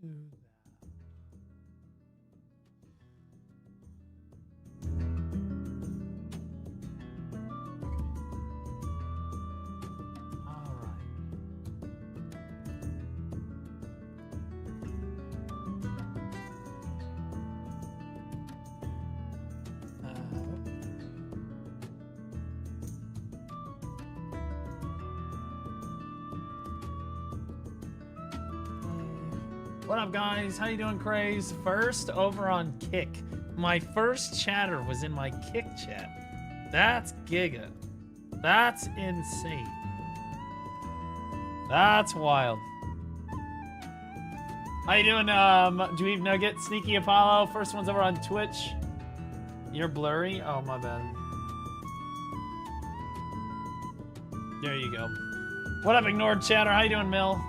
do that. All right. What up, guys? How you doing, Craze? First over on Kick. My first chatter was in my Kick chat. That's giga. That's insane. That's wild. How you doing, Dweeb Nugget? Sneaky Apollo. First one's over on Twitch. You're blurry? Oh, my bad. There you go. What up, Ignored Chatter? How you doing, Mill?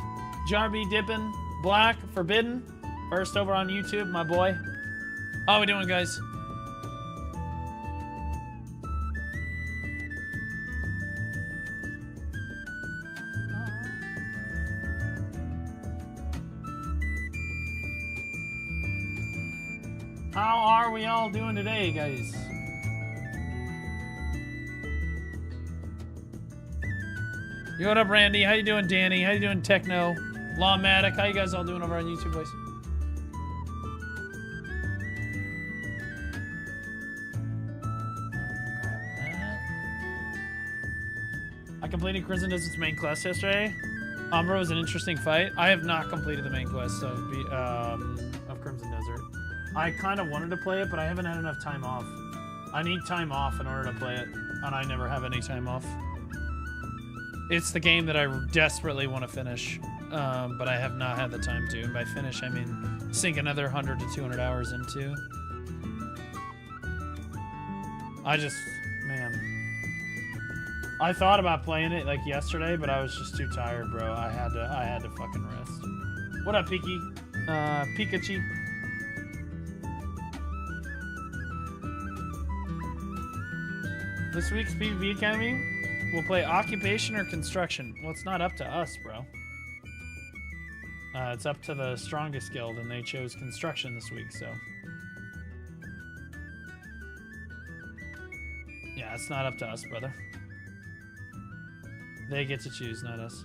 Jarby Dippin'. Black Forbidden, first over on YouTube, my boy. How we doing, guys? How are we all doing today, guys? Yo, what up, Randy? How you doing, Danny? How you doing, Techno? Lawmatic, how you guys all doing over on YouTube, boys? I completed Crimson Desert's main quest yesterday. Umbra was an interesting fight. I have not completed the main quest of Crimson Desert. I kind of wanted to play it, but I haven't had enough time off. I need time off in order to play it, and I never have any time off. It's the game that I desperately want to finish. But I have not had the time to. And by finish, I mean sink another 100 to 200 hours into. Man. I thought about playing it like yesterday, but I was just too tired, bro. I had to fucking rest. What up, Piki? Pikachu. This week's PvP Academy, we'll play occupation or construction. Well, it's not up to us, bro. It's up to the strongest guild, and they chose construction this week, so. Yeah, it's not up to us, brother. They get to choose, not us.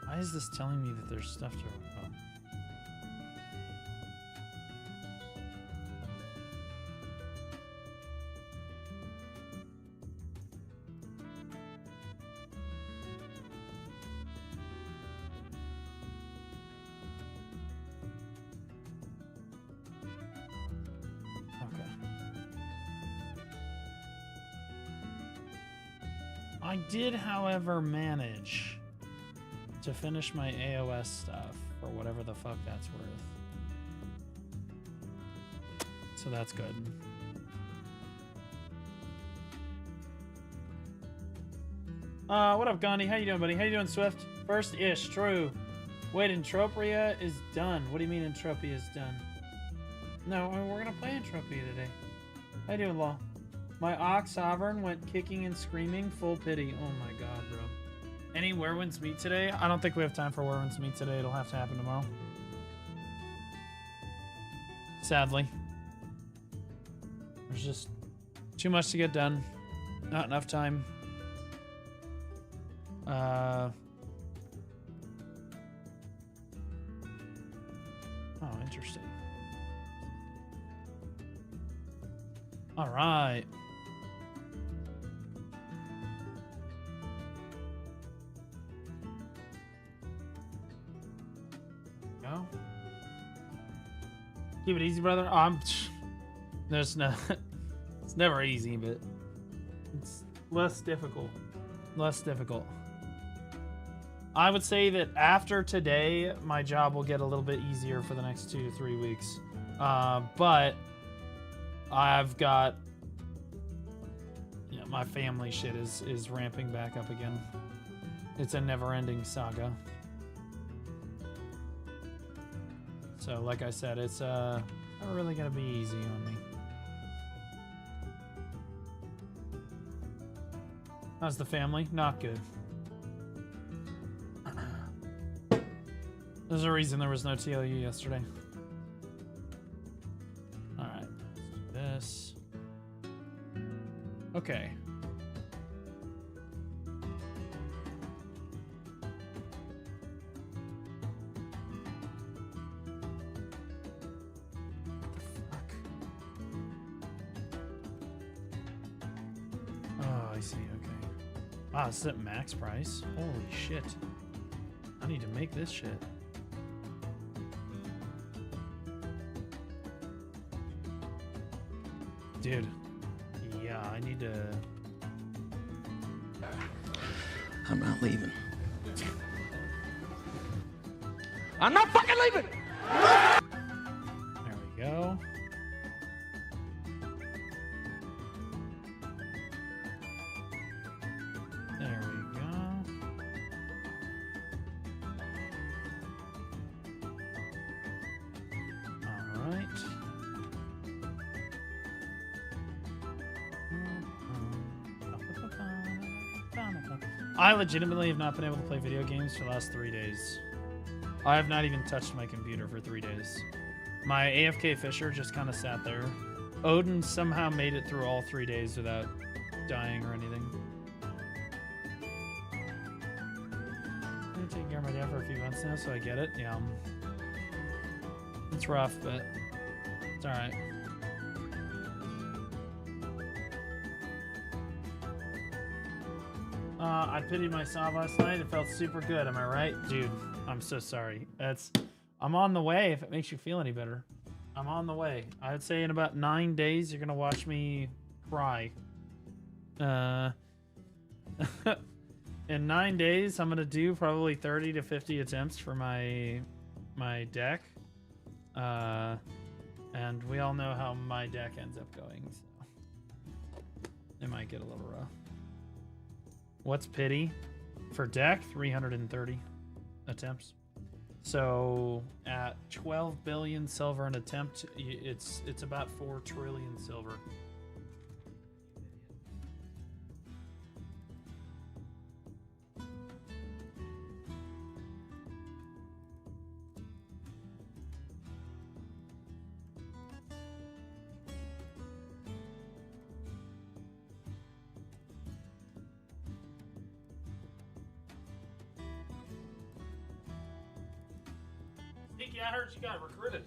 Why is this telling me that there's stuff to... Oh. I did, however, manage to finish my AOS stuff, for whatever the fuck that's worth. So that's good. What up, Gandhi? How you doing, buddy? How you doing, Swift? First-ish, true. Wait, Entropia is done. What do you mean Entropia is done? No, we're gonna play Entropia today. How you doing, Law? My Ox Sovereign went kicking and screaming. Full pity. Oh my god, bro. Any Werewinds meet today? I don't think we have time for Werewinds meet today. It'll have to happen tomorrow. Sadly. There's just too much to get done. Not enough time. Oh, interesting. All right. Go. Keep it easy, brother. There's no. It's never easy, but it's less difficult. Less difficult. I would say that after today, my job will get a little bit easier for the next 2 to 3 weeks. But I've got, yeah, my family shit is ramping back up again. It's a never-ending saga. So, like I said, it's not really gonna be easy on me. How's the family? Not good. There's a reason there was no TLU yesterday. Alright, let's do this. Okay. I see, okay. Wow, this is at max price? Holy shit. I need to make this shit. Dude. Yeah, I need to... I'm not leaving. I'm not fucking leaving! There we go. There we go. All right. I legitimately have not been able to play video games for the last 3 days. I have not even touched my computer for 3 days. My AFK Fisher just kind of sat there. Odin somehow made it through all 3 days without dying or anything. I've been taking care of my dad for a few months now, so I get it. Yeah. It's rough, but it's alright. I pitied myself last night. It felt super good. Am I right? Dude, I'm so sorry. I'm on the way if it makes you feel any better. I'm on the way. I would say in about 9 days, you're going to watch me cry. In 9 days, I'm going to do probably 30 to 50 attempts for my deck. And we all know how my deck ends up going. So it might get a little rough. What's pity? For deck, 330 attempts. So at 12 billion silver an attempt, it's about 4 trillion silver. I heard you got recruited.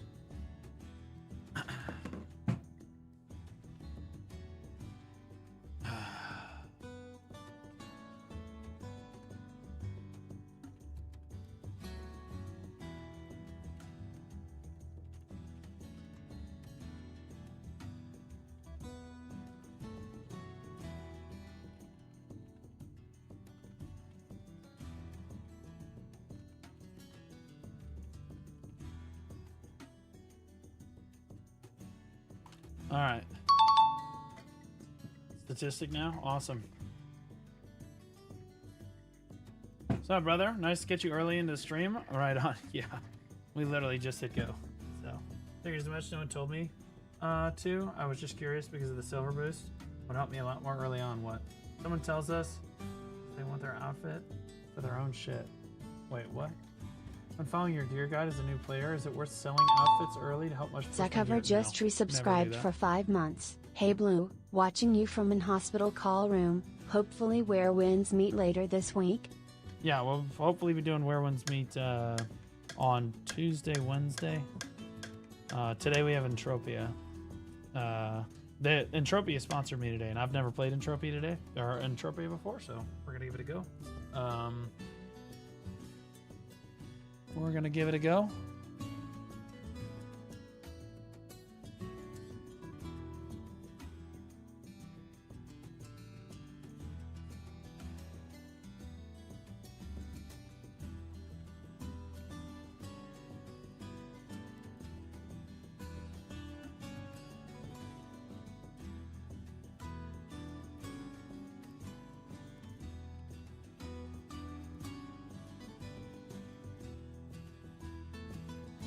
All right. Statistic now? Awesome. What's up, brother? Nice to get you early into the stream. Right on. Yeah. We literally just hit go. So, thank you so much. No one told me to. I was just curious because of the silver boost. Would help me a lot more early on. What? Someone tells us they want their outfit for their own shit. Wait, what? When following your gear guide as a new player, is it worth selling outfits early to help much? Zacover just resubscribed for 5 months. Hey Blue, watching you from an hospital call room. Hopefully Where Winds meet later this week. Yeah, we'll hopefully be doing Where Winds meet on Tuesday, Wednesday. Today we have Entropia. The Entropia sponsored me today, and I've never played Entropia today or Entropia before, so we're gonna give it a go. We're gonna give it a go.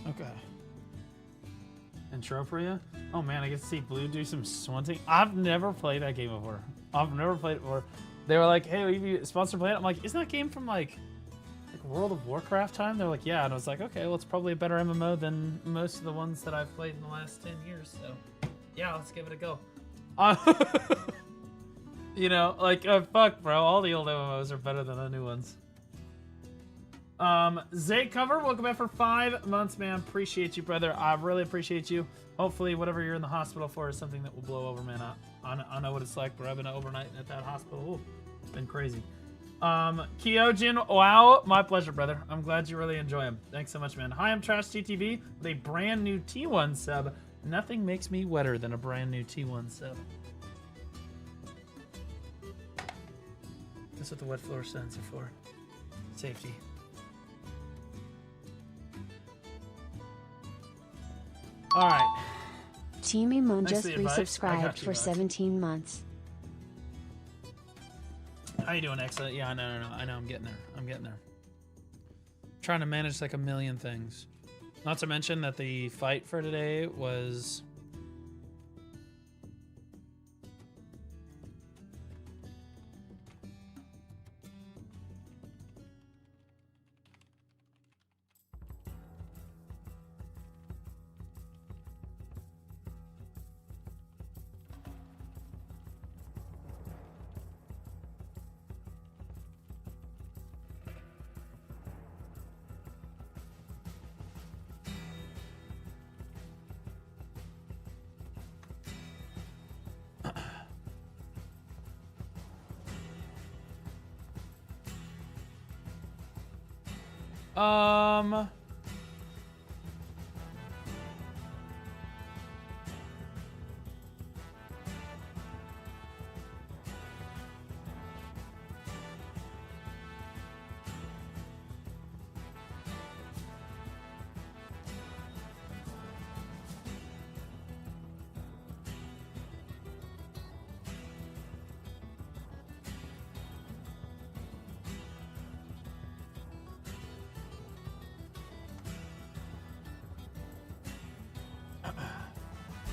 Okay. Entropia? Oh man, I get to see Blue do some swinting. I've never played that game before. I've never played it before. They were like, hey, we sponsored play it. I'm like, isn't that game from like like World of Warcraft time? They're like, yeah. And I was like, okay, well, it's probably a better MMO than most of the ones that I've played in the last 10 years. So, yeah, let's give it a go. You know, like, fuck, bro. All the old MMOs are better than the new ones. Zay Cover, welcome back for 5 months, man. Appreciate you, brother. I really appreciate you. Hopefully, whatever you're in the hospital for is something that will blow over, man. I know what it's like, bro. I've been overnighting at that hospital. Ooh, it's been crazy. Kyojin, wow, my pleasure, brother. I'm glad you really enjoy them. Thanks so much, man. Hi, I'm Trash TTV with a brand new T1 sub. Nothing makes me wetter than a brand new T1 sub. That's what the wet floor sensor for. Safety. All right. Team Emon Thanks just for the advice. I resubscribed got you, for Max. 17 months. How you doing, Exa? Yeah, I know. I'm getting there. I'm trying to manage like a million things. Not to mention that the fight for today was...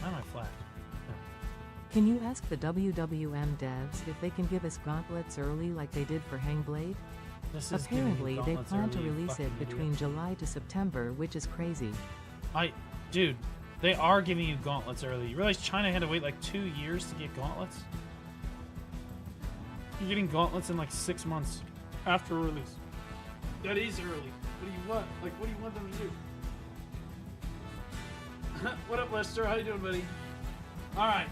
Why am I flat? Can you ask the WWM devs if they can give us gauntlets early like they did for Hangblade? This is giving you Apparently, they gauntlets plan to early, you release fucking it idiot. between July to September, which is crazy. Dude, they are giving you gauntlets early. You realize China had to wait like 2 years to get gauntlets? You're getting gauntlets in like 6 months after release. That is early. What do you want? Like, what do you want them to do? What up, Lester? How you doing, buddy? All right.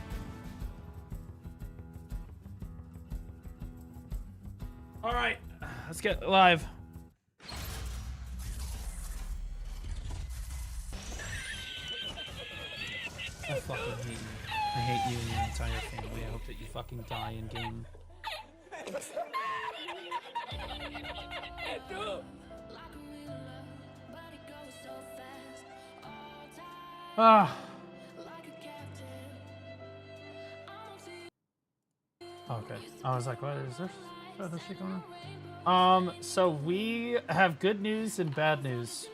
All right. Let's get live. I fucking hate you. I hate you and your entire family. I hope that you fucking die in game. Ah. Okay. I was like, what is this? What is shit going on? So we have good news and bad news.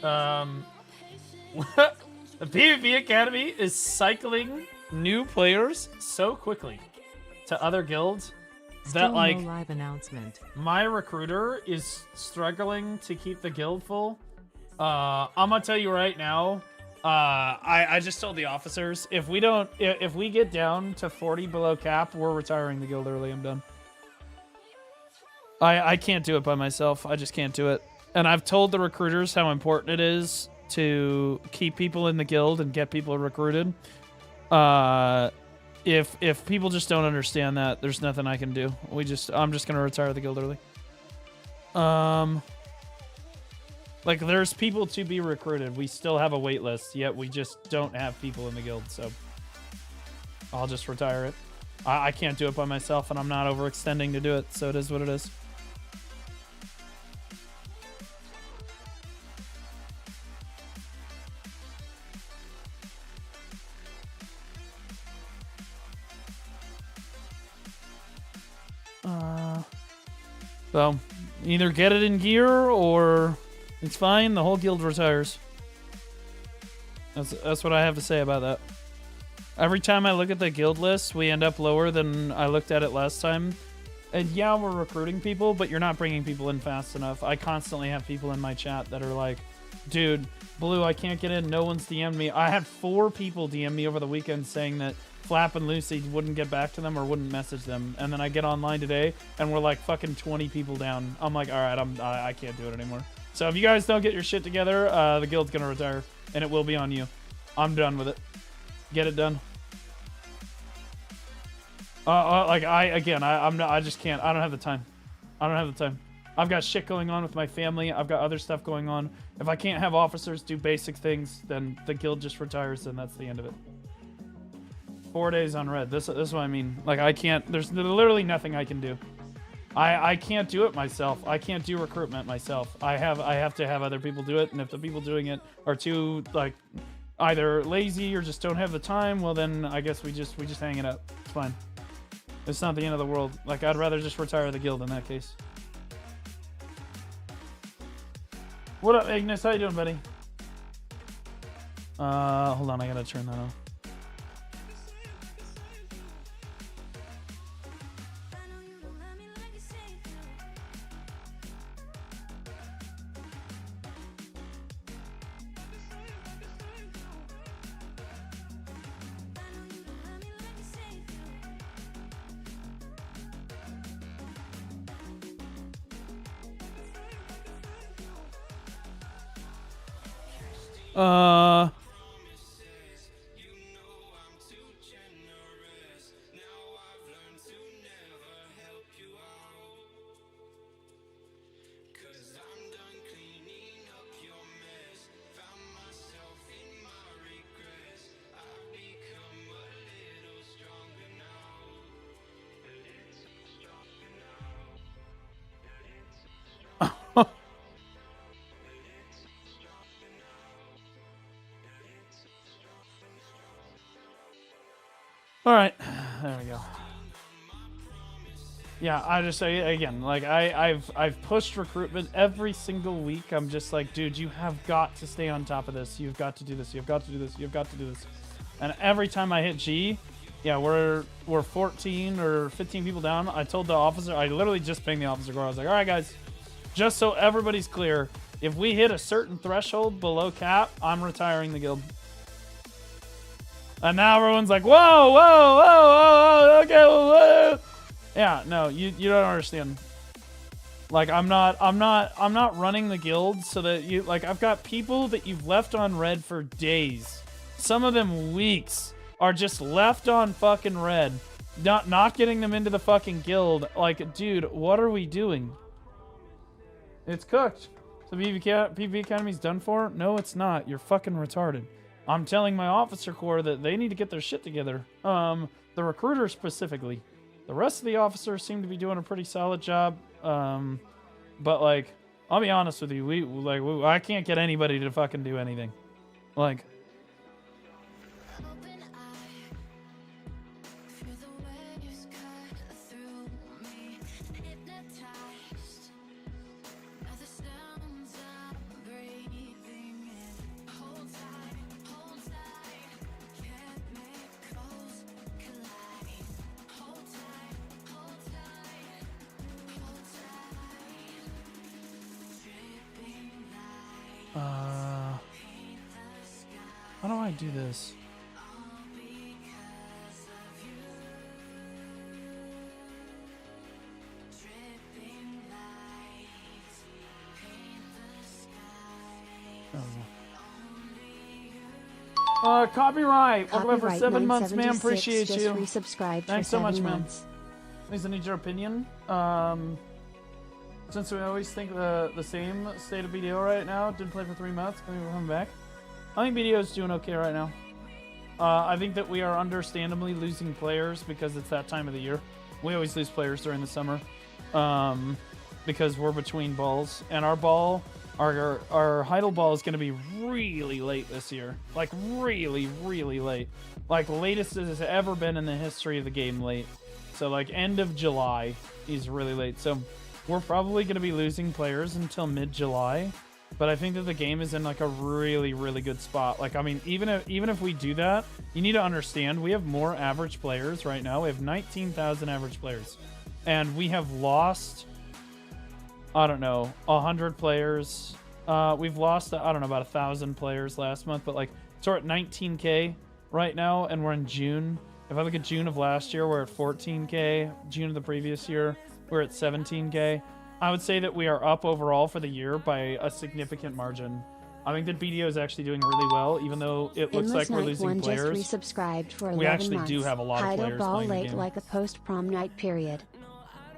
The PvP Academy is cycling new players so quickly to other guilds that Still like no live announcement. my recruiter is struggling to keep the guild full. I'm gonna tell you right now. I just told the officers if we get down to 40 below cap, we're retiring the guild early. I'm done. I can't do it by myself. I just can't do it. And I've told the recruiters how important it is to keep people in the guild and get people recruited. If people just don't understand that, there's nothing I can do. I'm just gonna retire the guild early. Like there's people to be recruited. We still have a wait list, yet we just don't have people in the guild, so I'll just retire it. I can't do it by myself, and I'm not overextending to do it, so it is what it is. So, either get it in gear, or it's fine, the whole guild retires. That's what I have to say about that. Every time I look at the guild list, we end up lower than I looked at it last time. And yeah, we're recruiting people, but you're not bringing people in fast enough. I constantly have people in my chat that are like, dude, Blue, I can't get in. No one's DM'd me. I had 4 people DM me over the weekend saying that Flap and Lucy wouldn't get back to them or wouldn't message them. And then I get online today and we're like fucking 20 people down. I'm like, all right, I can't do it anymore. So if you guys don't get your shit together, the guild's gonna retire and it will be on you. I'm done with it. Get it done. I just can't. I don't have the time. I don't have the time. I've got shit going on with my family. I've got other stuff going on. If I can't have officers do basic things, then the guild just retires and that's the end of it. 4 days on red. This is what I mean. Like, I can't, there's literally nothing I can do. I can't do it myself. I can't do recruitment myself. I have to have other people do it, and if the people doing it are too, like, either lazy or just don't have the time, well then I guess we just hang it up. It's fine. It's not the end of the world. Like, I'd rather just retire the guild in that case. What up, Ignis? How you doing, buddy? Hold on, I gotta turn that off. All right, there we go. Yeah, I just say again, like I've pushed recruitment every single week. I'm just like, dude, you have got to stay on top of this. You've got to do this. You've got to do this. You've got to do this. And every time I hit G, yeah, we're 14 or 15 people down. I told the officer, I literally just pinged the officer. I was like, all right, guys, just so everybody's clear, if we hit a certain threshold below cap, I'm retiring the guild. And now everyone's like, whoa, whoa, whoa, whoa, okay, whoa. Yeah, no, you don't understand. Like, I'm not running the guild so that you, like, I've got people that you've left on red for days. Some of them weeks are just left on fucking red. Not getting them into the fucking guild. Like, dude, what are we doing? It's cooked. So PvP Academy's done for? No, it's not. You're fucking retarded. I'm telling my officer corps that they need to get their shit together. The recruiter specifically. The rest of the officers seem to be doing a pretty solid job. But like, I'll be honest with you, I can't get anybody to fucking do anything. Like, how do I do this? Copyright. Welcome for 7 months, ma'am. Appreciate you. Thanks so much, ma'am. Please, I need your opinion. Since we always think the same state of BDO right now, didn't play for 3 months, maybe we're coming back. I think BDO is doing okay right now. I think that we are understandably losing players because it's that time of the year. We always lose players during the summer because we're between balls, and our Heidel ball is going to be really late this year. Like, really, really late. Like, latest it has ever been in the history of the game late. So, like, end of July is really late. So, we're probably going to be losing players until mid-July. But I think that the game is in, like, a really, really good spot. Like, I mean, even if we do that, you need to understand we have more average players right now. We have 19,000 average players. and we have lost, I don't know, 100 players. We've lost, I don't know, about 1,000 players last month, but like, so we're at 19K right now, and we're in June. If I look at June of last year, we're at 14K. June of the previous year, we're at 17K. I would say that we are up overall for the year by a significant margin. I think that BDO is actually doing really well, even though it looks like we're losing players. Just resubscribed for 11 we actually months. do have a lot of players playing late the game. like a post-prom night period.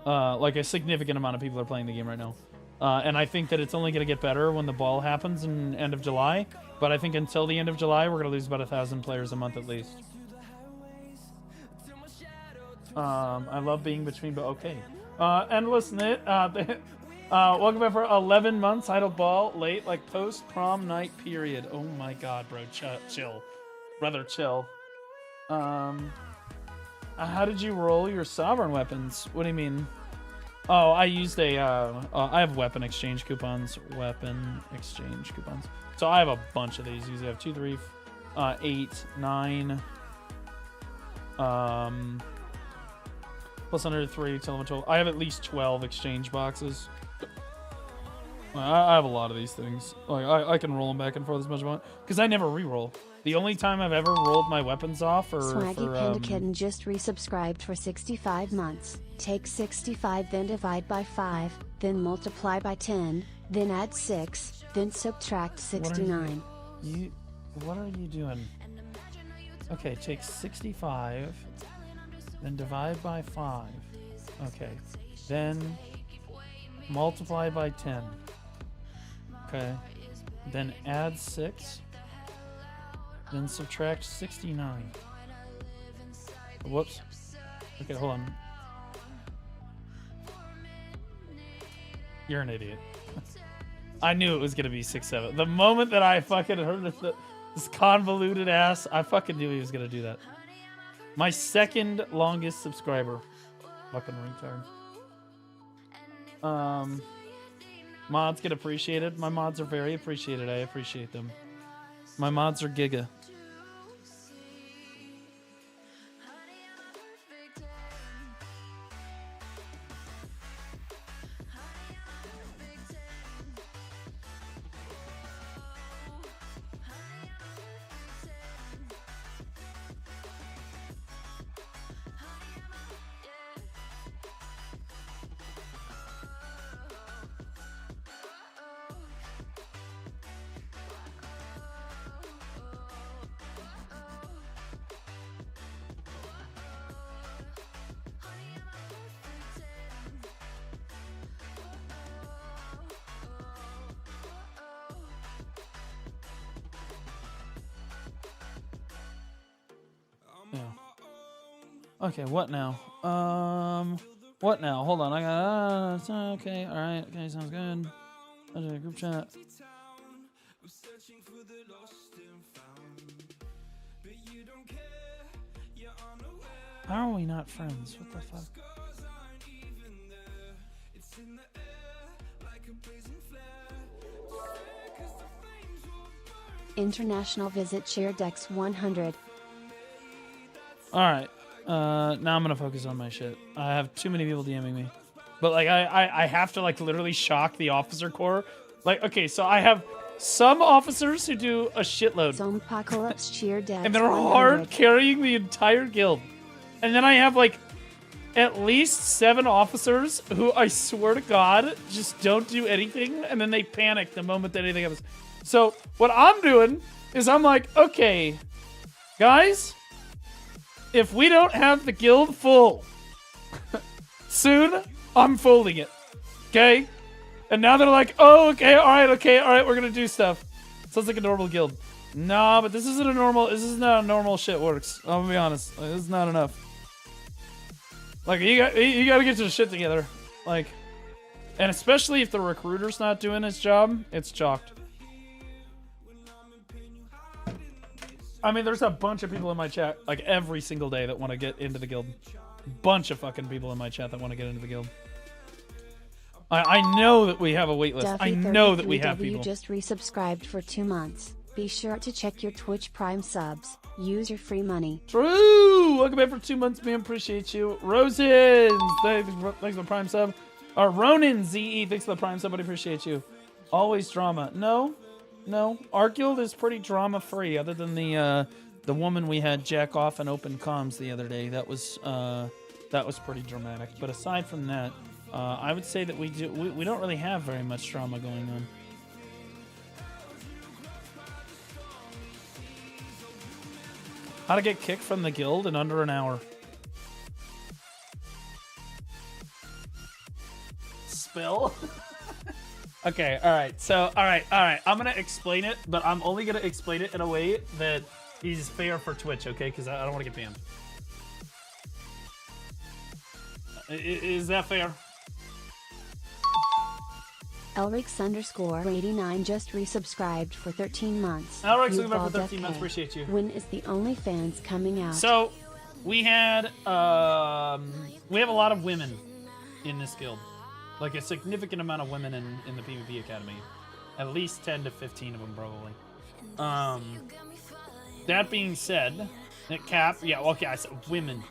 Like a significant amount of people are playing the game right now. And I think that it's only going to get better when the ball happens in end of July. But I think until the end of July, we're going to lose about 1,000 players a month at least. I love being between, but okay. And listen, welcome back for 11 months. Idle ball late, like post prom night period. Oh my god, bro, chill, brother, chill. How did you roll your sovereign weapons? What do you mean? Oh, I used a. I have weapon exchange coupons. Weapon exchange coupons. So I have a bunch of these. Usually I have 2, 3, 8, 9. Plus under 3 till 12. I have at least 12 exchange boxes. I have a lot of these things. Like I can roll them back and forth as much as I want because I never re-roll. The only time I've ever rolled my weapons off are Swaggy Panda Kitten just resubscribed for 65 months. Take 65, then divide by 5, then multiply by 10, then add 6, then subtract 69. What are you doing? Okay, take 65, then divide by 5. Okay, then multiply by 10. Okay, then add 6. Then subtract 69. Whoops. Okay, hold on. You're an idiot. I knew it was gonna be 6, 7. The moment that I fucking heard this convoluted ass, I fucking knew he was gonna do that. My second longest subscriber. Fucking retard. Mods get appreciated. My mods are very appreciated. I appreciate them. My mods are giga. Okay, what now? What now? Hold on, I got. Okay, all right. Okay, sounds good. Group chat. How are we not friends? What the fuck? International visit ShareDex 100. All right. Now I'm gonna focus on my shit. I have too many people DMing me, but like I have to like literally shock the officer corps. Like, okay, so I have some officers who do a shitload, Zombie cheer deck, and they're hard carrying the entire guild. And then I have like at least 7 officers who I swear to God just don't do anything, and then they panic the moment that anything happens. So what I'm doing is I'm like, okay, guys. If we don't have the guild full soon, I'm folding it. Okay? And now they're like, oh, okay, all right, we're gonna do stuff. Sounds like a normal guild. Nah, but this isn't a normal, this is not how normal shit works. I'm gonna be honest. Like, this is not enough. Like, you gotta get your shit together. Like, and especially if the recruiter's not doing his job, it's chalked. I mean, there's a bunch of people in my chat, like, every single day that want to get into the guild. Bunch of fucking people in my chat that want to get into the guild. I know that we have a wait list. I know that we have people. You just resubscribed for 2 months. Be sure to check your Twitch Prime subs. Use your free money. True. Welcome back for 2 months, man. Appreciate you. Rosens, thanks for the Prime sub. Ronan ZE, thanks for the Prime sub. I appreciate you. Always drama. No. Our guild is pretty drama free, other than the woman we had jack off and open comms the other day. That was pretty dramatic. But aside from that, I would say that we don't really have very much drama going on. How to get kicked from the guild in under an hour. Spill? Okay, alright. So, alright. I'm gonna explain it, but I'm only gonna explain it in a way that is fair for Twitch, okay? Because I don't want to get banned. Is that fair? Elrix_89 just resubscribed for 13 months. Elrix, looking back for 13 months. Appreciate you. When is the OnlyFans coming out? So, we have a lot of women in this guild. Like a significant amount of women in the PvP Academy. At least 10 to 15 of them, probably. That being said, Cap, yeah, okay, I said women.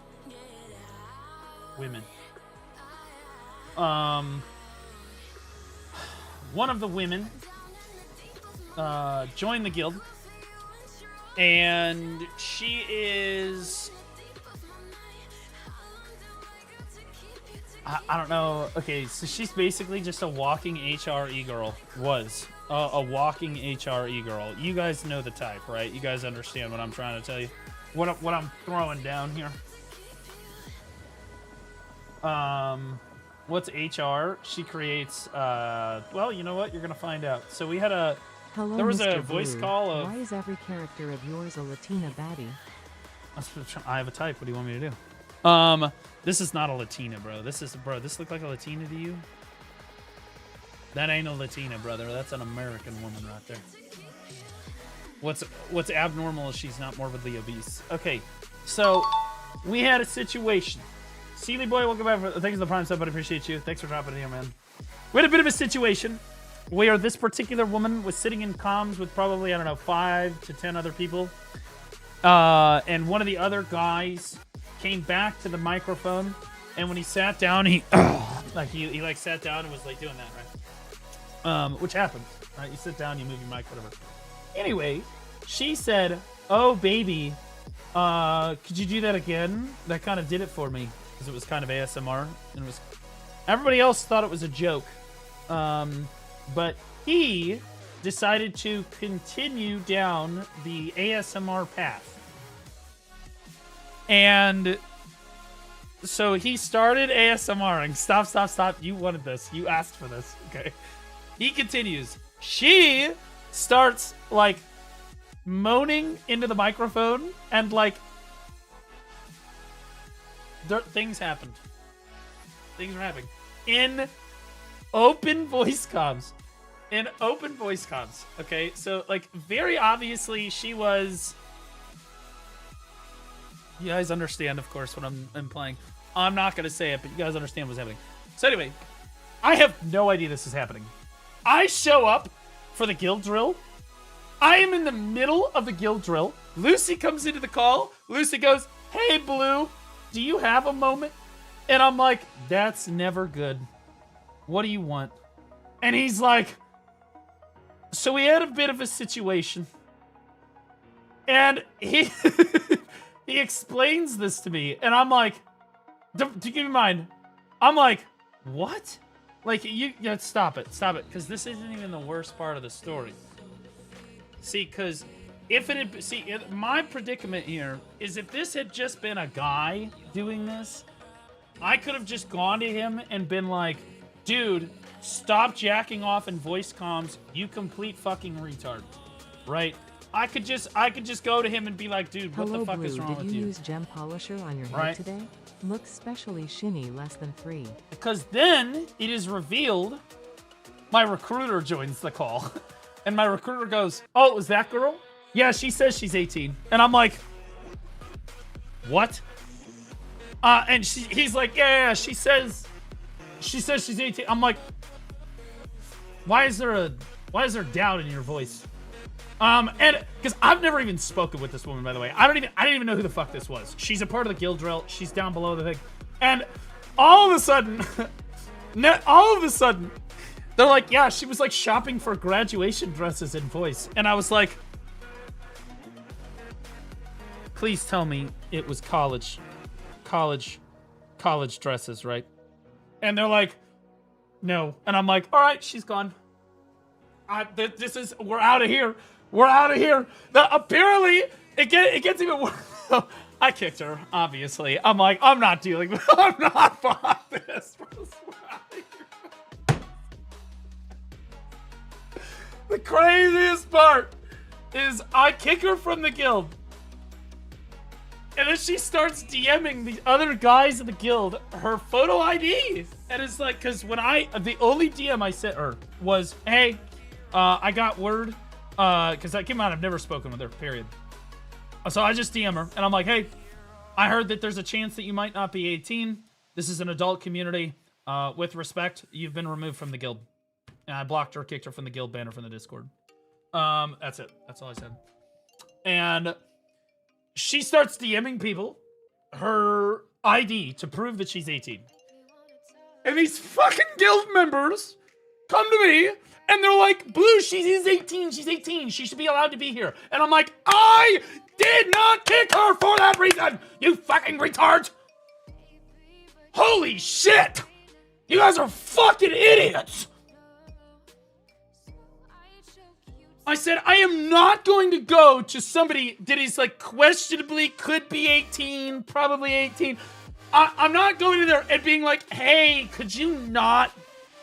One of the women joined the guild, and she is, I don't know. Okay, so she's basically just a walking HRE girl. Was a walking HRE girl. You guys know the type, right? You guys understand what I'm trying to tell you. What I'm throwing down here. What's HR? She creates, well, you know what? You're going to find out. So we had Hello, there was Mr. a voice Blue. call of... Why is every character of yours a Latina baddie? I have a type. What do you want me to do? This is not a Latina, bro. This look like a Latina to you? That ain't a Latina, brother. That's an American woman right there. What's abnormal is she's not morbidly obese. Okay, so we had a situation. Sealy Boy, welcome back. Thanks for the Prime sub, but I appreciate you. Thanks for dropping in here, man. We had a bit of a situation where this particular woman was sitting in comms with probably, I don't know, 5 to 10 other people. And one of the other guys came back to the microphone, and when he sat down, he sat down and was like doing that, right? Which happens, right? You sit down, you move your mic, whatever. Anyway, she said, "Oh baby, could you do that again?" That kind of did it for me because it was kind of ASMR, and it was. Everybody else thought it was a joke, but he decided to continue down the ASMR path. And so he started ASMRing. Stop. You wanted this. You asked for this. Okay. He continues. She starts, like, moaning into the microphone, and, like, things happened. Things were happening. In open voice comms. Okay? So, like, very obviously she was... You guys understand, of course, what I'm implying. I'm not going to say it, but you guys understand what's happening. So anyway, I have no idea this is happening. I show up for the guild drill. I am in the middle of the guild drill. Lucy comes into the call. Lucy goes, "Hey, Blue, do you have a moment?" And I'm like, "That's never good. What do you want?" And he's like, so we had a bit of a situation. And he... He explains this to me, and I'm like, to keep in mind, I'm like, what? Like, stop it, because this isn't even the worst part of the story. See, because if it had, my predicament here is if this had just been a guy doing this, I could have just gone to him and been like, "Dude, stop jacking off in voice comms, you complete fucking retard," right? I could just go to him and be like, "Dude, what the fuck is wrong with you?" Did you use gem polisher on your head today? Looks specially shiny, less than 3. Because then it is revealed, my recruiter joins the call, and my recruiter goes, "Oh, it was that girl? Yeah, she says she's 18." And I'm like, "What?" And he's like, yeah, she says she's 18. I'm like, why is there doubt in your voice? And because I've never even spoken with this woman, by the way. I didn't even know who the fuck this was. She's a part of the guild drill. She's down below the thing. And all of a sudden, they're like, yeah, she was like shopping for graduation dresses in voice. And I was like, please tell me it was college dresses, right? And they're like, no. And I'm like, all right, she's gone. We're out of here. We're out of here. Apparently, it gets even worse. I kicked her, obviously. I'm like, I'm not dealing with I'm not fuck this. The craziest part is I kick her from the guild. And then she starts DMing the other guys in the guild her photo ID. And it's like, because the only DM I sent her was, hey, I got word, because I came out, I've never spoken with her, period. So I just DM her, and I'm like, hey, I heard that there's a chance that you might not be 18. This is an adult community. With respect, you've been removed from the guild. And I blocked her, kicked her from the guild, banned her from the Discord. That's it. That's all I said. And she starts DMing people her ID to prove that she's 18. And these fucking guild members come to me and they're like, Blue, she is 18. She's 18. She should be allowed to be here. And I'm like, I did not kick her for that reason, you fucking retards. Holy shit. You guys are fucking idiots. I said, I am not going to go to somebody that is like questionably could be 18, probably 18. I'm not going to there and being like, hey, could you not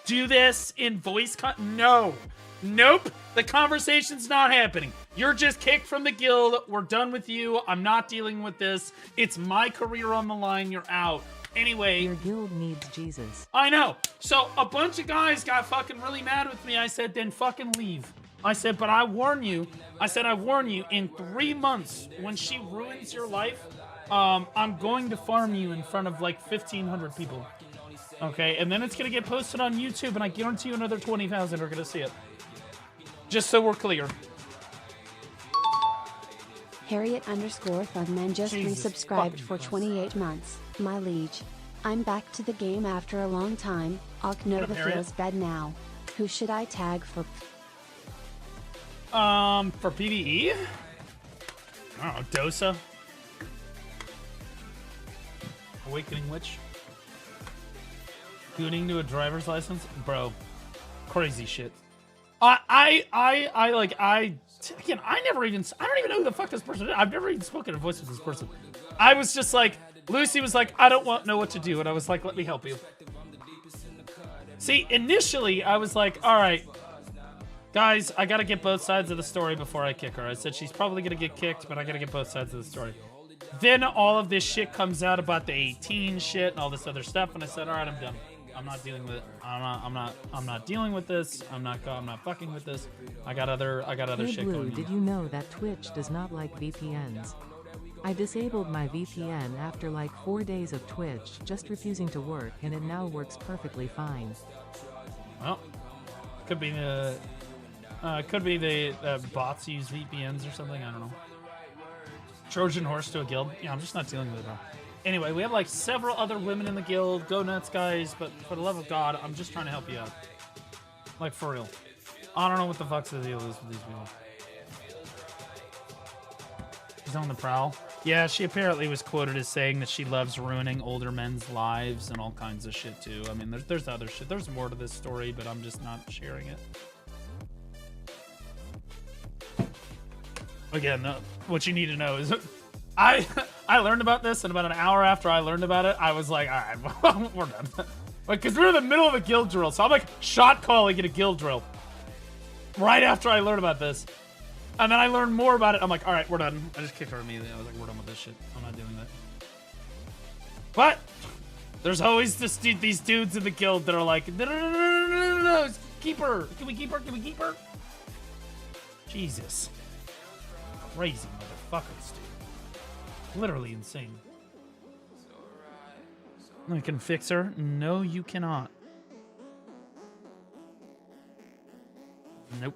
do this in voice No. Nope. The conversation's not happening. You're just kicked from the guild. We're done with you. I'm not dealing with this. It's my career on the line. You're out. Anyway. Your guild needs Jesus. I know. So a bunch of guys got fucking really mad with me. I said, then fucking leave. I said, but I warn you. I said, I warn you, in 3 months, when she ruins your life, I'm going to farm you in front of like 1,500 people. Okay, and then it's going to get posted on YouTube, and I guarantee you another 20,000 are going to see it. Just so we're clear. Harriet_Thugman just Jesus resubscribed for fucking 28 months. My liege. I'm back to the game after a long time. Nova feels bad now. Who should I tag for? For PvE? I don't know, Dosa? Awakening Witch? Gooning to a driver's license? Bro. Crazy shit. Again, I don't even know who the fuck this person is. I've never even spoken a voice with this person. I was just like, Lucy was like, I don't know what to do. And I was like, let me help you. See, initially, I was like, all right, guys, I gotta get both sides of the story before I kick her. I said she's probably gonna get kicked, but I gotta get both sides of the story. Then all of this shit comes out about the 18 shit and all this other stuff, and I said, all right, I'm done. I'm not dealing with it. I'm not dealing with this. I'm not fucking with this. I got other Hey shit Blue, going on. did you know that Twitch does not like VPNs? I disabled my VPN after like 4 days of Twitch just refusing to work, and it now works perfectly fine. Well, could be the bots use VPNs or something. I don't know. Trojan horse to a guild. Yeah, I'm just not dealing with it, bro. Anyway, we have like several other women in the guild. Go nuts, guys. But for the love of God, I'm just trying to help you out. Like, for real. I don't know what the fuck's the deal is with these people. She's on the prowl. Yeah, she apparently was quoted as saying that she loves ruining older men's lives and all kinds of shit, too. I mean, there's other shit. There's more to this story, but I'm just not sharing it. Again, what you need to know is I learned about this, and about an hour after I learned about it, I was like, all right, we're done. Like, because we were in the middle of a guild drill, so I'm like shot calling in a guild drill right after I learned about this. And then I learned more about it. I'm like, all right, we're done. I just kicked her immediately. I was like, we're done with this shit. I'm not doing that. But there's always these dudes in the guild that are like, no, keep her. Can we keep her? Can we keep her? Jesus. Crazy motherfuckers, dude. Literally insane. I can fix her. No, you cannot. Nope.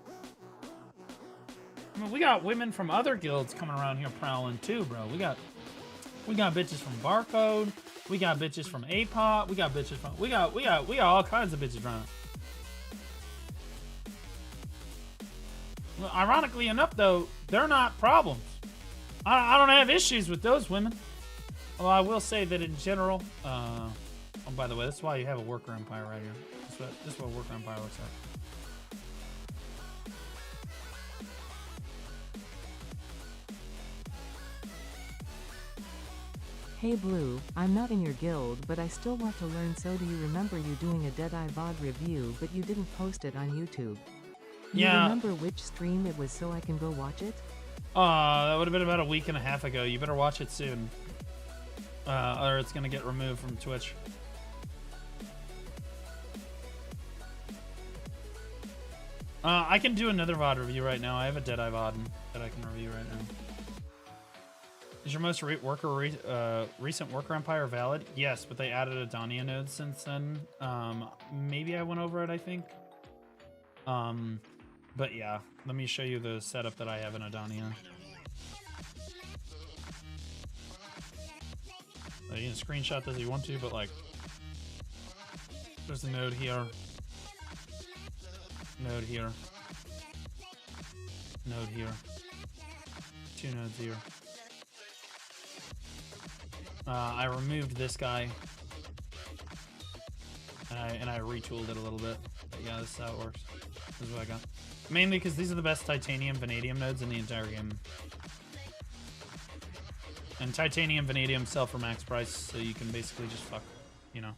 I mean, we got women from other guilds coming around here prowling too, bro. We got bitches from Barcode. We got bitches from APOT. We got bitches from we got all kinds of bitches around. Well, ironically enough, though, they're not problems. I don't have issues with those women. Although I will say that in general, oh, by the way, this is why you have a worker empire right here. This is what a worker empire looks like. Hey Blue, I'm not in your guild, but I still want to learn. So do you remember you doing a Deadeye VOD review, but you didn't post it on YouTube? You remember which stream it was so I can go watch it? That would have been about a week and a half ago. You better watch it soon. Or it's going to get removed from Twitch. I can do another VOD review right now. I have a Deadeye VOD that I can review right now. Is your most recent worker empire valid? Yes, but they added a Dania node since then. Maybe I went over it, I think. But yeah, let me show you the setup that I have in Adania. So you can screenshot this if you want to, but like, there's a node here, node here, node here, 2 nodes here. I removed this guy, and I retooled it a little bit. But yeah, this is how it works. This is what I got. Mainly because these are the best titanium vanadium nodes in the entire game. And titanium vanadium sell for max price, so you can basically just fuck, you know.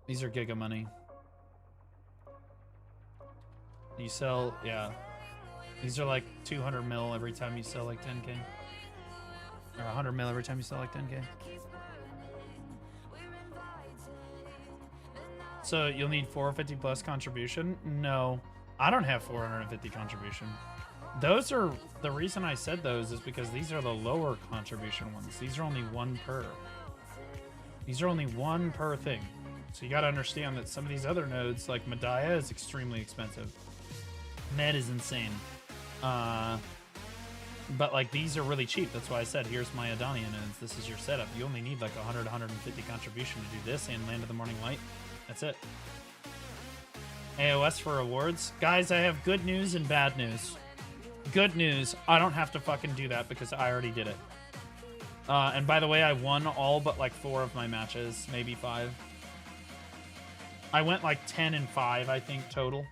These are giga money. You sell, yeah. These are like 200 mil every time you sell like 10k. Or 100 mil every time you sell like 10k. So you'll need 450 plus contribution? No, I don't have 450 contribution. Those are, the reason I said those is because these are the lower contribution ones. These are only 1 per. These are only 1 per thing. So you gotta understand that some of these other nodes, like Medaya, is extremely expensive. Med is insane. But like these are really cheap. That's why I said, here's my Adania nodes. This is your setup. You only need like 100, 150 contribution to do this and Land of the Morning Light. That's it. AOS for rewards. Guys, I have good news and bad news. Good news, I don't have to fucking do that because I already did it. And by the way, I won all but like 4 of my matches, maybe 5. I went like 10 and 5, I think, total.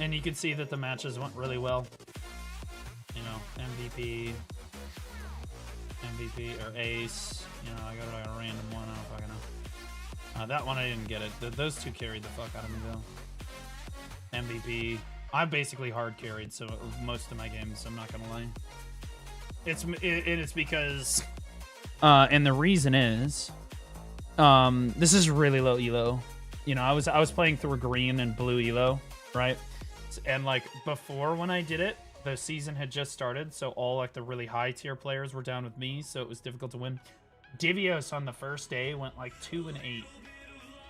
And you can see that the matches went really well. You know, MVP or ace. You know, I got like a random one. I don't fucking know. That one I didn't get it. Those 2 carried the fuck out of me though. MVP. I basically hard carried so most of my games. I'm not gonna lie. It's because, and the reason is, this is really low elo. You know, I was playing through green and blue elo, right? And like before when I did it, the season had just started, so all like the really high tier players were down with me, so it was difficult to win. Divios on the first day went like 2 and 8.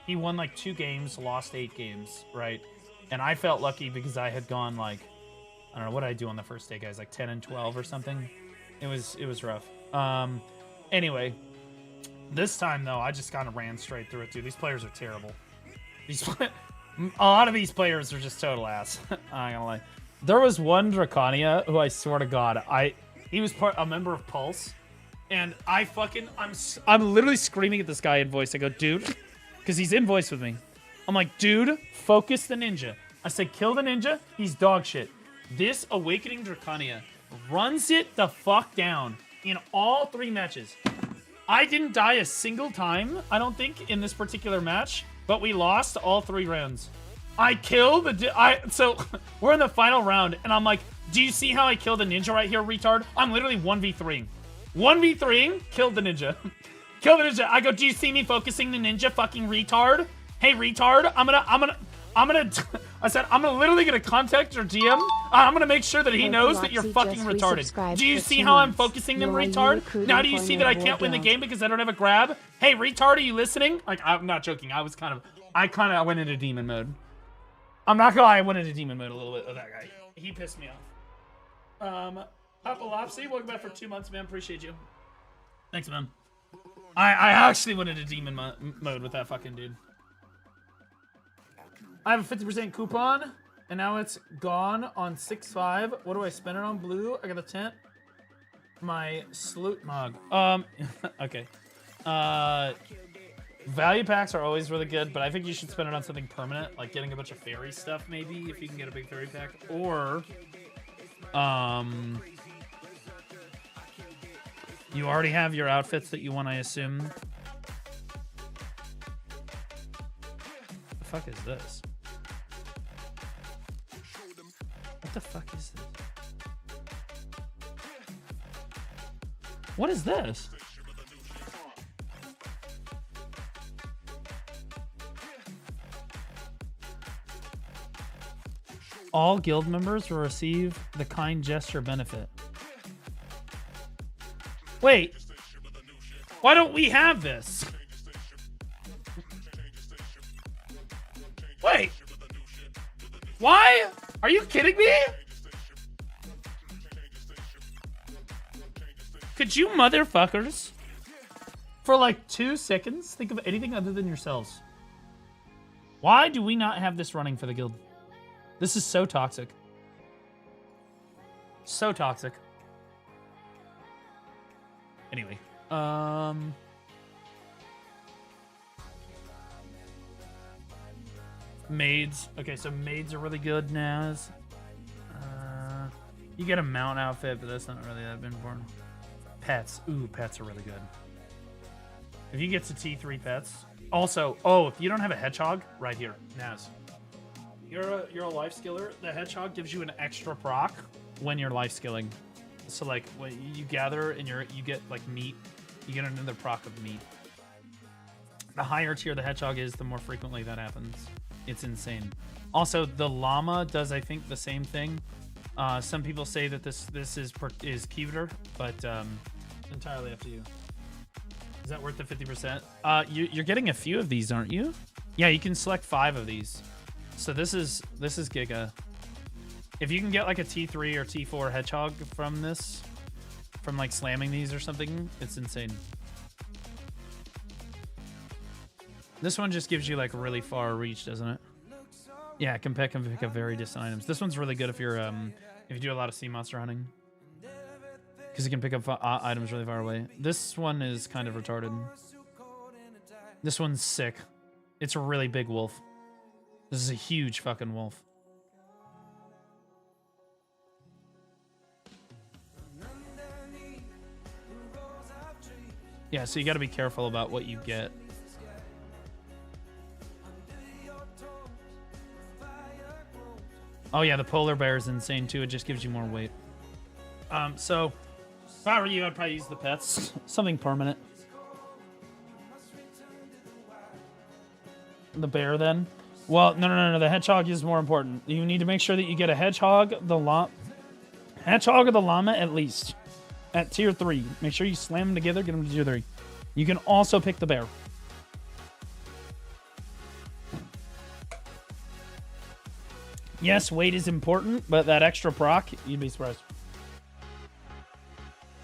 He won like 2 games, lost 8 games, right? And I felt lucky because I had gone like, I don't know, what did I do on the first day, guys? Like 10 and 12 or something. It was rough. Anyway, this time though, I just kind of ran straight through it, dude. These players are terrible. A lot of these players are just total ass. I'm not gonna lie. There was one Draconia who I swear to God, he was a member of Pulse, and I'm literally screaming at this guy in voice. I go, dude, because he's in voice with me. I'm like, dude, focus the ninja. I said, kill the ninja. He's dog shit. This Awakening Draconia runs it the fuck down in all 3 matches. I didn't die a single time, I don't think, in this particular match. But we lost all 3 rounds. I killed so we're in the final round, and I'm like, do you see how I killed the ninja right here, retard? I'm literally 1v3. 1v3, killed the ninja. Killed the ninja. I go, do you see me focusing the ninja, fucking retard? Hey, retard, I said, I'm literally gonna contact your GM. I'm gonna make sure that he knows that you're Orthodoxy fucking just retarded. resubscribed Do you for see 2 how I'm months. focusing them, Why are you retard? recruiting Now do you for see an that I overlord can't win the guild? game because I don't have a grab? Hey, retard, are you listening? Like, I'm not joking. I went into demon mode. I'm not gonna lie, I went into demon mode a little bit with that guy. He pissed me off. Papalopsy, welcome back for 2 months, man. Appreciate you. Thanks, man. I actually went into demon mode with that fucking dude. I have a 50% coupon, and now it's gone on 6/5. What do I spend it on? Blue. I got a tent. My sloot mug. Okay. Value packs are always really good, but I think you should spend it on something permanent, like getting a bunch of fairy stuff, maybe, if you can get a big fairy pack. Or, you already have your outfits that you want, I assume. The fuck is this? What the fuck is this? What is this? All guild members will receive the kind gesture benefit. Wait. Why don't we have this? Wait. Why? Are you kidding me? Could you motherfuckers, for like 2 seconds, think of anything other than yourselves? Why do we not have this running for the guild? This is so toxic. So toxic. Anyway, maids. Okay, so maids are really good, Naz. You get a mount outfit, but that's not really that important. Pets. Ooh, pets are really good. If you get to T3 pets. Also, if you don't have a hedgehog, right here, Naz. You're a life skiller. The hedgehog gives you an extra proc when you're life skilling. So like when you gather and you get like meat, you get another proc of meat. The higher tier the hedgehog is, the more frequently that happens. It's insane. Also, the llama does, I think, the same thing. Some people say that this is cuter, but entirely up to you. Is that worth the 50%? You're getting a few of these, aren't you? Yeah, you can select 5 of these. So this is Giga. If you can get like a T3 or T4 hedgehog from this, from like slamming these or something, it's insane. This one just gives you like really far reach, doesn't it? Yeah, it can pick up very distant items. This one's really good if you're if you do a lot of sea monster hunting, because you can pick up items really far away. This one is kind of retarded. This one's sick. It's a really big wolf. This is a huge fucking wolf. Yeah, so you got to be careful about what you get. Oh yeah, the polar bear is insane too. It just gives you more weight. So if I were you, I'd probably use the pets. Something permanent. The bear then? Well, no. The hedgehog is more important. You need to make sure that you get a hedgehog, hedgehog or the llama at least. At tier 3. Make sure you slam them together, get them to tier 3. You can also pick the bear. Yes, weight is important, but that extra proc, you'd be surprised.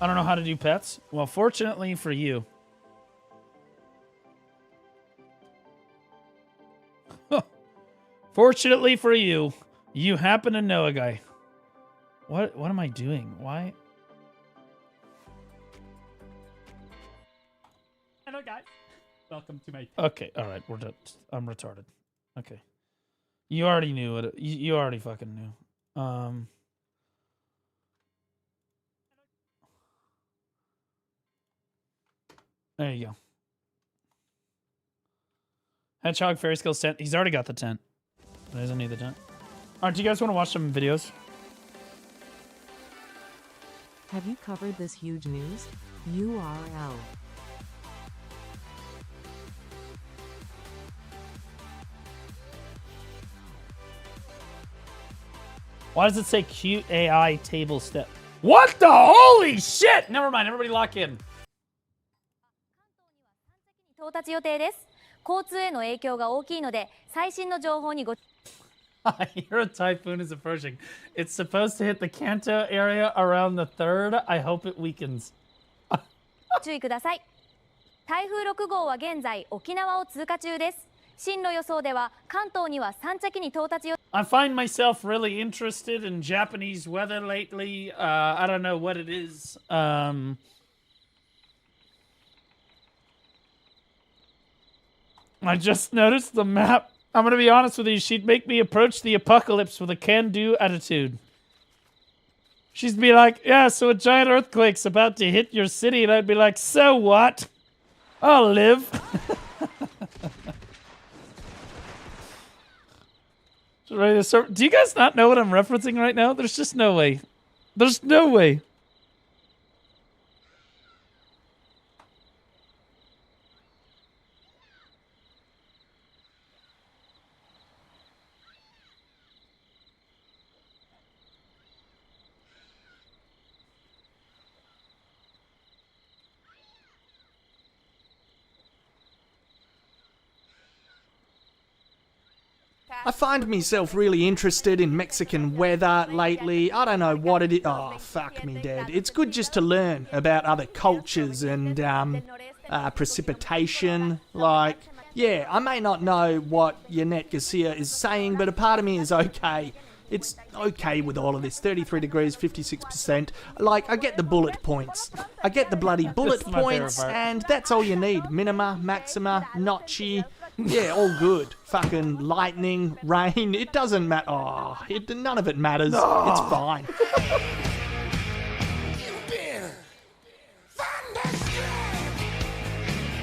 I don't know how to do pets. Well, fortunately for you. Fortunately for you, you happen to know a guy. What am I doing? Why? Hello, guys. Welcome to my... Okay, all right, we're done. I'm retarded. Okay. You already knew it. You already fucking knew. There you go. Hedgehog fairy skills tent. He's already got the tent. He doesn't need the tent. All right, do you guys want to watch some videos? Have you covered this huge news? URL. Why does it say cute AI table step? What the holy shit? Never mind. Everybody lock in. 到達予定です。交通への影響が大きいので、最新の情報にご I hear a typhoon is approaching. It's supposed to hit the Kanto area around the 3rd. I hope it weakens. 注意ください。台風6号は現在沖縄を通過中です。進路予想では関東には3着に到達予 I find myself really interested in Japanese weather lately. I don't know what it is. I just noticed the map. I'm going to be honest with you. She'd make me approach the apocalypse with a can-do attitude. She'd be like, yeah, so a giant earthquake's about to hit your city. And I'd be like, so what? I'll live. Ready to start. Do you guys not know what I'm referencing right now? There's just no way. There's no way. I find myself really interested in Mexican weather lately. I don't know what it is. Oh, fuck me dead. It's good just to learn about other cultures and precipitation. Like, yeah, I may not know what Yannet Garcia is saying, but a part of me is okay. It's okay with all of this. 33 degrees, 56%. Like, I get the bullet points. I get the bloody bullet points, and that's all you need. Minima, maxima, notchy. Yeah, all good. Fucking lightning, rain, it doesn't matter. Oh, none of it matters. Oh. It's fine.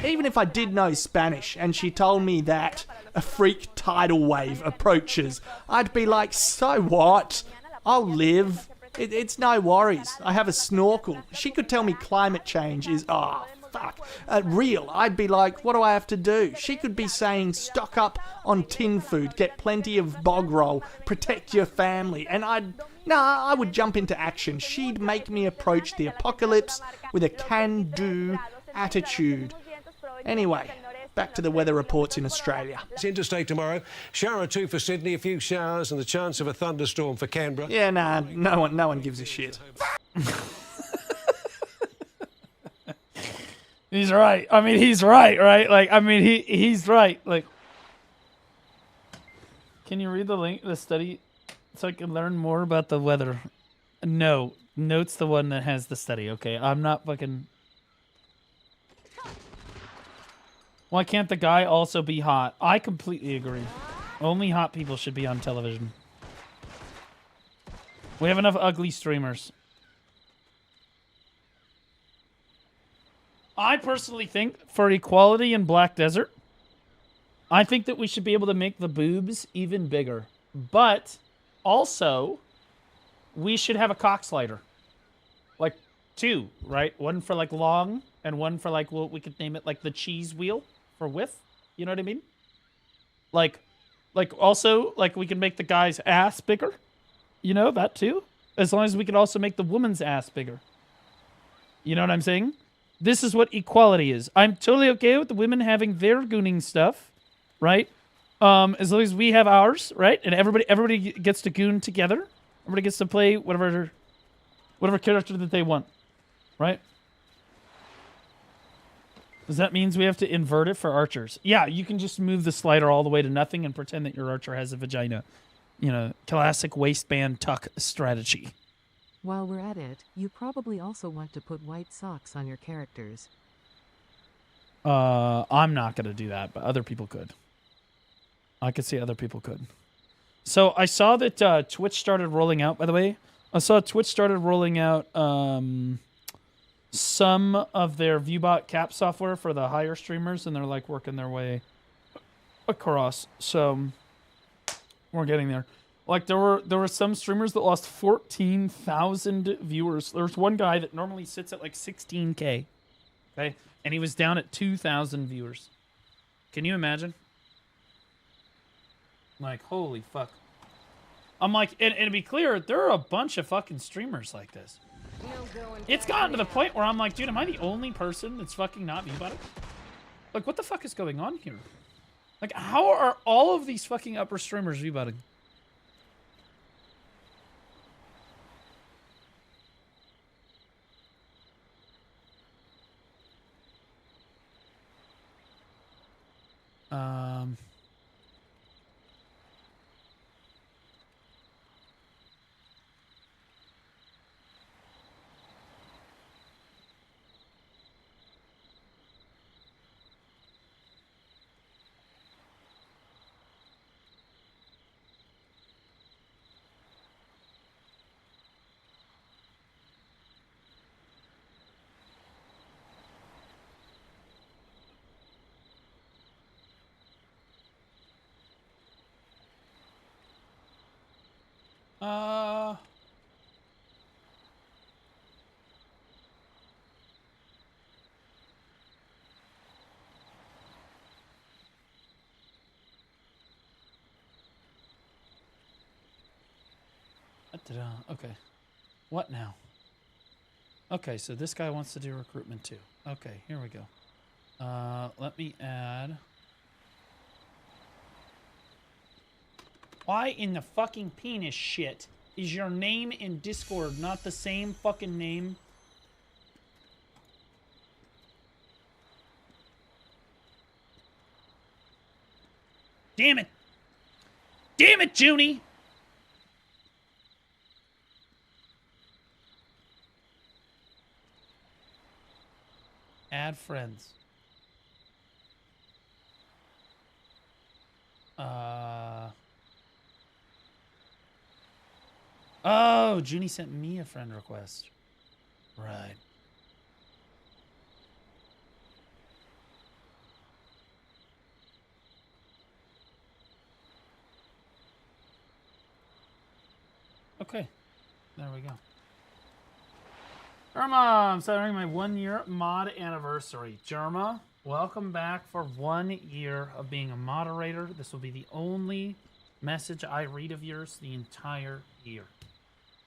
Even if I did know Spanish and she told me that a freak tidal wave approaches, I'd be like, so what? I'll live. It's no worries. I have a snorkel. She could tell me climate change is, oh, fuck, real. I'd be like, what do I have to do? She could be saying, stock up on tin food, get plenty of bog roll, protect your family, and I would jump into action. She'd make me approach the apocalypse with a can-do attitude. Anyway, back to the weather reports in Australia. It's interstate tomorrow. Shower or two for Sydney, a few showers, and the chance of a thunderstorm for Canberra. Yeah, nah, no one gives a shit. He's right. I mean, he's right, right? Like, I mean, he's right. Like, can you read the link, the study, so I can learn more about the weather? No, Note's the one that has the study. Okay, I'm not fucking. Why can't the guy also be hot? I completely agree. Only hot people should be on television. We have enough ugly streamers. I personally think for equality in Black Desert, I think that we should be able to make the boobs even bigger. But also, we should have a cock slider. Like 2, right? One for like long and one for like, well, we could name it like the cheese wheel for width. You know what I mean? Like also, like we can make the guy's ass bigger. You know, that too. As long as we can also make the woman's ass bigger. You know what I'm saying? This is what equality is. I'm totally okay with the women having their gooning stuff, right? As long as we have ours, right? And everybody gets to goon together. Everybody gets to play whatever character that they want, right? Does that mean we have to invert it for archers? Yeah, you can just move the slider all the way to nothing and pretend that your archer has a vagina. You know, classic waistband tuck strategy. While we're at it, you probably also want to put white socks on your characters. I'm not going to do that, but other people could. I could see other people could. So I saw that Twitch started rolling out, by the way. I saw Twitch started rolling out some of their ViewBot cap software for the higher streamers, and they're like working their way across. So we're getting there. Like there were some streamers that lost 14,000 viewers. There's one guy that normally sits at like 16K, okay, and he was down at 2,000 viewers. Can you imagine? Like, holy fuck. I'm like, and to be clear, there are a bunch of fucking streamers like this. It's gotten to the point where I'm like, dude, am I the only person that's fucking not VBotted? Like, what the fuck is going on here? Like, how are all of these fucking upper streamers VBotted? Okay. What now? Okay, so this guy wants to do recruitment too. Okay, here we go. Let me add. Why in the fucking penis shit is your name in Discord not the same fucking name? Damn it! Damn it, Junie! Add friends. Oh, Junie sent me a friend request. Right. Okay. There we go. Jerma, I'm celebrating my 1-year mod anniversary. Jerma, welcome back for 1 year of being a moderator. This will be the only message I read of yours the entire year.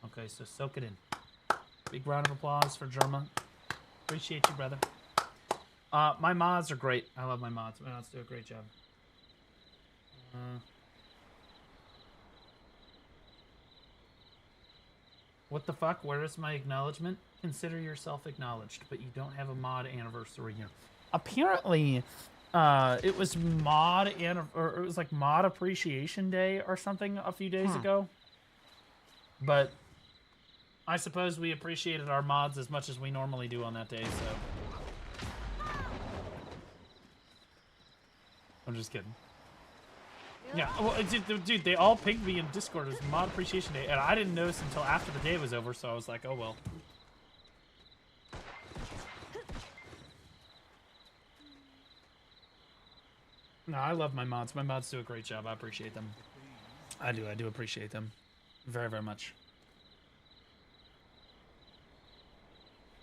Okay, so soak it in. Big round of applause for Jerma. Appreciate you, brother. My mods are great. I love my mods. My mods do a great job. What the fuck? Where is my acknowledgement? Consider yourself acknowledged, but you don't have a mod anniversary here. Apparently, it was or it was like mod appreciation day or something a few days ago. But I suppose we appreciated our mods as much as we normally do on that day, so. I'm just kidding. Yeah, well, dude, they all pinged me in Discord as mod appreciation day, and I didn't notice until after the day was over, so I was like, oh well. No, I love my mods. My mods do a great job. I appreciate them. I do appreciate them. Very, very much.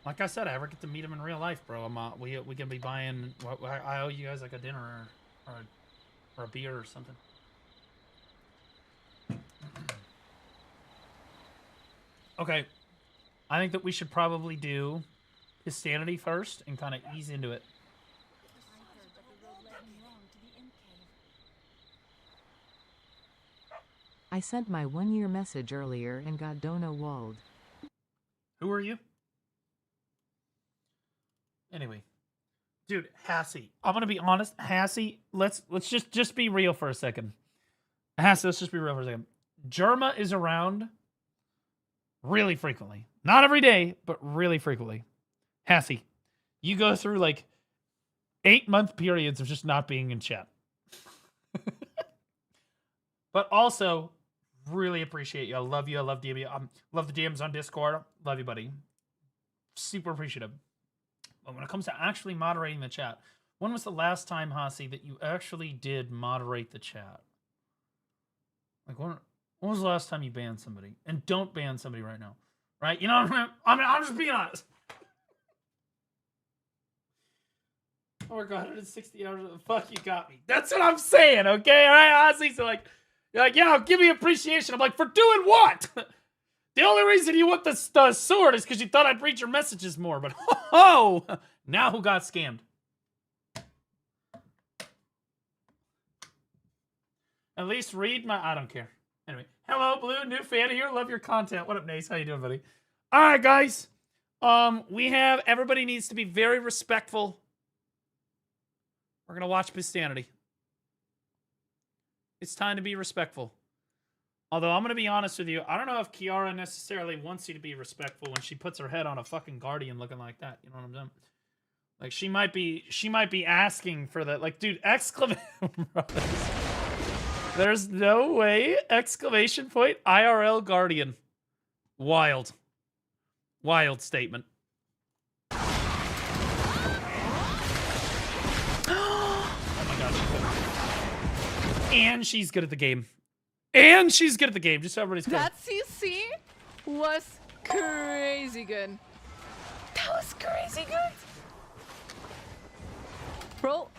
Like I said, I ever get to meet them in real life, bro. We can be buying. I owe you guys like a dinner or a beer or something. Okay, I think that we should probably do Histanity first and kind of ease into it. I sent my 1-year message earlier and got Dona walled. Who are you? Anyway, dude, Hassie. I'm gonna be honest, Hassie. Let's just be real for a second. Hassie, let's just be real for a second. Jerma is around really frequently. Not every day, but really frequently. Hassie, you go through like 8-month periods of just not being in chat. But also, really appreciate you. I love you. I love DM. Love the DMs on Discord. Love you, buddy. Super appreciative. But when it comes to actually moderating the chat, when was the last time, Hassie, that you actually did moderate the chat? Like, when was the last time you banned somebody? And don't ban somebody right now. Right? You know what I mean? I'm just being honest. Oh my god, 160 hours of the fuck, you got me. That's what I'm saying, okay? All right, Hassie? So, like, You're like, yeah, give me appreciation. I'm like, for doing what? The only reason you want the sword is because you thought I'd read your messages more. But oh, now who got scammed? At least read my... I don't care. Anyway, hello, Blue, new fan here. Love your content. What up, Nace? How you doing, buddy? All right, guys. We have... Everybody needs to be very respectful. We're going to watch Bistanity. It's time to be respectful. Although, I'm going to be honest with you. I don't know if Kiara necessarily wants you to be respectful when she puts her head on a fucking Guardian looking like that. You know what I'm saying? Like, she might be asking for that. Like, dude, exclamation... There's no way! Exclamation point! IRL Guardian. Wild. Wild statement. Oh my god, she's good. And she's good at the game. And she's good at the game, just so everybody's clear. That CC was crazy good. That was crazy good. Bro,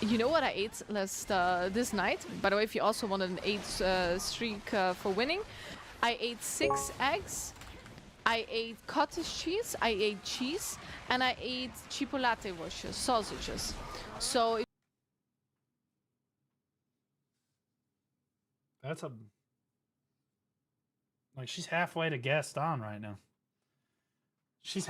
you know what I ate this night? By the way, if you also wanted an 8 streak for winning, I ate 6 eggs, I ate cottage cheese, I ate cheese, and I ate chipolate washes, sausages. So That's a... Like, she's halfway to Gaston right now. She's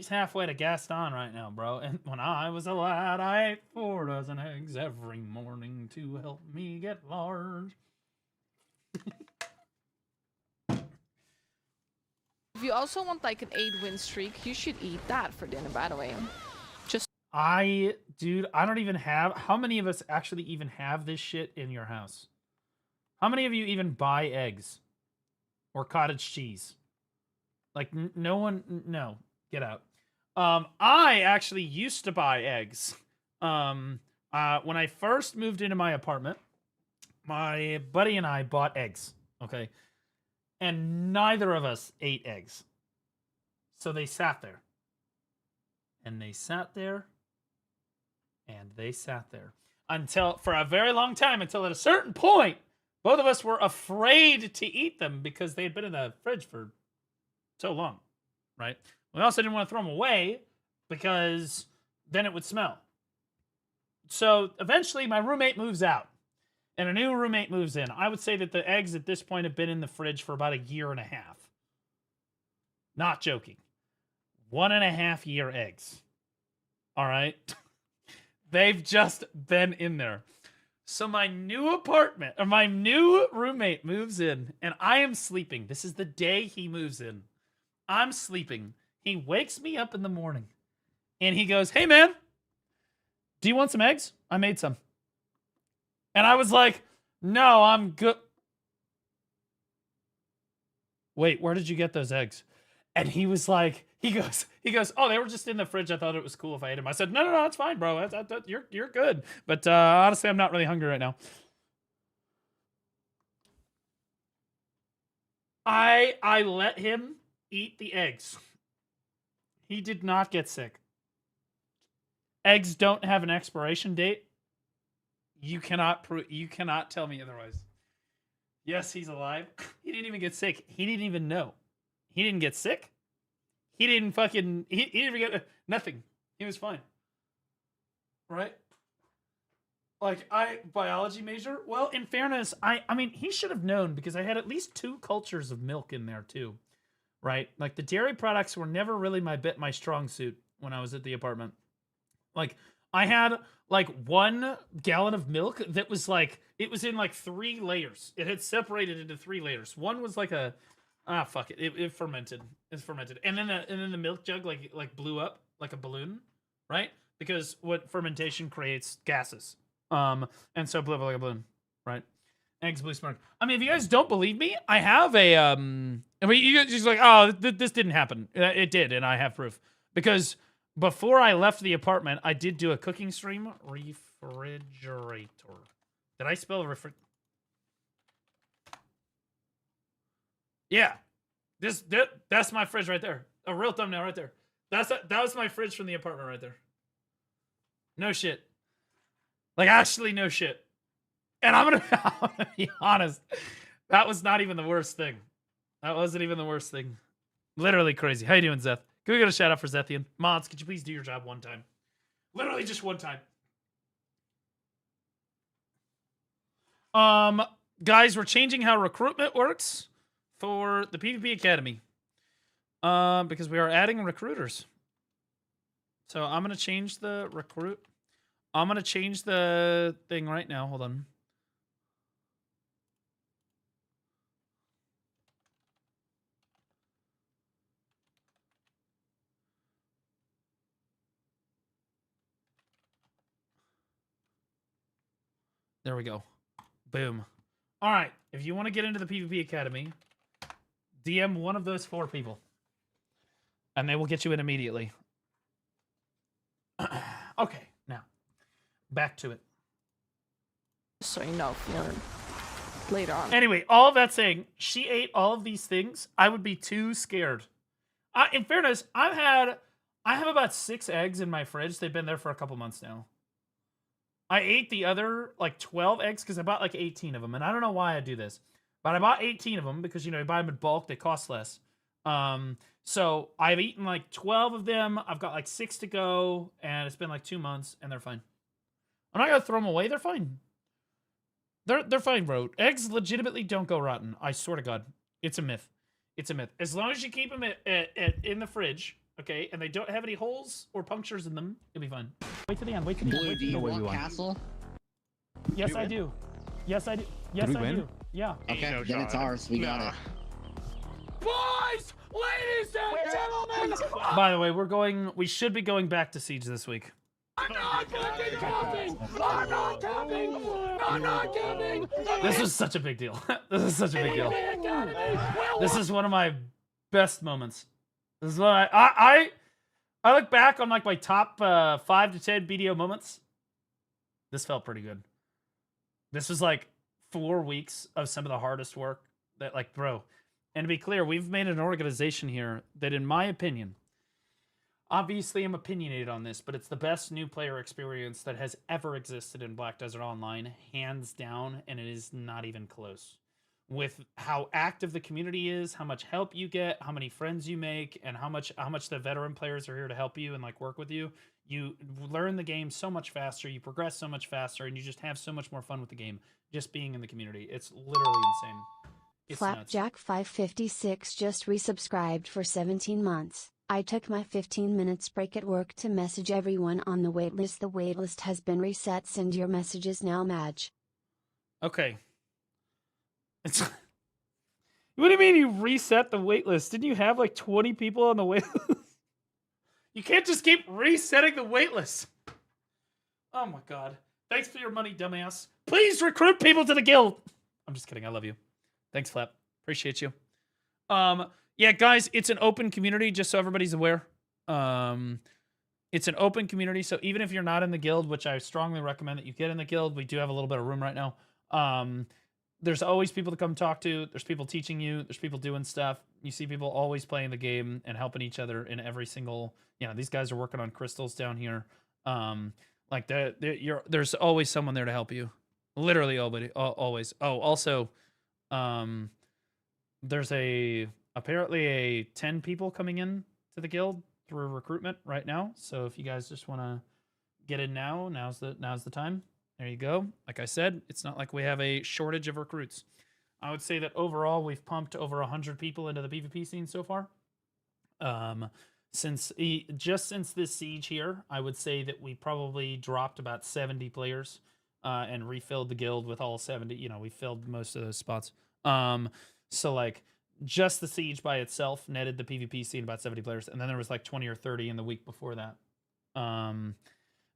halfway to Gaston right now, bro. And when I was a lad, I ate 4 dozen eggs every morning to help me get large. if you also want like an 8-win streak, you should eat that for dinner, by the way. Dude, I don't even have... How many of us actually even have this shit in your house? How many of you even buy eggs? Or cottage cheese? Like, no one... No. Get out. I actually used to buy eggs. When I first moved into my apartment, my buddy and I bought eggs. Okay? And neither of us ate eggs. So they sat there. And they sat there. And they sat there. Until, for a very long time, until at a certain point, both of us were afraid to eat them because they had been in the fridge for so long. Right? We also didn't want to throw them away because then it would smell. So eventually my roommate moves out and a new roommate moves in. I would say that the eggs at this point have been in the fridge for about 1.5 years. Not joking. 1.5 year eggs. All right. They've just been in there. So my new apartment, or my new roommate moves in and I am sleeping. This is the day he moves in. I'm sleeping. He wakes me up in the morning and he goes, "Hey man, do you want some eggs? I made some." And I was like, "No, I'm good." "Wait, where did you get those eggs?" And he was like, he goes, "Oh, they were just in the fridge. I thought it was cool if I ate them." I said, No, it's fine, bro. You're good. But honestly, I'm not really hungry right now. I let him eat the eggs. He did not get sick. Eggs don't have an expiration date. You cannot tell me otherwise. Yes, he's alive. He didn't even get sick. He didn't even know. He didn't get sick. He didn't fucking... He didn't even get... Nothing. He was fine. Right? Like, biology major? Well, in fairness, I mean, he should have known because I had at least 2 cultures of milk in there, too. Right? Like, the dairy products were never really my strong suit when I was at the apartment. Like, I had, like, 1 gallon of milk that was, like... It was in, like, 3 layers. It had separated into 3 layers. One was, like, a... Ah, fuck it. It fermented. It's fermented. And then the milk jug like blew up like a balloon, right? Because what fermentation creates gases. And so blew up like a balloon, right? Eggs blew smoke. I mean, if you guys don't believe me, I have a I mean, you guys just like, "Oh, this didn't happen." It did, and I have proof. Because before I left the apartment, I did do a cooking stream. Refrigerator. Did I spell refrigerator? Yeah, that's my fridge right there. A real thumbnail right there. That was my fridge from the apartment right there. No shit. Like, actually, no shit. And I'm gonna be honest, that was not even the worst thing. That wasn't even the worst thing. Literally crazy. How you doing, Zeth? Can we get a shout out for Zethian? Mods, could you please do your job one time? Literally just one time. Guys, we're changing how recruitment works for the PvP Academy. Because we are adding recruiters. So I'm gonna change the recruit. I'm gonna change the thing right now. Hold on. There we go. Boom. All right. If you want to get into the PvP Academy, DM one of those 4 people. And they will get you in immediately. Okay. Now, back to it. So you know for later on. Anyway, all of that saying, she ate all of these things. I would be too scared. In fairness, I have about 6 eggs in my fridge. They've been there for a couple months now. I ate the other, like, 12 eggs because I bought, like, 18 of them. And I don't know why I do this. But I bought 18 of them because, you know, you buy them in bulk. They cost less. So I've eaten, like, 12 of them. I've got, like, 6 to go. And it's been, like, 2 months. And they're fine. I'm not going to throw them away. They're fine. They're fine, bro. Eggs legitimately don't go rotten. I swear to God. It's a myth. It's a myth. As long as you keep them in the fridge, okay, and they don't have any holes or punctures in them, you'll be fine. Wait to the end. Wait to the end. Wait Do you want castle? Yes, I do. Yes, I do. Yes, I do. Yeah. Okay, then it's ours. We got it. Boys, ladies and gentlemen. By the way, we should be going back to Siege this week. I'm not capping! I'm not capping! I'm not capping! This is such a big deal. This is such a big deal. This is one of my best moments. This is what I look back on, like, my top 5 to 10 BDO moments. This felt pretty good. This was like 4 weeks of some of the hardest work that, like, bro. And to be clear, we've made an organization here that, in my opinion, obviously I'm opinionated on this, but it's the best new player experience that has ever existed in Black Desert Online, hands down, and it is not even close. With how active the community is, how much help you get, how many friends you make, and how much the veteran players are here to help you and, like, work with you, you learn the game so much faster, you progress so much faster, and you just have so much more fun with the game just being in the community. It's literally insane. It's Flapjack 556 just resubscribed for 17 months. I took my 15 minutes break at work to message everyone on the waitlist. The waitlist has been reset. Send your messages now, Madge. Okay. It's what do you mean you reset the waitlist? Didn't you have like 20 people on the waitlist? You can't just keep resetting the waitlist. Oh my god. Thanks for your money, dumbass. Please recruit people to the guild. I'm just kidding. I love you. Thanks, Flap. Appreciate you. Yeah, guys, it's an open community, just so everybody's aware. It's an open community, so even if you're not in the guild, which I strongly recommend that you get in the guild, we do have a little bit of room right now. There's always people to come talk to. There's people teaching you. There's people doing stuff. You see people always playing the game and helping each other in every single... You know, these guys are working on crystals down here. Like, there's always someone there to help you. Literally always. Oh, also, there's apparently a 10 people coming in to the guild through recruitment right now. So if you guys just want to get in now, now's the time. There you go. Like I said, it's not like we have a shortage of recruits. I would say that overall we've pumped over 100 people into the PvP scene so far. Since this siege here, I would say that we probably dropped about 70 players and refilled the guild with all 70. You know, we filled most of those spots. So like just the siege by itself netted the PvP scene about 70 players, and then there was like 20 or 30 in the week before that.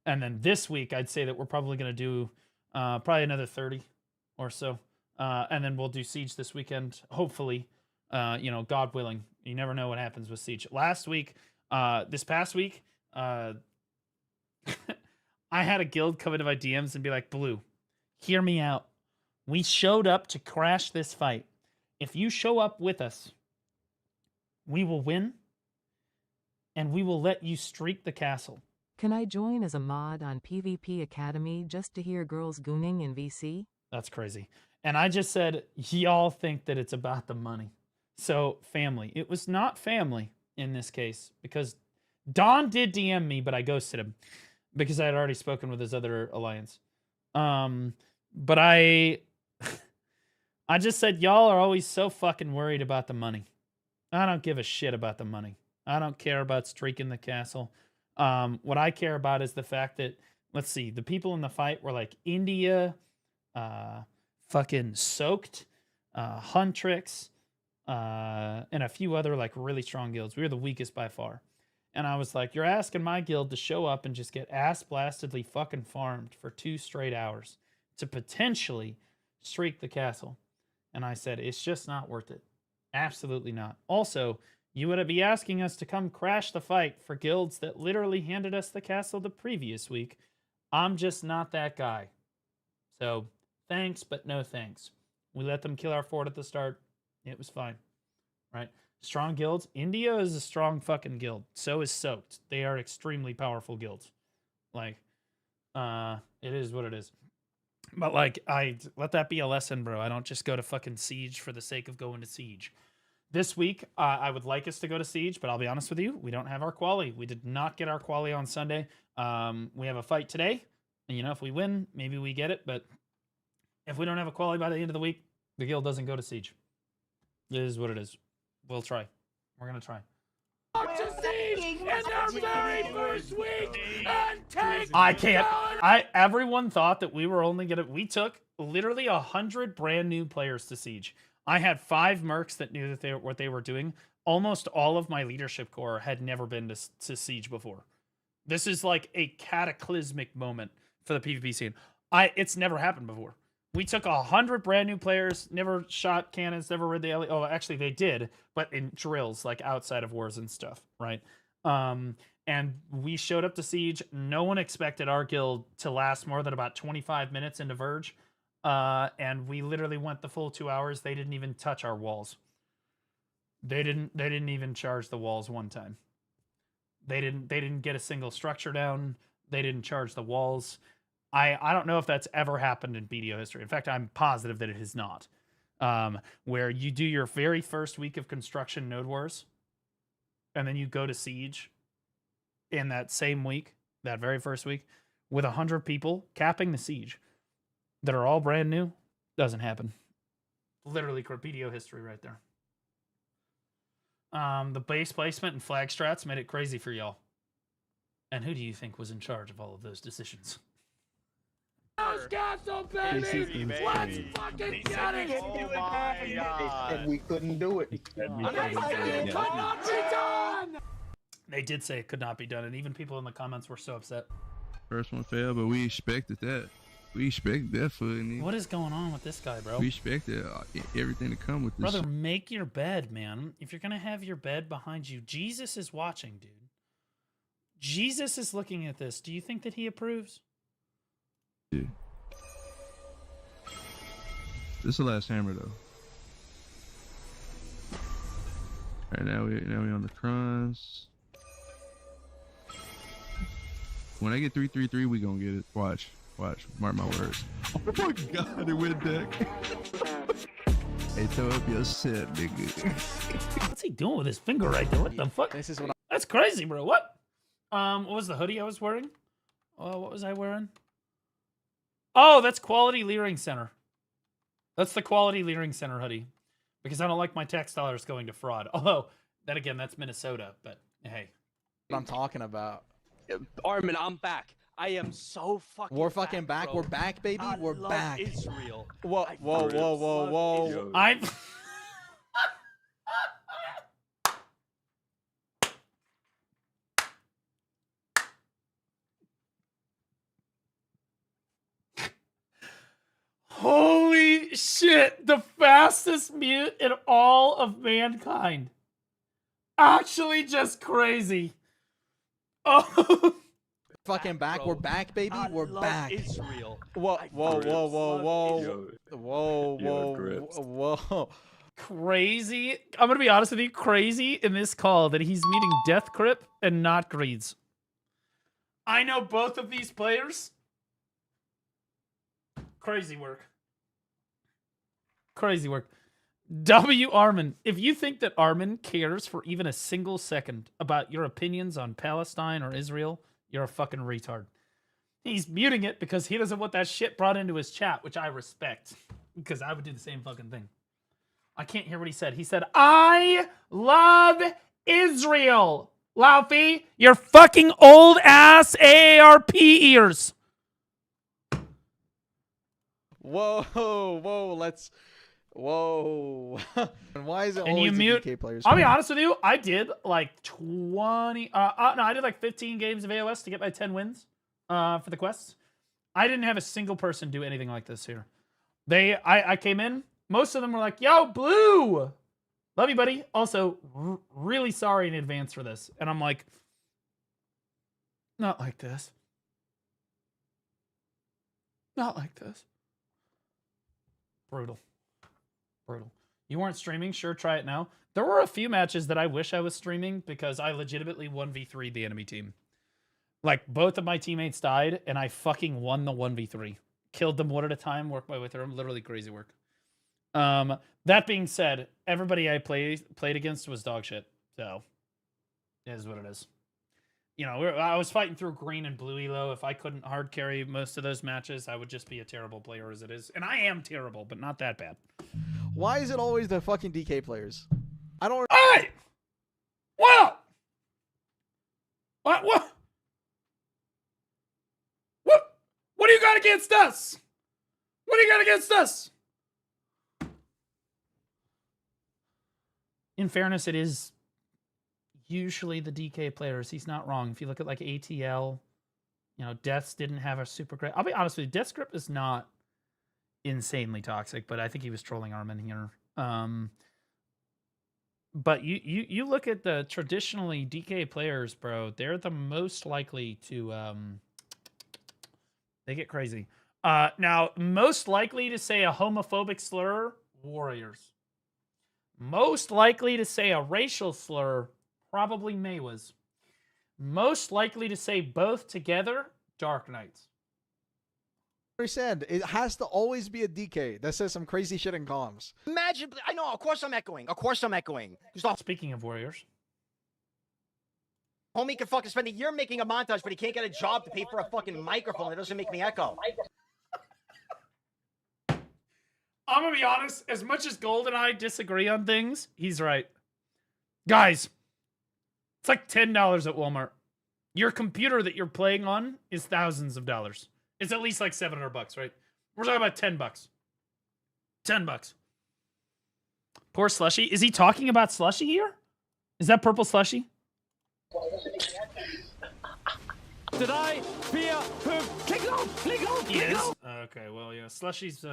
And then this week, I'd say that we're probably going to do probably another 30 or so. And then we'll do Siege this weekend, hopefully, God willing. You never know what happens with Siege. This past week, I had a guild come into my DMs and be like, Blue, hear me out. We showed up to crash this fight. If you show up with us, we will win, and we will let you streak the castle. Can I join as a mod on PvP Academy just to hear girls gooning in VC? That's crazy. And I just said, y'all think that it's about the money. So family. It was not family in this case because Don did DM me, but I ghosted him because I had already spoken with his other alliance. But I just said, y'all are always so fucking worried about the money. I don't give a shit about the money. I don't care about streaking the castle. What I care about is the fact that, let's see, the people in the fight were like India, fucking Soaked, Huntrix, and a few other like really strong guilds. We were the weakest by far. And I was like, you're asking my guild to show up and just get ass blastedly fucking farmed for 2 straight hours to potentially streak the castle. And I said, it's just not worth it. Absolutely not. Also, you would be asking us to come crash the fight for guilds that literally handed us the castle the previous week. I'm just not that guy. So, thanks, but no thanks. We let them kill our fort at the start. It was fine. Right? Strong guilds. India is a strong fucking guild. So is Soaked. They are extremely powerful guilds. Like, it is what it is. But like, I let that be a lesson, bro. I don't just go to fucking Siege for the sake of going to Siege. This week, I would like us to go to Siege, but I'll be honest with you, we don't have our quali. We did not get our quali on Sunday. We have a fight today, and you know, if we win, maybe we get it. But if we don't have a quali by the end of the week, the guild doesn't go to Siege. It is what it is. We'll try. We're gonna try. I can't. Everyone thought that we were only gonna. We took literally 100 brand new players to Siege. I had 5 mercs that knew that what they were doing. Almost all of my leadership core had never been to Siege before. This is like a cataclysmic moment for the PvP scene. It's never happened before. We took 100 brand new players, never shot cannons, never read the Oh, actually they did, but in drills, like outside of wars and stuff, right? And we showed up to Siege. No one expected our guild to last more than about 25 minutes into Verge. And we literally went the full 2 hours. They didn't even touch our walls. They didn't even charge the walls one time. They didn't get a single structure down. They didn't charge the walls. I don't know if that's ever happened in BDO history. In fact, I'm positive that it has not. Where you do your very first week of construction node wars, and then you go to Siege in that same week, that very first week, with 100 people capping the Siege that are all brand new. Doesn't happen. Literally BDO history right there. The base placement and flag strats made it crazy for y'all. And who do you think was in charge of all of those decisions? Castle, baby! Let's fucking get it! And we couldn't do it. They did say it could not be done, and even people in the comments were so upset. First one failed, but we expected that. We expected that for What is going on with this guy, bro? We expected everything to come with this. Brother, make your bed, man. If you're gonna have your bed behind you, Jesus is watching, dude. Jesus is looking at this. Do you think that he approves? Yeah. This is the last hammer, though. All right, now we on the crons. When I get 333, we gonna get it. Watch, mark my words. Oh my God, it went deck. Hey, throw up your set, nigga. What's he doing with his finger right there? What the fuck? This is what That's crazy, bro. What? What was the hoodie I was wearing? What was I wearing? Oh, that's Quality Leering Center. That's the Quality Leering Center hoodie. Because I don't like my tax dollars going to fraud. Although, then again, that's Minnesota. But, hey. What I'm talking about. Armin, I'm back. I am so fucking We're fucking back. bro. We're back, baby. I We're love back. Israel. Whoa, whoa, whoa, whoa, whoa. I'm... Holy shit, the fastest mute in all of mankind. Actually just crazy. Oh. Fucking back. We're back, baby. We're back. Israel. Whoa, whoa, whoa, whoa, whoa. Whoa, whoa. Crazy. I'm going to be honest with you. Crazy in this call that he's meeting Death Crip and not Greeds. I know both of these players. Crazy work. Crazy work. W. Armin. If you think that Armin cares for even a single second about your opinions on Palestine or Israel, you're a fucking retard. He's muting it because he doesn't want that shit brought into his chat, which I respect. Because I would do the same fucking thing. I can't hear what he said. He said, I love Israel. Laufey, your fucking old ass AARP ears. Whoa, whoa, let's... Whoa. And why is it And always you the mute? DK players? I'll be honest with you. I did like 20... no, I did like 15 games of AOS to get my 10 wins for the quests. I didn't have a single person do anything like this here. I came in. Most of them were like, yo, Blue. Love you, buddy. Also, really sorry in advance for this. And I'm like, not like this. Not like this. Brutal. Brutal. You weren't streaming? Sure, try it now. There were a few matches that I wish I was streaming because I legitimately 1v3'd the enemy team. Like, both of my teammates died, and I fucking won the 1v3. Killed them one at a time, worked my way through them. Literally crazy work. That being said, everybody I played against was dog shit. So, it is what it is. You know, I was fighting through green and blue elo. If I couldn't hard carry most of those matches, I would just be a terrible player as it is. And I am terrible, but not that bad. Why is it always the fucking DK players? I don't... Hey! What? What? What do you got against us? What do you got against us? In fairness, it is usually the DK players. He's not wrong. If you look at like ATL, you know, Deaths didn't have a super great... I'll be honest with you, Death Script is not insanely toxic, but I think he was trolling Armin here. But you look at the traditionally DK players, bro, they're the most likely to... they get crazy. Now, most likely to say a homophobic slur, Warriors. Most likely to say a racial slur, probably Maywas. Most likely to say both together, Dark Knights. I said it has to always be a DK that says some crazy shit in comms. Imagine, I know, of course I'm echoing. Speaking of Warriors. Homie can fucking spend a year making a montage, but he can't get a job to pay for a fucking microphone that doesn't make me echo. I'm gonna be honest, as much as Gold and I disagree on things, he's right. Guys, it's like $10 at Walmart. Your computer that you're playing on is thousands of dollars. It's at least like $700, right? We're talking about $10. $10. Poor Slushy. Is he talking about Slushy here? Is that purple Slushy? Did I fear who? Click on! Yes. Okay, well, yeah. Slushy's,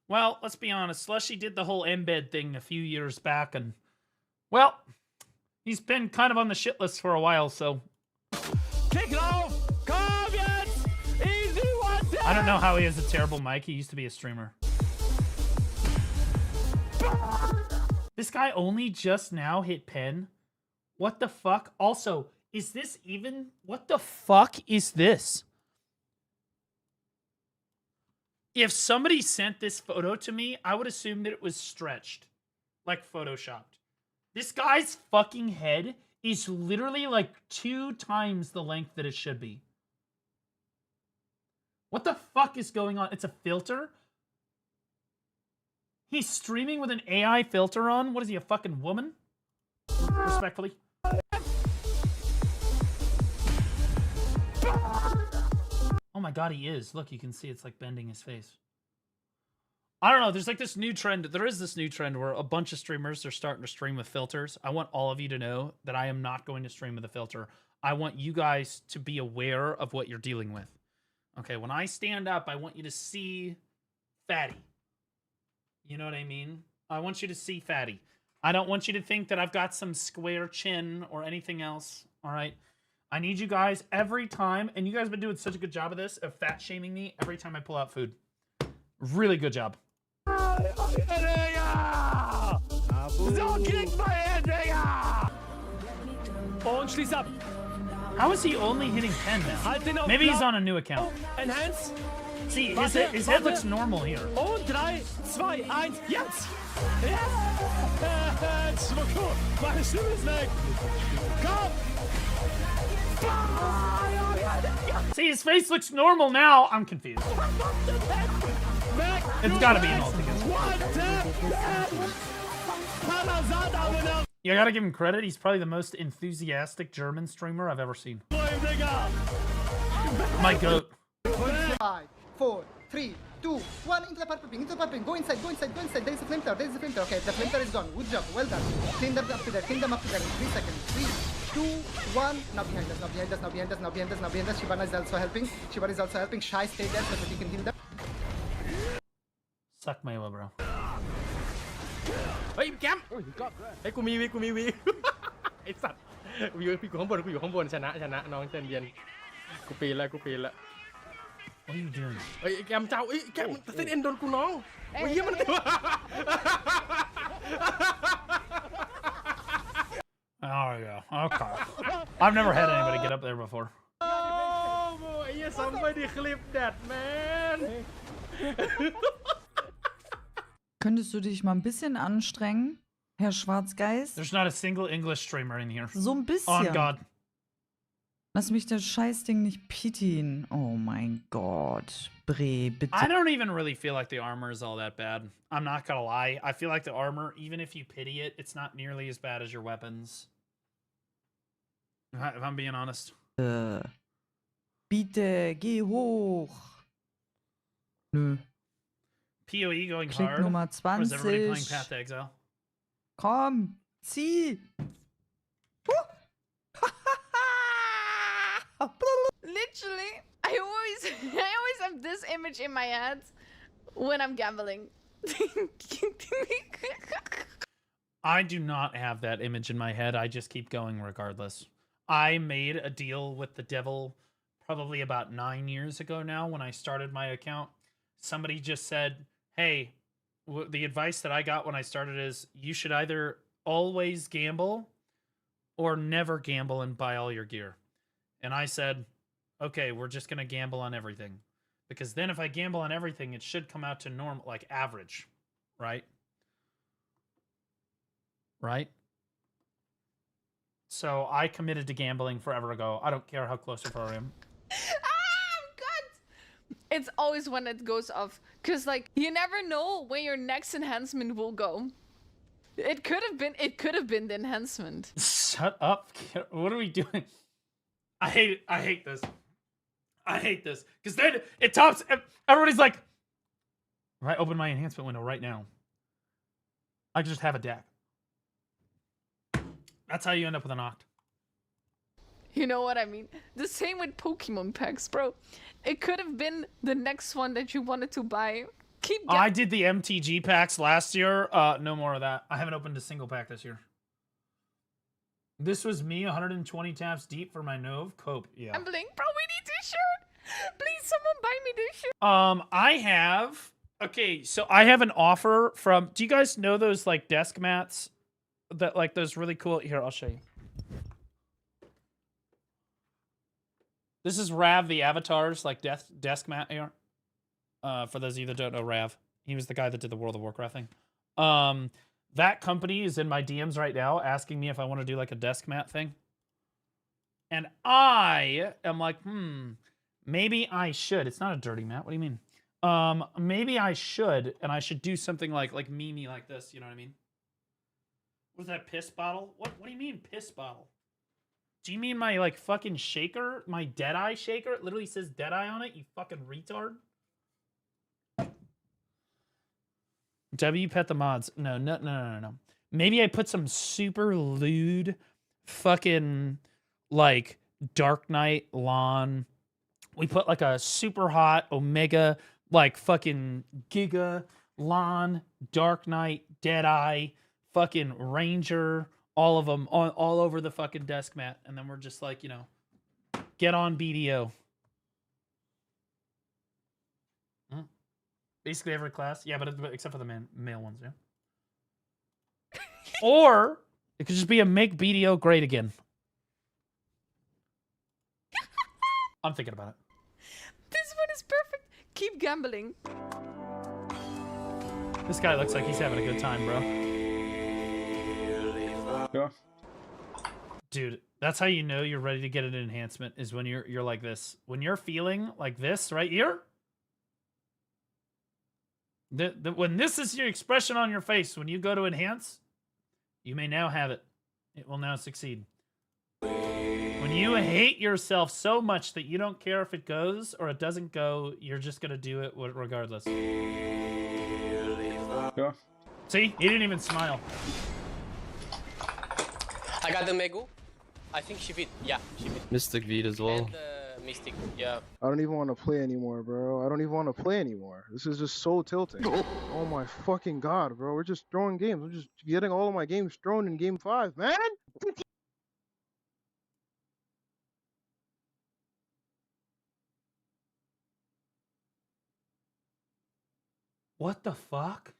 well, let's be honest. Slushy did the whole embed thing a few years back, and, well, he's been kind of on the shit list for a while, so. Kick it off! Comments! Easy one! I don't know how he has a terrible mic. He used to be a streamer. This guy only just now hit pen. What the fuck? Also, is this even... What the fuck is this? If somebody sent this photo to me, I would assume that it was stretched. Like photoshopped. This guy's fucking head is literally like 2 times the length that it should be. What the fuck is going on? It's a filter? He's streaming with an AI filter on? What is he, a fucking woman? Respectfully. Oh my god, he is. Look, you can see it's like bending his face. I don't know, there's like this new trend. There is this new trend where a bunch of streamers are starting to stream with filters. I want all of you to know that I am not going to stream with a filter. I want you guys to be aware of what you're dealing with. Okay, when I stand up, I want you to see Fatty. You know what I mean? I want you to see Fatty. I don't want you to think that I've got some square chin or anything else, all right? I need you guys every time, and you guys have been doing such a good job of this, of fat shaming me every time I pull out food. Really good job. Don't kick my head, nigga! Und schließ ab! How is he only hitting 10 now? Maybe he's on a new account. Enhance. See, his head looks normal here. Und 3, 2, 1, jetzt! Yes! Schmucko, meine Stimme ist weg! Komm! See, his face looks normal now. I'm confused. It's gotta be an altogether. You gotta give him credit. He's probably the most enthusiastic German streamer I've ever seen. My goat. 5, 4, 3, 2, 1. Into the purple ping. Go inside. There is a flamethrower. Okay, the flamethrower is gone. Good job. Well done. Clean them up to there. In 3 seconds. 3, 2, 1. Now behind us. Shibana is also helping. Shai, stay there so that he can heal them. Suck my bro. เฮ้ยแกมไอ้กูมีวี ไอ้สัตว์กูอยู่ข้างบนชนะน้องใจเย็นกูปีนแล้ว What are you doing? เฮ้ยแกมเจ้าแกมเส้นเอ็นโดนกูน้องโอ้ยมันตัว Oh yeah. Okay. I've never had anybody get up there before. Oh boy, somebody clip that, man. Könntest du dich mal ein bisschen anstrengen, Herr Schwarzgeist? There's not a single English streamer in here. So ein bisschen. On God. Lass mich das Scheißding nicht pitien. Oh mein Gott. Bre, bitte. I don't even really feel like the armor is all that bad. I'm not gonna lie. I feel like the armor, even if you pity it, it's not nearly as bad as your weapons. If I'm being honest. Bitte, geh hoch. Nö. PoE going Klick hard? Nummer Or is everybody 20. playing Path to Exile? Komm, zieh. Literally, I always have this image in my head when I'm gambling. I do not have that image in my head. I just keep going regardless. I made a deal with the devil probably about 9 years ago now when I started my account. Somebody just said, hey, the advice that I got when I started is you should either always gamble or never gamble and buy all your gear. And I said, okay, we're just going to gamble on everything. Because then if I gamble on everything, it should come out to normal, like average, right? Right? So I committed to gambling forever ago. I don't care how close or far I am. It's always when it goes off, because like you never know where your next enhancement will go. It could have been the enhancement. Shut up. What are we doing? I hate it. I hate this. I hate this. Because then it tops. Everybody's like, if I open my enhancement window right now, I can just have a deck. That's how you end up with an Oct. You know what I mean? The same with Pokemon packs, bro. It could have been the next one that you wanted to buy. I did the MTG packs last year. No more of that. I haven't opened a single pack this year. This was me 120 taps deep for my Nove. Cope. Yeah. Gambling, bro. We need this shirt. Please, someone buy me this shirt. I have. Okay, so I have an offer from. Do you guys know those like desk mats? That like those really cool. Here, I'll show you. This is Rav the Avatar's like desk mat here. For those of you that don't know Rav, he was the guy that did the World of Warcraft thing. That company is in my DMs right now asking me if I want to do like a desk mat thing. And I am like, maybe I should. It's not a dirty mat. What do you mean? Maybe I should, and I should do something like Mimi like this. You know what I mean? What is that, piss bottle? What do you mean piss bottle? Do you mean my like fucking shaker? My Deadeye shaker? It literally says Deadeye on it, you fucking retard. W pet the mods. No. Maybe I put some super lewd fucking like Dark Knight lawn. We put like a super hot Omega like fucking Giga lawn, Dark Knight, Deadeye, fucking Ranger, all of them all over the fucking desk mat. And then we're just like, you know, get on BDO. Basically every class. Yeah, but except for the male ones, yeah. Or it could just be a make BDO great again. I'm thinking about it. This one is perfect. Keep gambling. This guy looks like he's having a good time, bro. Yeah. Dude, that's how you know you're ready to get an enhancement, is when you're like this. When you're feeling like this right here, when this is your expression on your face, when you go to enhance, you may now have it. It will now succeed. When you hate yourself so much that you don't care if it goes or it doesn't go, you're just gonna do it regardless. Yeah. See? He didn't even smile. I got the Megu. I think she beat. Yeah, she beat. Mystic Veed as well. And Mystic, yeah. I don't even want to play anymore, bro. I don't even want to play anymore. This is just so tilting. Oh my fucking god, bro. We're just throwing games. I'm just getting all of my games thrown in game 5, man. What the fuck?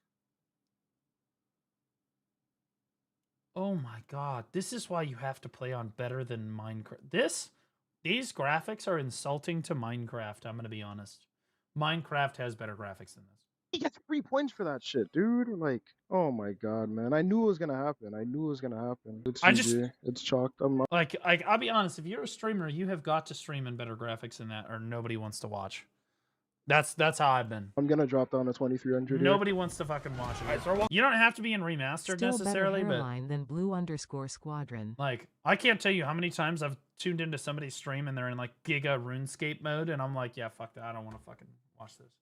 Oh my god. This is why you have to play on better than Minecraft. These graphics are insulting to Minecraft, I'm gonna be honest. Minecraft has better graphics than this. He gets 3 points for that shit, dude. Like, oh my god, man. I knew it was gonna happen. It's GG. It's chalked. I'm not. Like, I'll be honest, if you're a streamer, you have got to stream in better graphics than that, or nobody wants to watch. That's how I've been. I'm gonna drop down to 2300. Nobody wants to fucking watch it. You don't have to be in remastered Still necessarily, better but hairline than blue_squadron. like, I can't tell you how many times I've tuned into somebody's stream and they're in like Giga RuneScape mode, and I'm like, yeah, fuck that. I don't want to fucking watch this.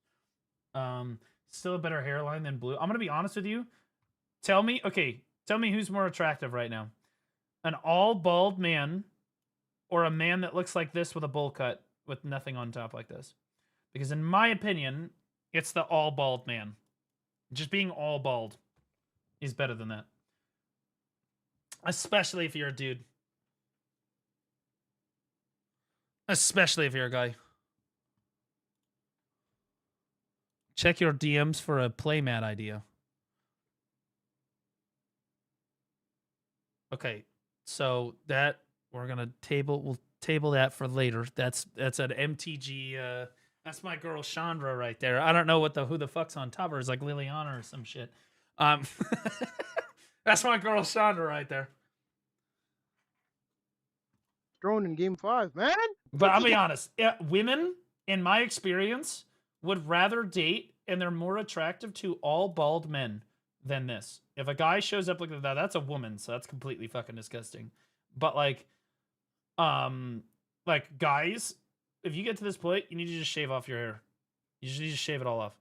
Still a better hairline than blue. I'm gonna be honest with you. Tell me who's more attractive right now, an all bald man, or a man that looks like this with a bowl cut with nothing on top like this. Because in my opinion, it's the all bald man. Just being all bald is better than that. Especially if you're a dude. Especially if you're a guy. Check your DMs for a playmat idea. Okay, so that we'll table that for later. That's an MTG. That's my girl Chandra right there. I don't know who the fuck's on top of her. It's like Liliana or some shit. That's my girl Chandra right there. Thrown in game 5, man. But I'll be honest, women, in my experience, would rather date, and they're more attractive to all bald men than this. If a guy shows up like that, that's a woman, so that's completely fucking disgusting. But like guys, if you get to this point, you need to just shave off your hair. You just need to shave it all off.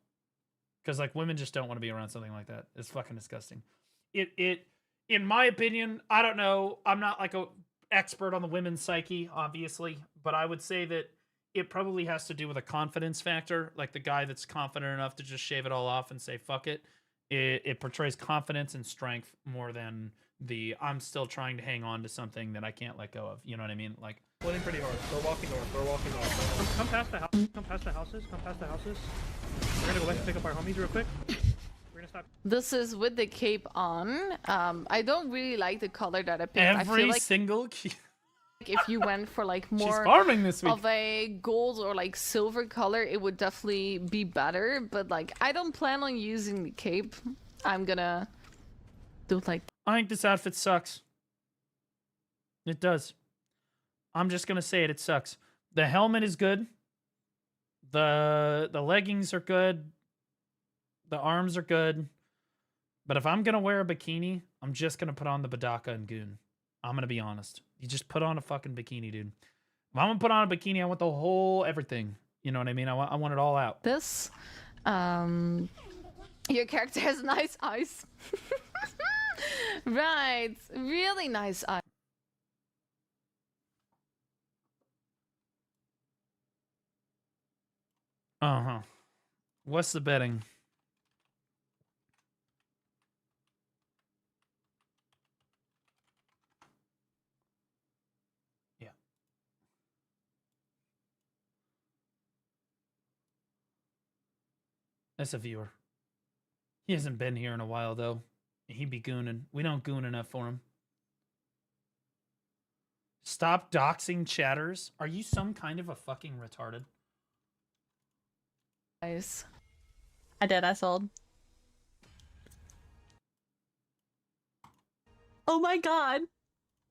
Because like women just don't want to be around something like that. It's fucking disgusting. It in my opinion, I don't know. I'm not like a expert on the women's psyche, obviously, but I would say that it probably has to do with a confidence factor. Like the guy that's confident enough to just shave it all off and say fuck it. It portrays confidence and strength more than the I'm still trying to hang on to something that I can't let go of. You know what I mean? Like Pulling pretty hard. They're walking north. They're walking north. Come past the house. Come past the houses. Come past the houses. We're gonna go back and pick up our homies real quick. We're gonna stop. This is with the cape on. I don't really like the color that I picked. I every feel like single if you went for like more farming this week. of a gold or like silver color, it would definitely be better. But like, I don't plan on using the cape. I'm gonna do like. I think this outfit sucks. It does. I'm just gonna say it. It sucks. The helmet is good. The leggings are good. The arms are good. But if I'm gonna wear a bikini, I'm just gonna put on the Badaka and Goon. I'm gonna be honest. You just put on a fucking bikini, dude. If I'm gonna put on a bikini, I want the whole everything. You know what I mean? I want it all out. This, your character has nice eyes. Right, really nice eyes. Uh-huh. What's the betting? Yeah. That's a viewer. He hasn't been here in a while, though. He'd be gooning. We don't goon enough for him. Stop doxing chatters. Are you some kind of a fucking retarded? Nice. I did. I sold. Oh my god.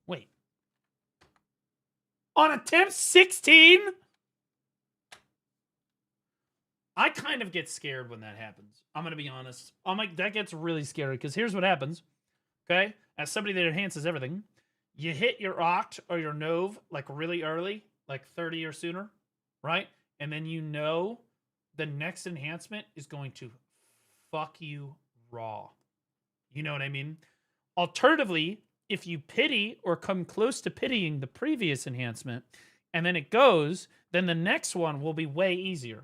Wait. On attempt 16? I kind of get scared when that happens. I'm going to be honest. I'm like, that gets really scary because here's what happens. Okay? As somebody that enhances everything, you hit your oct or your nov like really early, like 30 or sooner, right? And then you know the next enhancement is going to fuck you raw. You know what I mean? Alternatively, if you pity or come close to pitying the previous enhancement and then it goes, then the next one will be way easier.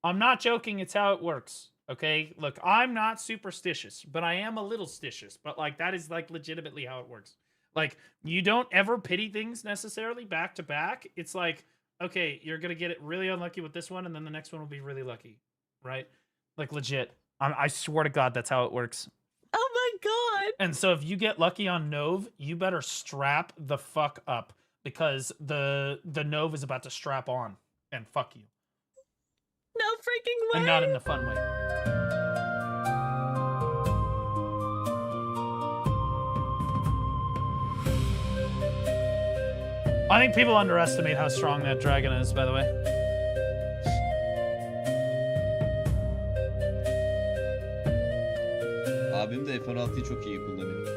I'm not joking. It's how it works. Okay? Look, I'm not superstitious, but I am a little stitious. But, like, that is, like, legitimately how it works. Like, you don't ever pity things necessarily back to back. It's like, okay, you're going to get it really unlucky with this one, and then the next one will be really lucky. Right? Like, legit. I swear to God, that's how it works. Oh my god. And so if you get lucky on Nov, you better strap the fuck up. Because the Nov is about to strap on and fuck you. No freaking way. And not in the fun way. I think people underestimate how strong that dragon is, by the way. Abim de F-16'yı çok iyi kullanıyor.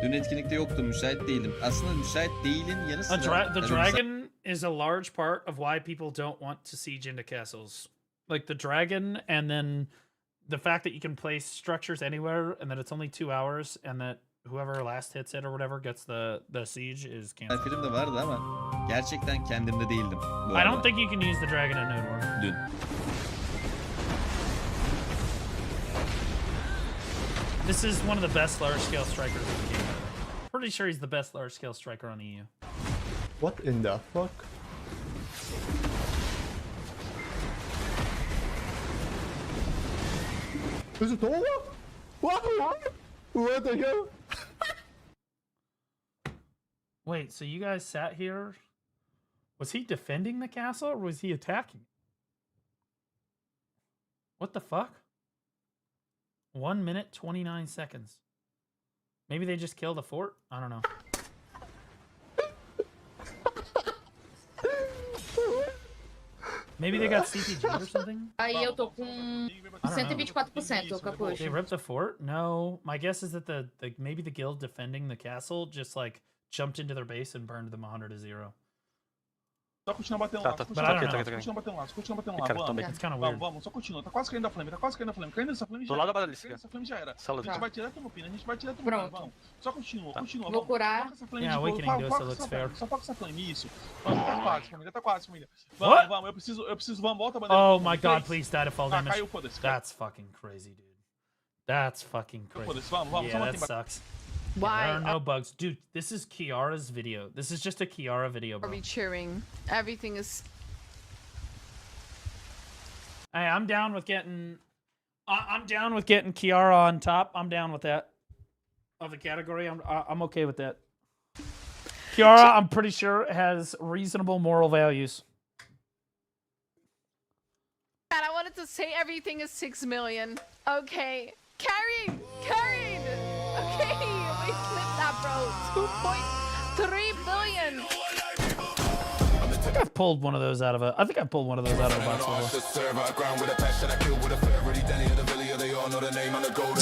Dün etkinlikte yoktum, müsait değilim. Aslında müsait değilin yanı sıra... The dragon is a large part of why people don't want to siege into castles. Like the dragon, and then the fact that you can place structures anywhere, and that it's only 2 hours, and that whoever last hits it or whatever gets the siege is canceled. Film de vardı ama gerçekten kendimde değildim. I don't think you can use the dragon in Node War. Dün. This is one of the best large-scale strikers in the game. Pretty sure he's the best large-scale striker on the EU. What in the fuck? Is it over? What the hell? Wait, so you guys sat here? Was he defending the castle or was he attacking? What the fuck? 1 minute, 29 seconds. Maybe they just killed the fort? I don't know. Maybe they got CPG or something? Aí eu tô com 124%, Capucho. They ripped the fort? No. My guess is that maybe the guild defending the castle just like jumped into their base and burned them 100 to 0. Só continua batendo lá, continua batendo lá, continua batendo lá, vamos. It's kind of weird. Vamos, só continua, tá quase caindo a flame, caindo essa flame já. Do lado da Caindo balisca. essa flame já era. Sala A gente vai direto no pino, vamos. Só continua, Vou vamos. curar. Yeah, awakening goes, so looks fair. Só foca essa flame, isso. Vamos, tá quase, família. Vamos, eu preciso, vamos, volta a bandeira. Oh my god, please die to fall damage. Caiu, foda-se. That's fucking crazy, dude. That's fucking crazy. Foda-se, vamos, Yeah, that sucks. Why? There are no bugs. Dude, this is Kiara's video. This is just a Kiara video, bro. Are we cheering? Everything is... Hey, I'm down with getting Kiara on top. I'm down with that. Of the category, I'm okay with that. Kiara, I'm pretty sure has reasonable moral values. And I wanted to say everything is 6 million. Okay. Carried! Okay, we flipped that, bro. 2.3 billion. I think I've pulled one of those out of a box before.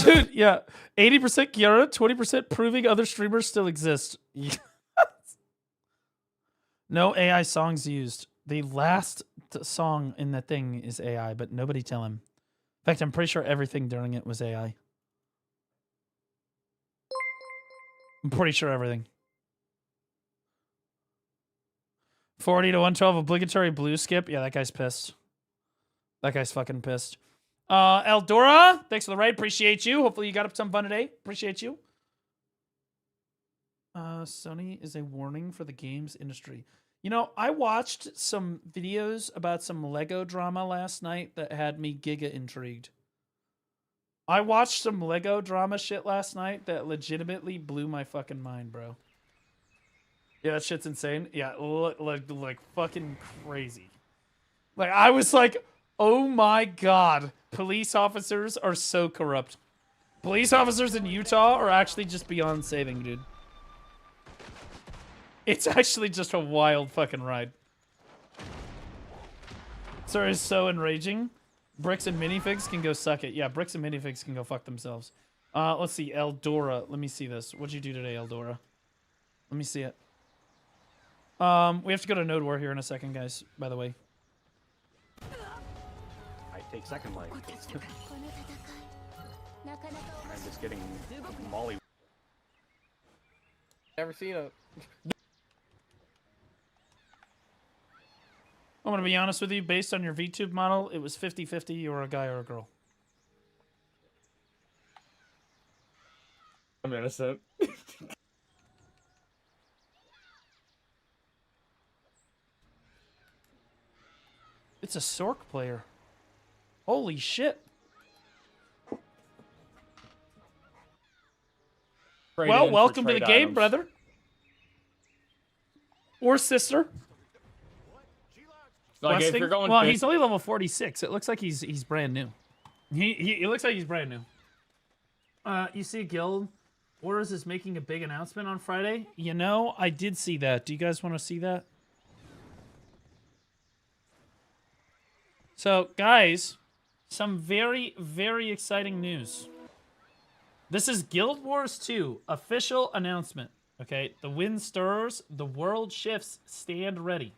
Dude, yeah. 80% Kiara, 20% proving other streamers still exist. Yes. No AI songs used. The last song in the thing is AI, but nobody tell him. In fact, I'm pretty sure everything during it was AI. I'm pretty sure everything. 40 to 112 obligatory blue skip. Yeah, that guy's pissed. That guy's fucking pissed. Eldora, thanks for the raid. Appreciate you. Hopefully you got up some fun today. Appreciate you. Sony is a warning for the games industry. You know, I watched some videos about some Lego drama last night that had me giga intrigued. I watched some Lego drama shit last night that legitimately blew my fucking mind, bro. Yeah, that shit's insane. Yeah, like fucking crazy. Like, I was like, oh my god, police officers are so corrupt. Police officers in Utah are actually just beyond saving, dude. It's actually just a wild fucking ride. Sir is so enraging. Bricks and minifigs can go suck it. Yeah, Bricks and minifigs can go fuck themselves. Let's see, Eldora. Let me see this. What'd you do today, Eldora? Let me see it. We have to go to Node War here in a second, guys, by the way. I take second life. I'm just getting molly. Never seen a. I'm gonna be honest with you, based on your VTube model, it was 50-50 you were a guy or a girl. I'm innocent. It's a Sork player. Holy shit. Well, welcome to the game, brother. Or sister. Like if you're going well, he's only level 46. It looks like he's brand new. He looks like he's brand new. You see Guild Wars is making a big announcement on Friday. You know, I did see that. Do you guys want to see that? So, guys, some very, very exciting news. This is Guild Wars 2 official announcement. Okay, the wind stirs, the world shifts, stand ready.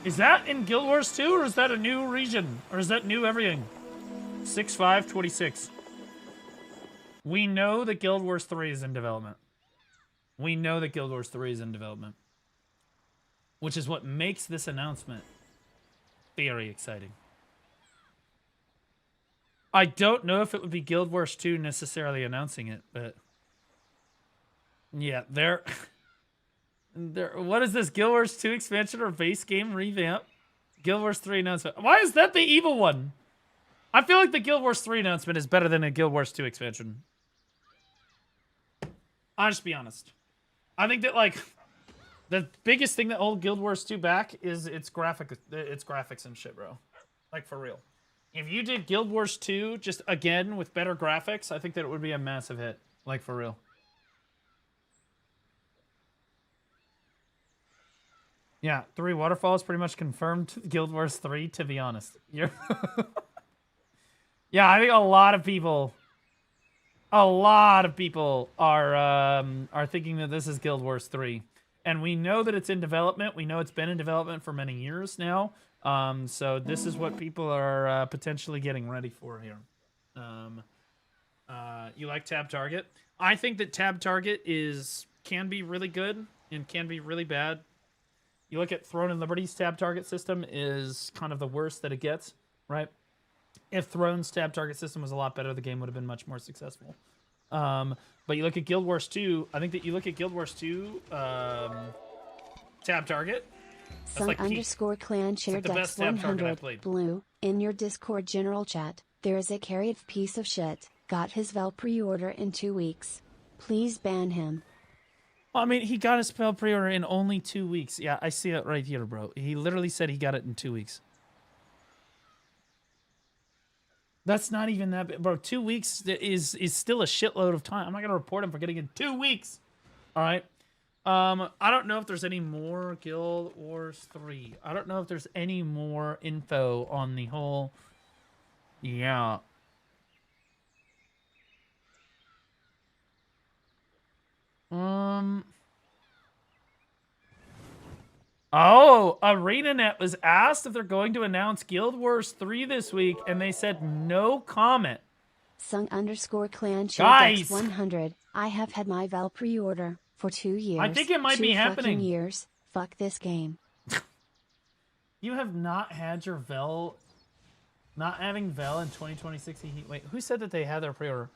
Is that in Guild Wars 2, or is that a new region? Or is that new everything? 6/5/26. We know that Guild Wars 3 is in development. We know that Guild Wars 3 is in development. Which is what makes this announcement very exciting. I don't know if it would be Guild Wars 2 necessarily announcing it, but... yeah, they're... what is this, Guild Wars 2 expansion or base game revamp? Guild Wars 3 announcement. Why is that the evil one? I feel like the Guild Wars 3 announcement is better than a Guild Wars 2 expansion. I'll just be honest. I think that, like, the biggest thing that holds Guild Wars 2 back is its graphics and shit, bro. Like, for real. If you did Guild Wars 2 just again with better graphics, I think that it would be a massive hit. Like, for real. Yeah, 3 Waterfalls pretty much confirmed Guild Wars 3, to be honest. You're yeah, I think a lot of people are thinking that this is Guild Wars 3. And we know that it's in development. We know it's been in development for many years now. So this is what people are potentially getting ready for here. You like Tab Target? I think that Tab Target can be really good and can be really bad. You look at Throne and Liberty's Tab Target system is kind of the worst that it gets, right? If Throne's Tab Target system was a lot better, the game would have been much more successful. But you look at Guild Wars 2, I think that you look at Guild Wars 2 Tab Target. Some like underscore clan shared Dex 100 blue. In your Discord general chat, there is a carried piece of shit. Got his Vel pre-order in 2 weeks. Please ban him. I mean, he got his Vel pre-order in only 2 weeks. Yeah, I see it right here, bro. He literally said he got it in 2 weeks. That's not even that bad. Bro, 2 weeks is still a shitload of time. I'm not going to report him for getting it in 2 weeks. All right. I don't know if there's any more Guild Wars 3. I don't know if there's any more info on the whole... yeah. Oh, ArenaNet was asked if they're going to announce Guild Wars 3 this week, and they said no comment. Sung underscore clan shared Dex 100. I have had my Vel pre-order for 2 years. I think it might be happening. 2 years. Fuck this game. You have not had your Vel... not having Vel in 2026... Wait, who said that they had their pre-order?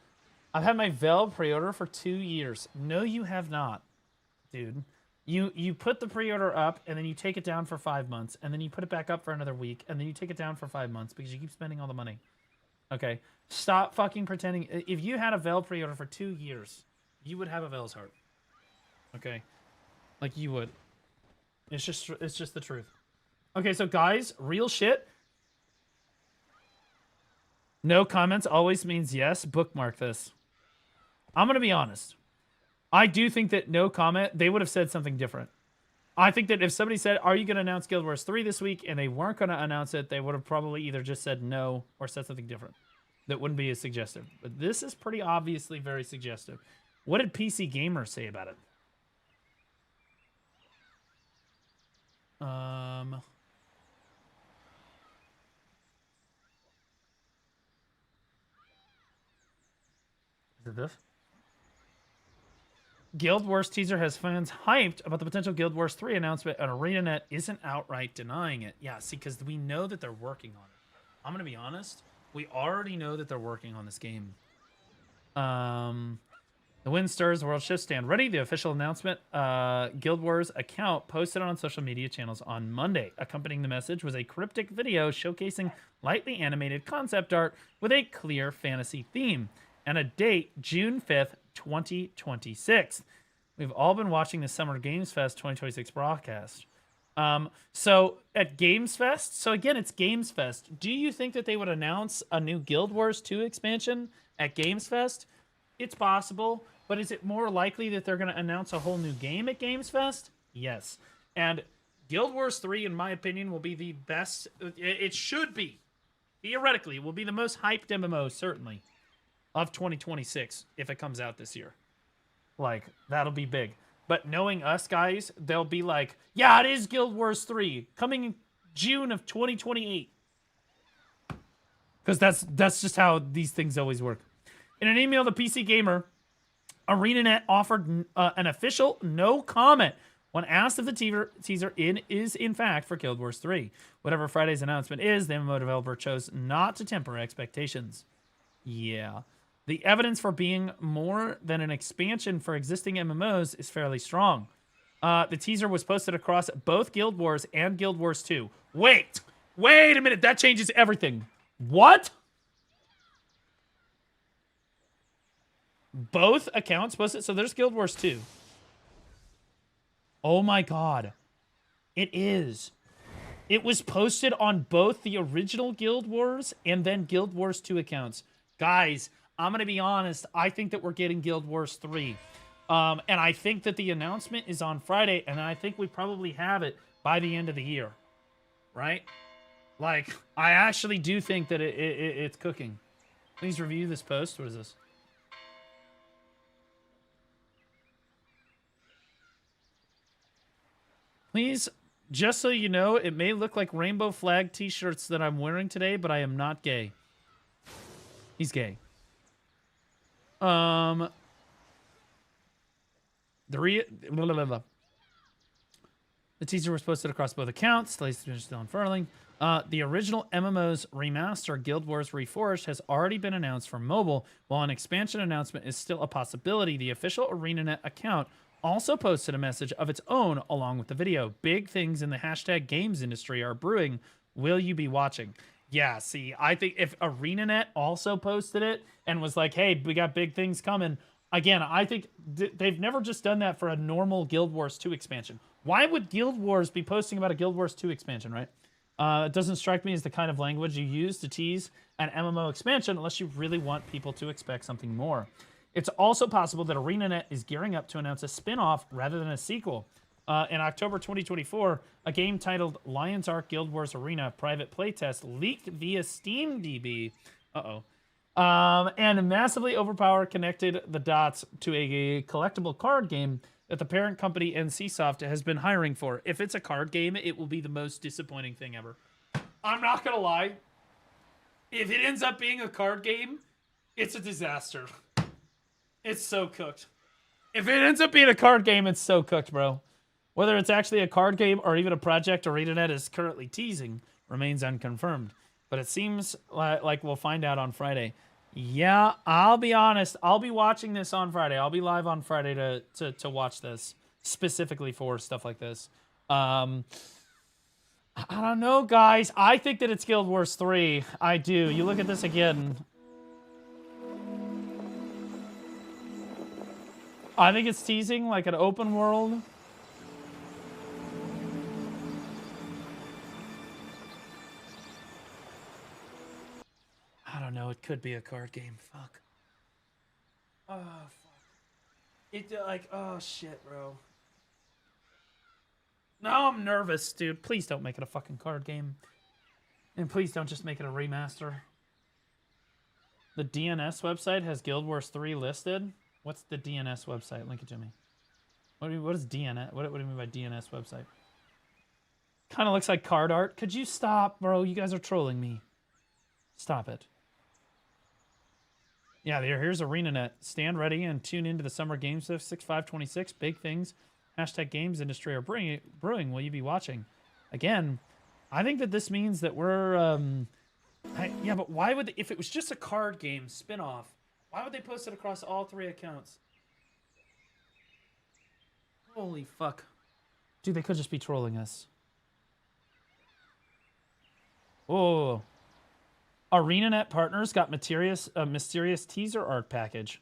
I've had my Vel pre-order for 2 years. No, you have not, dude. You put the pre-order up, and then you take it down for 5 months, and then you put it back up for another week, and then you take it down for 5 months because you keep spending all the money. Okay? Stop fucking pretending. If you had a Vel pre-order for 2 years, you would have a Vel's heart. Okay? Like, you would. It's just the truth. Okay, so guys, real shit. No comments always means yes. Bookmark this. I'm going to be honest. I do think that no comment, they would have said something different. I think that if somebody said, are you going to announce Guild Wars 3 this week, and they weren't going to announce it, they would have probably either just said no or said something different. That wouldn't be as suggestive. But this is pretty obviously very suggestive. What did PC Gamer say about it? Is it this? Guild Wars teaser has fans hyped about the potential Guild Wars 3 announcement, and ArenaNet isn't outright denying it. Yeah, see, because we know that they're working on it. I'm going to be honest. We already know that they're working on this game. The Win Stirs World Shift Stand ready. The official announcement, Guild Wars account posted on social media channels on Monday. Accompanying the message was a cryptic video showcasing lightly animated concept art with a clear fantasy theme and a date, June 5th, 2026. We've all been watching the Summer Games Fest 2026 broadcast. So at Games Fest, so again, it's Games Fest. Do you think that they would announce a new Guild Wars 2 expansion at Games Fest? It's possible, but is it more likely that they're going to announce a whole new game at Games Fest? Yes. And Guild Wars 3, in my opinion, will be the best. It should be. Theoretically, will be the most hyped MMO, certainly, of 2026 if it comes out this year. Like, that'll be big. But knowing us, guys, they'll be like, yeah, it is Guild Wars 3, coming in June of 2028. Because that's just how these things always work. In an email to PC Gamer, ArenaNet offered an official no comment when asked if the teaser is in fact for Guild Wars 3. Whatever Friday's announcement is, the MMO developer chose not to temper expectations. Yeah. The evidence for being more than an expansion for existing MMOs is fairly strong. The teaser was posted across both Guild Wars and Guild Wars 2. Wait a minute. That changes everything. What? Both accounts posted? So there's Guild Wars 2. Oh my god. It is. It was posted on both the original Guild Wars and then Guild Wars 2 accounts. Guys, I'm going to be honest. I think that we're getting Guild Wars 3. And I think that the announcement is on Friday, and I think we probably have it by the end of the year. Right? Like, I actually do think that it's cooking. Please review this post. What is this? Please, just so you know, it may look like rainbow flag t-shirts that I'm wearing today, but I am not gay. He's gay. The teaser was posted across both accounts. Still unfurling. The original MMO's remaster, Guild Wars Reforged, has already been announced for mobile, while an expansion announcement is still a possibility. The official ArenaNet account also posted a message of its own along with the video. Big things in the hashtag games industry are brewing. Will you be watching? Yeah, see, I think if ArenaNet also posted it and was like, hey, we got big things coming. Again, I think they've never just done that for a normal Guild Wars 2 expansion. Why would Guild Wars be posting about a Guild Wars 2 expansion, right? It doesn't strike me as the kind of language you use to tease an MMO expansion unless you really want people to expect something more. It's also possible that ArenaNet is gearing up to announce a spin-off rather than a sequel. In October 2024, a game titled Lion's Ark Guild Wars Arena Private Playtest leaked via SteamDB. And massively overpowered connected the dots to a collectible card game that the parent company NCSoft has been hiring for. If it's a card game, it will be the most disappointing thing ever. I'm not going to lie. If it ends up being a card game, it's a disaster. It's so cooked. If it ends up being a card game, it's so cooked, bro. Whether it's actually a card game or even a project ArenaNet is currently teasing remains unconfirmed. But it seems like we'll find out on Friday. Yeah, I'll be honest. I'll be watching this on Friday. I'll be live on Friday to watch this. specifically for stuff like this. I don't know, guys. I think that it's Guild Wars 3. I do. You look at this again. I think it's teasing like an open world. I don't know. It could be a card game. Fuck. Oh, fuck. It like, oh shit, bro. No, I'm nervous, dude. Please don't make it a fucking card game. And please don't just make it a remaster. The DNS website has Guild Wars 3 listed. What's the DNS website? Link it to me. What is DNS? What do you mean by DNS website? Kind of looks like card art. Could you stop, bro? You guys are trolling me. Stop it. Yeah, here's ArenaNet. Stand ready and tune into the Summer Games of 6526. Big things. Hashtag games industry are brewing. Will you be watching? Again, I think that this means that we're... yeah, but why would... If it was just a card game spin-off, why would they post it across all 3 accounts? Holy fuck. Dude, they could just be trolling us. Oh. ArenaNet partners got a mysterious teaser art package.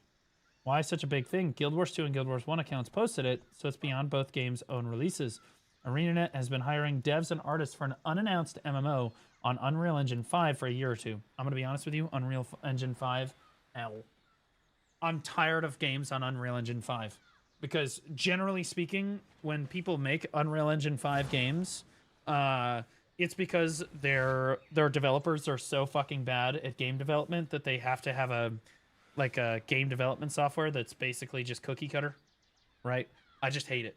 Why such a big thing? Guild Wars 2 and Guild Wars 1 accounts posted it, so it's beyond both games' own releases. ArenaNet has been hiring devs and artists for an unannounced MMO on Unreal Engine 5 for a year or two. I'm going to be honest with you, Unreal Engine 5, L. I'm tired of games on Unreal Engine 5. Because generally speaking, when people make Unreal Engine 5 games, it's because their developers are so fucking bad at game development that they have to have a game development software that's basically just cookie cutter, right? I just hate it.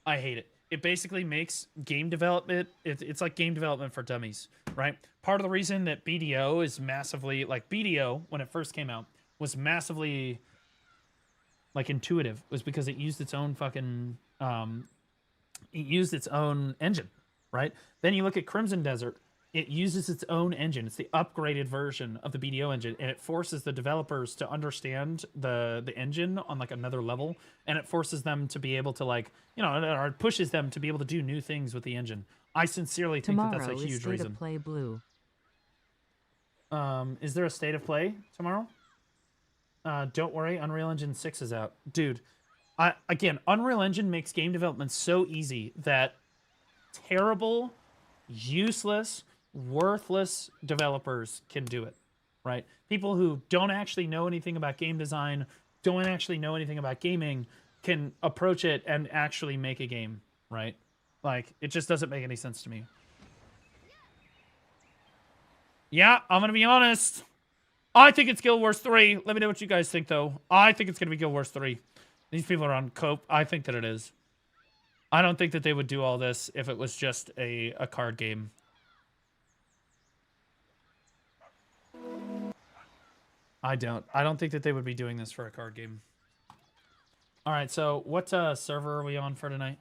I hate it. It basically makes game development, it's like game development for dummies, right? Part of the reason that BDO is massively, like BDO, when it first came out, was massively like intuitive, was because it used its own fucking, it used its own engine, right? Then you look at Crimson Desert, it uses its own engine. It's the upgraded version of the BDO engine, and it forces the developers to understand the engine on like another level, and it forces them to be able to like, you know, or it pushes them to be able to do new things with the engine. I sincerely think that that's a huge State reason. of Play Blue. Is there a State of Play tomorrow? Don't worry, Unreal Engine 6 is out. Dude, again, Unreal Engine makes game development so easy that terrible, useless, worthless developers can do it, right? People who don't actually know anything about game design, don't actually know anything about gaming, can approach it and actually make a game, right? Like, it just doesn't make any sense to me. Yeah, I'm gonna be honest. I think it's Guild Wars 3. Let me know what you guys think, though. I think it's gonna be Guild Wars 3. These people are on cope. I think that it is. I don't think that they would do all this if it was just a card game. I don't think that they would be doing this for a card game. All right, so what server are we on for tonight?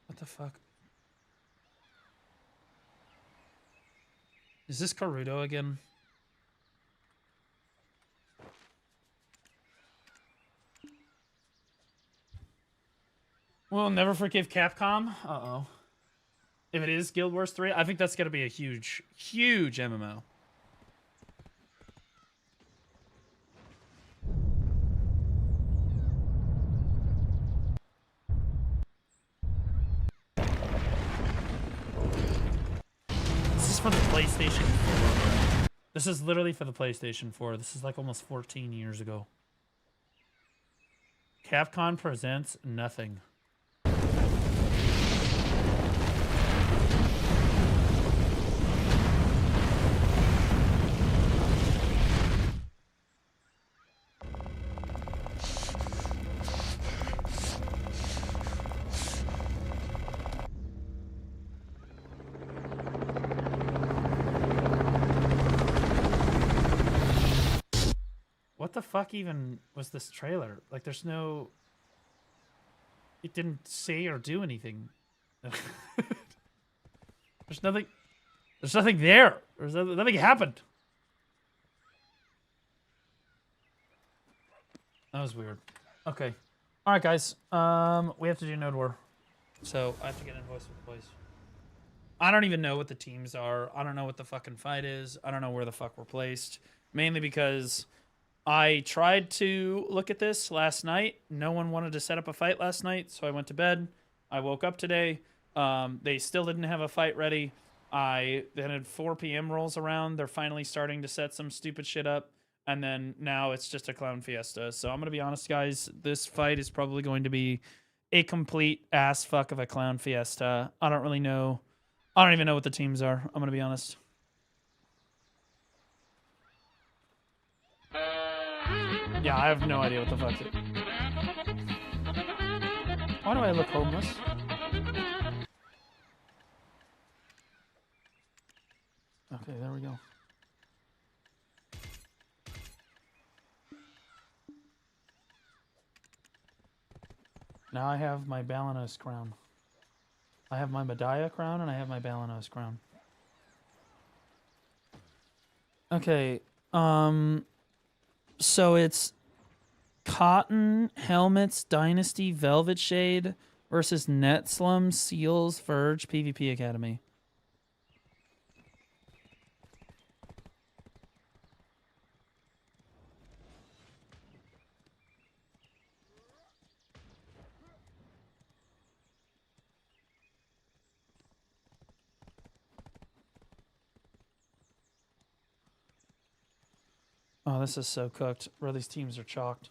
What the fuck? Is this Karuto again? We'll never forgive Capcom. Uh-oh. If it is Guild Wars 3, I think that's going to be a huge, huge MMO. This is for the PlayStation 4. This is literally for the PlayStation 4. This is like almost 14 years ago. Capcom presents nothing. What the fuck even was this trailer? Like, there's no... It didn't say or do anything. There's nothing... There's nothing there. Nothing happened. That was weird. Okay. All right, guys. We have to do Node War. So I have to get an invoice with the boys. I don't even know what the teams are. I don't know what the fucking fight is. I don't know where the fuck we're placed. Mainly because I tried to look at this last night. No one wanted to set up a fight last night, so I went to bed. I woke up today. They still didn't have a fight ready. I then had 4 p.m. rolls around. They're finally starting to set some stupid shit up. And then now it's just a clown fiesta. So I'm going to be honest, guys. This fight is probably going to be a complete ass fuck of a clown fiesta. I don't really know. I don't even know what the teams are. I'm going to be honest. Yeah, I have no idea what the fuck it. Why do I look homeless? Okay, there we go. Now I have my Balanos crown. I have my Medaya crown and I have my Balanos crown. Okay, so it's Cotton, Helmets, Dynasty, Velvet Shade versus Netslum, Seals, Verge, PvP Academy. Oh, this is so cooked. Bro, these teams are chalked.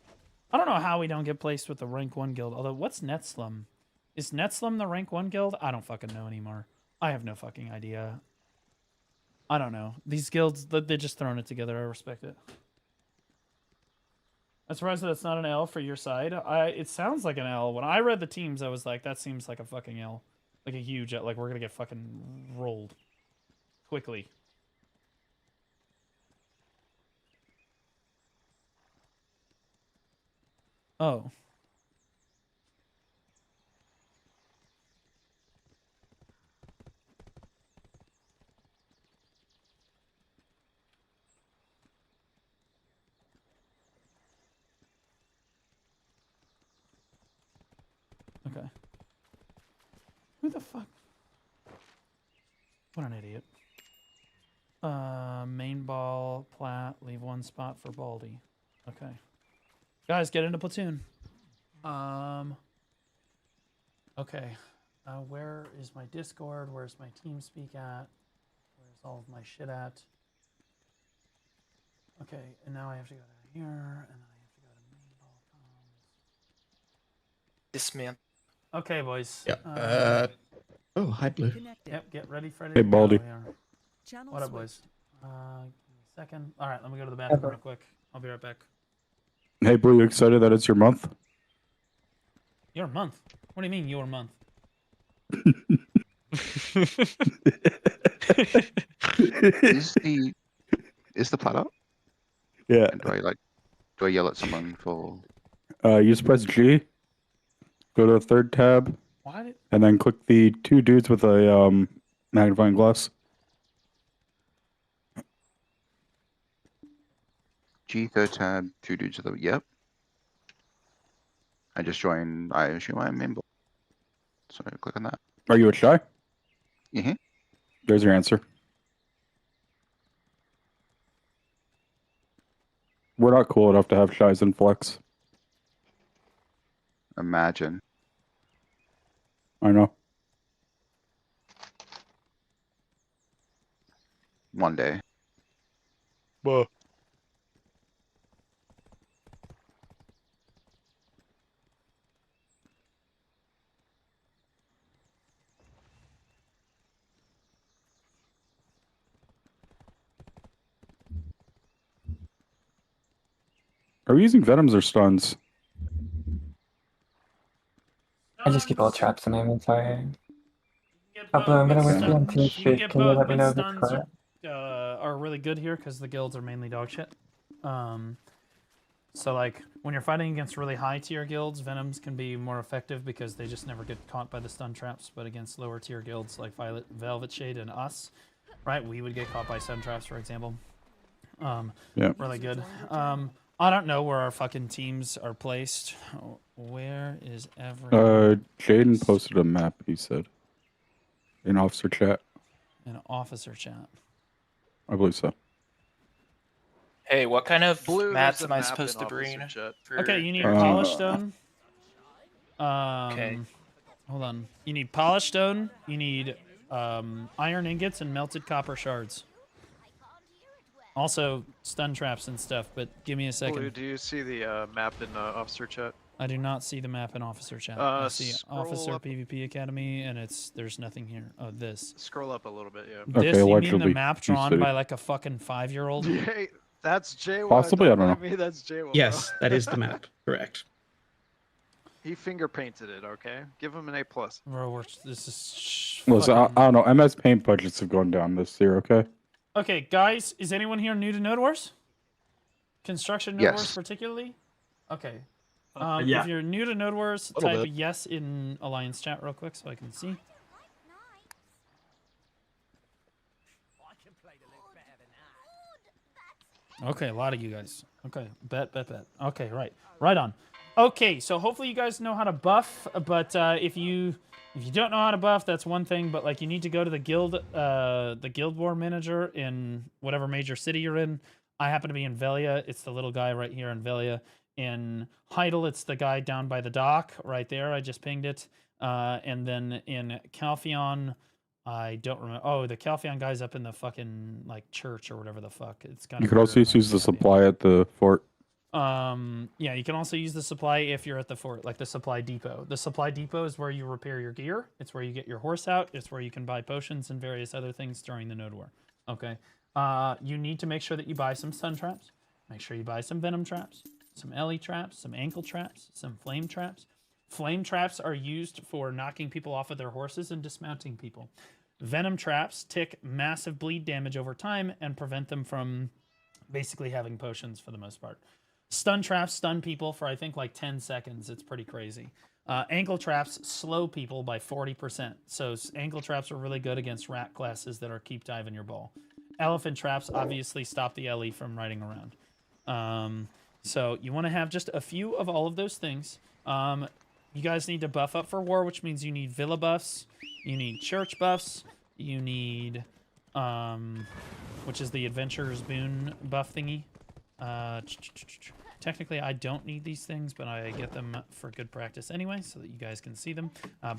I don't know how we don't get placed with the rank 1 guild. Although, what's Netslum? Is Netslum the rank 1 guild? I don't fucking know anymore. I have no fucking idea. I don't know. These guilds, they're just throwing it together. I respect it. I'm surprised that it's not an L for your side. It sounds like an L. When I read the teams, I was like, that seems like a fucking L. Like a huge L. Like, we're gonna get fucking rolled. Quickly. Oh. Okay. Who the fuck? What an idiot. Main ball, plat, leave 1 spot for Baldy. Okay. Guys, get into platoon. Okay. Where is my Discord? Where's my TeamSpeak at? Where's all of my shit at? Okay, and now I have to go to here, and then I have to go to main ball comms. This man. Okay, boys. Yeah. Oh, hi, Blue. Yep, get ready for it. Hey, Baldy. What up, boys? Give me a second. All right, let me go to the bathroom real quick. I'll be right back. Hey, Blue, you excited that it's your month? Your month? What do you mean, your month? Is the plat up? Yeah. And do I yell at someone for? You just press G, go to the 3rd tab, and then click the 2 dudes with a magnifying glass. G 3rd tab, 2 dudes with the yep. I just joined. I assume I'm in. So click on that. Are you a shy? Mm-hmm. There's your answer. We're not cool enough to have shies in Flex. Imagine. I know. One day. Whoa. Are we using Venoms or stuns? I just keep all traps in my inventory. Pablo, I'm gonna wait for you on TeamSpeak. Can you let me know if it's correct? Are really good here because the guilds are mainly dog shit. So like when you're fighting against really high tier guilds, Venoms can be more effective because they just never get caught by the stun traps. But against lower tier guilds like Velvet Shade and us, right, we would get caught by stun traps, for example. Yeah. Really good. I don't know where our fucking teams are placed. Where is everyone? Jaden posted a map, he said. In officer chat. In officer chat. I believe so. Hey, what kind of Blue, maps there's am a I map supposed in to officer bring? chat. Okay, you need Uh, polished stone. Okay. Hold on. You need polished stone. You need iron ingots and melted copper shards. Also stun traps and stuff. But give me a second. Blue, do you see the map in officer chat? I do not see the map in officer chat. I see Scroll officer up. PvP Academy, and there's nothing here. Oh, this. Scroll up a little bit, yeah. This, Okay, you mean the allegedly, map you drawn said by it. like a fucking 5-year-old? Yeah, that's J1. Possibly, I don't mind know. Me, that's J1. Yes, bro. that is the map. Correct. He finger painted it. Okay, give him an A+. Bro, this is. Listen, Fucking... I don't know. MS Paint budgets have gone down this year, okay? Okay, guys, is anyone here new to Node Wars? Construction Node Wars Yes. particularly? Okay. Yeah. If you're new to Node Wars, Little type bit. yes in Alliance chat real quick so I can see. Okay, a lot of you guys. Okay, bet. Okay, right on. Okay, so hopefully you guys know how to buff, but if you don't know how to buff, that's one thing. But like, you need to go to the guild war manager in whatever major city you're in. I happen to be in Velia. It's the little guy right here in Velia. In Heidel, it's the guy down by the dock right there. I just pinged it. And then in Calpheon, I don't remember. Oh, the Calpheon guy's up in the fucking like church or whatever the fuck. It's kind You of. could also just use the supply at the fort. Yeah, you can also use the supply if you're at the fort, like the supply depot. The supply depot is where you repair your gear. It's where you get your horse out. It's where you can buy potions and various other things during the Node War. Okay. You need to make sure that you buy some stun traps. Make sure you buy some venom traps, some LE traps, some ankle traps, some flame traps. Flame traps are used for knocking people off of their horses and dismounting people. Venom traps tick massive bleed damage over time and prevent them from basically having potions for the most part. Stun traps stun people for I think like 10 seconds. It's pretty crazy. Ankle traps slow people by 40%. So ankle traps are really good against rat classes that are keep diving your ball. Elephant traps obviously stop the LE from riding around. So you want to have just a few of all of those things. You guys need to buff up for war, which means you need villa buffs, you need church buffs, you need, which is the adventurer's boon buff thingy. Technically, I don't need these things, but I get them for good practice anyway, so that you guys can see them.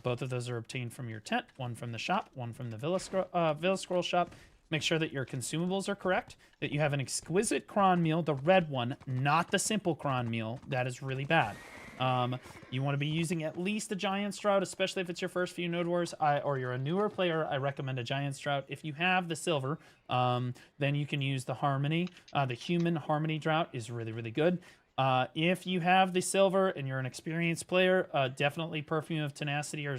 Both of those are obtained from your tent, one from the shop, one from the Villa Scroll shop. Make sure that your consumables are correct, that you have an exquisite cron meal, the red one, not the simple cron meal. That is really bad. You want to be using at least a giant strout, especially if it's your first few Node Wars, or you're a newer player. I recommend a giant strout. If you have the silver, then you can use the harmony. The human harmony drought is really, really good. If you have the silver and you're an experienced player, definitely perfume of tenacity or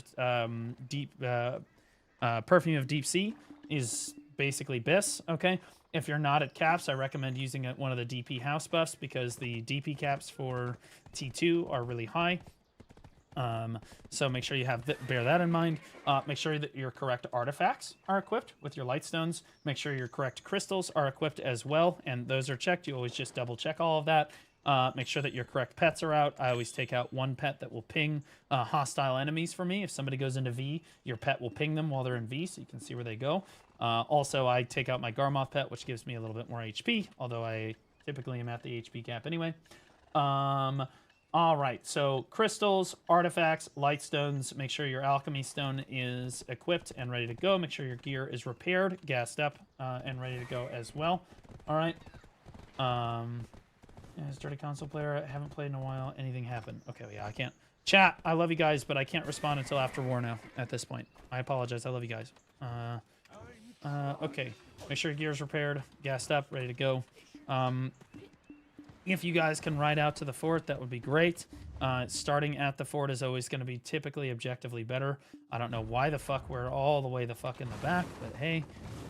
perfume of deep sea is basically BIS. Okay. If you're not at caps, I recommend using one of the DP house buffs because the DP caps for T2 are really high. So make sure you bear that in mind. Make sure that your correct artifacts are equipped with your light stones. Make sure your correct crystals are equipped as well, and those are checked. You always just double check all of that. Make sure that your correct pets are out. I always take out one pet that will ping hostile enemies for me. If somebody goes into V, your pet will ping them while they're in V, so you can see where they go. Also, I take out my Garmoth pet, which gives me a little bit more HP, although I typically am at the HP cap anyway. All right, so crystals, artifacts, light stones. Make sure your alchemy stone is equipped and ready to go. Make sure your gear is repaired, gassed up, and ready to go as well. All right. As dirty console player, I haven't played in a while. Anything happened? Okay, yeah, I can't. Chat, I love you guys, but I can't respond until after war now at this point. I apologize. I love you guys. Okay. Make sure your gear's repaired, gassed up, ready to go. If you guys can ride out to the fort, that would be great. Starting at the fort is always going to be typically objectively better. I don't know why the fuck we're all the way the fuck in the back, but hey,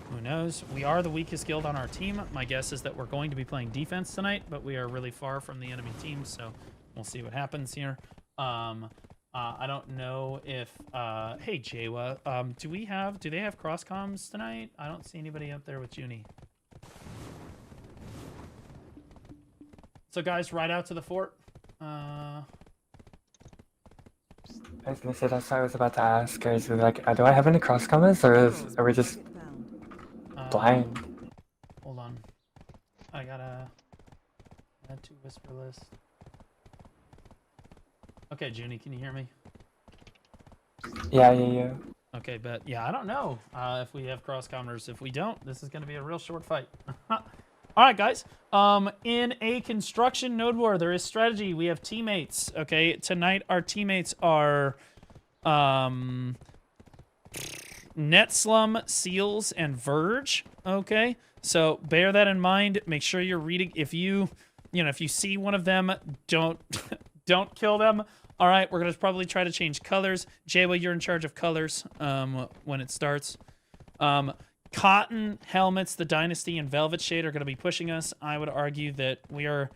who knows? We are the weakest guild on our team. My guess is that we're going to be playing defense tonight, but we are really far from the enemy team, so we'll see what happens here. I don't know if hey Jawa, do they have cross comms tonight? I don't see anybody up there with Junie. So guys, right out to the fort. Uh, I was gonna say that's what I was about to ask. Is like, do I have any cross comments, or are we just blind? Hold on. I gotta add to whisper list. Okay, Junie, can you hear me? Yeah. Okay, but yeah, I don't know if we have cross commenters. If we don't, this is gonna be a real short fight. All right, guys. In a construction node war, there is strategy. We have teammates. Okay, tonight our teammates are Netslum, Seals, and Verge. Okay, so bear that in mind. Make sure you're reading. If you see one of them, don't kill them. All right, we're gonna probably try to change colors. Jawa, you're in charge of colors when it starts. Cotton, Helmets, the Dynasty, and Velvet Shade are going to be pushing us. I would argue that we are...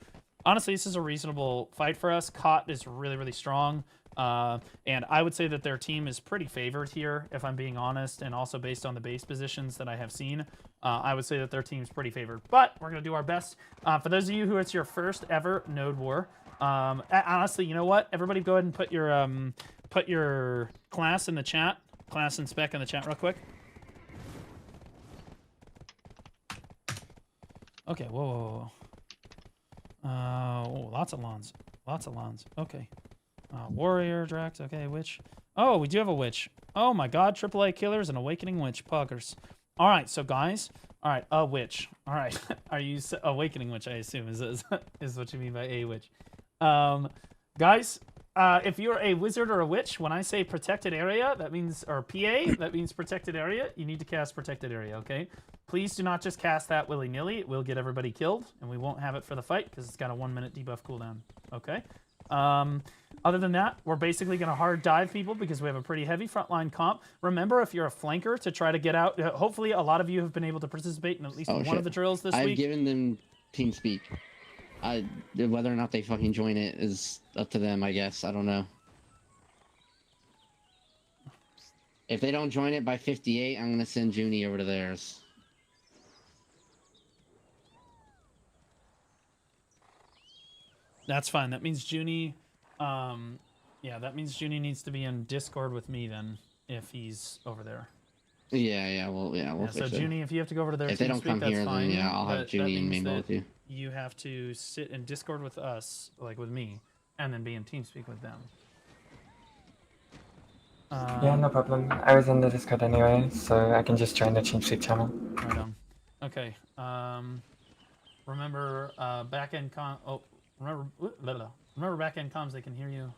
Honestly, this is a reasonable fight for us. Cot is really, really strong. And I would say that their team is pretty favored here, if I'm being honest, and also based on the base positions that I have seen. I would say that their team's pretty favored. But we're going to do our best. For those of you who it's your first ever Node War, honestly, you know what? Everybody go ahead and put your class in the chat. Class and spec in the chat real quick. Okay, whoa. Oh, lots of lawns. Okay. Warrior, Drax, okay, Witch. Oh, we do have a Witch. Oh my god, AAA Killers and Awakening Witch, Puggers. Alright, so guys, alright, a Witch. Alright, are you... Awakening Witch, I assume, is what you mean by a Witch. Guys, if you're a Wizard or a Witch, when I say Protected Area, that means... Or PA, that means Protected Area. You need to cast Protected Area, okay? Please do not just cast that willy-nilly. It will get everybody killed, and we won't have it for the fight because it's got a 1-minute debuff cooldown. Okay? Other than that, we're basically going to hard dive people because we have a pretty heavy frontline comp. Remember, if you're a flanker, to try to get out... hopefully, a lot of you have been able to participate in at least one of the drills this week. I've given them TeamSpeak. Whether or not they fucking join it is up to them, I guess. I don't know. If they don't join it by 58, I'm going to send Junie over to theirs. That's fine. That means Junie, yeah, that means Junie needs to be in Discord with me then, if he's over there. Yeah, we'll so Junie, if you have to go over to their if they don't come that's here, fine, then yeah, I'll have Junie and Maimbo with you. You have to sit in Discord with us, like with me, and then be in TeamSpeak with them. Yeah, no problem. I was in the Discord anyway, so I can just join the TeamSpeak channel. Right on. Okay. Remember, back-end remember back-end comms, they can hear you.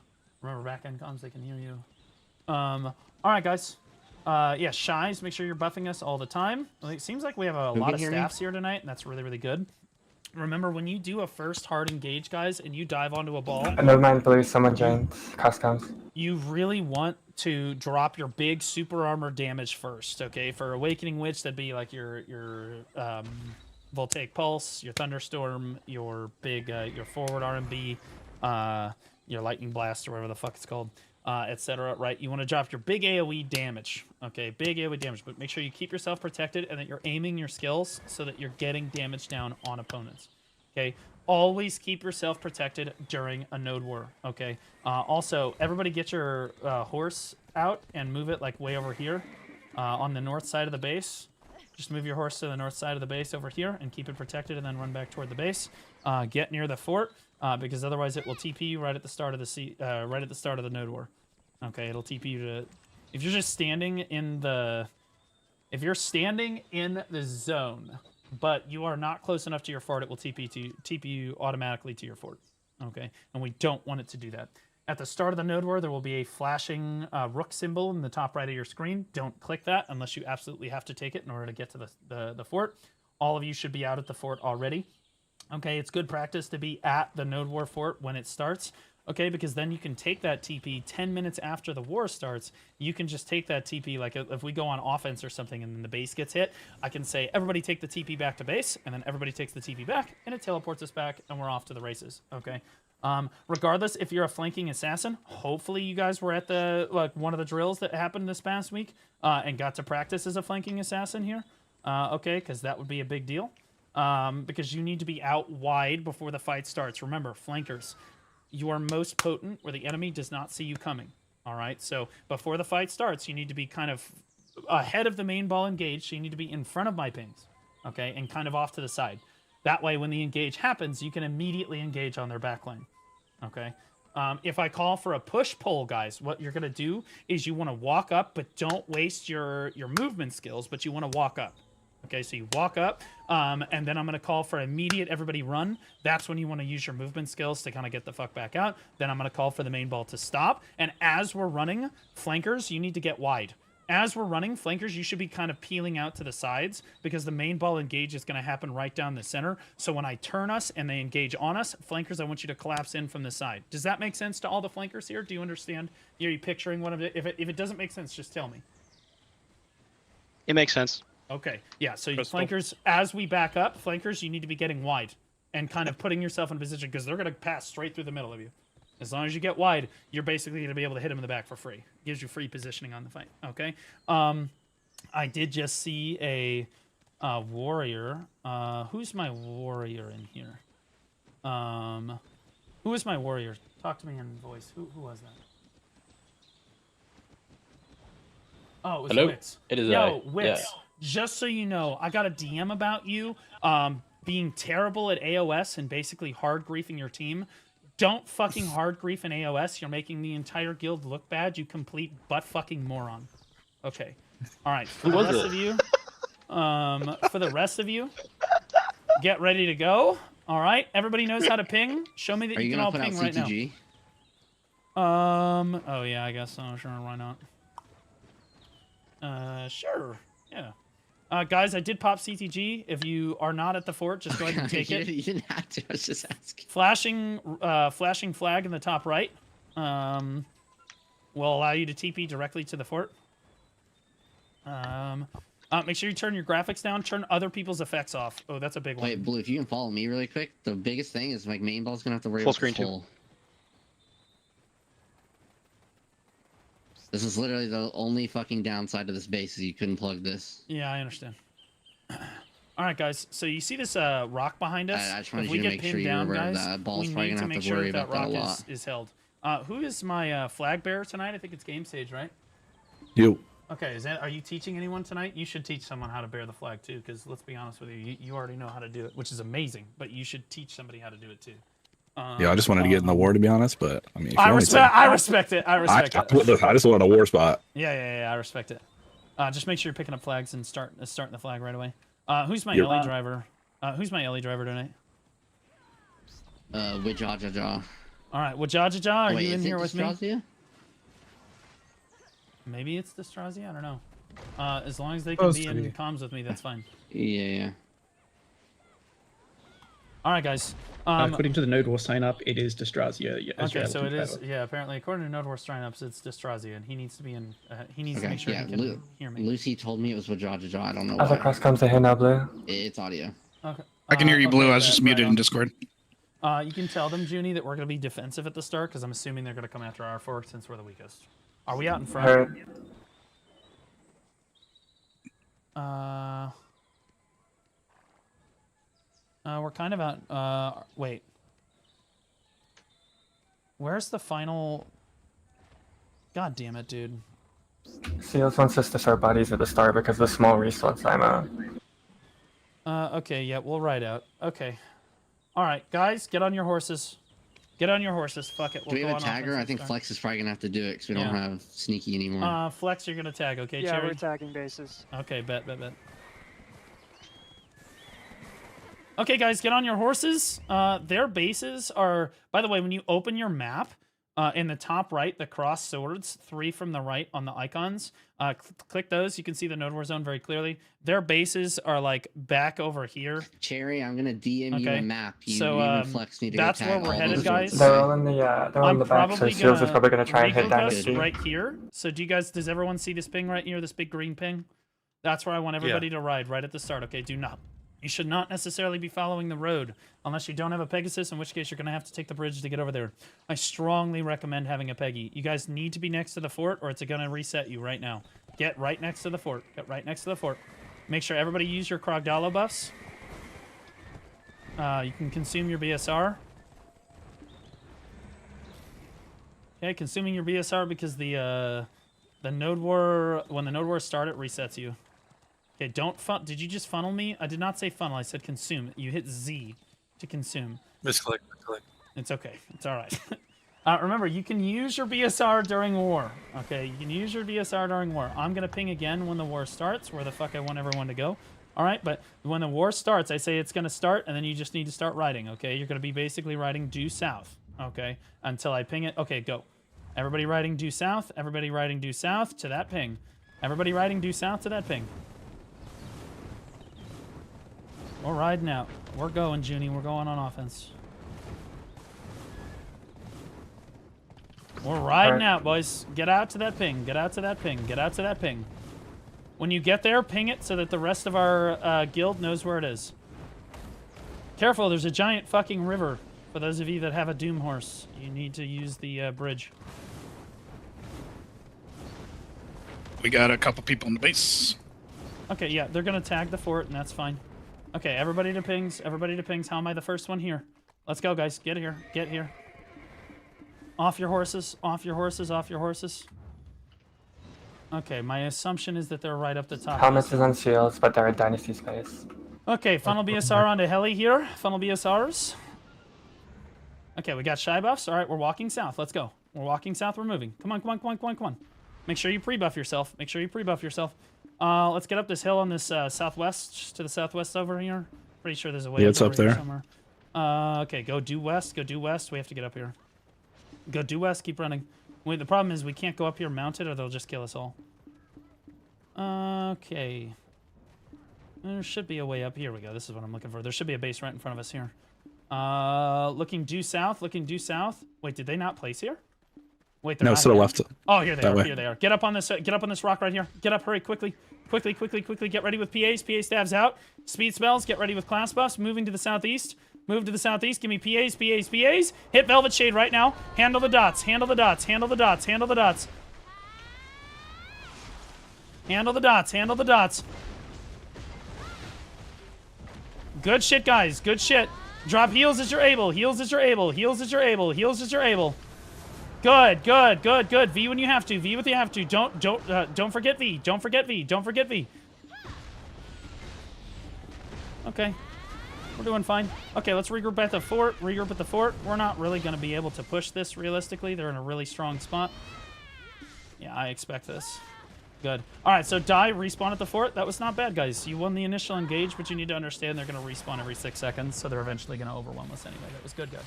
All right, guys. Yeah, Shies, make sure you're buffing us all the time. It seems like we have a lot of staffs here tonight, and that's really, really good. Remember, when you do a first hard engage, guys, and you dive onto a ball... Never mind, Blue, someone joined. Cross comms. You really want to drop your big super armor damage first, okay? For Awakening Witch, that'd be like your Voltaic Pulse, your Thunderstorm, your big, your forward RMB, your Lightning Blast, or whatever the fuck it's called, etc., right? You want to drop your big AoE damage, okay? Big AoE damage, but make sure you keep yourself protected and that you're aiming your skills so that you're getting damage down on opponents, okay? Always keep yourself protected during a node war, okay? Also, everybody get your horse out and move it like way over here on the north side of the base. Just move your horse to the north side of the base over here and keep it protected and then run back toward the base. Get near the fort because otherwise it will TP you right at the start of the node war. Okay, it'll TP you to... If you're just standing in the... If you're standing in the zone, but you are not close enough to your fort, it will TP you automatically to your fort. Okay, and we don't want it to do that. At the start of the node war, there will be a flashing rook symbol in the top right of your screen. Don't click that unless you absolutely have to take it in order to get to the fort. All of you should be out at the fort already. Okay, it's good practice to be at the node war fort when it starts. Okay, because then you can take that TP 10 minutes after the war starts. You can just take that TP, like if we go on offense or something and then the base gets hit, I can say, everybody take the TP back to base, and then everybody takes the TP back, and it teleports us back, and we're off to the races, okay? Regardless, if you're a flanking assassin, hopefully you guys were at the one of the drills that happened this past week and got to practice as a flanking assassin here, okay, because that would be a big deal. because you need to be out wide before the fight starts. Remember, flankers, you are most potent where the enemy does not see you coming. All right, so before the fight starts, you need to be kind of ahead of the main ball engaged, so you need to be in front of my pings, okay, and kind of off to the side. That way, when the engage happens, you can immediately engage on their backline, okay? If I call for a push-pull, guys, what you're going to do is you want to walk up, but don't waste your movement skills, but you want to walk up. Okay, so you walk up, and then I'm going to call for immediate everybody run. That's when you want to use your movement skills to kind of get the fuck back out. Then I'm going to call for the main ball to stop. And as we're running, flankers, you need to get wide. As we're running, flankers, you should be kind of peeling out to the sides because the main ball engage is going to happen right down the center. So when I turn us and they engage on us, flankers, I want you to collapse in from the side. Does that make sense to all the flankers here? Do you understand? Are you picturing one of it? If it doesn't make sense, just tell me. It makes sense. Okay, yeah, so you flankers, as we back up, flankers, you need to be getting wide and kind of putting yourself in position because they're going to pass straight through the middle of you. As long as you get wide, you're basically going to be able to hit them in the back for free. Gives you free positioning on the fight, okay? I did just see a warrior. Who's my warrior in here? Who is my warrior? Talk to me in voice. Who was that? Oh, it was Hello? Wix. It is Yo, I. Wix, Yeah. just so you know, I got a DM about you being terrible at AOS and basically hard griefing your team. Don't fucking hard grief in AOS. You're making the entire guild look bad, you complete butt fucking moron. Okay. All right. For the rest of you, get ready to go. All right. Everybody knows how to ping. Show me that you can all ping right CTG? now. Oh yeah, I guess so. Sure, why not? Sure. Yeah. Guys, I did pop CTG. If you are not at the fort, just go ahead and take it. You didn't have to. I was just asking. Flashing flag in the top right will allow you to TP directly to the fort. Make sure you turn your graphics down. Turn other people's effects off. Oh, that's a big one. Wait, Blue, if you can follow me really quick, the biggest thing is like main ball's gonna have to worry Full about screen the too. full. This is literally the only fucking downside of this base is you couldn't plug this. Yeah, I understand. All right, guys. So you see this rock behind us? I just wanted if we you to get make sure pinned you were down, aware of guys, that. Ball's we probably need gonna to have make to sure worry that about that a rock lot. is held. Who is my flag bearer tonight? I think it's Game Stage, right? You. Okay, are you teaching anyone tonight? You should teach someone how to bear the flag too, because let's be honest with you, you already know how to do it, which is amazing. But you should teach somebody how to do it too. Yeah, I just wanted to get in the war, to be honest, but I mean, if you I want me to- respect it. I respect it. Look, I just wanted a war spot. Yeah, I respect it. Just make sure you're picking up flags and starting the flag right away. Who's my You're- LE driver? Who's my LE driver tonight? Wajajaja. All right, Wajajaja, are Wait, you in is it here with me? Dystrazia? Maybe it's Dystrazia. I don't know. As long as they can be in comms with me, that's fine. Yeah. All right, guys. According to the Node War sign up, it is Dystrazia. Okay, so it is. Yeah, apparently, according to Node War signups, it's Dystrazia, and he needs to be in. He needs to make sure he can hear me. Lucy told me it was Wajajaja. I don't know Other why. cross comes to here now, Blue. It's audio. Okay. I can hear you, Blue. okay, I was just muted in Discord. You can tell them, Junie, that we're going to be defensive at the start, because I'm assuming they're going to come after our fort since we're the weakest. Are we out in front? Heard. We're kind of out. Wait. Where's the final? God damn it, dude. Seals wants us to start bodies at the start because of the small resource ammo. Okay, yeah, we'll ride out. Okay. All right, guys, get on your horses. Get on your horses. Fuck it. Do we We'll have go a on tagger? I think offensive Flex is probably gonna have to do it because we don't Yeah. have Sneaky anymore. start. Flex, you're gonna tag, okay, Yeah, Cherry? we're tagging bases. Okay, bet. Okay, guys, get on your horses. Their bases are, by the way, when you open your map, in the top right, the cross swords, 3 from the right on the icons. Click those. You can see the Node War zone very clearly. Their bases are like back over here. Cherry, I'm gonna DM you a map. You So and Flex need to that's go where tag we're all headed, those guys. ones. They're all in the they're on the back, so Seals is probably gonna try and hit down the refocus street. right here. So does everyone see this ping right here, this big green ping? That's where I want everybody to ride, right at the start. Okay, you should not necessarily be following the road unless you don't have a Pegasus, in which case you're going to have to take the bridge to get over there. I strongly recommend having a Peggy. You guys need to be next to the fort or it's going to reset you right now. Get right next to the fort. Get right next to the fort. Make sure everybody use your Krogdalo buffs. You can consume your BSR. Okay, consuming your BSR because the node war, when the node war start, it resets you. Okay, don't did you just funnel me? I did not say funnel, I said consume. You hit Z to consume. Misclick. It's okay, it's all right. Remember, you can use your BSR during war. Okay, you can use your BSR during war. I'm gonna ping again when the war starts, where the fuck I want everyone to go. All right, but when the war starts, I say it's gonna start, and then you just need to start riding, okay? You're gonna be basically riding due south, okay? Until I ping it. Okay, go. Everybody riding due south. Everybody riding due south to that ping. Everybody riding due south to that ping. We're riding out. We're going, Junie. We're going on offense. We're riding out, boys. Get out to that ping. Get out to that ping. Get out to that ping. When you get there, ping it so that the rest of our guild knows where it is. Careful, there's a giant fucking river. For those of you that have a Doom horse, you need to use the bridge. We got a couple people in the base. Okay, yeah, they're gonna tag the fort, and that's fine. Okay, everybody to pings. Everybody to pings. How am I the first one here? Let's go, guys. Get here. Get here. Off your horses. Off your horses. Off your horses. Okay, my assumption is that they're right up the top. Helmets is on shields, but they're at Dynasty space. Okay, funnel BSR onto heli here. Funnel BSRs. Okay, we got shy buffs. All right, we're walking south. Let's go. We're walking south. We're moving. Come on, come on, come on, come on, come on. Make sure you pre-buff yourself. Make sure you pre-buff yourself. Let's get up this hill on this southwest, to the southwest over here. Pretty sure there's a way it's up there somewhere. Okay, go due west. Go due west. We have to get up here. Go due west. Keep running. Wait, the problem is we can't go up here mounted or they'll just kill us all. Okay. There should be a way up. Here we go. This is what I'm looking for. There should be a base right in front of us here. Looking due south. Looking due south. Wait, did they not place here? Wait, no, to the left. Oh, here they that are. Way. Here they are. Get up on this. Get up on this rock right here. Get up. Hurry, quickly, quickly, quickly, quickly. Get ready with PAs. PA stabs out. Speed spells. Get ready with class buffs. Moving to the southeast. Move to the southeast. Give me PAs. PAs. PAs. Hit Velvet Shade right now. Handle the dots. Handle the dots. Handle the dots. Handle the dots. Handle the dots. Handle the dots. Good shit, guys. Good shit. Drop heals as you're able. Heals as you're able. Heals as you're able. Heals as you're able. Good, good, good, good. V when you have to. V when you have to. Don't forget V. Don't forget V. Don't forget V. Okay. We're doing fine. Okay, let's regroup at the fort. Regroup at the fort. We're not really going to be able to push this realistically. They're in a really strong spot. Yeah, I expect this. Good. All right, so die, respawn at the fort. That was not bad, guys. You won the initial engage, but you need to understand they're going to respawn every 6 seconds, so they're eventually going to overwhelm us anyway. That was good, guys.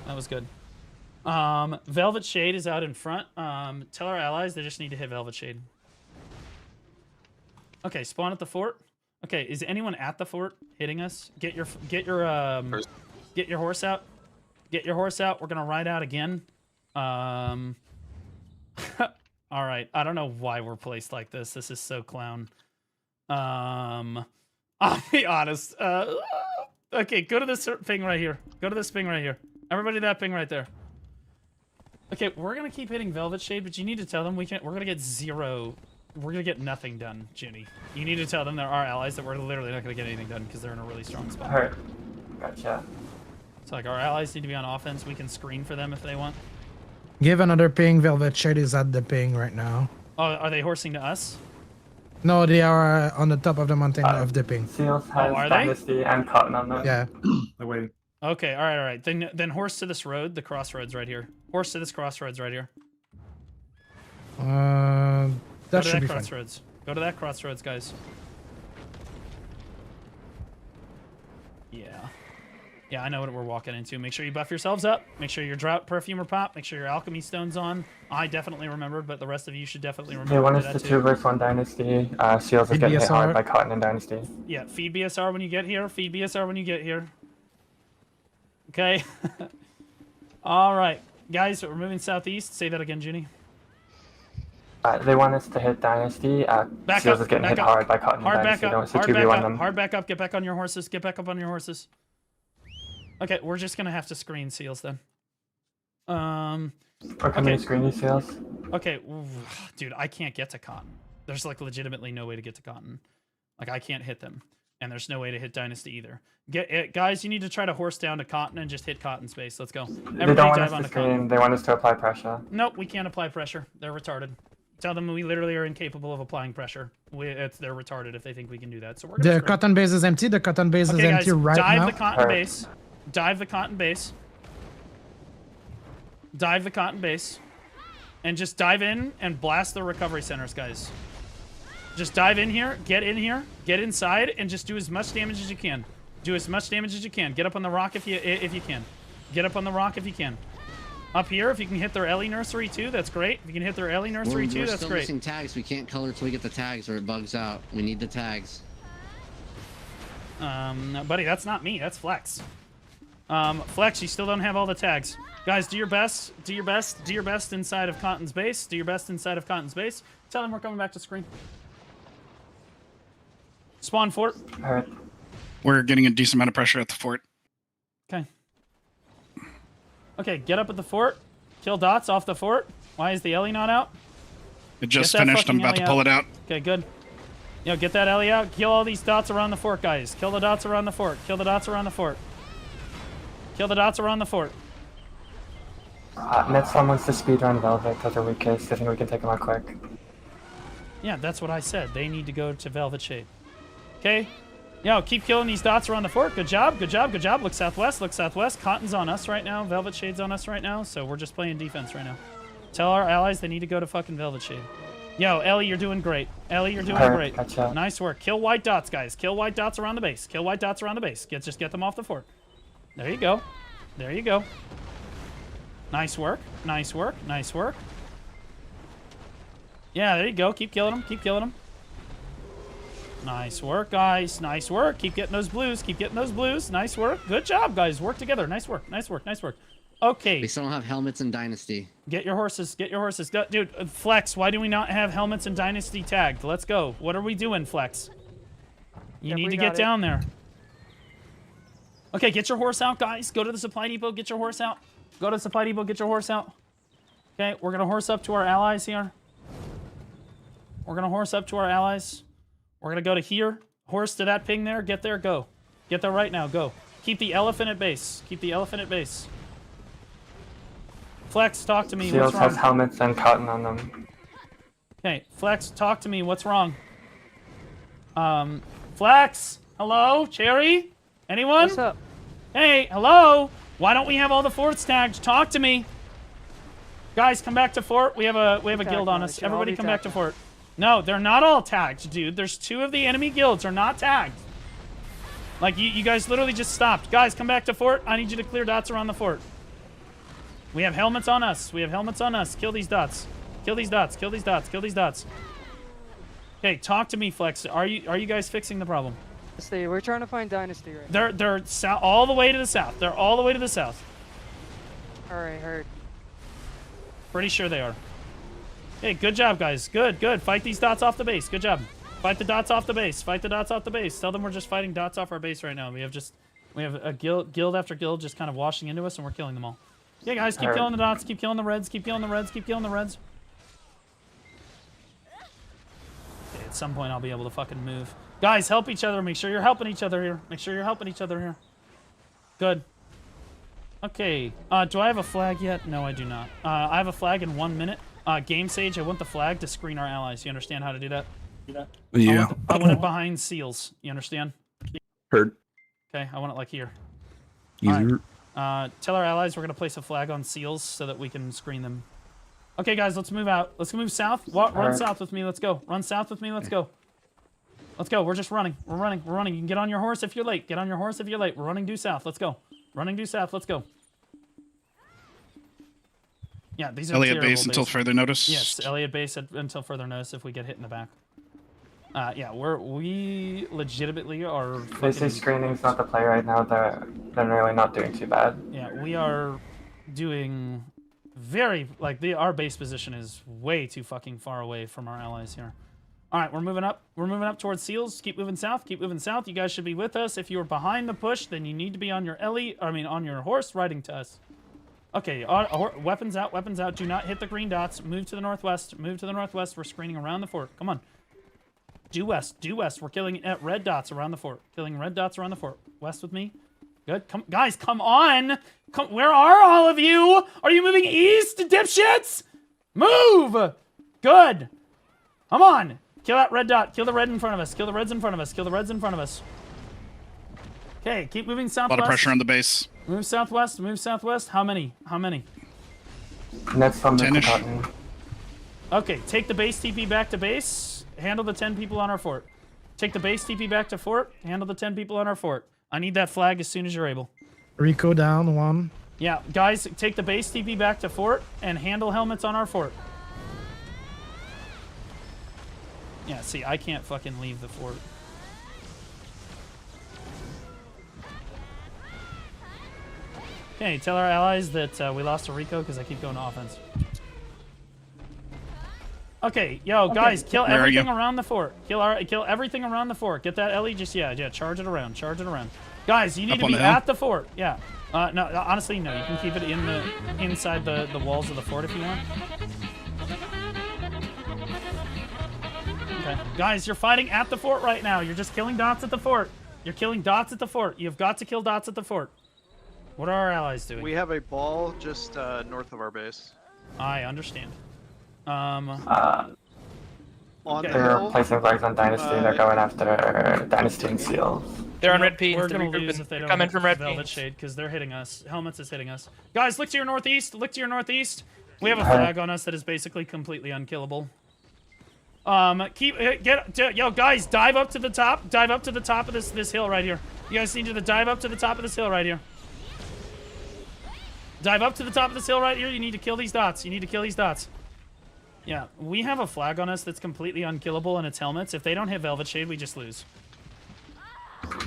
That was good. Velvet Shade is out in front. Tell our allies they just need to hit Velvet Shade. Okay, spawn at the fort. Okay, is anyone at the fort hitting us? Get your horse out. Get your horse out. We're gonna ride out again. All right. I don't know why we're placed like this. This is so clown. I'll be honest. Okay, go to this ping right here. Go to this ping right here. Everybody, that ping right there. Okay, we're gonna keep hitting Velvet Shade, but you need to tell them we're gonna get zero. We're gonna get nothing done, Ginny. You need to tell them they're our allies that we're literally not gonna get anything done because they're in a really strong spot. Alright. Gotcha. So like our allies need to be on offense. We can screen for them if they want. Give another ping. Velvet Shade is at the ping right now. Oh, are they horsing to us? No, they are on the top of the mountain of the ping. Seals has Dynasty and Cotton on them. Yeah. They're waiting. Okay, all right. Then horse to this road, the crossroads right here. Horse to this crossroads right here. That should be crossroads. Go to that crossroads, guys. Yeah. Yeah, I know what we're walking into. Make sure you buff yourselves up. Make sure your drought perfumer pop. Make sure your alchemy stone's on. I definitely remembered, but the rest of you should definitely remember. Yeah, one is the 2 versus 1 Dynasty. Seals is getting hit hard by Cotton and Dynasty. Yeah, feed BSR when you get here. Feed BSR when you get here. Okay. All right. Guys, we're moving southeast. Say that again, Junie. They want us to hit Dynasty. Back Seals up, is getting back hit up. hard by Cotton Hard and Dynasty. back They up, want us to hard 2v1 back up, them. hard back up. Get back on your horses. Get back up on your horses. Okay, we're just gonna have to screen Seals then. Or can we screen these Seals? Okay, dude, I can't get to Cotton. There's like legitimately no way to get to Cotton. Like I can't hit them. And there's no way to hit Dynasty either. Get it, guys, you need to try to horse down to Cotton and just hit Cotton space. Let's go. They don't want us to screen, they want us to apply pressure. Nope, we can't apply pressure. They're retarded. Tell them we literally are incapable of applying pressure. They're retarded if they think we can do that. So we're gonna The scream. cotton base is empty. The cotton base is empty right dive now. the cotton base. Dive the cotton base. Dive the cotton base. And just dive in and blast the recovery centers, guys. Just dive in here, get inside, and just do as much damage as you can. Do as much damage as you can. Get up on the rock if you can. Get up on the rock if you can. Up here, if you can hit their Ellie nursery too, that's great. If you can hit their Ellie nursery too, that's still great. missing tags. We can't color till we get the tags or it bugs out. We need the tags. Buddy, that's not me. That's Flex. Flex, you still don't have all the tags. Guys, do your best. Do your best. Do your best inside of Cotton's base. Do your best inside of Cotton's base. Tell them we're coming back to screen. Spawn fort. Alright. We're getting a decent amount of pressure at the fort. Okay. Okay, get up at the fort. Kill dots off the fort. Why is the Ellie not out? It just finished. I'm about to pull it out. Okay, good. Yo, get that Ellie out. Kill all these dots around the fort, guys. Kill the dots around the fort. Kill the dots around the fort. Kill the dots around the fort. Netslum wants to speedrun Velvet because they're weakest. I think we can take them out quick. Yeah, that's what I said. They need to go to Velvet Shade. Okay? Yo, keep killing these dots around the fort. Good job, good job, good job. Look southwest, look southwest. Cotton's on us right now. Velvet Shade's on us right now, so we're just playing defense right now. Tell our allies they need to go to fucking Velvet Shade. Yo, Ellie, you're doing great. Ellie, you're doing great. Gotcha. Nice work. Kill white dots, guys. Kill white dots around the base. Kill white dots around the base. Just get them off the fort. There you go. There you go. Nice work. Nice work. Nice work. Yeah, there you go. Keep killing them. Keep killing them. Nice work, guys. Nice work. Keep getting those blues. Keep getting those blues. Nice work. Good job, guys. Work together. Nice work. Nice work. Nice work. Okay. They still don't have helmets in Dynasty. Get your horses. Get your horses. Go, dude, Flex, why do we not have helmets in Dynasty tagged? Let's go. What are we doing, Flex? You need to get down there. Okay, get your horse out, guys. Go to the supply depot. Get your horse out. Go to the supply depot. Get your horse out. Okay, we're going to horse up to our allies here. We're going to horse up to our allies. We're going to go to here. Horse to that ping there. Get there. Go. Get there right now. Go. Keep the elephant at base. Keep the elephant at base. Flex, talk to me. Seals What's wrong? has helmets and cotton on them. Okay, Flex, talk to me. What's wrong? Flex? Hello? Cherry? Anyone? What's up? Hey, hello? Why don't we have all the forts tagged? Talk to me. Guys, come back to fort. We have a guild on us. Everybody come back to fort. No, they're not all tagged, dude. There's 2 of the enemy guilds are not tagged. Like, you guys literally just stopped. Guys, come back to fort. I need you to clear dots around the fort. We have helmets on us. We have helmets on us. Kill these dots. Kill these dots. Kill these dots. Kill these dots. Okay, talk to me, Flex. Are you guys fixing the problem? We're trying to find Dynasty right now. They're all the way to the south. They're all the way to the south. Alright, heard. Pretty sure they are. Hey, good job, guys. Good, good. Fight these dots off the base. Good job. Fight the dots off the base. Fight the dots off the base. Tell them we're just fighting dots off our base right now. We have a guild after guild just kind of washing into us, and we're killing them all. Yeah, guys, keep killing the dots. Keep killing the reds. Keep killing the reds. Keep killing the reds. Okay, at some point, I'll be able to fucking move. Guys, help each other. Make sure you're helping each other here. Make sure you're helping each other here. Good. Okay. Do I have a flag yet? No, I do not. I have a flag in 1 minute. Game Sage, I want the flag to screen our allies. You understand how to do that? Yeah. I want it behind seals. You understand? Heard. Okay, I want it like here. Easier. Tell our allies we're going to place a flag on seals so that we can screen them. Okay, guys, let's move out. Let's move south. Run south with me. Let's go. Run south with me. Let's go. Let's go. We're just running. We're running. We're running. You can get on your horse if you're late. Get on your horse if you're late. We're running due south. Let's go. Running due south. Let's go. Yeah, these are Elliott base until further notice. Yes, Elliott base until further notice if we get hit in the back. Yeah, we legitimately are. They say screening's not the play right now. They're really not doing too bad. Yeah, we are doing very our base position is way too fucking far away from our allies here. All right, we're moving up. We're moving up towards seals. Keep moving south. Keep moving south. You guys should be with us. If you're behind the push, then you need to be on your on your horse riding to us. Okay, weapons out, weapons out. Do not hit the green dots. Move to the northwest. Move to the northwest. We're screening around the fort. Come on. Due west. Due west. We're killing red dots around the fort. Killing red dots around the fort. West with me. Good. Come, guys, come on. Where are all of you? Are you moving east, dipshits? Move. Good. Come on. Kill that red dot. Kill the red in front of us. Kill the reds in front of us. Kill the reds in front of us. Okay, keep moving southwest. A lot of pressure on the base. Move southwest. Move southwest. How many? How many? Next from the 10-ish. cotton. Okay, take the base TP back to base. Handle the 10 people on our fort. Take the base TP back to fort. Handle the 10 people on our fort. I need that flag as soon as you're able. Rico down 1. Yeah, guys, take the base TP back to fort and handle helmets on our fort. Yeah, see, I can't fucking leave the fort. Okay, tell our allies that we lost to Rico because I keep going to offense. Okay, yo, guys, kill everything around the fort. Kill everything around the fort. Get that Ellie, just, yeah, charge it around. Charge it around. Guys, you need to be at the fort. Yeah. No, honestly, no. You can keep it inside the walls of the fort if you want. Okay. Guys, you're fighting at the fort right now. You're just killing dots at the fort. You're killing dots at the fort. You've got to kill dots at the fort. What are our allies doing? We have a ball just north of our base. I understand. On the They're hill, placing flags on Dynasty. They're going after Dynasty and Seals. They're on red P. We're gonna lose if they don't coming from red Velvet P. Shade because they're hitting us. Helmets is hitting us. Guys, look to your northeast. Look to your northeast. We have a flag on us that is basically completely unkillable. Yo, guys, dive up to the top. Dive up to the top of this hill right here. You guys need to dive up to the top of this hill right here. Dive up to the top of this hill right here. You need to kill these dots. You need to kill these dots. Yeah, we have a flag on us that's completely unkillable and it's helmets. If they don't hit Velvet Shade, we just lose.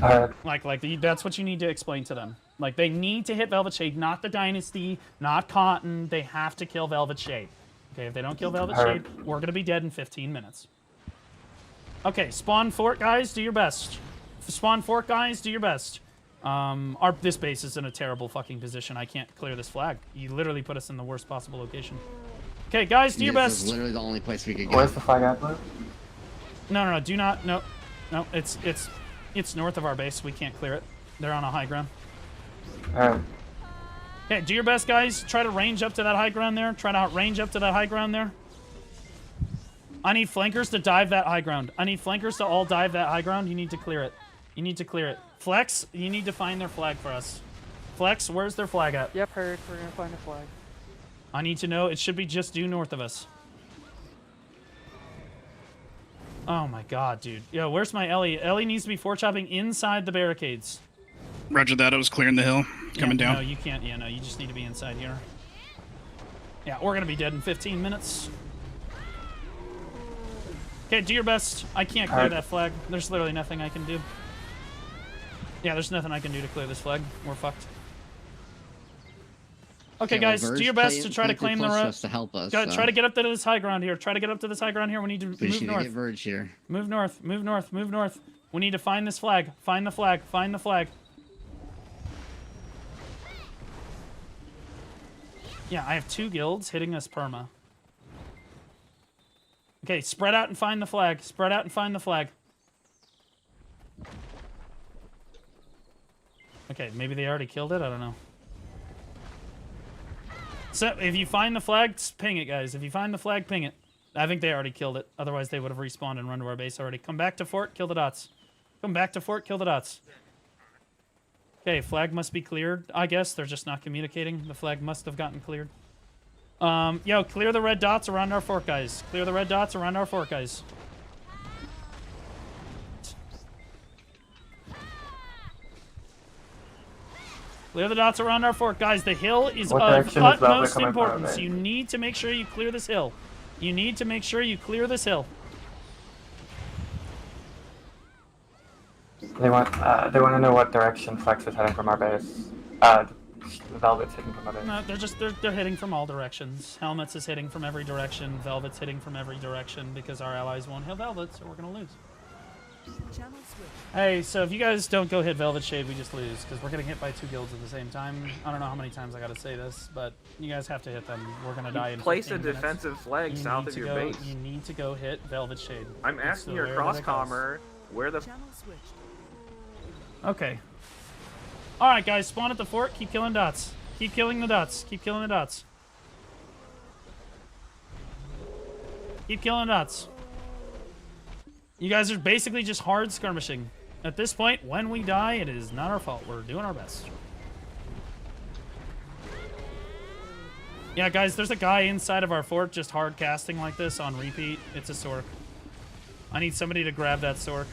That's what you need to explain to them. Like, they need to hit Velvet Shade, not the Dynasty, not Cotton. They have to kill Velvet Shade. Okay, if they don't kill Velvet Shade, we're going to be dead in 15 minutes. Okay, spawn fort, guys, do your best. Spawn fort, guys, do your best. This base is in a terrible fucking position. I can't clear this flag. You literally put us in the worst possible location. Okay, guys, do your best. This is literally the only place we could go. Where's the flag at, Blue? No, do not. No, it's north of our base. We can't clear it. They're on a high ground. Alright. Okay, do your best, guys. Try to range up to that high ground there. Try to range up to that high ground there. I need flankers to dive that high ground. I need flankers to all dive that high ground. You need to clear it. You need to clear it. Flex, you need to find their flag for us. Flex, where's their flag at? Yep, heard. We're gonna find a flag. I need to know. It should be just due north of us. Oh my god, dude. Yo, where's my Ellie? Ellie needs to be fort chopping inside the barricades. Roger that. I was clearing the hill. Coming down. No, you can't. Yeah, no, you just need to be inside here. Yeah, we're gonna be dead in 15 minutes. Okay, do your best. I can't clear that flag. There's literally nothing I can do. Yeah, there's nothing I can do to clear this flag. We're fucked. Okay, guys, do your best to try to claim the road. To help us. Try to get up to this high ground here. Try to get up to this high ground here. We need to move north. To get Verge here. Move north. Move north. Move north. We need to find this flag. Find the flag. Find the flag. Yeah, I have 2 guilds hitting us perma. Okay, spread out and find the flag. Spread out and find the flag. Okay, maybe they already killed it. I don't know. So, if you find the flag, ping it, guys. If you find the flag, ping it. I think they already killed it. Otherwise, they would have respawned and run to our base already. Come back to fort, kill the dots. Come back to fort, kill the dots. Okay, flag must be cleared. I guess they're just not communicating. The flag must have gotten cleared. Yo, clear the red dots around our fort, guys. Clear the red dots around our fort, guys. Clear the dots around our fort. Guys, the hill is of utmost importance. You need to make sure you clear this hill. You need to make sure you clear this hill. They want to know what direction Flex is heading from our base. Velvet's hitting from our base. No, they're hitting from all directions. Helmets is hitting from every direction. Velvet's hitting from every direction because our allies won't hit Velvet, so we're gonna lose. Hey, so if you guys don't go hit Velvet Shade, we just lose, because we're getting hit by 2 guilds at the same time. I don't know how many times I gotta say this, but you guys have to hit them. We're gonna die in 15 Place a minutes. defensive flag south of your base. You need to go hit Velvet Shade. I'm It's asking the your way that it cross-commer where the... Okay. Alright, guys, spawn at the fort. Keep killing dots. Keep killing the dots. Keep killing the dots. Keep killing dots. You guys are basically just hard skirmishing. At this point, when we die, it is not our fault. We're doing our best. Yeah, guys, there's a guy inside of our fort just hard casting like this on repeat. It's a Sork. I need somebody to grab that Sork.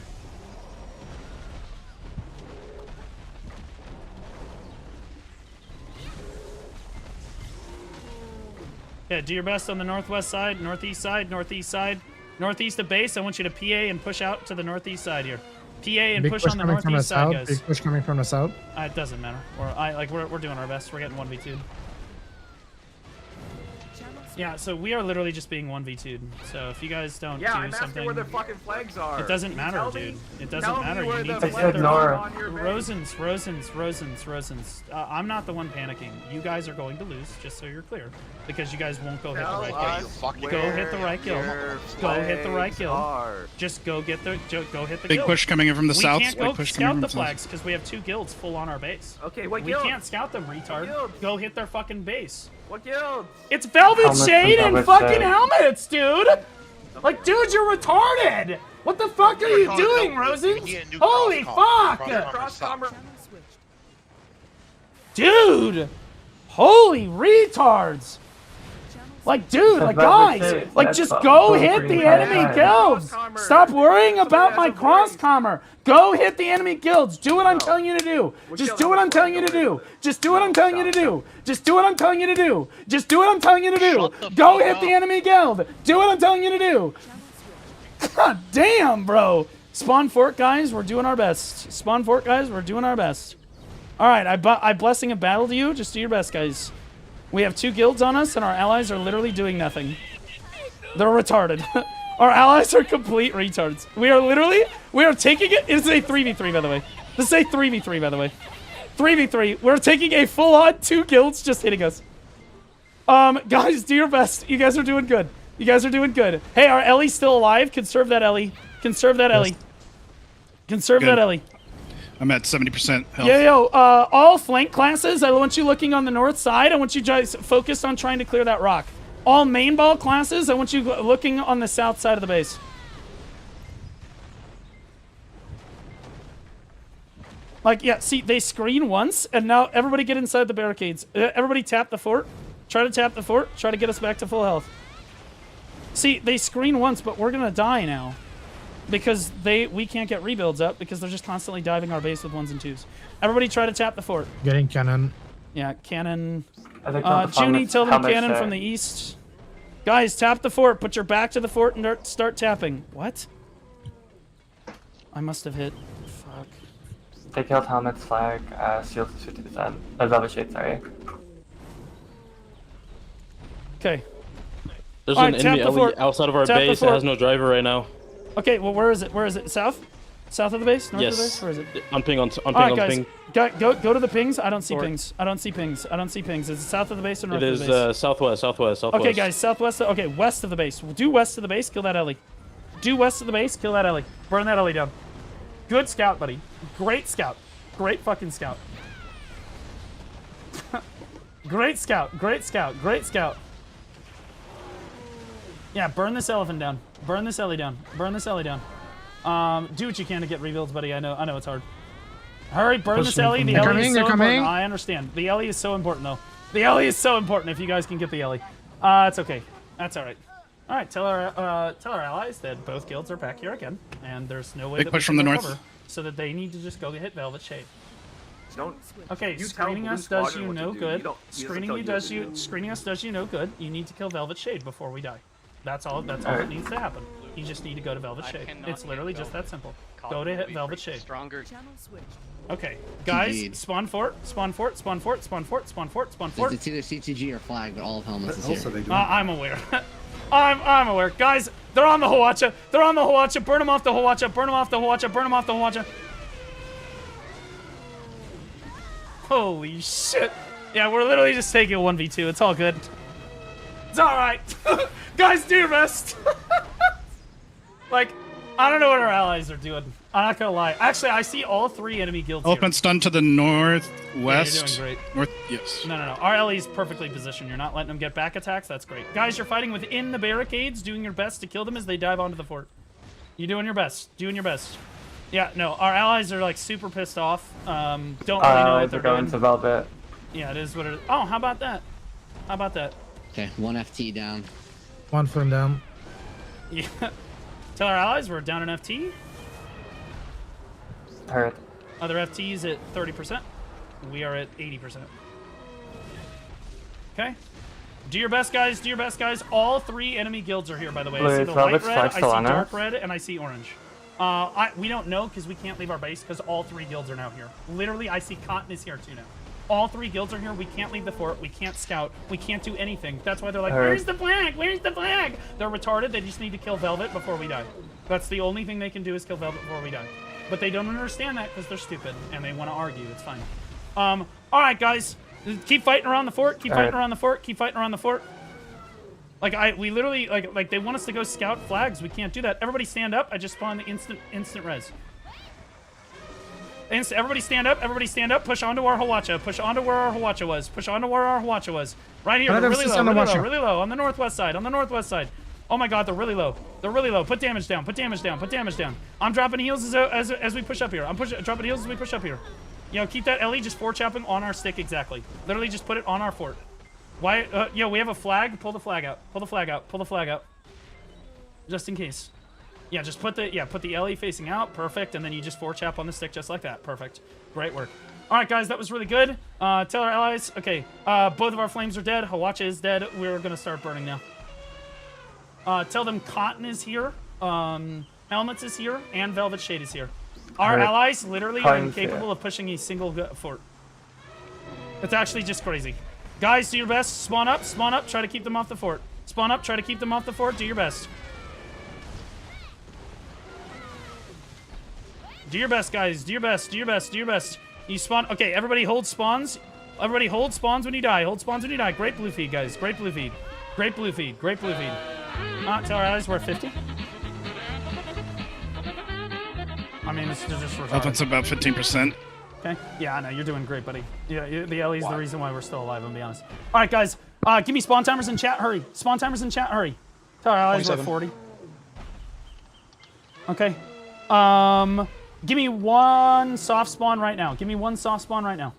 Yeah, do your best on the northwest side, northeast side, northeast side. Northeast of base, I want you to PA and push out to the northeast side here. PA and Big push on the coming from the northeast side, south. guys. Big push coming from the south. It doesn't matter. We're doing our best. We're getting 1v2'd. Yeah, so we are literally just being 1v2'd. So if you guys don't do I'm something... asking where the fucking flags are. It doesn't matter, dude. It doesn't matter. You need to ignore. Rosens. I'm not the one panicking. You guys are going to lose, just so you're clear. Because you guys won't go hit the right guild. Go hit the right guild. Go hit the right guild. Just go hit the guild. Big push coming in from the south. We can't Big go push coming scout from the the south. flags because we have 2 guilds full on our base. Okay, what We guild? can't scout them, retard. Go hit their fucking base. What guild? It's Velvet Helmets Shade and and Velvet fucking Shade. helmets, dude! Like, dude, you're retarded! What the fuck are you doing, Rosen? Holy fuck! Dude! Holy retards! Like, dude, like, guys! Like, just go hit the enemy guilds! Stop worrying about my cross-commer! Go hit the enemy guilds! Do what I'm telling you to do! Just do what I'm telling you to do! Just do what I'm telling you to do! Just do what I'm telling you to do! Just do what I'm telling you to do! Go hit the enemy guild! Do what I'm telling you to do! God damn, bro! Spawn fort, guys, we're doing our best. Spawn fort, guys, we're doing our best. Alright, I blessing a battle to you. Just do your best, guys. We have 2 guilds on us, and our allies are literally doing nothing. They're retarded. Our allies are complete retards. We are taking it. It's a 3v3, by the way. This is a 3v3, by the way. 3v3. We're taking a full-on 2 guilds just hitting us. Guys, do your best. You guys are doing good. You guys are doing good. Hey, our Ellie's still alive. Conserve that Ellie. Conserve that Ellie. Conserve that Ellie. I'm at 70% health. Yo, all flank classes, I want you looking on the north side. I want you guys focused on trying to clear that rock. All main ball classes, I want you looking on the south side of the base. Like, yeah, see, they screen once, and now everybody get inside the barricades. Everybody tap the fort. Try to tap the fort. Try to get us back to full health. See, they screen once, but we're gonna die now. Because we can't get rebuilds up because they're just constantly diving our base with 1s and 2s. Everybody try to tap the fort. Getting cannon. Yeah, cannon. Junie, Junie, tell them cannon from the east. Guys, tap the fort. Put your back to the fort and start tapping. What? I must have hit. Fuck. They killed helmets, flag, shield shoot to the side. Velvet Shade, sorry. Okay. There's an enemy outside of our base that has no driver right now. Okay, well, where is it? Where is it? South? South of the base? North of the base? Where is it? On ping, on ping, Alright, on guys. ping. Go to the pings. I don't see pings. I don't see pings. I don't see pings. Is it south of the base or north It of the base? is southwest. Okay, guys, southwest. Okay, west of the base. We'll do west of the base. Kill that Ellie. Do west of the base. Kill that Ellie. Burn that Ellie down. Good scout, buddy. Great scout. Great fucking scout. Great scout. Great scout. Great scout. Yeah, burn this elephant down. Burn this Ellie down. Burn this Ellie down. Do what you can to get rebuilds, buddy. I know it's hard. Hurry, burn this Ellie. The Ellie is so important. I understand. The Ellie is so important, though. The Ellie is so important if you guys can get the Ellie. It's okay. That's all right. All right, tell our allies that both guilds are back here again, and there's no way Big that push we from can the recover, north. so that they need to just go hit Velvet Shade. Okay, you screening tell us Blue does Squadron you what to no do. good. He doesn't Screening tell you you does what to you do. screening us does you no good. You need to kill Velvet Shade before we die. That's all that needs to happen. You just need to go to Velvet Shade. It's literally just that simple. Go to hit Velvet Shade. Okay, guys, Indeed. spawn fort, spawn fort, spawn fort, spawn fort, spawn fort, spawn fort. It's either CTG or flag, but all of helmets is here. I'm aware. I'm aware. Guys, they're on the Hawacha. They're on the Hawacha. Burn them off the Hawacha. Burn them off the Hawacha. Burn them off the Hawacha. Holy shit. Yeah, we're literally just taking a 1v2. It's all good. It's alright. Guys, do your best. Like, I don't know what our allies are doing. I'm not gonna lie. Actually, I see all 3 enemy guilds here. Elephant's done to the northwest. Yeah, you're doing great. North, yes. No. Our LE's perfectly positioned. You're not letting them get back attacks. That's great. Guys, you're fighting within the barricades, doing your best to kill them as they dive onto the fort. You're doing your best. Doing your best. Yeah, no, our allies are like super pissed off. Don't really know what they're going doing. to Velvet. Yeah, it is what it is. Oh, how about that? How about that? Okay, 1 FT down. 1 from down. Yeah. Tell our allies we're down an FT. Heard. Other FTs at 30%. We are at 80%. Okay. Do your best, guys. Do your best, guys. All 3 enemy guilds are here, by the way. I see the light red, I see dark red, and I see orange. We don't know because we can't leave our base because all 3 guilds are now here. Literally, I see Cotton is here too now. All 3 guilds are here. We can't leave the fort. We can't scout. We can't do anything. That's why they're like, where's the flag? Where's the flag? They're retarded. They just need to kill Velvet before we die. That's the only thing they can do is kill Velvet before we die. But they don't understand that because they're stupid and they want to argue. It's fine. All right, guys. Keep fighting around the fort. Keep fighting around the fort. Keep fighting around the fort. Like, we literally, like they want us to go scout flags. We can't do that. Everybody stand up. I just spawned the instant res. Everybody stand up. Everybody stand up. Push onto our Hawacha. Push onto where our Hawacha was. Push onto where our Hawacha was. Right here. They're really low. Really low. Really low. On the northwest side. On the northwest side. Oh my god, they're really low. They're really low. Put damage down. Put damage down. Put damage down. I'm dropping heals as we push up here. I'm dropping heals as we push up here. Yo, keep that LE just 4-chapping on our stick exactly. Literally just put it on our fort. Why? Yo, we have a flag. Pull the flag out. Pull the flag out. Pull the flag out. Just in case. Yeah, just put the LE facing out. Perfect. And then you just 4-chap on the stick just like that. Perfect. Great work. All right, guys, that was really good. Tell our allies. Okay, both of our flames are dead. Hawacha is dead. We're going to start burning now. Tell them Cotton is here. Helmets is here. And Velvet Shade is here. Our allies literally are incapable of pushing a single fort. It's actually just crazy. Guys, do your best. Spawn up. Spawn up. Try to keep them off the fort. Spawn up. Try to keep them off the fort. Do your best. Do your best, guys. Do your best. Do your best. Do your best. You spawn. Okay, everybody hold spawns. Everybody hold spawns when you die. Hold spawns when you die. Great blue feed, guys. Great blue feed. Great blue feed. Great blue feed. Tell our allies we're at 50. I mean, it's just retarded. Elephant's about 15%. Okay. Yeah, I know. You're doing great, buddy. Yeah, the LE's the reason why we're still alive, I'm be honest. All right, guys. Give me spawn timers in chat. Hurry. Spawn timers in chat. Hurry. Tell our allies we're at 40. Okay. Give me 1 soft spawn right now. Give me 1 soft spawn right now.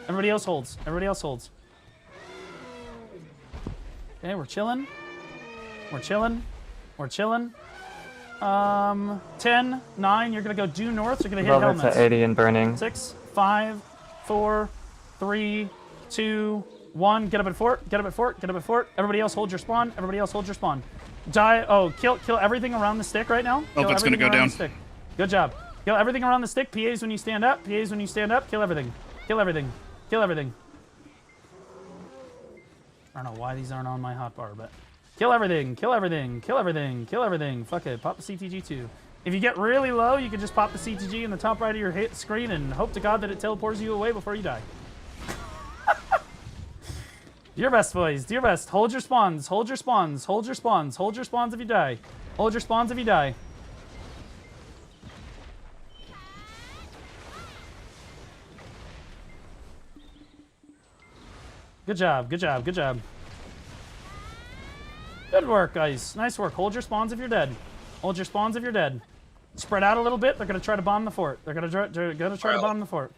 Everybody else holds. Everybody else holds. Okay, we're chilling. We're chilling. We're chilling. 10, 9, you're gonna go due north, you're gonna hit Velvet's helmets. at 80 and burning. 6, 5, 4, 3, 2, 1. Get up at fort. Get up at fort. Get up at fort. Everybody else hold your spawn. Everybody else hold your spawn. Die. Oh, kill everything around the stick right now. Oh, it's gonna go down. Good job. Kill everything around the stick. PAs when you stand up. PAs when you stand up. Kill everything. Kill everything. Kill everything. I don't know why these aren't on my hotbar, but kill everything. Kill everything. Kill everything. Kill everything. Fuck it. Pop the CTG too. If you get really low, you can just pop the CTG in the top right of your screen and hope to God that it teleports you away before you die. Do your best, boys. Do your best. Hold your spawns. Hold your spawns. Hold your spawns. Hold your spawns if you die. Hold your spawns if you die. Good job. Good job. Good job. Good work, guys. Nice work. Hold your spawns if you're dead. Hold your spawns if you're dead. Spread out a little bit. They're going to try to bomb the fort. They're going to try to bomb the fort.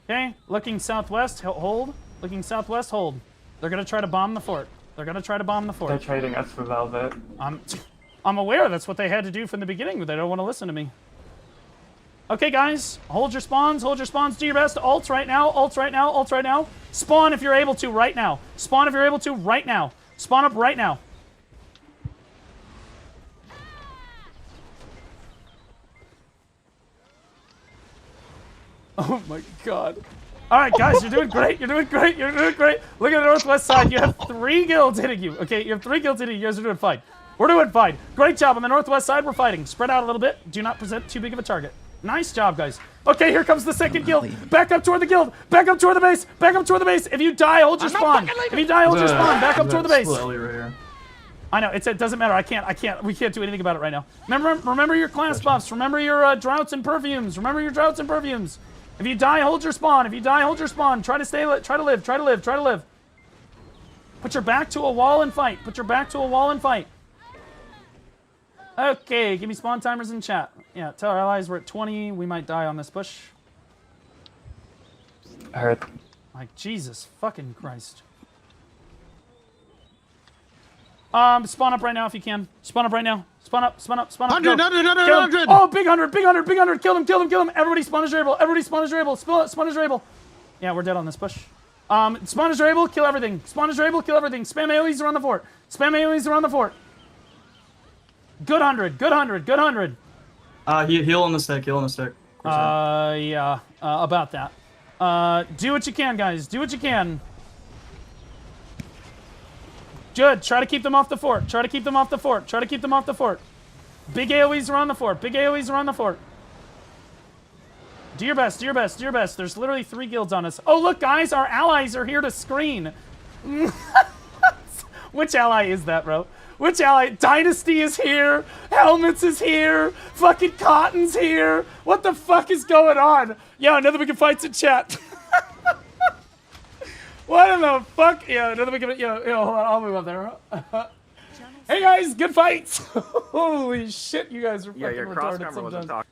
Okay. Looking southwest. Hold. Looking southwest. Hold. They're going to try to bomb the fort. They're going to try to bomb the fort. They're trading us for Velvet. I'm aware that's what they had to do from the beginning, but they don't want to listen to me. Okay, guys. Hold your spawns. Hold your spawns. Do your best. Ults right now. Ults right now. Ults right now. Spawn if you're able to right now. Spawn if you're able to right now. Spawn up right now. Oh my god. All right, guys, you're doing great. You're doing great. You're doing great. Look at the northwest side. You have 3 guilds hitting you. Okay, you have 3 guilds hitting you. You guys are doing fine. We're doing fine. Great job. On the northwest side, we're fighting. Spread out a little bit. Do not present too big of a target. Nice job, guys. Okay, here comes the second guild. Back up toward the guild. Back up toward the base. Back up toward the base. If you die, hold your spawn. If you die, hold your spawn. Back up toward the base. I know, it doesn't matter. We can't do anything about it right now. Remember your class buffs. Remember your droughts and perfumes. Remember your droughts and perfumes. If you die, hold your spawn. If you die, hold your spawn. Try to live. Put your back to a wall and fight. Okay, give me spawn timers in chat. Yeah, tell our allies we're at 20. We might die on this push. I heard. Like, Jesus fucking Christ. Spawn up right now if you can. Spawn up right now. Spawn up. 100. Oh, big 100. Kill him. Everybody spawn as you're able. Spawn as you're able. Yeah, we're dead on this push. Spawn as you're able, kill everything. Spam AoEs around the fort. Good 100. Heal on the stick. Yeah, about that. Do what you can, guys. Do what you can. Good. Try to keep them off the fort. Big AoEs around the fort. Do your best. There's literally 3 guilds on us. Oh, look, guys. Our allies are here to screen. Which ally is that, bro? Which ally? Dynasty is here. Helmets is here. Fucking Cotton's here. What the fuck is going on? Yo, another we can fight in chat. What in the fuck? Yo, another we can... Yo, hold on. I'll move up there. Hey, guys. Good fights. Holy shit, you guys are fucking retarded sometimes.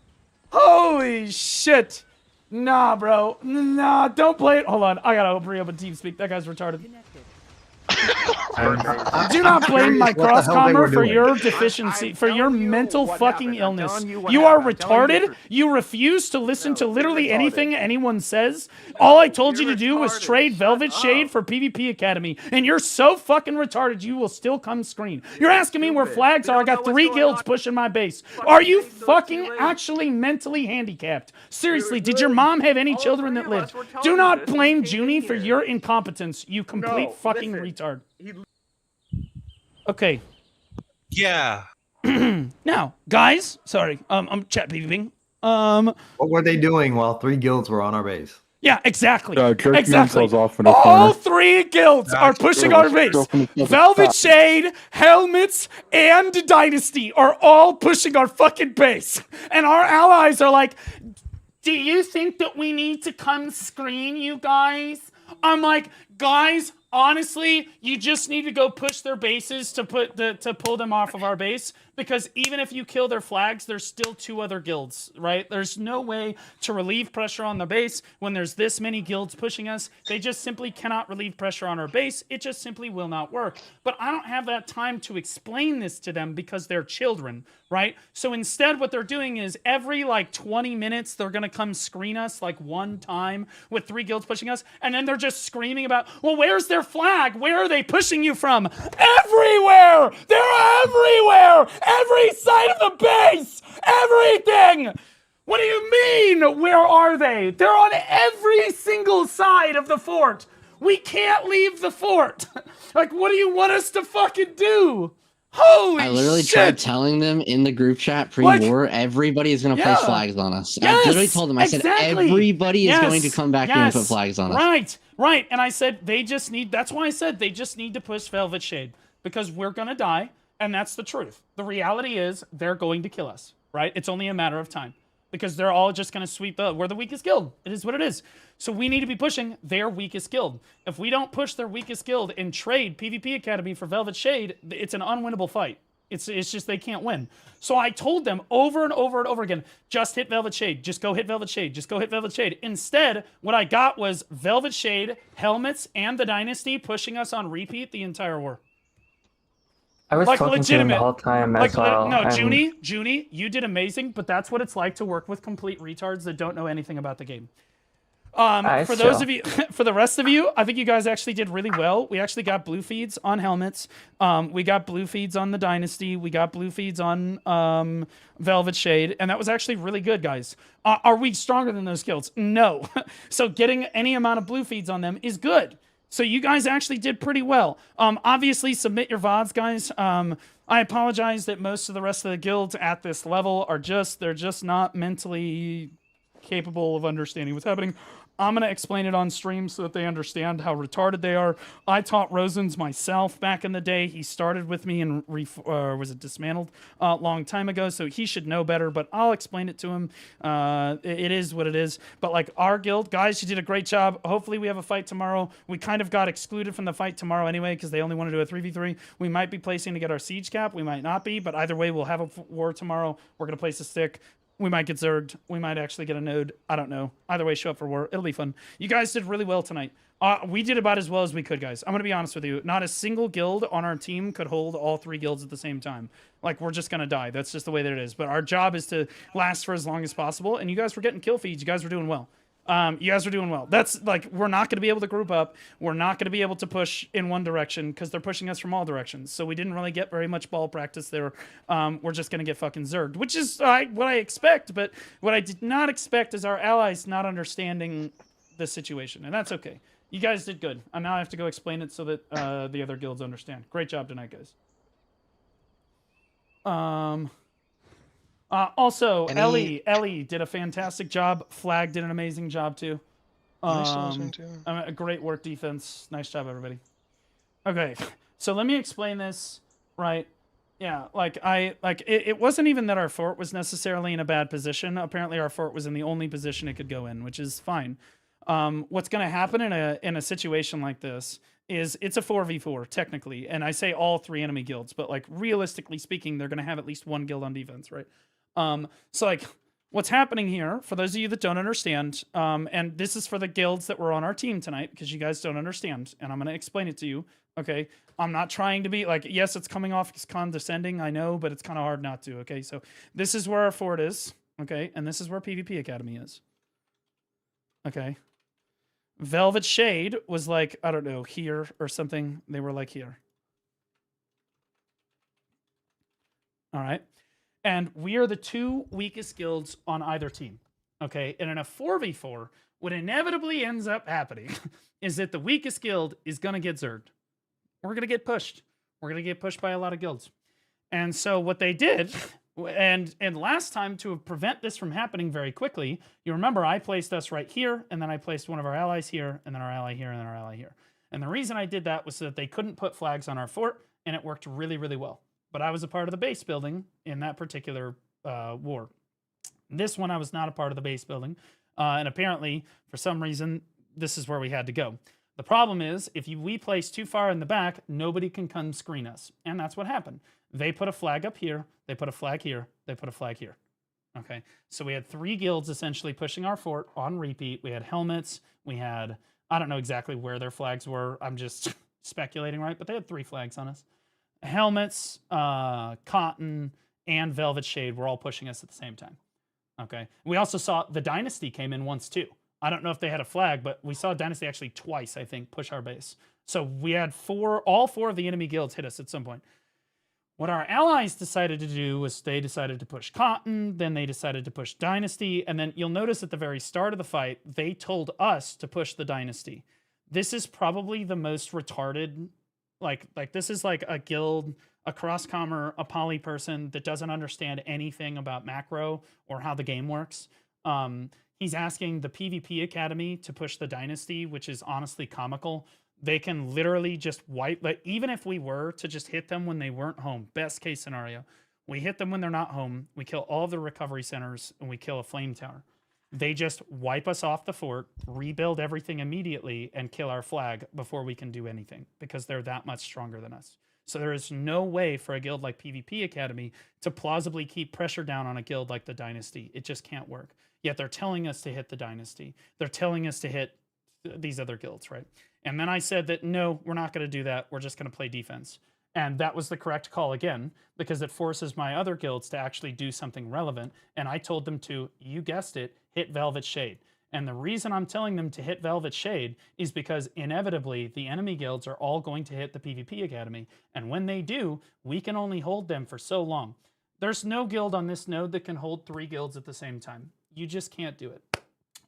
Holy shit. Nah, bro. Nah, don't play it. Hold on. I gotta bring up a TeamSpeak. That guy's retarded. Do not blame my cross-commer for your deficiency, for your mental fucking illness. You are retarded. You refuse to listen to literally anything anyone says. All I told you to do was trade Velvet Shade for PvP Academy, and you're so fucking retarded you will still come screen. You're asking me where flags are. I got 3 guilds pushing my base. Are you fucking actually mentally handicapped? Seriously, did your mom have any children that lived? Do not blame Junie for your incompetence, you complete fucking retard. Okay. Yeah. Now, guys, sorry, I'm chat PvPing. What were they doing while 3 guilds were on our base? Yeah, exactly. Exactly. All 3 guilds are pushing our base. Velvet Shade, Helmets, and Dynasty are all pushing our fucking base. And our allies are like, do you think that we need to come screen you guys? I'm like, guys, honestly, you just need to go push their bases to pull them off of our base, because even if you kill their flags, there's still 2 other guilds, right? There's no way to relieve pressure on the base when there's this many guilds pushing us. They just simply cannot relieve pressure on our base. It just simply will not work. But I don't have that time to explain this to them because they're children, right? So instead what they're doing is every like 20 minutes, they're going to come screen us like 1 time with 3 guilds pushing us. And then they're just screaming about, well, where's their flag? Where are they pushing you from? Everywhere! They're everywhere! Every side of the base! Everything! What do you mean? Where are they? They're on every single side of the fort. We can't leave the fort. Like, what do you want us to fucking do? Holy shit! I literally tried telling them in the group chat pre-war, everybody is going to place flags on us. Yes, I literally told them, I said, everybody is going to come back here and put flags on us. Right. And I said, that's why I said they just need to push Velvet Shade, because we're going to die. And that's the truth. The reality is they're going to kill us, right? It's only a matter of time, because they're all just going to sweep we're the weakest guild. It is what it is. So we need to be pushing their weakest guild. If we don't push their weakest guild and trade PvP Academy for Velvet Shade, it's an unwinnable fight. It's just they can't win. So I told them over and over and over again, just hit Velvet Shade. Just go hit Velvet Shade. Just go hit Velvet Shade. Instead, what I got was Velvet Shade, Helmets, and the Dynasty pushing us on repeat the entire war. I was talking to him the whole time as well. No, Junie, you did amazing, but that's what it's like to work with complete retards that don't know anything about the game. Nice For those show. of you, for the rest of you, I think you guys actually did really well. We actually got blue feeds on helmets. We got blue feeds on the Dynasty. We got blue feeds on Velvet Shade, and that was actually really good, guys. Are we stronger than those guilds? No. So getting any amount of blue feeds on them is good. So you guys actually did pretty well. Obviously, submit your VODs, guys. I apologize that most of the rest of the guilds at this level are they're just not mentally capable of understanding what's happening. I'm going to explain it on stream so that they understand how retarded they are. I taught Rosens myself back in the day. He started with me and was it dismantled a long time ago, so he should know better, but I'll explain it to him. It is what it is. But like our guild, guys, you did a great job. Hopefully we have a fight tomorrow. We kind of got excluded from the fight tomorrow anyway because they only want to do a 3v3. We might be placing to get our siege cap. We might not be, but either way, we'll have a war tomorrow. We're going to place a stick. We might get zerged. We might actually get a node. I don't know. Either way, show up for war. It'll be fun. You guys did really well tonight. We did about as well as we could, guys. I'm going to be honest with you. Not a single guild on our team could hold all 3 guilds at the same time. Like, we're just going to die. That's just the way that it is. But our job is to last for as long as possible. And you guys were getting kill feeds. You guys were doing well. You guys are doing well. That's like, we're not going to be able to group up. We're not going to be able to push in one direction because they're pushing us from all directions. So we didn't really get very much ball practice there. We're just going to get fucking zerged, which is what I expect. But what I did not expect is our allies not understanding the situation. And that's okay. You guys did good. And now I have to go explain it so that the other guilds understand. Great job tonight, guys. Also, Ellie did a fantastic job. Flag did an amazing job too. A great work defense. Nice job, everybody. Okay, so let me explain this. Right? Yeah, it wasn't even that our fort was necessarily in a bad position. Apparently, our fort was in the only position it could go in, which is fine. What's going to happen in a situation like this is it's a 4v4 technically, and I say all 3 enemy guilds, but like realistically speaking, they're going to have at least 1 guild on defense, right? So like what's happening here, for those of you that don't understand, and this is for the guilds that were on our team tonight, because you guys don't understand, and I'm going to explain it to you, okay? I'm not trying to be, like, yes, it's coming off as condescending, I know, but it's kind of hard not to, okay? So this is where our fort is, okay? And this is where PvP Academy is, okay? Velvet Shade was like, I don't know, here or something. They were like here. All right. And we are the 2 weakest guilds on either team. Okay. And in a 4v4, what inevitably ends up happening is that the weakest guild is going to get zerged. We're going to get pushed. We're going to get pushed by a lot of guilds. And so what they did, and last time, to prevent this from happening very quickly, you remember I placed us right here, and then I placed one of our allies here, and then our ally here, and then our ally here. And the reason I did that was so that they couldn't put flags on our fort, and it worked really, really well. But I was a part of the base building in that particular war. This one, I was not a part of the base building. And apparently, for some reason, this is where we had to go. The problem is, if we place too far in the back, nobody can come screen us. And that's what happened. They put a flag up here. They put a flag here. They put a flag here. Okay, so we had 3 guilds essentially pushing our fort on repeat. We had helmets. We had, I don't know exactly where their flags were. I'm just speculating, right? But they had 3 flags on us. Helmets, Cotton, and Velvet Shade were all pushing us at the same time. Okay. We also saw the Dynasty came in once too. I don't know if they had a flag, but we saw Dynasty actually twice, I think, push our base. So we had all 4 of the enemy guilds hit us at some point. What our allies decided to do was they decided to push Cotton, then they decided to push Dynasty, and then you'll notice at the very start of the fight, they told us to push the Dynasty. This is probably the most retarded, like this is like a guild, a cross-commer, a poly person that doesn't understand anything about macro or how the game works. He's asking the PvP Academy to push the Dynasty, which is honestly comical. They can literally just wipe, like, even if we were to just hit them when they weren't home, best case scenario, we hit them when they're not home, we kill all of the recovery centers, and we kill a flame tower. They just wipe us off the fort, rebuild everything immediately, and kill our flag before we can do anything, because they're that much stronger than us. So there is no way for a guild like PvP Academy to plausibly keep pressure down on a guild like the Dynasty. It just can't work. Yet they're telling us to hit the Dynasty. They're telling us to hit these other guilds, right? And then I said that, no, we're not going to do that. We're just going to play defense. And that was the correct call again, because it forces my other guilds to actually do something relevant. And I told them to, you guessed it, hit Velvet Shade. And the reason I'm telling them to hit Velvet Shade is because inevitably the enemy guilds are all going to hit the PvP Academy. And when they do, we can only hold them for so long. There's no guild on this node that can hold 3 guilds at the same time. You just can't do it.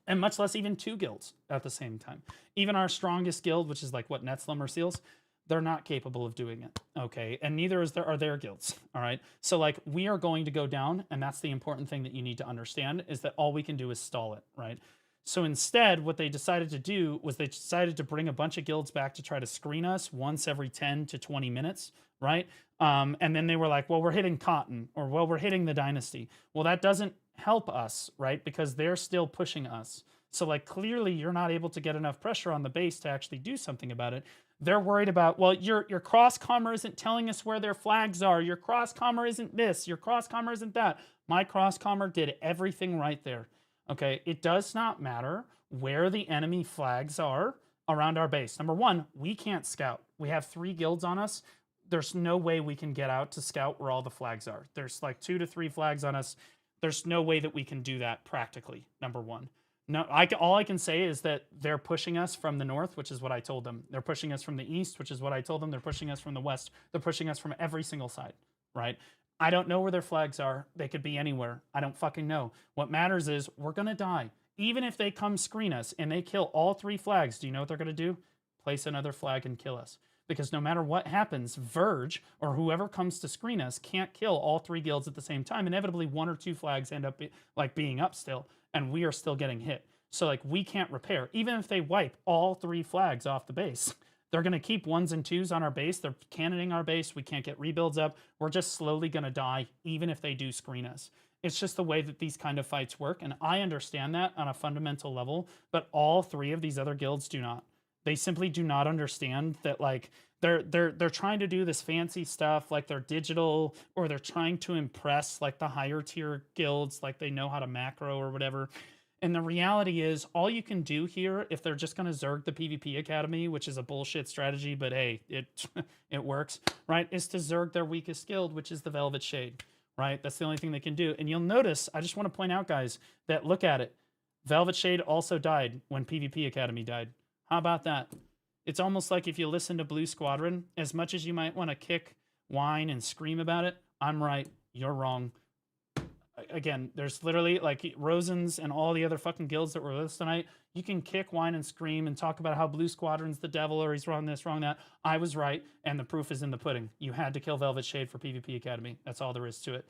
And much less even 2 guilds at the same time. Even our strongest guild, which is like what, Netslum or Seals, they're not capable of doing it, okay? And neither are their guilds, all right? So like we are going to go down, and that's the important thing that you need to understand, is that all we can do is stall it, right? So instead, what they decided to do was they decided to bring a bunch of guilds back to try to screen us once every 10 to 20 minutes, right? And then they were like, well, we're hitting Cotton, or well, we're hitting the Dynasty. Well, that doesn't help us, right? Because they're still pushing us. So like clearly you're not able to get enough pressure on the base to actually do something about it. They're worried about, well, your cross-commer isn't telling us where their flags are. Your cross-commer isn't this. Your cross-commer isn't that. My cross-commer did everything right there. Okay, it does not matter where the enemy flags are around our base. Number one, we can't scout. We have 3 guilds on us. There's no way we can get out to scout where all the flags are. There's like 2 to 3 flags on us. There's no way that we can do that practically, number one. No, all I can say is that they're pushing us from the north, which is what I told them. They're pushing us from the east, which is what I told them. They're pushing us from the west. They're pushing us from every single side, right? I don't know where their flags are. They could be anywhere. I don't fucking know. What matters is we're going to die. Even if they come screen us and they kill all 3 flags, do you know what they're going to do? Place another flag and kill us. Because no matter what happens, Verge or whoever comes to screen us can't kill all 3 guilds at the same time. Inevitably, 1 or 2 flags end up being up still, and we are still getting hit. So like we can't repair. Even if they wipe all 3 flags off the base, they're going to keep 1s and 2s on our base. They're cannoning our base. We can't get rebuilds up. We're just slowly going to die, even if they do screen us. It's just the way that these kind of fights work, and I understand that on a fundamental level, but all 3 of these other guilds do not. They simply do not understand that like they're trying to do this fancy stuff like they're digital, or they're trying to impress like the higher tier guilds, like they know how to macro or whatever. And the reality is, all you can do here, if they're just going to Zerg the PvP Academy, which is a bullshit strategy, but hey, it works, right, is to Zerg their weakest guild, which is the Velvet Shade, right? That's the only thing they can do. And you'll notice, I just want to point out, guys, that look at it. Velvet Shade also died when PvP Academy died. How about that? It's almost like if you listen to Blue Squadron, as much as you might want to kick, whine, and scream about it, I'm right, you're wrong. Again, there's literally like Rosens and all the other fucking guilds that were with us tonight. You can kick, whine, and scream and talk about how Blue Squadron's the devil or he's wrong this, wrong that. I was right, and the proof is in the pudding. You had to kill Velvet Shade for PvP Academy. That's all there is to it.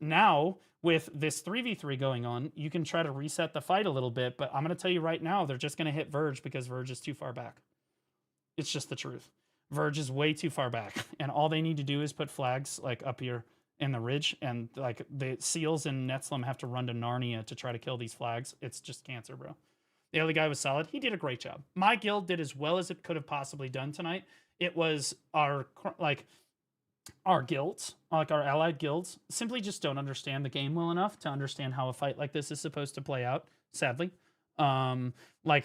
Now, with this 3v3 going on, you can try to reset the fight a little bit, but I'm going to tell you right now, they're just going to hit Verge because Verge is too far back. It's just the truth. Verge is way too far back, and all they need to do is put flags like up here in the ridge, and like the Seals and Netslum have to run to Narnia to try to kill these flags. It's just cancer, bro. The other guy was solid. He did a great job. My guild did as well as it could have possibly done tonight. It was our guilds, like our allied guilds, simply just don't understand the game well enough to understand how a fight like this is supposed to play out, sadly. And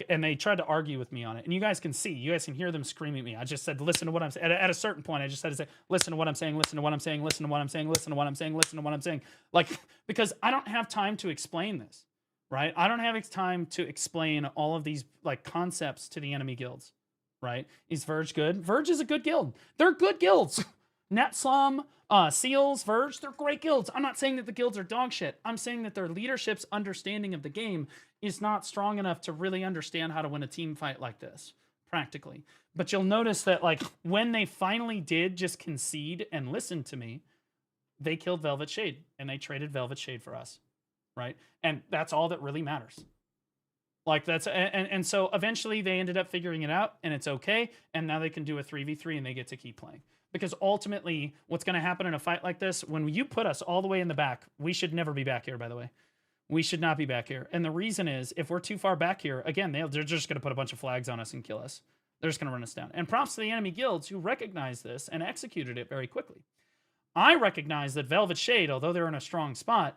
they tried to argue with me on it, and you guys can hear them screaming at me. I just said, listen to what I'm saying. At a certain point, I just had to say, listen to what I'm saying, listen to what I'm saying, listen to what I'm saying, listen to what I'm saying, listen to what I'm saying. Like, because I don't have time to explain this, right? I don't have time to explain all of these like concepts to the enemy guilds, right? Is Verge good? Verge is a good guild. They're good guilds. Netslum, Seals, Verge, they're great guilds. I'm not saying that the guilds are dog shit. I'm saying that their leadership's understanding of the game is not strong enough to really understand how to win a team fight like this, practically. But you'll notice that like when they finally did just concede and listen to me, they killed Velvet Shade, and they traded Velvet Shade for us, right? And that's all that really matters. Like that's, and so eventually they ended up figuring it out, and it's okay, and now they can do a 3v3 and they get to keep playing. Because ultimately, what's going to happen in a fight like this, when you put us all the way in the back, we should never be back here, by the way. We should not be back here. And the reason is, if we're too far back here, again, they're just going to put a bunch of flags on us and kill us. They're just going to run us down. And props to the enemy guilds who recognized this and executed it very quickly. I recognize that Velvet Shade, although they're in a strong spot,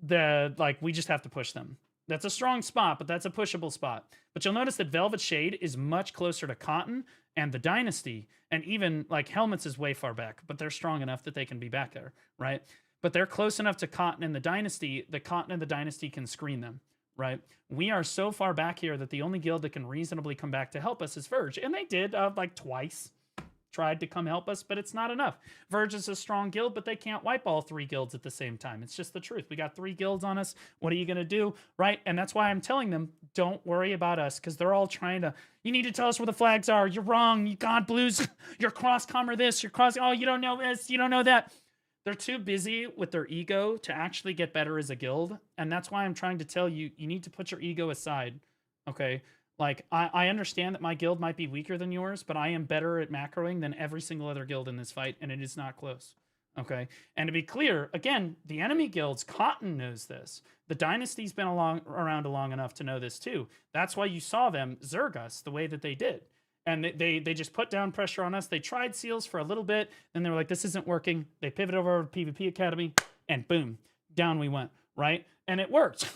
we just have to push them. That's a strong spot, but that's a pushable spot. But you'll notice that Velvet Shade is much closer to Cotton and the Dynasty, and even like Helmets is way far back, but they're strong enough that they can be back there, right? But they're close enough to Cotton and the Dynasty that Cotton and the Dynasty can screen them, right? We are so far back here that the only guild that can reasonably come back to help us is Verge. And they did, like, twice. Tried to come help us, but it's not enough. Verge is a strong guild, but they can't wipe all 3 guilds at the same time. It's just the truth. We got 3 guilds on us. What are you going to do, right? And that's why I'm telling them, don't worry about us, because they're all trying to, you need to tell us where the flags are. You're wrong. You God Blues. You're cross-commer this. You're cross, oh, you don't know this. You don't know that. They're too busy with their ego to actually get better as a guild. And that's why I'm trying to tell you, you need to put your ego aside, okay? Like, I understand that my guild might be weaker than yours, but I am better at macroing than every single other guild in this fight, and it is not close. Okay? And to be clear, again, the enemy guilds, Cotton knows this. The Dynasty's been around long enough to know this too. That's why you saw them zerg us the way that they did. And they just put down pressure on us. They tried seals for a little bit, then they were like, this isn't working. They pivoted over to PvP Academy, and boom, down we went, right? And it worked.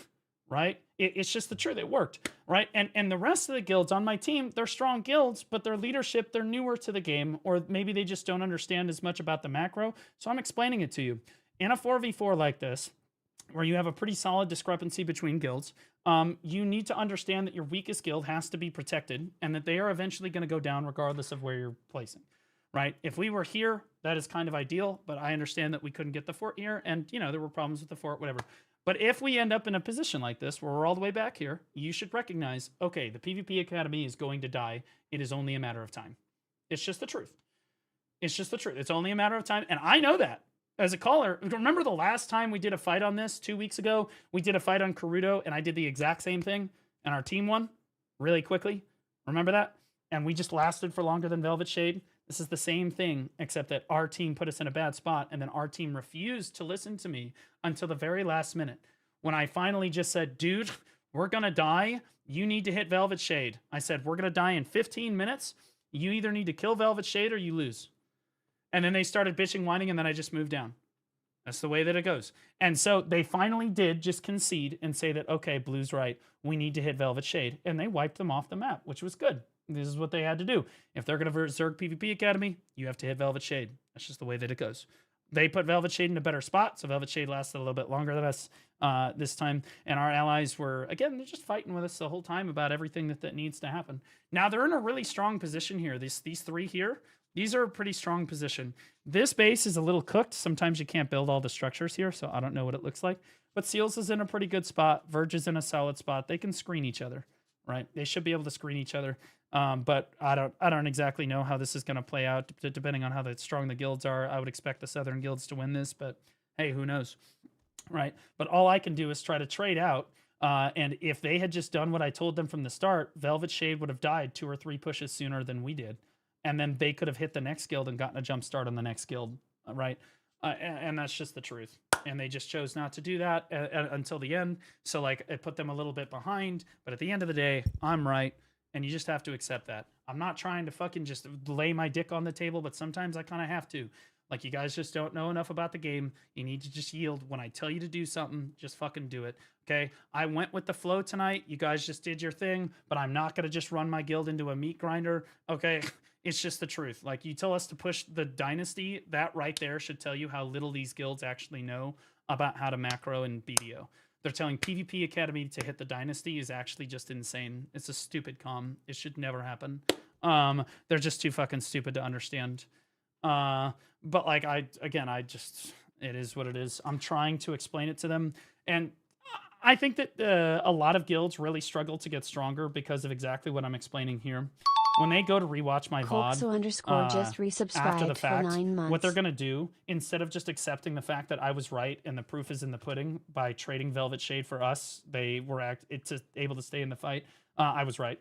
Right? It's just the truth. It worked, right? And the rest of the guilds on my team, they're strong guilds, but their leadership, they're newer to the game, or maybe they just don't understand as much about the macro. So I'm explaining it to you. In a 4v4 like this, where you have a pretty solid discrepancy between guilds, you need to understand that your weakest guild has to be protected and that they are eventually going to go down regardless of where you're placing, right? If we were here, that is kind of ideal, but I understand that we couldn't get the fort here, and, you know, there were problems with the fort, whatever. But if we end up in a position like this, where we're all the way back here, you should recognize, okay, the PvP Academy is going to die. It is only a matter of time. It's just the truth. It's just the truth. It's only a matter of time. And I know that as a caller. Remember the last time we did a fight on this 2 weeks ago? We did a fight on Karuto, and I did the exact same thing, and our team won really quickly. Remember that? And we just lasted for longer than Velvet Shade. This is the same thing, except that our team put us in a bad spot, and then our team refused to listen to me until the very last minute. When I finally just said, dude, we're going to die. You need to hit Velvet Shade. I said, we're going to die in 15 minutes. You either need to kill Velvet Shade or you lose. And then they started bitching, whining, and then I just moved down. That's the way that it goes. And so they finally did just concede and say that, okay, Blue's right. We need to hit Velvet Shade. And they wiped them off the map, which was good. This is what they had to do. If they're going to zerg PvP Academy, you have to hit Velvet Shade. That's just the way that it goes. They put Velvet Shade in a better spot, so Velvet Shade lasted a little bit longer than us this time. And our allies were, again, they're just fighting with us the whole time about everything that needs to happen. Now, they're in a really strong position here. These 3 here, these are a pretty strong position. This base is a little cooked. Sometimes you can't build all the structures here, so I don't know what it looks like. But Seals is in a pretty good spot. Verge is in a solid spot. They can screen each other, right? They should be able to screen each other. But I don't exactly know how this is going to play out, depending on how strong the guilds are. I would expect the Southern guilds to win this, but hey, who knows, right? But all I can do is try to trade out. And if they had just done what I told them from the start, Velvet Shade would have died 2 or 3 pushes sooner than we did. And then they could have hit the next guild and gotten a jump start on the next guild, right? And that's just the truth. And they just chose not to do that until the end. So, like, it put them a little bit behind. But at the end of the day, I'm right. And you just have to accept that. I'm not trying to fucking just lay my dick on the table, but sometimes I kind of have to. Like, you guys just don't know enough about the game. You need to just yield. When I tell you to do something, just fucking do it. Okay? I went with the flow tonight. You guys just did your thing, but I'm not going to just run my guild into a meat grinder. Okay? It's just the truth. Like, you tell us to push the Dynasty, that right there should tell you how little these guilds actually know about how to macro and BDO. They're telling PvP Academy to hit the Dynasty is actually just insane. It's a stupid comm. It should never happen. They're just too fucking stupid to understand. But like, it is what it is. I'm trying to explain it to them. And I think that a lot of guilds really struggle to get stronger because of exactly what I'm explaining here. When they go to rewatch my VOD just resubscribed after the fact, for 9 months. what they're going to do, instead of just accepting the fact that I was right and the proof is in the pudding by trading Velvet Shade for us, they were able to stay in the fight. I was right.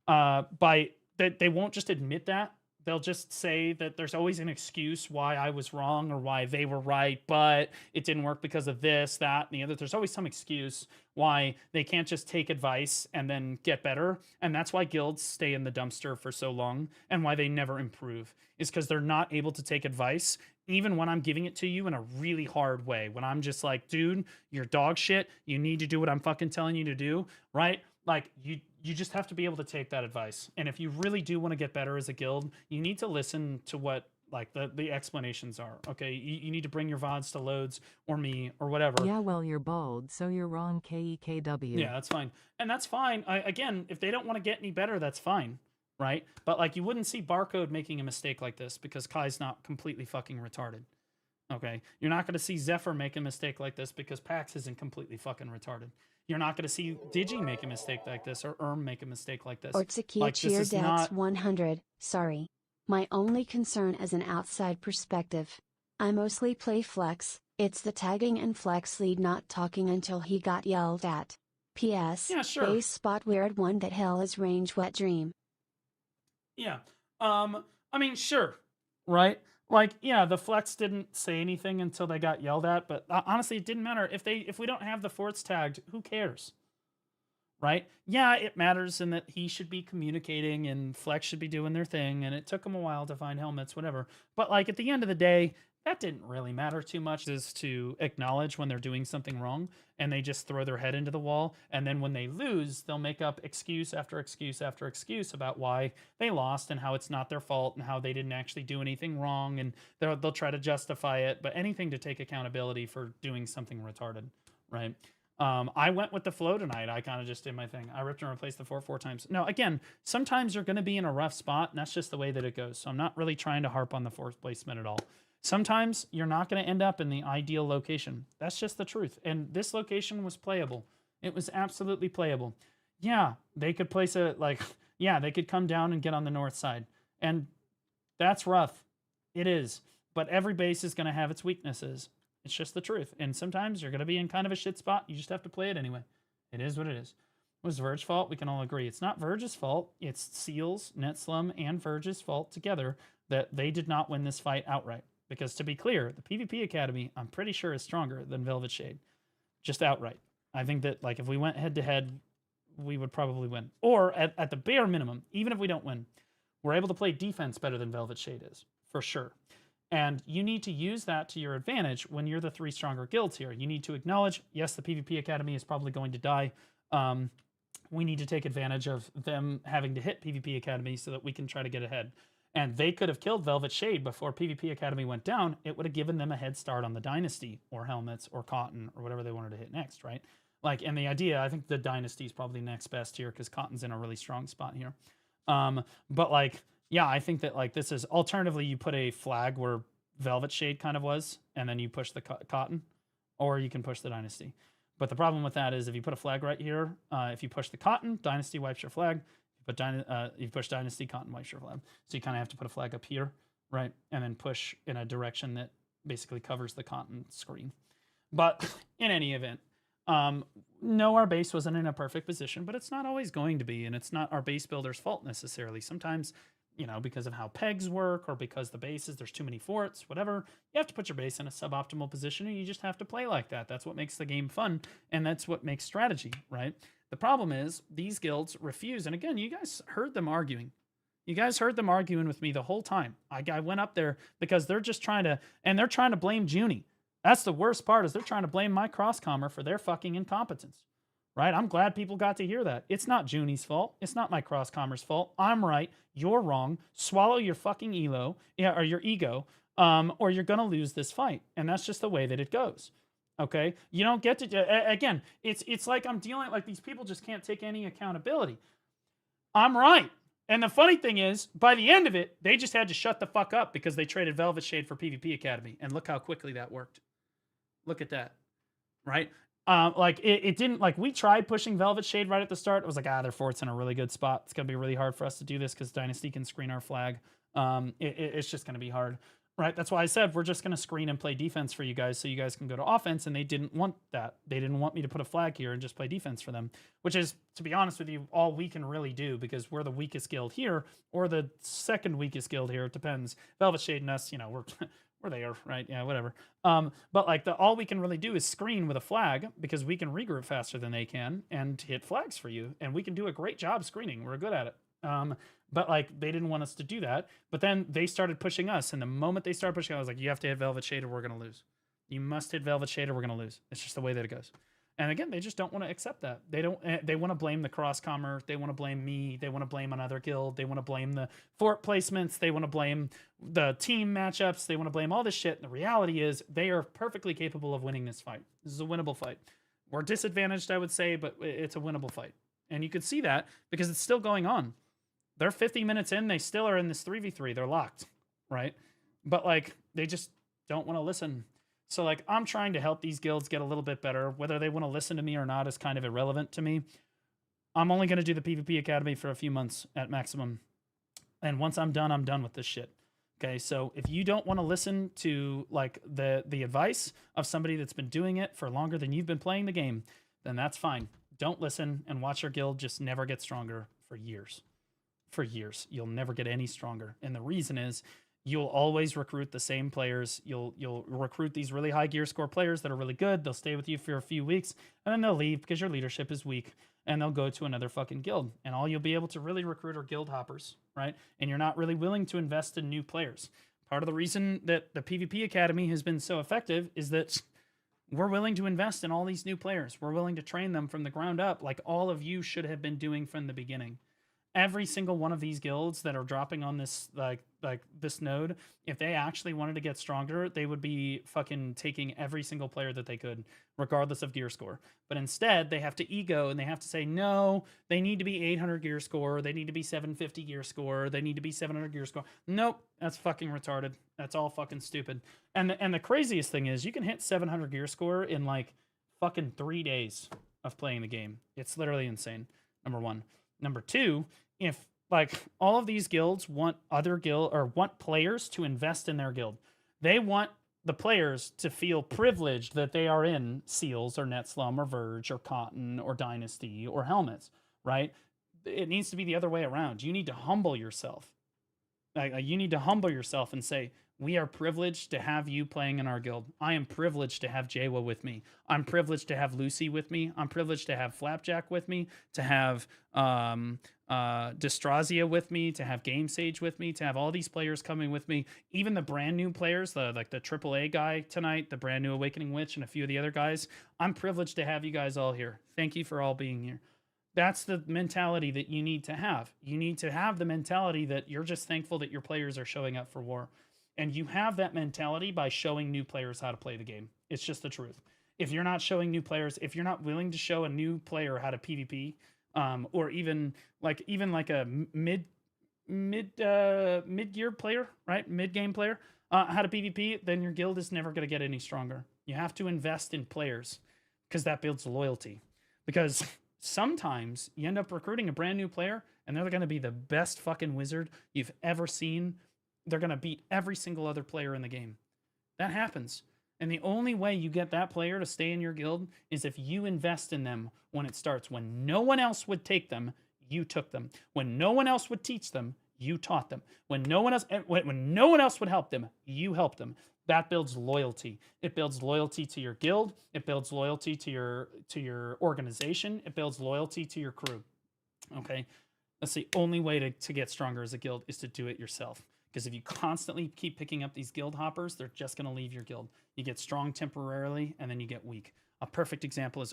They won't just admit that. They'll just say that there's always an excuse why I was wrong or why they were right, but it didn't work because of this, that, and the other. There's always some excuse why they can't just take advice and then get better. And that's why guilds stay in the dumpster for so long and why they never improve, is because they're not able to take advice, even when I'm giving it to you in a really hard way. When I'm just like, dude, you're dog shit. You need to do what I'm fucking telling you to do, right? Like, you just have to be able to take that advice. And if you really do want to get better as a guild, you need to listen to what like the explanations are. Okay, you need to bring your VODs to loads or me or whatever. Yeah, well, you're bald, so you're wrong, KEKW. Yeah, that's fine. And that's fine. Again, if they don't want to get any better, that's fine, right? But like, you wouldn't see Barcode making a mistake like this because Kai's not completely fucking retarded. Okay, you're not going to see Zephyr make a mistake like this because Pax isn't completely fucking retarded. You're not going to see Digi make a mistake like this or make a mistake like this. Or Tsukiya Like, this is not 100. Sorry. My only concern as an outside perspective. I mostly play Flex, it's the tagging and Flex lead not talking until he got yelled at. P.S. Yeah, sure. Base spot weird one that hell is range wet dream. Yeah. I mean, sure. Right? Like, yeah, the Flex didn't say anything until they got yelled at, but honestly, it didn't matter. If we don't have the forts tagged, who cares? Right? Yeah, it matters in that he should be communicating and Flex should be doing their thing, and it took them a while to find helmets, whatever. But like, at the end of the day, that didn't really matter too much, is to acknowledge when they're doing something wrong and they just throw their head into the wall. And then when they lose, they'll make up excuse after excuse after excuse about why they lost and how it's not their fault and how they didn't actually do anything wrong. And they'll try to justify it, but anything to take accountability for doing something retarded, right? I went with the flow tonight. I kind of just did my thing. I ripped and replaced the fort 4 times. Now, again, sometimes you're going to be in a rough spot, and that's just the way that it goes. So I'm not really trying to harp on the fort placement at all. Sometimes you're not going to end up in the ideal location. That's just the truth. And this location was playable. It was absolutely playable. Yeah, they could place a, like, yeah, they could come down and get on the north side. And that's rough. It is. But every base is going to have its weaknesses. It's just the truth. And sometimes you're going to be in kind of a shit spot. You just have to play it anyway. It is what it is. It was Verge's fault. We can all agree. It's not Verge's fault. It's Seals, Netslum, and Verge's fault together that they did not win this fight outright. Because to be clear, the PvP Academy, I'm pretty sure, is stronger than Velvet Shade. Just outright. I think that, like, if we went head-to-head, we would probably win. Or, at the bare minimum, even if we don't win, we're able to play defense better than Velvet Shade is. For sure. And you need to use that to your advantage when you're the 3 stronger guilds here. You need to acknowledge, yes, the PvP Academy is probably going to die. We need to take advantage of them having to hit PvP Academy so that we can try to get ahead. And they could have killed Velvet Shade before PvP Academy went down. It would have given them a head start on the Dynasty or Helmets or Cotton or whatever they wanted to hit next, right? Like, and the idea, I think the Dynasty is probably next best here because Cotton's in a really strong spot here. But like, yeah, I think that like this is alternatively you put a flag where Velvet Shade kind of was, and then you push the Cotton, or you can push the Dynasty. But the problem with that is if you put a flag right here, if you push the Cotton, Dynasty wipes your flag. But you push Dynasty, Cotton wipes your flag. So you kind of have to put a flag up here, right? And then push in a direction that basically covers the Cotton screen. But in any event, no, our base wasn't in a perfect position, but it's not always going to be. And it's not our base builder's fault necessarily. Sometimes, you know, because of how pegs work or because the bases, there's too many forts, whatever, you have to put your base in a suboptimal position and you just have to play like that. That's what makes the game fun. And that's what makes strategy, right? The problem is these guilds refuse. And again, you guys heard them arguing. You guys heard them arguing with me the whole time. I went up there because they're just trying to, and they're trying to blame Junie. That's the worst part is they're trying to blame my cross-commer for their fucking incompetence, right? I'm glad people got to hear that. It's not Junie's fault. It's not my cross-commer's fault. I'm right. You're wrong. Swallow your fucking elo, yeah, or your ego, or you're going to lose this fight. And that's just the way that it goes. Okay, you don't get to, again, it's like I'm dealing, like these people just can't take any accountability. I'm right. And the funny thing is, by the end of it, they just had to shut the fuck up because they traded Velvet Shade for PvP Academy. And look how quickly that worked. Look at that, right? Like it didn't, like we tried pushing Velvet Shade right at the start. It was like, their fort's in a really good spot. It's going to be really hard for us to do this because Dynasty can screen our flag. It's just going to be hard. Right, that's why I said we're just going to screen and play defense for you guys so you guys can go to offense, and they didn't want that. They didn't want me to put a flag here and just play defense for them, which is, to be honest with you, all we can really do because we're the weakest guild here or the second weakest guild here. It depends. Velvet Shade and us, you know, we're there, right? Yeah, whatever. But like all we can really do is screen with a flag because we can regroup faster than they can and hit flags for you, and we can do a great job screening. We're good at it. But like they didn't want us to do that. But then they started pushing us, and the moment they started pushing, I was like, "You have to hit Velvet Shade, or we're gonna lose. You must hit Velvet Shade, or we're gonna lose." It's just the way that it goes. And again, they just don't want to accept that. They don't. They want to blame the cross-commer. They want to blame me. They want to blame another guild. They want to blame the fort placements. They want to blame the team matchups. They want to blame all this shit. And the reality is, they are perfectly capable of winning this fight. This is a winnable fight. We're disadvantaged, I would say, but it's a winnable fight. And you could see that because it's still going on. They're 50 minutes in. They still are in this 3v3. They're locked, right? But like, they just don't want to listen. So like, I'm trying to help these guilds get a little bit better. Whether they want to listen to me or not is kind of irrelevant to me. I'm only going to do the PvP Academy for a few months at maximum. And once I'm done with this shit. Okay, so if you don't want to listen to like the advice of somebody that's been doing it for longer than you've been playing the game, then that's fine. Don't listen and watch your guild just never get stronger for years. For years. You'll never get any stronger. And the reason is, you'll always recruit the same players. You'll recruit these really high gear score players that are really good. They'll stay with you for a few weeks, and then they'll leave because your leadership is weak, and they'll go to another fucking guild. And all you'll be able to really recruit are guild hoppers, right? And you're not really willing to invest in new players. Part of the reason that the PvP Academy has been so effective is that we're willing to invest in all these new players. We're willing to train them from the ground up, like all of you should have been doing from the beginning. Every single one of these guilds that are dropping on this like this node, if they actually wanted to get stronger, they would be fucking taking every single player that they could, regardless of gear score. But instead, they have to ego and they have to say, no, they need to be 800 gear score, they need to be 750 gear score, they need to be 700 gear score. Nope, that's fucking retarded. That's all fucking stupid. And the craziest thing is, you can hit 700 gear score in like fucking 3 days of playing the game. It's literally insane. Number one. Number two, if like all of these guilds want want players to invest in their guild, they want the players to feel privileged that they are in Seals or Netslum or Verge or Cotton or Dynasty or Helmets, right? It needs to be the other way around. You need to humble yourself. You need to humble yourself and say, we are privileged to have you playing in our guild. I am privileged to have Jawa with me. I'm privileged to have Lucy with me. I'm privileged to have Flapjack with me, to have Dystrazia with me, to have Game Sage with me, to have all these players coming with me. Even the brand new players, like the AAA guy tonight, the brand new Awakening Witch, and a few of the other guys. I'm privileged to have you guys all here. Thank you for all being here. That's the mentality that you need to have. You need to have the mentality that you're just thankful that your players are showing up for war. And you have that mentality by showing new players how to play the game. It's just the truth. If you're not showing new players, if you're not willing to show a new player how to PvP, or even like a mid-gear player, right? Mid-game player, how to PvP, then your guild is never going to get any stronger. You have to invest in players because that builds loyalty. Because sometimes you end up recruiting a brand new player and they're going to be the best fucking wizard you've ever seen. They're going to beat every single other player in the game. That happens. And the only way you get that player to stay in your guild is if you invest in them when it starts. When no one else would take them, you took them. When no one else would teach them, you taught them. When no one else would help them, you helped them. That builds loyalty. It builds loyalty to your guild. It builds loyalty to your organization. It builds loyalty to your crew. Okay? That's the only way to get stronger as a guild, is to do it yourself. Because if you constantly keep picking up these guild hoppers, they're just going to leave your guild. You get strong temporarily, and then you get weak. A perfect example is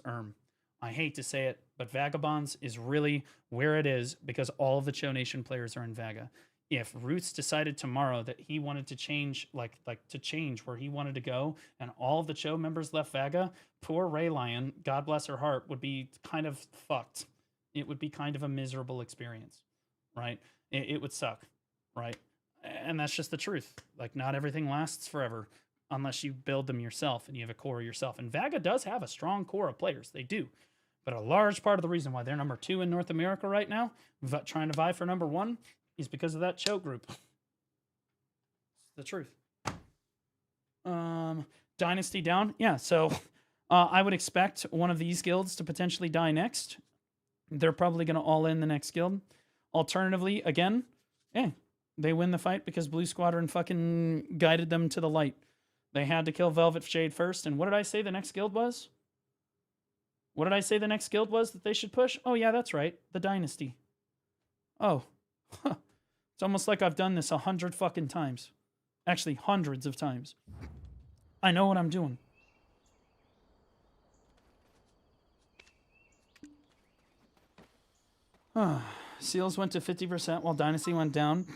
I hate to say it, but Vagabonds is really where it is because all of the Cho Nation players are in Vaga. If Roots decided tomorrow that he wanted to change, to change where he wanted to go, and all of the Cho members left Vaga, poor Ray Lion, God bless her heart, would be kind of fucked. It would be kind of a miserable experience, right? It would suck, right? And that's just the truth. Like, not everything lasts forever unless you build them yourself and you have a core yourself. And Vaga does have a strong core of players. They do. But a large part of the reason why they're number 2 in North America right now, trying to vie for number 1, is because of that Cho group. It's the truth. Dynasty down. Yeah, so I would expect one of these guilds to potentially die next. They're probably going to all in the next guild. Alternatively, again, they win the fight because Blue Squadron fucking guided them to the light. They had to kill Velvet Shade first. And what did I say the next guild was? What did I say the next guild was that they should push? Oh, yeah, that's right. The Dynasty. Oh. Huh. It's almost like I've done this 100 fucking times. Actually, hundreds of times. I know what I'm doing. Seals went to 50% while Dynasty went down.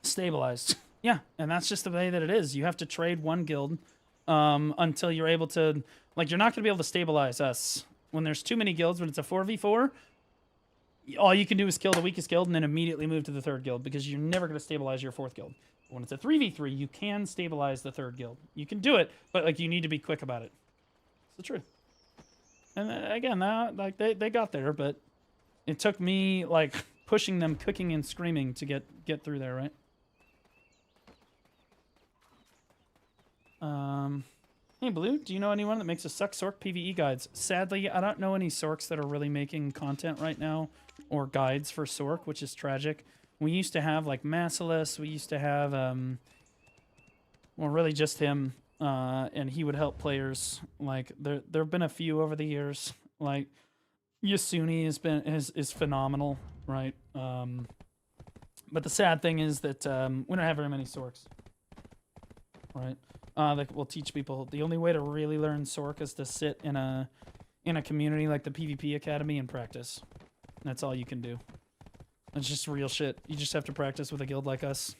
Stabilized. Yeah, and that's just the way that it is. You have to trade one guild until you're able to... Like, you're not going to be able to stabilize us. When there's too many guilds, when it's a 4v4, all you can do is kill the weakest guild and then immediately move to the third guild because you're never going to stabilize your fourth guild. When it's a 3v3, you can stabilize the third guild. You can do it, but like you need to be quick about it. It's the truth. And again, like they got there, but it took me like pushing them, cooking and screaming to get through there, right? Hey Blue, do you know anyone that makes a suck sork PvE guides? Sadly, I don't know any sorks that are really making content right now or guides for sork, which is tragic. We used to have like Massilis, we used to have well, really just him, and he would help players. Like there've been a few over the years. Like Yasuni is phenomenal, right? But the sad thing is that we don't have very many sorks, right? That will teach people. The only way to really learn sork is to sit in a community like the PvP Academy and practice. That's all you can do. It's just real shit. You just have to practice with a guild like us.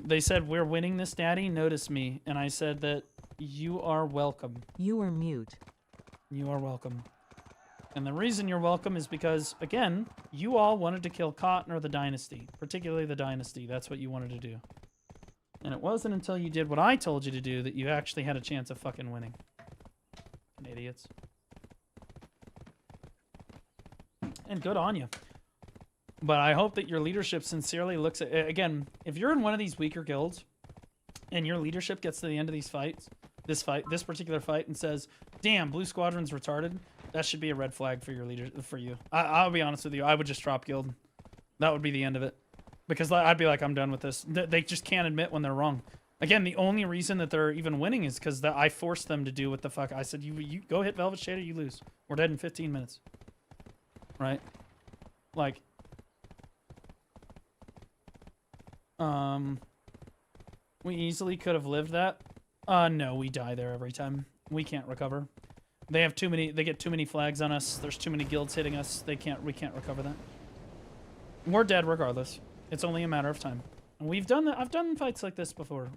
They said, we're winning this, Daddy. Notice me. And I said that you are welcome. You are mute. You are welcome. And the reason you're welcome is because, again, you all wanted to kill Cotton or the Dynasty. Particularly the Dynasty. That's what you wanted to do. And it wasn't until you did what I told you to do that you actually had a chance of fucking winning. Fucking idiots. And good on you. But I hope that your leadership sincerely looks at... Again, if you're in one of these weaker guilds, and your leadership gets to the end of these fights, this particular fight, and says, damn, Blue Squadron's retarded, that should be a red flag for your leader, for you. I'll be honest with you, I would just drop guild. That would be the end of it. Because I'd be like, I'm done with this. They just can't admit when they're wrong. Again, the only reason that they're even winning is because I forced them to do what the fuck. I said, you go hit Velvet Shader, you lose. We're dead in 15 minutes. Right? Like... we easily could have lived that. No, we die there every time. We can't recover. They have too many, they get too many flags on us. There's too many guilds hitting us. We can't recover that. We're dead regardless. It's only a matter of time. And we've done that. I've done fights like this before.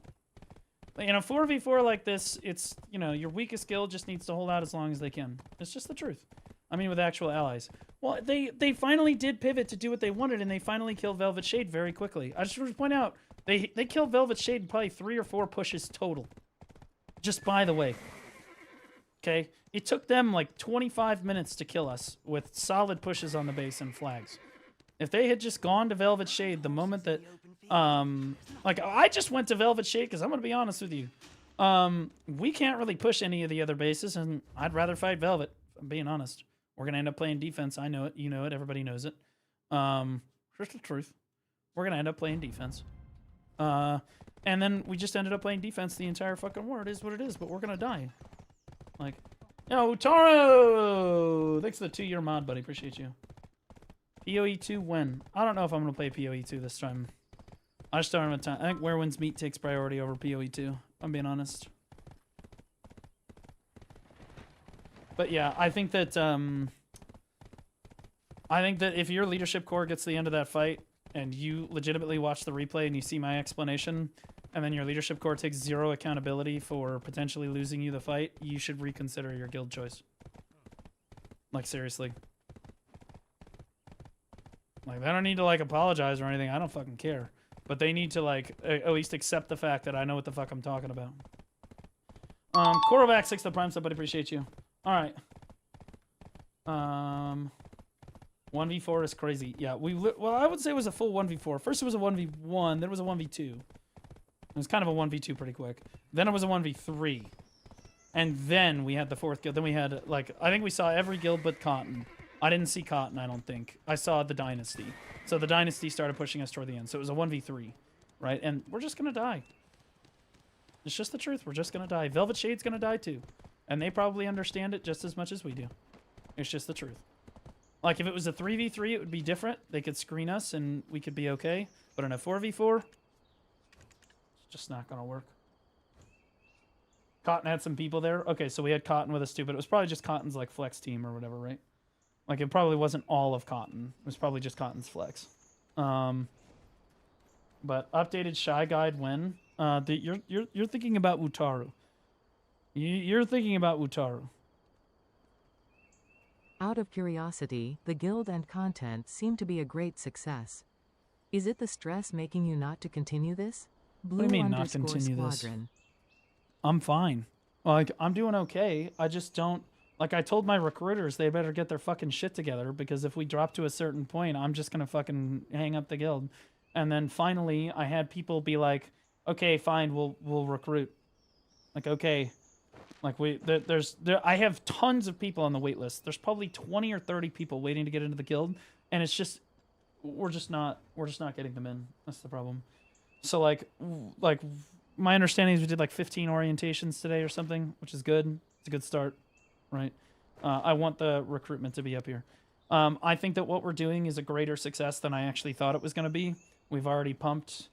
In a 4v4 like this, it's, you know, your weakest guild just needs to hold out as long as they can. It's just the truth. I mean, with actual allies. Well, they finally did pivot to do what they wanted, and they finally killed Velvet Shade very quickly. I just want to point out, they killed Velvet Shade in probably 3 or 4 pushes total. Just by the way. Okay? It took them like 25 minutes to kill us with solid pushes on the base and flags. If they had just gone to Velvet Shade the moment that... like, I just went to Velvet Shade because I'm going to be honest with you. We can't really push any of the other bases, and I'd rather fight Velvet, if I'm being honest. We're going to end up playing defense. I know it. You know it. Everybody knows it. Here's the truth. We're going to end up playing defense. And then we just ended up playing defense the entire fucking war. It is what it is, but we're going to die. Like, yo, Taro! Thanks for the 2-year mod, buddy. Appreciate you. PoE 2 when? I don't know if I'm going to play PoE 2 this time. I just don't have time. I think Where Winds Meet takes priority over PoE 2. I'm being honest. But yeah, I think that if your leadership core gets to the end of that fight and you legitimately watch the replay and you see my explanation, and then your leadership core takes 0 accountability for potentially losing you the fight, you should reconsider your guild choice. Like, seriously. Like, they don't need to, like, apologize or anything. I don't fucking care. But they need to, like, at least accept the fact that I know what the fuck I'm talking about. Korovac 6 the prime sub, but appreciate you. Alright. 1v4 is crazy. Yeah, well, I would say it was a full 1v4. First it was a 1v1, then it was a 1v2. It was kind of a 1v2 pretty quick. Then it was a 1v3. And then we had the fourth guild. Then we had, like, I think we saw every guild but Cotton. I didn't see Cotton, I don't think. I saw the Dynasty. So the Dynasty started pushing us toward the end. So it was a 1v3, right? And we're just going to die. It's just the truth. We're just going to die. Velvet Shade's going to die too. And they probably understand it just as much as we do. It's just the truth. Like, if it was a 3v3, it would be different. They could screen us and we could be okay. But in a 4v4, it's just not going to work. Cotton had some people there. Okay, so we had Cotton with us too, but it was probably just Cotton's, like, flex team or whatever, right? Like, it probably wasn't all of Cotton. It was probably just Cotton's flex. But updated Shy Guide when? You're thinking about Utaru. You're thinking about Utaru. Out of curiosity, the guild and content seem to be a great success. Is it the stress making you not to continue this? Blue What do you mean not continue Squadron. this? I'm fine. Like, I'm doing okay. I just don't... Like, I told my recruiters they better get their fucking shit together, because if we drop to a certain point, I'm just gonna fucking hang up the guild. And then finally, I had people be like, okay, fine, we'll recruit. Like, okay. Like, I have tons of people on the wait list. There's probably 20 or 30 people waiting to get into the guild, and it's just... We're just not getting them in. That's the problem. So, like... My understanding is we did like 15 orientations today or something, which is good. It's a good start, right? I want the recruitment to be up here. I think that what we're doing is a greater success than I actually thought it was going to be. We've already pumped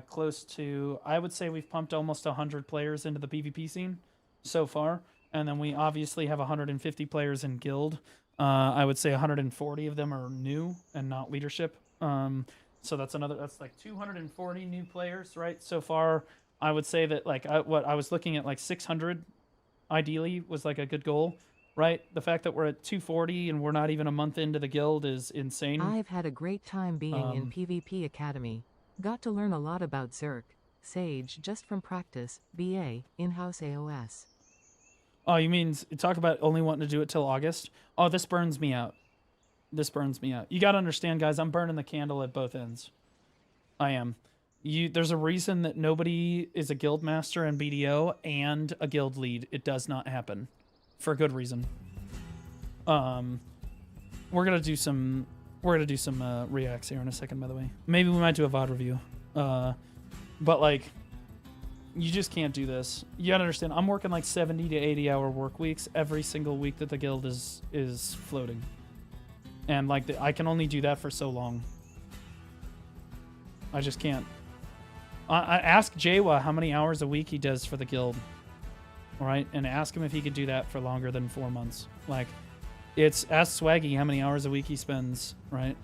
close to... I would say we've pumped almost 100 players into the PvP scene so far. And then we obviously have 150 players in guild. I would say 140 of them are new and not leadership. So that's like 240 new players, right? So far, I would say that, like, I was looking at, like, 600 ideally was like a good goal, right? The fact that we're at 240 and we're not even a month into the guild is insane. I've had a great time being in PvP Academy. Got to learn a lot about Zerk, Sage just from practice, BA, in-house AOS. Oh, you mean talk about only wanting to do it till August? Oh, this burns me out. This burns me out. You got to understand, guys, I'm burning the candle at both ends. I am. There's a reason that nobody is a guild master in BDO and a guild lead. It does not happen. For a good reason. We're gonna do some reacts here in a second, by the way. Maybe we might do a VOD review. But, like, you just can't do this. You gotta understand, I'm working like 70 to 80 hour work weeks every single week that the guild is floating. And, like, I can only do that for so long. I just can't. I ask Jawa how many hours a week he does for the guild. Alright? And ask him if he could do that for longer than 4 months. Like, ask Swaggy how many hours a week he spends, right?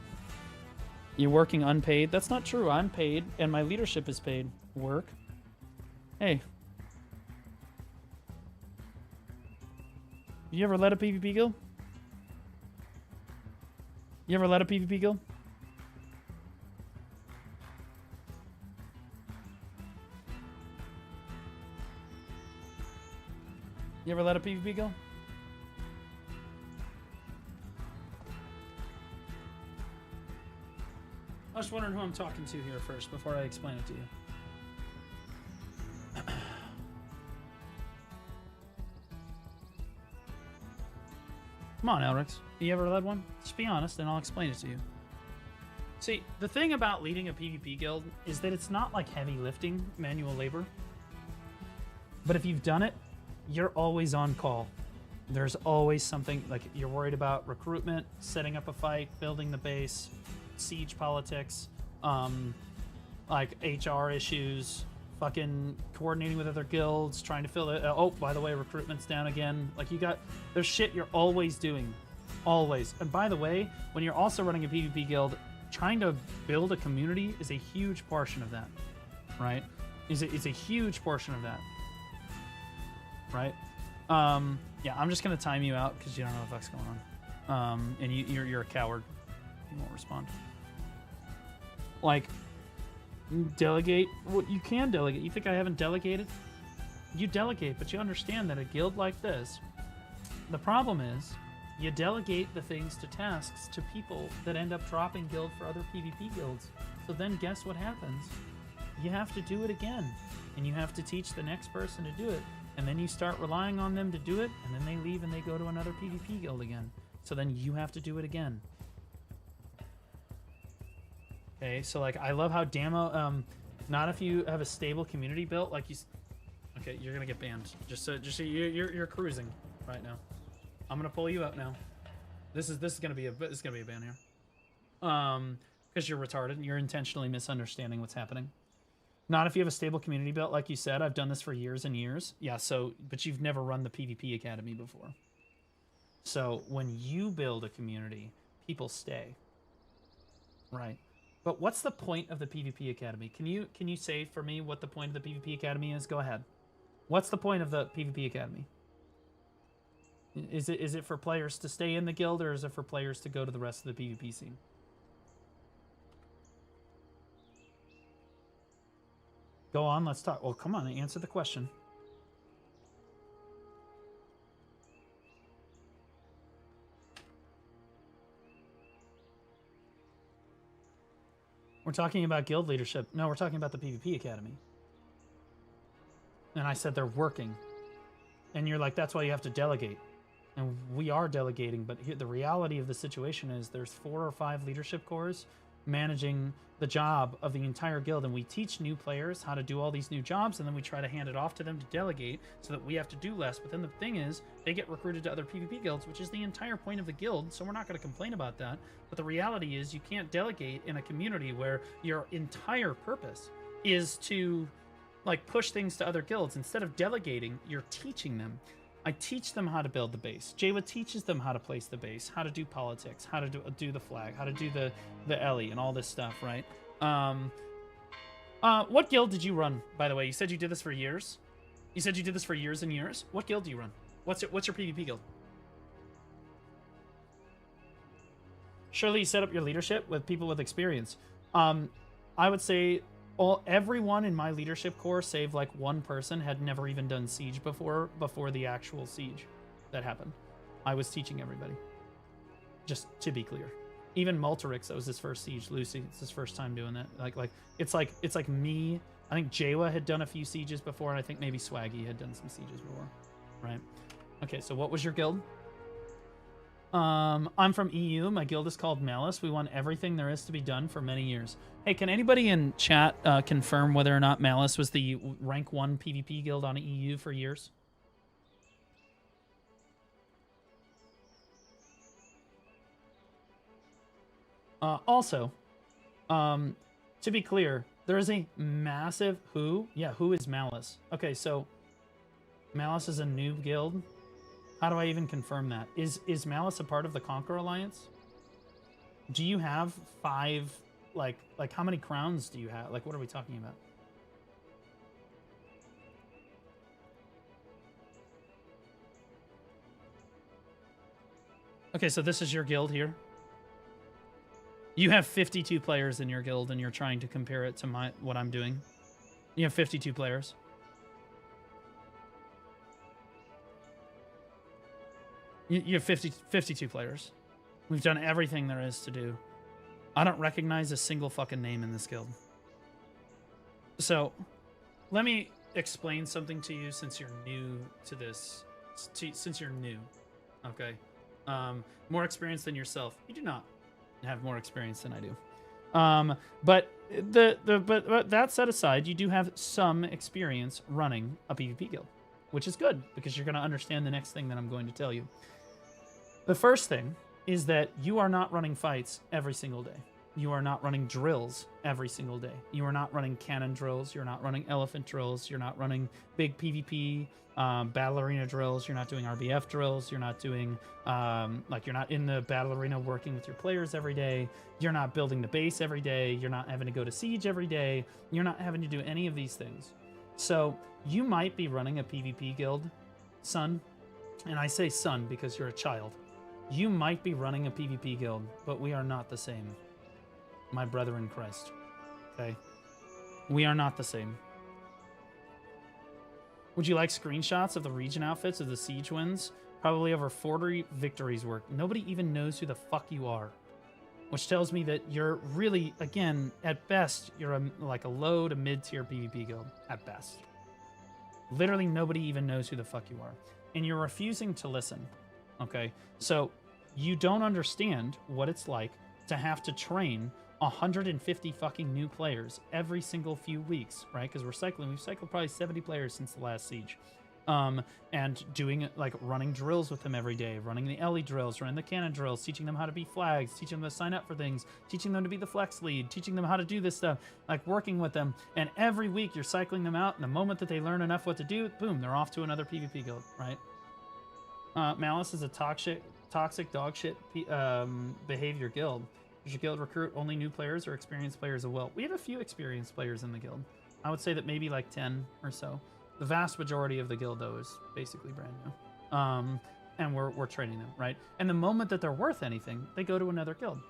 You're working unpaid? That's not true. I'm paid, and my leadership is paid. Work. Hey. You ever led a PvP guild? You ever led a PvP guild? You ever led a PvP guild? I was wondering who I'm talking to here first before I explain it to you. Come on, Elrix. You ever led one? Just be honest and I'll explain it to you. See, the thing about leading a PvP guild is that it's not like heavy lifting, manual labor. But if you've done it, you're always on call. There's always something, like, you're worried about recruitment, setting up a fight, building the base, siege politics, like HR issues, fucking coordinating with other guilds, trying to fill it. Oh, by the way, recruitment's down again. Like, there's shit you're always doing. Always. And by the way, when you're also running a PvP guild, trying to build a community is a huge portion of that, right? It's a huge portion of that, right? Yeah, I'm just gonna time you out because you don't know what the fuck's going on. And you're a coward. You won't respond. Like, delegate what you can delegate. You think I haven't delegated? You delegate, but you understand that a guild like this, the problem is you delegate the things to tasks to people that end up dropping guild for other PvP guilds. So then guess what happens? You have to do it again, and you have to teach the next person to do it, and then you start relying on them to do it, and then they leave and they go to another PvP guild again. So then you have to do it again. Okay, so like I love how Damo, not if you have a stable community built, like you. Okay, you're gonna get banned. Just so you're cruising right now. I'm gonna pull you out now. This is gonna be a ban here. Because you're retarded and you're intentionally misunderstanding what's happening. Not if you have a stable community built, like you said. I've done this for years and years. Yeah. So, but you've never run the PvP Academy before. So when you build a community, people stay. Right. But what's the point of the PvP Academy? Can you say for me what the point of the PvP Academy is? Go ahead. What's the point of the PvP Academy? Is it for players to stay in the guild, or is it for players to go to the rest of the PvP scene? Go on, let's talk. Well, come on, answer the question. We're talking about guild leadership. No, we're talking about the PvP Academy. And I said they're working. And you're like, that's why you have to delegate. And we are delegating, but here, the reality of the situation is there's 4 or 5 leadership cores managing the job of the entire guild, and we teach new players how to do all these new jobs, and then we try to hand it off to them to delegate so that we have to do less. But then the thing is, they get recruited to other PvP guilds, which is the entire point of the guild, so we're not going to complain about that. But the reality is you can't delegate in a community where your entire purpose is to like push things to other guilds. Instead of delegating, you're teaching them. I teach them how to build the base. Jawa teaches them how to place the base, how to do politics, how to do the flag, how to do the Ellie and all this stuff, right? What guild did you run, by the way? You said you did this for years. You said you did this for years and years. What guild do you run? What's your PvP guild? Surely you set up your leadership with people with experience. I would say everyone in my leadership corps, save like one person, had never even done siege before the actual siege that happened. I was teaching everybody. Just to be clear. Even Multirix, that was his first siege. Lucy, it's his first time doing that. It's like me. I think Jawa had done a few sieges before, and I think maybe Swaggy had done some sieges before. Right? Okay, so what was your guild? I'm from EU. My guild is called Malice. We want everything there is to be done for many years. Hey, can anybody in chat confirm whether or not Malice was the rank 1 PvP guild on EU for years? Also, to be clear, there is a massive who. Yeah, who is Malice? Okay, so Malice is a noob guild. How do I even confirm that? Is Malice a part of the Conquer Alliance? Do you have 5, like how many crowns do you have? Like, what are we talking about? Okay, so this is your guild here. You have 52 players in your guild, and you're trying to compare it to what I'm doing. You have 52 players. You have 52 players. We've done everything there is to do. I don't recognize a single fucking name in this guild. So, let me explain something to you since you're new to this. Since you're new, okay? More experience than yourself. You do not have more experience than I do. But that set aside, you do have some experience running a PvP guild, which is good because you're going to understand the next thing that I'm going to tell you. The first thing is that you are not running fights every single day. You are not running drills every single day. You are not running cannon drills. You're not running elephant drills. You're not running big PvP battle arena drills. You're not doing RBF drills. You're not doing you're not in the battle arena working with your players every day. You're not building the base every day. You're not having to go to siege every day. You're not having to do any of these things. So you might be running a PvP guild, son, and I say son because you're a child. You might be running a PvP guild, but we are not the same. My brother in Christ. Okay? We are not the same. Would you like screenshots of the region outfits of the siege wins? Probably over 40 victories work. Nobody even knows who the fuck you are. Which tells me that you're really, again, at best, you're like a low to mid-tier PvP guild, at best. Literally nobody even knows who the fuck you are. And you're refusing to listen, okay? So you don't understand what it's like to have to train 150 fucking new players every single few weeks, right? Because we've cycled probably 70 players since the last siege. And doing like running drills with them every day, running the Ellie drills, running the cannon drills, teaching them how to be flags, teaching them to sign up for things, teaching them to be the flex lead, teaching them how to do this stuff, like working with them. And every week you're cycling them out, and the moment that they learn enough what to do, boom, they're off to another PvP guild, right? Malice is a toxic dog shit behavior guild. Does your guild recruit only new players or experienced players as well? We have a few experienced players in the guild. I would say that maybe like 10 or so. The vast majority of the guild, though, is basically brand new. And we're training them, right? And the moment that they're worth anything, they go to another guild.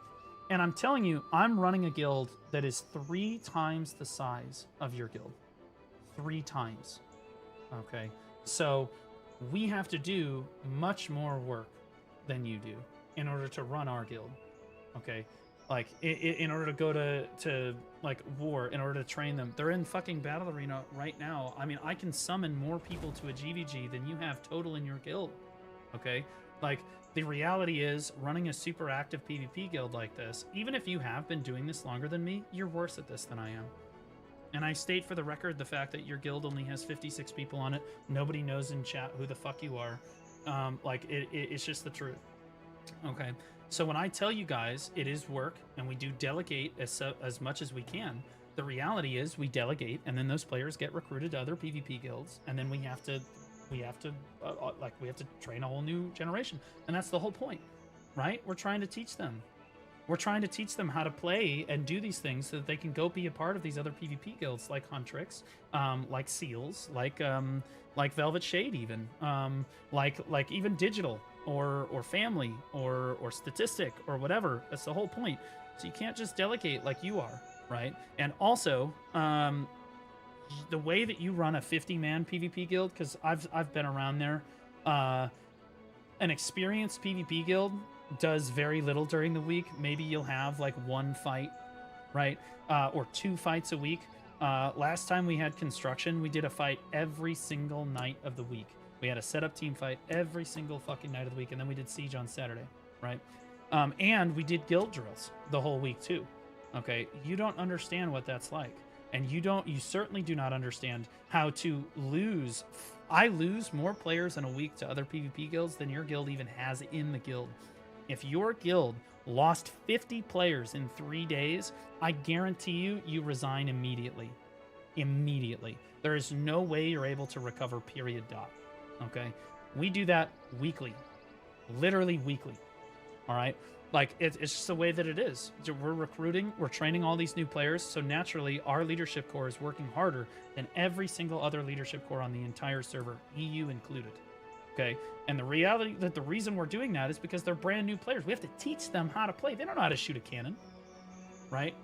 And I'm telling you, I'm running a guild that is 3 times the size of your guild. 3 times. Okay? So we have to do much more work than you do in order to run our guild. Okay? Like, in order to go to like, war, in order to train them. They're in fucking Battle Arena right now. I mean, I can summon more people to a GVG than you have total in your guild. Okay? Like, the reality is, running a super active PvP guild like this, even if you have been doing this longer than me, you're worse at this than I am. And I state for the record the fact that your guild only has 56 people on it. Nobody knows in chat who the fuck you are. Like, it's just the truth. Okay? So when I tell you guys it is work and we do delegate as much as we can, the reality is we delegate and then those players get recruited to other PvP guilds, and then we have to train a whole new generation. And that's the whole point, right? We're trying to teach them. We're trying to teach them how to play and do these things so that they can go be a part of these other PvP guilds like Huntrix, like Seals, like Velvet Shade even, like even Digital. Or family, or statistic, or whatever. That's the whole point. So you can't just delegate like you are, right? And also, the way that you run a 50-man PvP guild, because I've been around there, an experienced PvP guild does very little during the week. Maybe you'll have like 1 fight, right? Or 2 fights a week. Last time we had construction, we did a fight every single night of the week. We had a setup team fight every single fucking night of the week, and then we did Siege on Saturday, right? And we did guild drills the whole week too. Okay, you don't understand what that's like, and you certainly do not understand how to lose. I lose more players in a week to other PvP guilds than your guild even has in the guild. If your guild lost 50 players in 3 days, I guarantee you resign immediately. Immediately. There is no way you're able to recover, period, dot. Okay, we do that weekly, literally weekly. All right, like it's just the way that it is. We're recruiting, we're training all these new players, so naturally our leadership core is working harder than every single other leadership core on the entire server, EU included. Okay, and the reality that the reason we're doing that is because they're brand new players. We have to teach them how to play. They don't know how to shoot a cannon, right?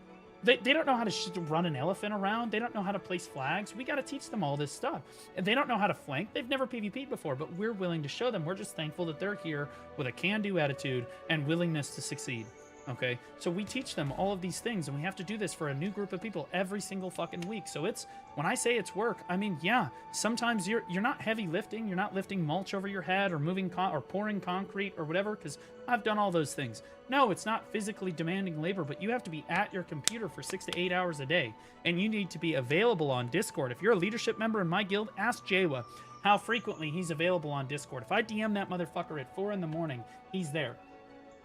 They don't know how to run an elephant around. They don't know how to place flags. We got to teach them all this stuff. And they don't know how to flank. They've never PvP'd before, but we're willing to show them. We're just thankful that they're here with a can-do attitude and willingness to succeed. Okay, so we teach them all of these things, and we have to do this for a new group of people every single fucking week. So it's, when I say it's work, I mean, yeah, sometimes you're not heavy lifting, you're not lifting mulch over your head or moving or pouring concrete or whatever, because I've done all those things. No, it's not physically demanding labor, but you have to be at your computer for 6 to 8 hours a day, and you need to be available on Discord. If you're a leadership member in my guild, ask Jawa how frequently he's available on Discord. If I DM that motherfucker at 4 in the morning, he's there.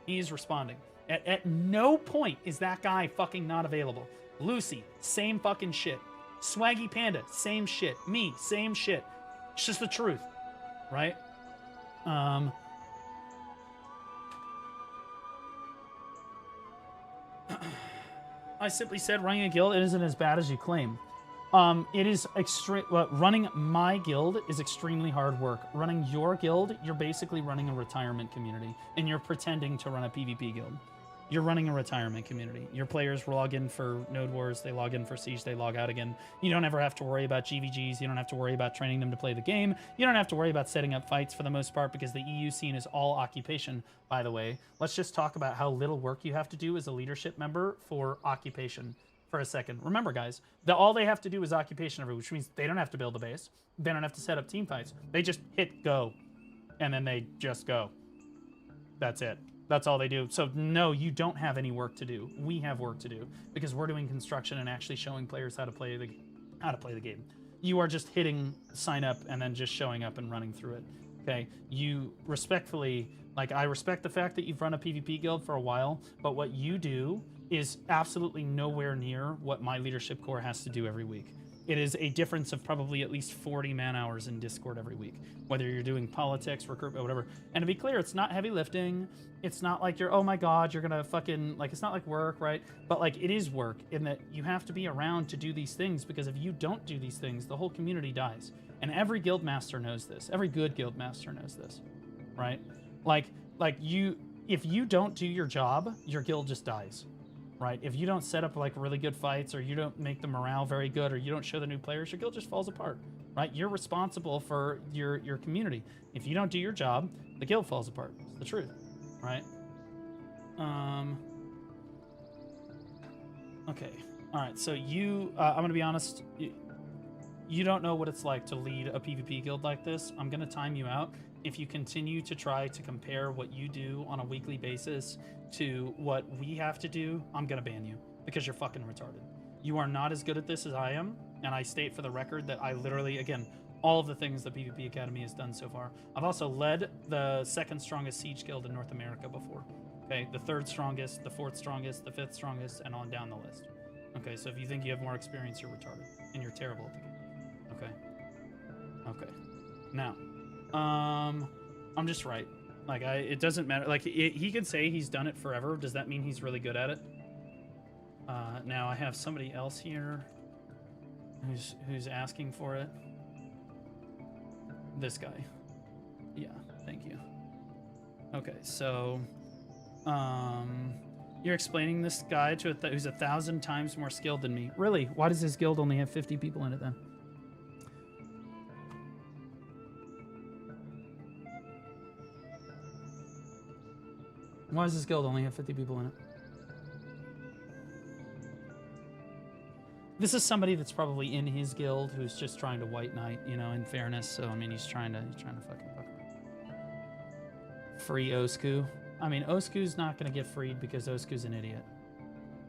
He's responding. At no point is that guy fucking not available. Lucy, same fucking shit. Swaggy Panda, same shit. Me, same shit. It's just the truth, right? I simply said running a guild, it isn't as bad as you claim. It is extreme. Running my guild is extremely hard work. Running your guild, you're basically running a retirement community, and you're pretending to run a PvP guild. You're running a retirement community. Your players log in for Node Wars, they log in for Siege, they log out again. You don't ever have to worry about GVGs. You don't have to worry about training them to play the game. You don't have to worry about setting up fights for the most part because the EU scene is all occupation, by the way. Let's just talk about how little work you have to do as a leadership member for occupation for a second. Remember, guys, all they have to do is occupation every week, which means they don't have to build a base. They don't have to set up team fights. They just hit go, and then they just go. That's it. That's all they do. So no, you don't have any work to do. We have work to do because we're doing construction and actually showing players how to play the game. You are just hitting sign up and then just showing up and running through it. Okay? You respectfully, like, I respect the fact that you've run a PvP guild for a while, but what you do is absolutely nowhere near what my leadership core has to do every week. It is a difference of probably at least 40 man hours in Discord every week, whether you're doing politics, recruitment, whatever. And to be clear, it's not heavy lifting. It's not like you're, oh my God, you're gonna fucking, like, it's not like work, right? But like, it is work in that you have to be around to do these things, because if you don't do these things, the whole community dies. And every guild master knows this. Every good guild master knows this, right? If you don't do your job, your guild just dies. Right? If you don't set up like really good fights, or you don't make the morale very good, or you don't show the new players, your guild just falls apart. Right? You're responsible for your community. If you don't do your job, the guild falls apart. It's the truth. Right? Okay. All right. So you, I'm gonna be honest. You don't know what it's like to lead a PvP guild like this. I'm gonna time you out. If you continue to try to compare what you do on a weekly basis to what we have to do, I'm gonna ban you because you're fucking retarded. You are not as good at this as I am, and I state for the record that I literally, again, all of the things the PvP Academy has done so far. I've also led the second strongest siege guild in North America before. Okay, the third strongest, the fourth strongest, the fifth strongest, and on down the list. Okay, so if you think you have more experience, you're retarded, and you're terrible at the game. Okay. Okay. Now, I'm just right. Like, it doesn't matter. Like, he could say he's done it forever. Does that mean he's really good at it? Now I have somebody else here who's asking for it. This guy. Yeah, thank you. Okay, so, you're explaining this guy to who's 1,000 times more skilled than me. Really? Why does his guild only have 50 people in it then? Why does this guild only have 50 people in it? This is somebody that's probably in his guild who's just trying to white knight, you know, in fairness. So, I mean, he's trying to fucking fuck free Osku. I mean, Osku's not going to get freed because Osku's an idiot.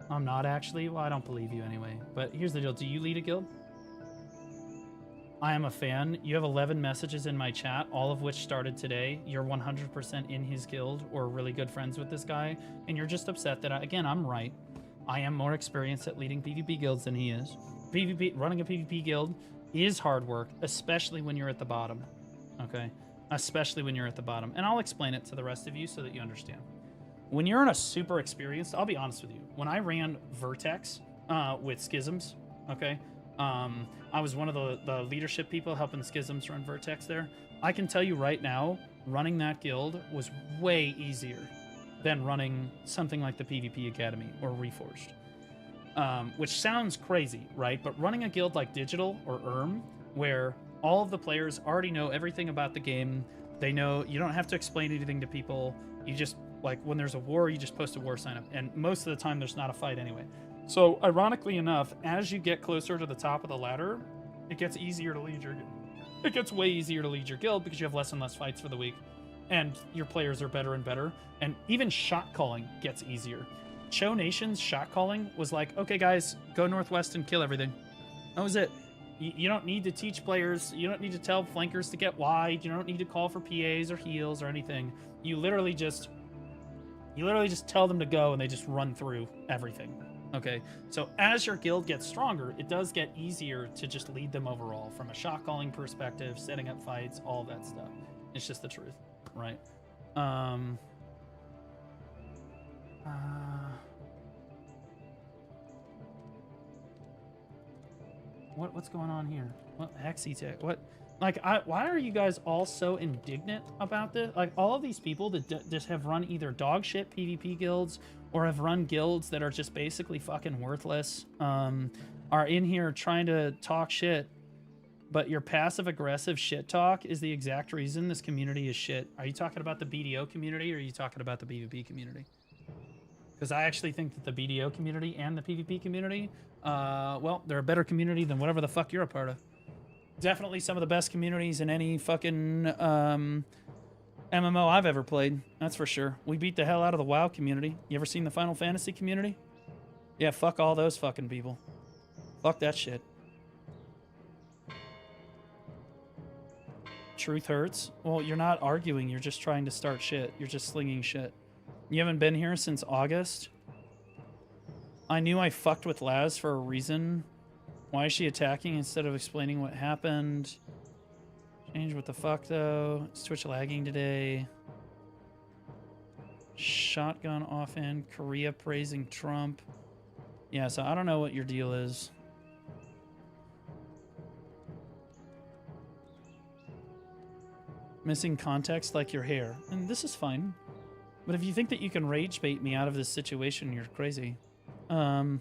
I'm not actually. Well, I don't believe you anyway. But here's the deal. Do you lead a guild? I am a fan. You have 11 messages in my chat, all of which started today. You're 100% in his guild or really good friends with this guy. And you're just upset that, again, I'm right. I am more experienced at leading PvP guilds than he is. Running a PvP guild is hard work, especially when you're at the bottom. Okay? Especially when you're at the bottom. And I'll explain it to the rest of you so that you understand. When you're in a super experienced, I'll be honest with you. When I ran Vertex with Schisms, okay? I was one of the leadership people helping Schisms run Vertex there. I can tell you right now, running that guild was way easier than running something like the PvP Academy or Reforged. Which sounds crazy, right? But running a guild like Digital or where all of the players already know everything about the game, they know you don't have to explain anything to people. You just, like, when there's a war, you just post a war sign up. And most of the time, there's not a fight anyway. So, ironically enough, as you get closer to the top of the ladder, it gets easier to lead your guild. It gets way easier to lead your guild because you have less and less fights for the week. And your players are better and better. And even shot calling gets easier. Cho Nation's shot calling was like, okay, guys, go northwest and kill everything. That was it. You don't need to teach players. You don't need to tell flankers to get wide. You don't need to call for PAs or heals or anything. You literally just tell them to go and they just run through everything. Okay, so as your guild gets stronger, it does get easier to just lead them overall from a shot calling perspective, setting up fights, all that stuff. It's just the truth, right? What's going on here? What Hexy Tech? What Like, why are you guys all so indignant about this? Like, all of these people that just have run either dog shit PvP guilds or have run guilds that are just basically fucking worthless, are in here trying to talk shit, but your passive-aggressive shit talk is the exact reason this community is shit. Are you talking about the BDO community, or are you talking about the PvP community? Because I actually think that the BDO community and the PvP community, well, they're a better community than whatever the fuck you're a part of. Definitely some of the best communities in any fucking MMO I've ever played. That's for sure. We beat the hell out of the WoW community. You ever seen the Final Fantasy community? Yeah, fuck all those fucking people. Fuck that shit. Truth hurts. Well, you're not arguing. You're just trying to start shit. You're just slinging shit. You haven't been here since August? I knew I fucked with Laz for a reason. Why is she attacking instead of explaining what happened? Change what the fuck, though. Is Twitch lagging today? Shotgun offhand. Korea praising Trump. Yeah, so I don't know what your deal is. Missing context like your hair. And this is fine. But if you think that you can rage bait me out of this situation, you're crazy. I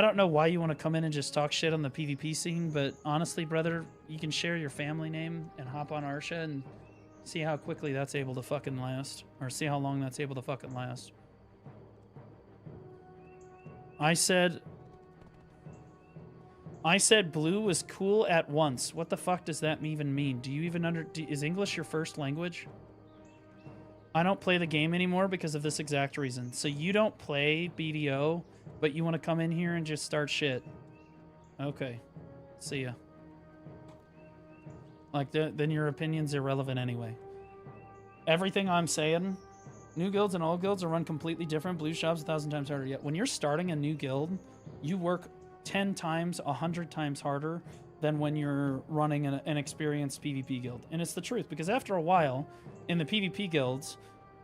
don't know why you want to come in and just talk shit on the PvP scene, but honestly, brother, you can share your family name and hop on Arsha and see how quickly that's able to fucking last. Or see how long that's able to fucking last. I said blue was cool at once. What the fuck does that even mean? Do you even is English your first language? I don't play the game anymore because of this exact reason. So you don't play BDO, but you want to come in here and just start shit. Okay. See ya. Like, then your opinion's irrelevant anyway. Everything I'm saying, new guilds and old guilds are run completely different. Blue shop's 1,000 times harder. Yet when you're starting a new guild, you work 10 times, 100 times harder than when you're running an experienced PvP guild. And it's the truth, because after a while, in the PvP guilds,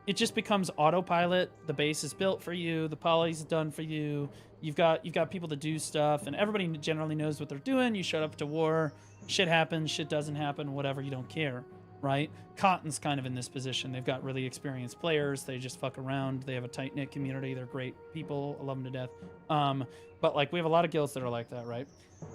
it just becomes autopilot. The base is built for you. The poly's done for you. You've got people to do stuff, and everybody generally knows what they're doing. You shut up to war. Shit happens. Shit doesn't happen. Whatever. You don't care, right? Cotton's kind of in this position. They've got really experienced players. They just fuck around. They have a tight-knit community. They're great people. I love them to death. But like, we have a lot of guilds that are like that, right?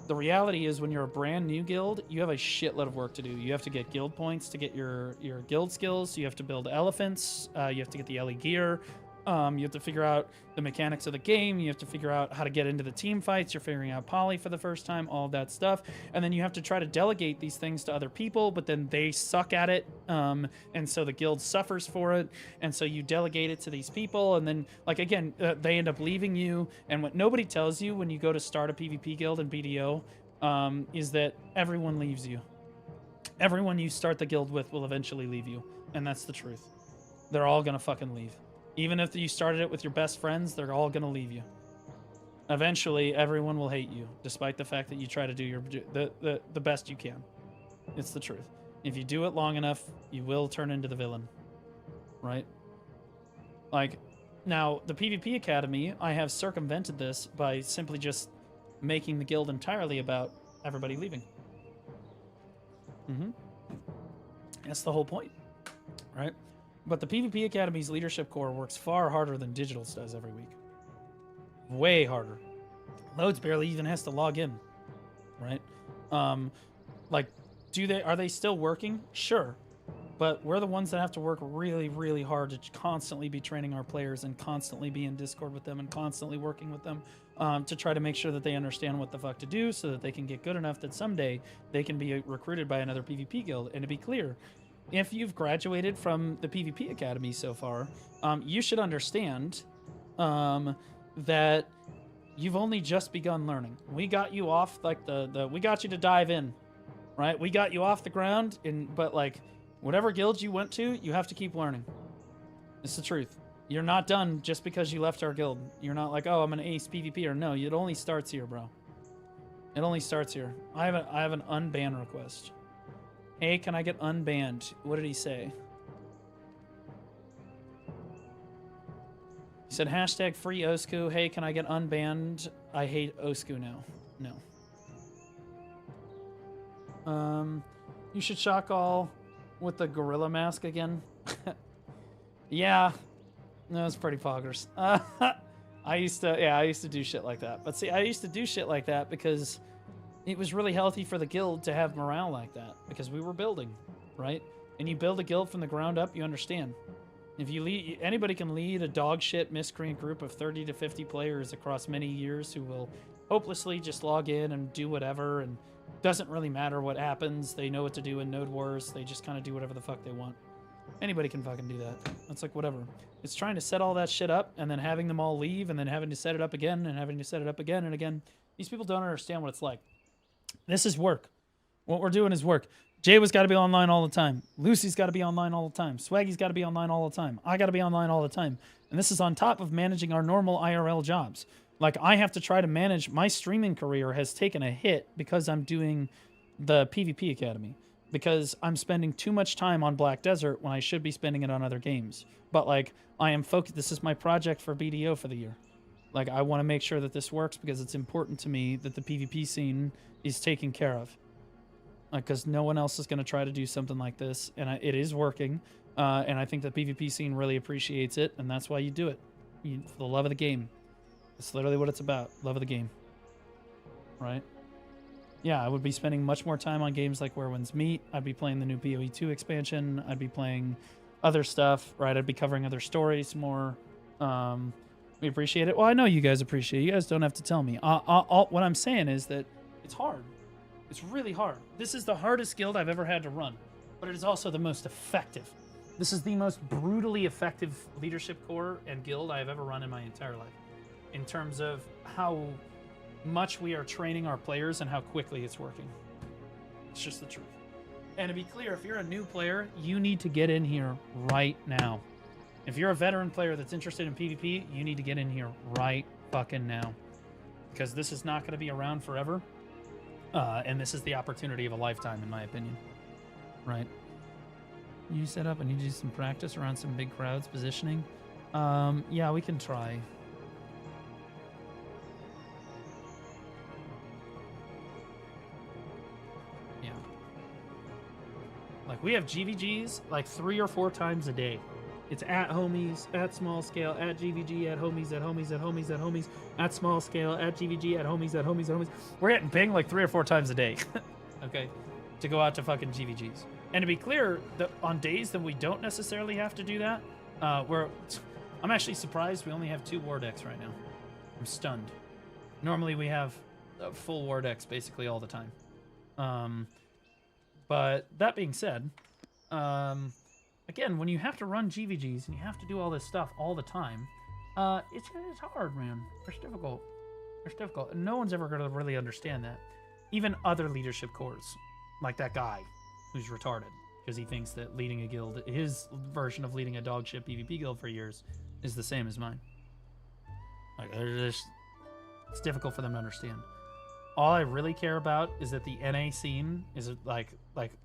The reality is, when you're a brand new guild, you have a shitload of work to do. You have to get guild points to get your guild skills. You have to build elephants. You have to get the LE gear. You have to figure out the mechanics of the game. You have to figure out how to get into the team fights. You're figuring out poly for the first time, all of that stuff. And then you have to try to delegate these things to other people, but then they suck at it. And so the guild suffers for it. And so you delegate it to these people. And then, like, again, they end up leaving you. And what nobody tells you when you go to start a PvP guild in BDO is that everyone leaves you. Everyone you start the guild with will eventually leave you. And that's the truth. They're all gonna fucking leave. Even if you started it with your best friends, they're all going to leave you. Eventually, everyone will hate you, despite the fact that you try to do the best you can. It's the truth. If you do it long enough, you will turn into the villain. Right? Like, now, the PvP Academy, I have circumvented this by simply just making the guild entirely about everybody leaving. That's the whole point. Right? But the PvP Academy's leadership core works far harder than Digital's does every week. Way harder. Loads barely even has to log in, right? Like, are they still working? Sure. But we're the ones that have to work really, really hard to constantly be training our players and constantly be in Discord with them and constantly working with them to try to make sure that they understand what the fuck to do so that they can get good enough that someday they can be recruited by another PvP guild. And to be clear, if you've graduated from the PvP Academy so far, you should understand that you've only just begun learning. We got you off, like, we got you to dive in, right? We got you off the ground, but, like, whatever guild you went to, you have to keep learning. It's the truth. You're not done just because you left our guild. You're not like, oh, I'm an ace PvPer. No, it only starts here, bro. It only starts here. I have an unban request. Hey, can I get unbanned? What did he say? He said hashtag free Osku. Hey, can I get unbanned? I hate Osku now. No. You should shock all with the gorilla mask again. Yeah. No, it's pretty poggers. I used to do shit like that. But see, I used to do shit like that because it was really healthy for the guild to have morale like that because we were building, right? And you build a guild from the ground up, you understand. If you lead, anybody can lead a dog shit miscreant group of 30 to 50 players across many years who will hopelessly just log in and do whatever, and doesn't really matter what happens. They know what to do in Node Wars. They just kind of do whatever the fuck they want. Anybody can fucking do that. It's like whatever. It's trying to set all that shit up and then having them all leave and then having to set it up again and having to set it up again and again. These people don't understand what it's like. This is work. What we're doing is work. Jay was got to be online all the time. Lucy's got to be online all the time. Swaggy's got to be online all the time. I got to be online all the time. And this is on top of managing our normal IRL jobs. Like, I have to try to manage... My streaming career has taken a hit because I'm doing the PvP Academy. Because I'm spending too much time on Black Desert when I should be spending it on other games. But, like, I am focused... This is my project for BDO for the year. Like, I want to make sure that this works because it's important to me that the PvP scene is taken care of. Because no one else is going to try to do something like this, and it is working. And I think the PvP scene really appreciates it, and that's why you do it. For the love of the game. It's literally what it's about. Love of the game. Right? Yeah, I would be spending much more time on games like Where Winds Meet. I'd be playing the new PoE 2 expansion. I'd be playing other stuff, right? I'd be covering other stories more. We appreciate it. Well, I know you guys appreciate it. You guys don't have to tell me. What I'm saying is that it's hard. It's really hard. This is the hardest guild I've ever had to run, but it is also the most effective. This is the most brutally effective leadership core and guild I have ever run in my entire life, in terms of how much we are training our players and how quickly it's working. It's just the truth. And to be clear, if you're a new player, you need to get in here right now. If you're a veteran player that's interested in PvP, you need to get in here right fucking now, because this is not going to be around forever. And this is the opportunity of a lifetime, in my opinion. Right? You set up and you do some practice around some big crowds positioning. Yeah, we can try. Yeah. Like, we have GVGs like 3 or 4 times a day. It's at homies, at small scale, at GVG, at homies, at homies, at homies, at homies, at small scale, at GVG, at homies, at homies, at homies. We're getting pinged like 3 or 4 times a day, okay, to go out to fucking GVGs. And to be clear, on days that we don't necessarily have to do that, I'm actually surprised we only have 2 war decks right now. I'm stunned. Normally we have a full war decks basically all the time. But that being said, again, when you have to run GVGs and you have to do all this stuff all the time, it's hard, man. It's difficult. It's difficult. And no one's ever going to really understand that. Even other leadership cores, like that guy who's retarded because he thinks that leading a guild, his version of leading a dogshit PvP guild for years, is the same as mine. Like, it's difficult for them to understand. All I really care about is that the NA scene is like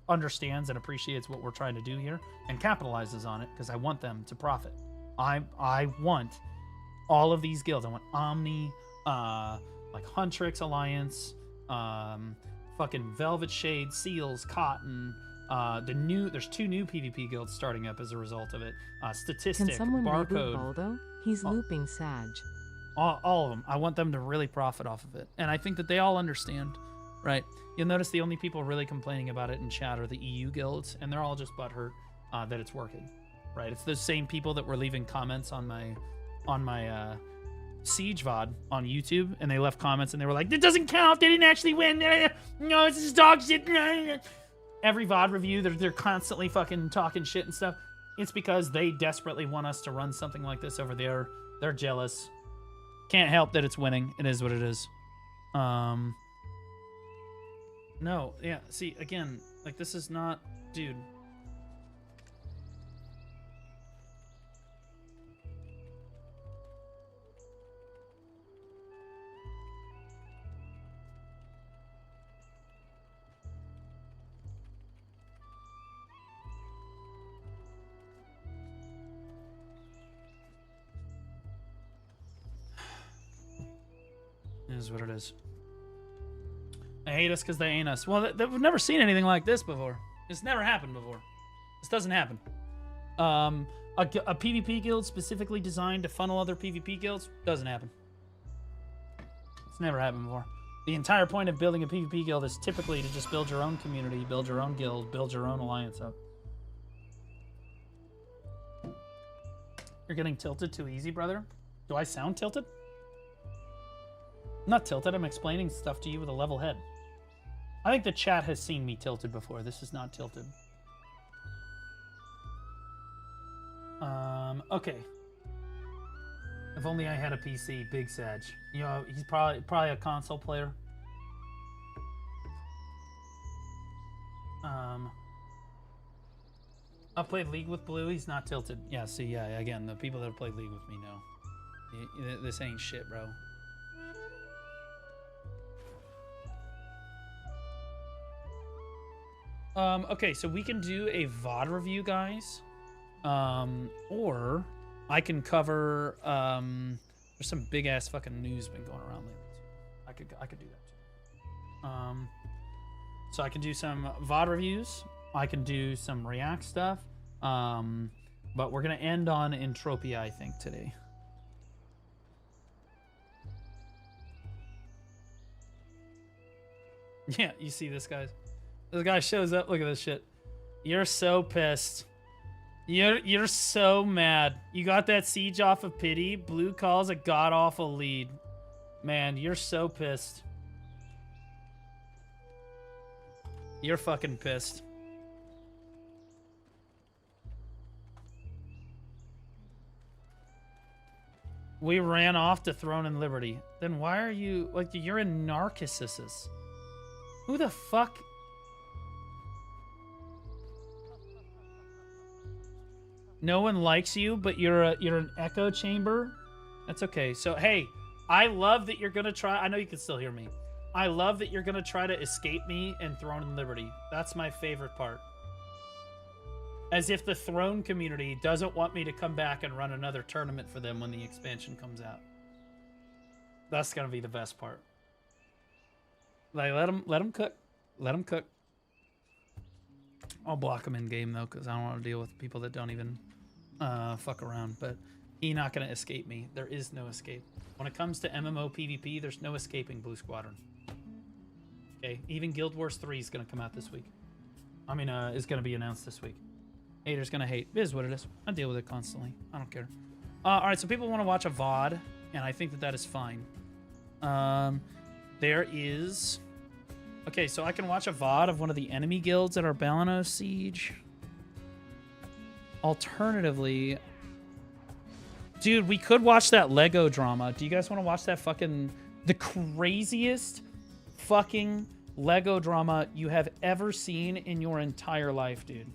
understands and appreciates what we're trying to do here and capitalizes on it, because I want them to profit. I want all of these guilds. I want Omni, like Huntrix Alliance, fucking Velvet Shade, Seals, Cotton. There's 2 new PvP guilds starting up as a result of it. Statistic, Can someone Barcode. reboot Baldo? He's looping Sag. All of them. I want them to really profit off of it. And I think that they all understand, right? You'll notice the only people really complaining about it in chat are the EU guilds, and they're all just butthurt that it's working, right? It's those same people that were leaving comments on my Siege VOD on YouTube, and they left comments and they were like, "It doesn't count. They didn't actually win. No, this is dog shit." Every VOD review, they're constantly fucking talking shit and stuff. It's because they desperately want us to run something like this over there. They're jealous. Can't help that it's winning. It is what it is. No, yeah, see, again, like, this is not... Dude. It is what it is. They hate us because they ain't us. Well, we've never seen anything like this before. It's never happened before. This doesn't happen. A PvP guild specifically designed to funnel other PvP guilds doesn't happen. It's never happened before. The entire point of building a PvP guild is typically to just build your own community, build your own guild, build your own alliance up. You're getting tilted too easy, brother? Do I sound tilted? I'm not tilted. I'm explaining stuff to you with a level head. I think the chat has seen me tilted before. This is not tilted. Okay. If only I had a PC, Big Sag. You know, he's probably a console player. I've played League with Blue. He's not tilted. Yeah, see, yeah, again, the people that have played League with me know. This ain't shit, bro. Okay, so we can do a VOD review, guys. Or I can cover, there's some big ass fucking news been going around lately too. I could do that too. So I can do some VOD reviews. I can do some React stuff. But we're gonna end on Entropia, I think, today. Yeah, you see this, guys? This guy shows up. Look at this shit. You're so pissed. You're so mad. You got that siege off of pity. Blue calls a god-awful lead. Man, you're so pissed. You're fucking pissed. We ran off to Throne and Liberty. Then why are you... Like, you're in Narcissus. Who the fuck... No one likes you, but you're an echo chamber? That's okay. So, hey, I love that you're going to try... I know you can still hear me. I love that you're going to try to escape me in Throne and Liberty. That's my favorite part. As if the Throne community doesn't want me to come back and run another tournament for them when the expansion comes out. That's going to be the best part. Like, let them cook. Let them cook. I'll block them in game, though, because I don't want to deal with people that don't even fuck around. But he's not going to escape me. There is no escape. When it comes to MMO PvP, there's no escaping Blue Squadron. Okay, even Guild Wars 3 is going to come out this week. I mean, is going to be announced this week. Haters going to hate. It is what it is. I deal with it constantly. I don't care. All right, so people want to watch a VOD, and I think that that is fine. There is... Okay, so I can watch a VOD of one of the enemy guilds at our Balanos siege. Alternatively... Dude, we could watch that Lego drama. Do you guys want to watch that fucking... The craziest fucking Lego drama you have ever seen in your entire life, dude.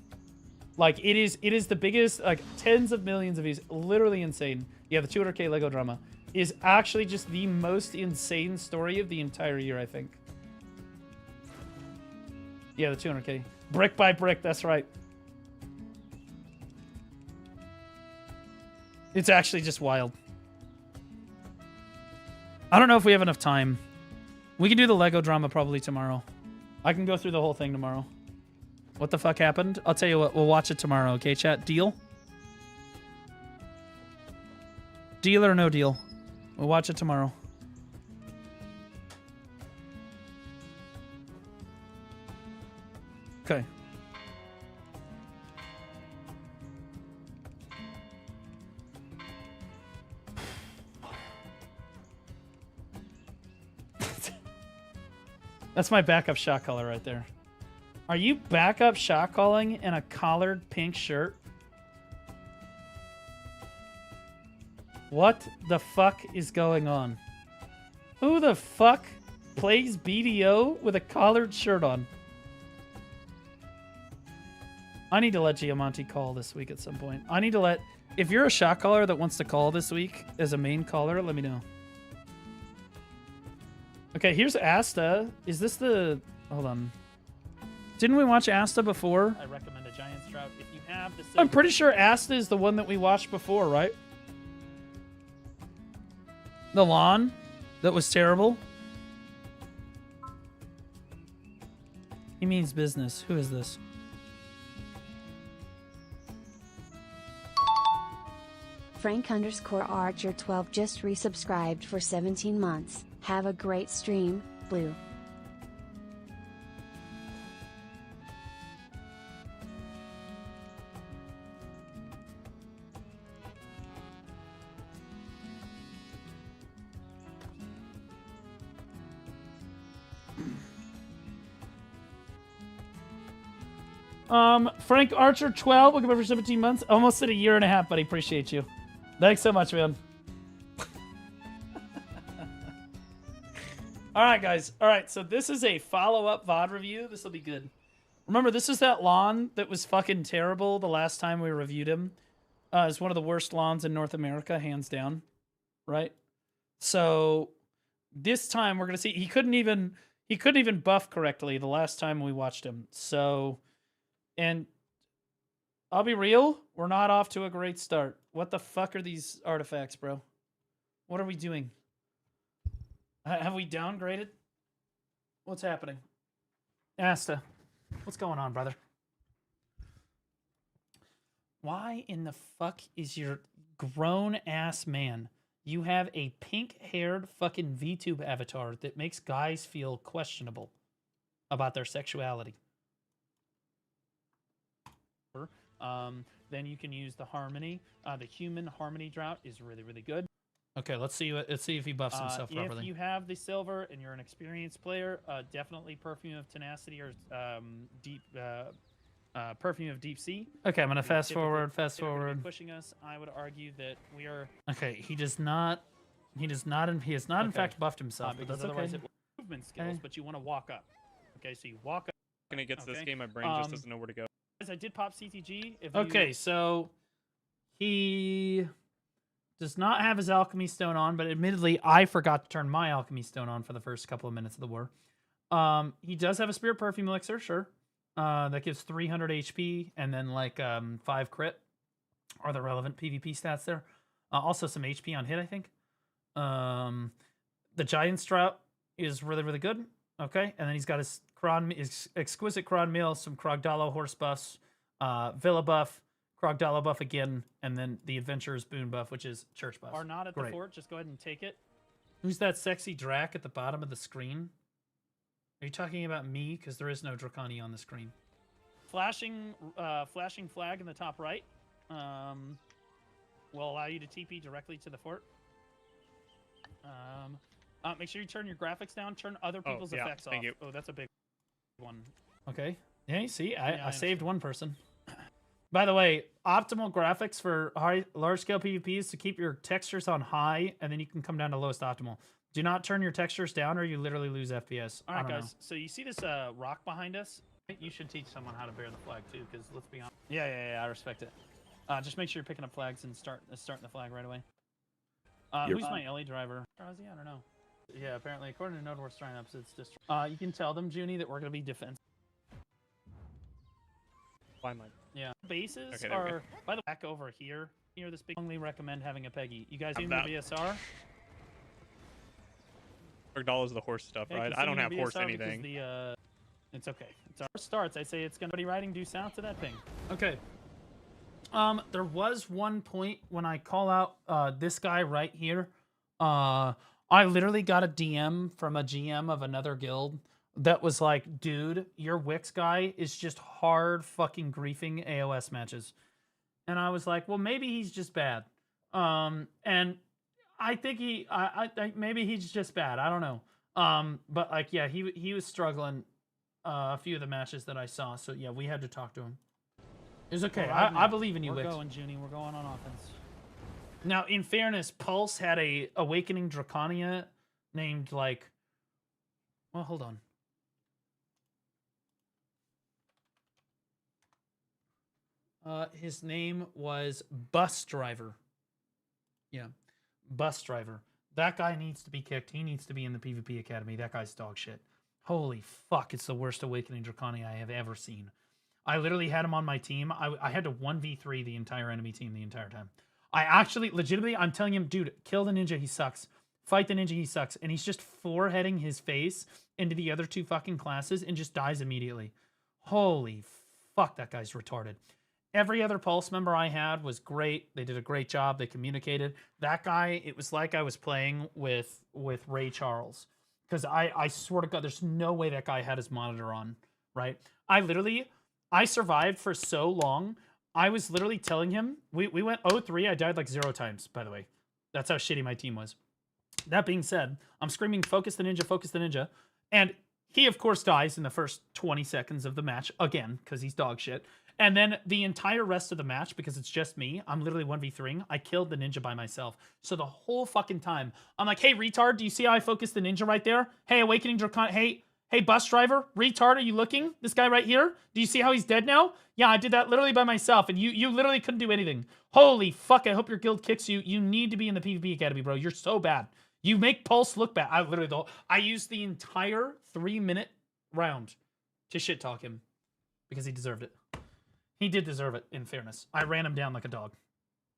Like, it is the biggest, like, tens of millions of views. Literally insane. Yeah, the 200K Lego drama is actually just the most insane story of the entire year, I think. Yeah, the 200K. Brick by brick, that's right. It's actually just wild. I don't know if we have enough time. We can do the Lego drama probably tomorrow. I can go through the whole thing tomorrow. What the fuck happened? I'll tell you what, we'll watch it tomorrow, okay, chat? Deal? Deal or no deal? We'll watch it tomorrow. Okay. That's my backup shot color right there. Are you backup shot calling in a collared pink shirt? What the fuck is going on? Who the fuck plays BDO with a collared shirt on? I need to let Giamonti call this week at some point. I need to let... If you're a shot caller that wants to call this week as a main caller, let me know. Okay, here's Asta. Is this the... Hold on. Didn't we watch Asta before? I recommend a Giant Strout if you have the... I'm pretty sure Asta is the one that we watched before, right? The lawn that was terrible. means business? Who is this? Frank_Archer12 just resubscribed for 17 months. Have a great stream, Blue. Frank Archer 12, welcome for 17 months. Almost at a year and a half, buddy. Appreciate you. Thanks so much, man. All right, guys. All right, so this is a follow-up VOD review. This will be good. Remember, this is that lawn that was fucking terrible the last time we reviewed him. It's one of the worst lawns in North America, hands down. Right? So this time we're gonna see he couldn't even buff correctly the last time we watched him. So, and I'll be real, we're not off to a great start. What the fuck are these artifacts, bro? What are we doing? Have we downgraded? What's happening? Asta, what's going on, brother? Why in the fuck is your grown-ass man? You have a pink-haired fucking VTube avatar that makes guys feel questionable about their sexuality. Then you can use the harmony. The human harmony drought is really, really good. Okay, let's see if he buffs himself properly. If you have the silver and you're an experienced player, definitely Perfume of Tenacity or Perfume of Deep Sea. Okay, I'm gonna fast forward. Pushing us, I would argue that we are. Okay, he has not in fact buffed himself. Because that's otherwise it will movement skills, but you want to walk up. Okay, so you walk up. When it gets to this game, my brain just doesn't know where to go. I did pop CTG. Okay, so he does not have his alchemy stone on, but admittedly, I forgot to turn my alchemy stone on for the first couple of minutes of the war. He does have a spirit perfume elixir, sure. That gives 300 HP and then like 5 crit are the relevant PvP stats there. Also some HP on hit, I think. The Giant Strout is really, really good. Okay, and then he's got his exquisite Cron Meal, some Krogdalo horse buffs, Villa buff, Krogdalo buff again, and then the Adventurer's Boon buff, which is Church buff. Are not at the fort, just go ahead and take it. Who's that sexy Drac at the bottom of the screen? Are you talking about me? Because there is no Draconi on the screen. Flashing flag in the top right will allow you to TP directly to the fort. Make sure you turn your graphics down. Turn other people's effects off. Oh, that's a big one. Okay. Yeah, see, I saved one person. By the way, optimal graphics for large-scale PvP is to keep your textures on high, and then you can come down to lowest optimal. Do not turn your textures down, or you literally lose FPS. All right, guys. So you see this rock behind us? You should teach someone how to bear the flag too, because let's be honest. Yeah, I respect it. Just make sure you're picking up flags and starting the flag right away. Who's my LA driver? Ozzy? I don't know. Yeah, apparently, according to Node War signups, it's just. You can tell them, Junie, that we're gonna be defensive. Why am I? Yeah. Bases are by the back over here. Near this big. Strongly recommend having a Peggy. You guys seen the VSR? Krogdalo is the horse stuff, right? I don't have horse anything. It's okay. It's our starts. I say it's gonna be riding due south to that ping. Okay. There was one point when I call out this guy right here. I literally got a DM from a GM of another guild that was like, dude, your Wix guy is just hard fucking griefing AOS matches. And I was like, well, maybe he's just bad. And I think maybe he's just bad. I don't know. But like, yeah, he was struggling a few of the matches that I saw. So yeah, we had to talk to him. It was okay. I believe in you, Wix. We're going, Junie. We're going on offense. Now, in fairness, Pulse had a Awakening Draconia named like, well, hold on. His name was Bus Driver. Yeah, Bus Driver. That guy needs to be kicked. He needs to be in the PvP Academy. That guy's dog shit. Holy fuck, it's the worst Awakening Draconia I have ever seen. I literally had him on my team. I had to 1v3 the entire enemy team the entire time. I actually, legitimately, I'm telling him, dude, kill the ninja, he sucks. Fight the ninja, he sucks. And he's just foreheading his face into the other two fucking classes and just dies immediately. Holy fuck, that guy's retarded. Every other Pulse member I had was great. They did a great job. They communicated. That guy, it was like I was playing with Ray Charles. Because I swear to God, there's no way that guy had his monitor on, right? I survived for so long. I was literally telling him, we went 0-3. I died like 0 times, by the way. That's how shitty my team was. That being said, I'm screaming, focus the ninja, focus the ninja. And he, of course, dies in the first 20 seconds of the match, again, because he's dog shit. And then the entire rest of the match, because it's just me, I'm literally 1v3ing, I killed the ninja by myself. So the whole fucking time, I'm like, hey, retard, do you see how I focused the ninja right there? Hey, Awakening Dracon, hey, bus driver, retard, are you looking? This guy right here? Do you see how he's dead now? Yeah, I did that literally by myself, and you literally couldn't do anything. Holy fuck, I hope your guild kicks you. You need to be in the PvP Academy, bro. You're so bad. You make Pulse look bad. I used the entire 3-minute round to shit talk him because he deserved it. He did deserve it, in fairness. I ran him down like a dog.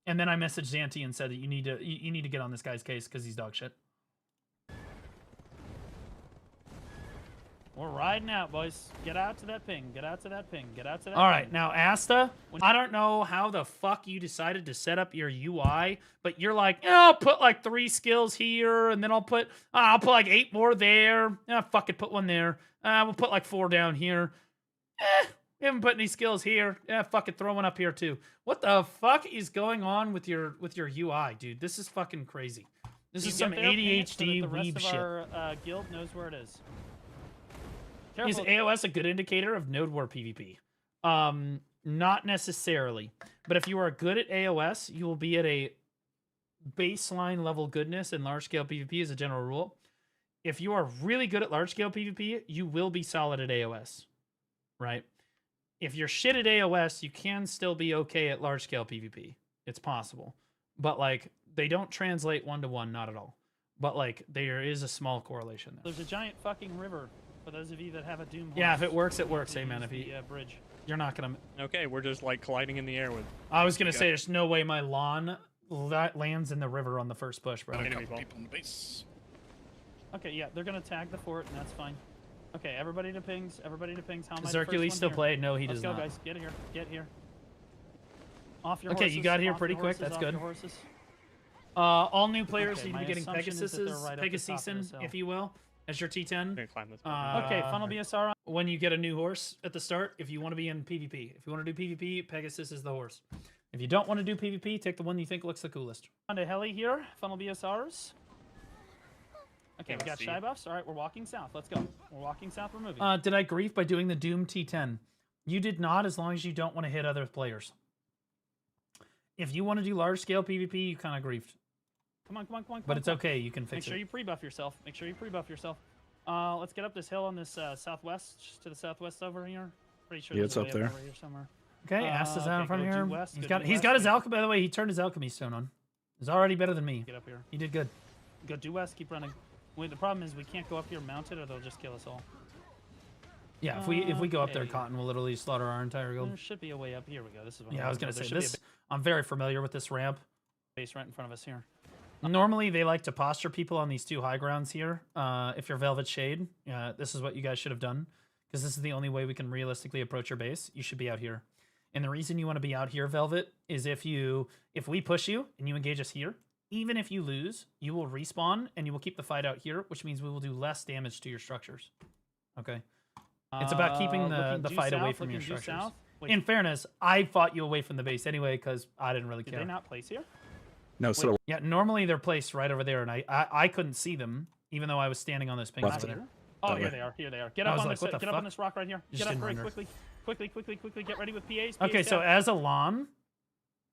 And then I messaged Xanti and said that you need to get on this guy's case because he's dog shit. We're riding out, boys. Get out to that ping. Get out to that ping. Get out to that All right, now, Asta, I don't know how the fuck you decided to set up your UI, but you're like, I'll put like 3 skills here, and then I'll put like 8 more there. Fuck it, put 1 there. We'll put like 4 down here. We haven't put any skills here. Fuck it, throw 1 up here too. What the fuck is going on with your UI, dude? This is fucking crazy. This is some ADHD weeb shit. The rest of our guild knows where it is. Is AOS a good indicator of node war PvP? Not necessarily. But if you are good at AOS, you will be at a baseline level goodness in large-scale PvP as a general rule. If you are really good at large-scale PvP, you will be solid at AOS. Right? If you're shit at AOS, you can still be okay at large-scale PvP. It's possible. But, like, they don't translate 1-to-1, not at all. But, like, there is a small correlation there. There's a giant fucking river. For those of you that have a Doom. Yeah, if it works, it works. Hey, man, if you bridge, you're not gonna. Okay, we're just like colliding in the air with. I was gonna say, there's no way my lawn lands in the river on the first push, bro. Got a couple people in the base. Okay, yeah, they're gonna tag the fort, and that's fine. Okay, everybody to pings. Everybody to pings. How am I? Does Hercules still play? No, he does not. Let's go, guys. Get here. Get here. Off your horses. Okay, you got here pretty quick. That's good. All new players need to be getting Pegasus, if you will. As your T10. Okay, funnel BSR. When you get a new horse at the start, if you want to be in PvP. If you want to do PvP, Pegasus is the horse. If you don't want to do PvP, take the one you think looks the coolest. On to Heli here, funnel BSRs. Okay, we got shy buffs. All right, we're walking south. Let's go. We're walking south, we're moving. Did I grief by doing the Doom T10? You did not, as long as you don't want to hit other players. If you want to do large-scale PvP, you kind of griefed. Come on. But it's okay. You can fix it. Make sure you pre-buff yourself. Let's get up this hill on this southwest, to the southwest over here. Pretty sure it's up there. Over here somewhere. Okay, Asta's out in front of here. He's got his alchemy. By the way, he turned his alchemy stone on. He's already better than me. Get up here. He did good. Go due west. Keep running. Wait, the problem is we can't go up here mounted, or they'll just kill us all. Yeah, if we go up there, Cotton will literally slaughter our entire guild. There should be a way up. Here we go. This is. Yeah, I was gonna say this. I'm very familiar with this ramp. Base right in front of us here. Normally, they like to posture people on these 2 high grounds here. If you're Velvet Shade, this is what you guys should have done, because this is the only way we can realistically approach your base. You should be out here. And the reason you want to be out here, Velvet, is if we push you and you engage us here, even if you lose, you will respawn and you will keep the fight out here, which means we will do less damage to your structures. Okay? It's about keeping the fight away from your structures. In fairness, I fought you away from the base anyway, because I didn't really care. Did they not place here? No, so yeah, normally they're placed right over there, and I couldn't see them, even though I was standing on those pings over there. Oh, here they are. Get up on this. Get up on this rock right here. Get up very quickly. Quickly. Get ready with PAs. Okay, so as a LAN,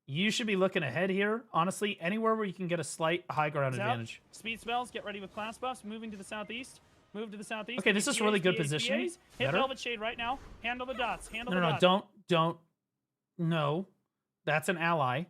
you should be looking ahead here. Honestly, anywhere where you can get a slight high ground advantage. Speed spells. Get ready with class buffs. Moving to the southeast. Move to the southeast. Okay, this is really good position. Hit Velvet Shade right now. Handle the dots. No, don't. That's an ally.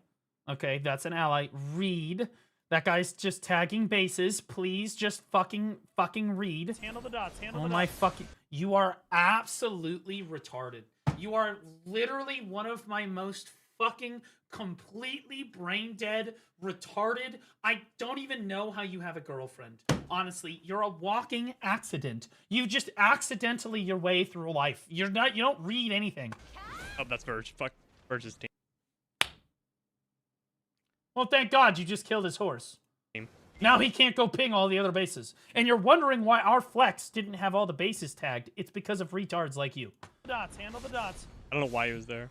Okay, that's an ally. Read. That guy's just tagging bases. Please just fucking read. Handle the dots. Oh my fucking... You are absolutely retarded. You are literally one of my most fucking completely brain dead, retarded. I don't even know how you have a girlfriend. Honestly, you're a walking accident. You just accidentally your way through life. You don't read anything. Oh, that's Verge. Fuck Verge's team. Well, thank God you just killed his horse. Now he can't go ping all the other bases. And you're wondering why our flex didn't have all the bases tagged. It's because of retards like you. Dots, handle the dots. I don't know why he was there.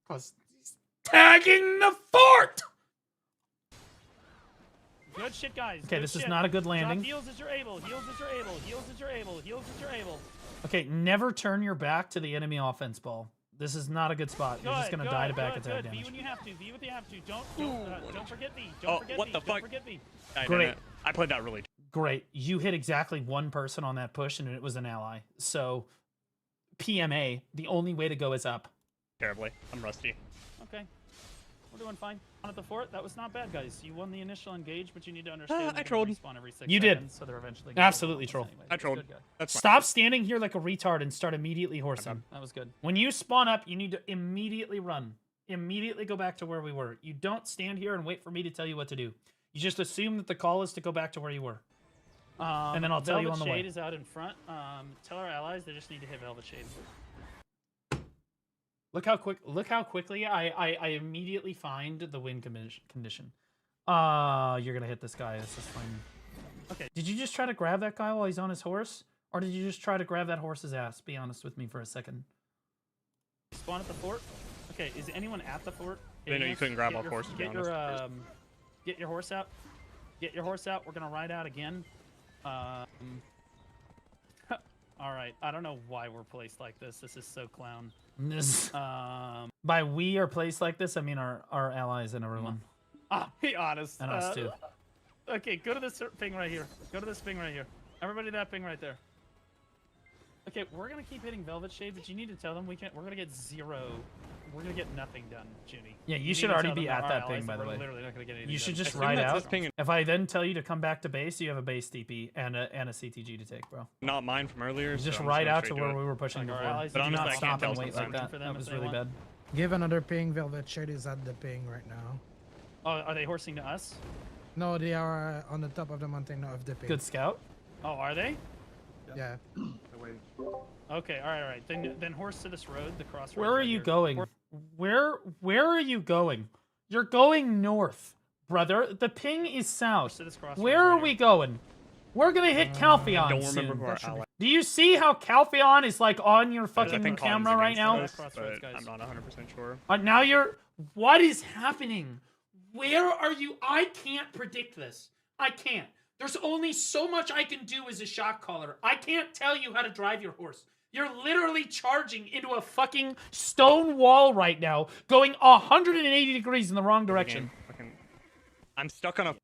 Because he's tagging the fort! Good shit, guys. Okay, this is not a good landing. Drop heals as you're able. Heals as you're able. Heals as you're able. Heals as you're able. Okay, never turn your back to the enemy offense ball. This is not a good spot. You're just gonna die to back attack damage. V when you have to. V when you have to. Don't forget V. Don't forget what V. the fuck? Don't forget V. Great. I played that really. Great. You hit exactly one person on that push, and it was an ally. So, PMA. The only way to go is up. Terribly. I'm rusty. Okay. We're doing fine. On at the fort, that was not bad, guys. You won the initial engage, but you need to understand. I trolled. Respawn every 6 You seconds, did. So they're eventually. Absolutely troll. I trolled. That's fine. Stop standing here like a retard and start immediately horsing. That was good. When you spawn up, you need to immediately run. Immediately go back to where we were. You don't stand here and wait for me to tell you what to do. You just assume that the call is to go back to where you were. And then I'll tell you on the way. Velvet Shade is out in front. Tell our allies they just need to hit Velvet Shade. Look how quickly I immediately find the win condition. You're gonna hit this guy. This is fine. Okay. Did you just try to grab that guy while he's on his horse, or did you just try to grab that horse's ass? Be honest with me for a second. Spawn at the fort. Okay. Is anyone at the fort? They know you couldn't grab off horse. Get your horse out. Get your horse out. We're gonna ride out again. All right. I don't know why we're placed like this. This is so clown. By we are placed like this, I mean our allies and everyone. Be honest. And us too. Okay, go to this ping right here. Go to this ping right here. Everybody that ping right there. Okay, we're gonna keep hitting Velvet Shade, but you need to tell them we're gonna get zero. We're gonna get nothing done, Junie. Yeah, you should already be at that ping, by the way. Literally not gonna get anything you should just ride out. If I then tell you to come back to base, you have a base DP and a CTG to take, bro. Not mine from earlier. Just ride out to where we were pushing before. But I'm not stop and wait like that. That was really bad. Give another ping. Velvet Shade is at the ping right now. Oh, are they horsing to us? No, they are on the top of the mountain of the ping. Good scout. Oh, are they? Yeah. Okay, all right. Then horse to this road, the crossroads. Where are you going? Where are you going? You're going north, brother. The ping is south. Where are we going? We're gonna hit Calpheon soon. Do you see how Calpheon is like on your fucking camera right now? I'm not 100% sure. Now you're. What is happening? Where are you? I can't predict this. I can't. There's only so much I can do as a shot caller. I can't tell you how to drive your horse. You're literally charging into a fucking stone wall right now, going 180 degrees in the wrong direction. I'm stuck on a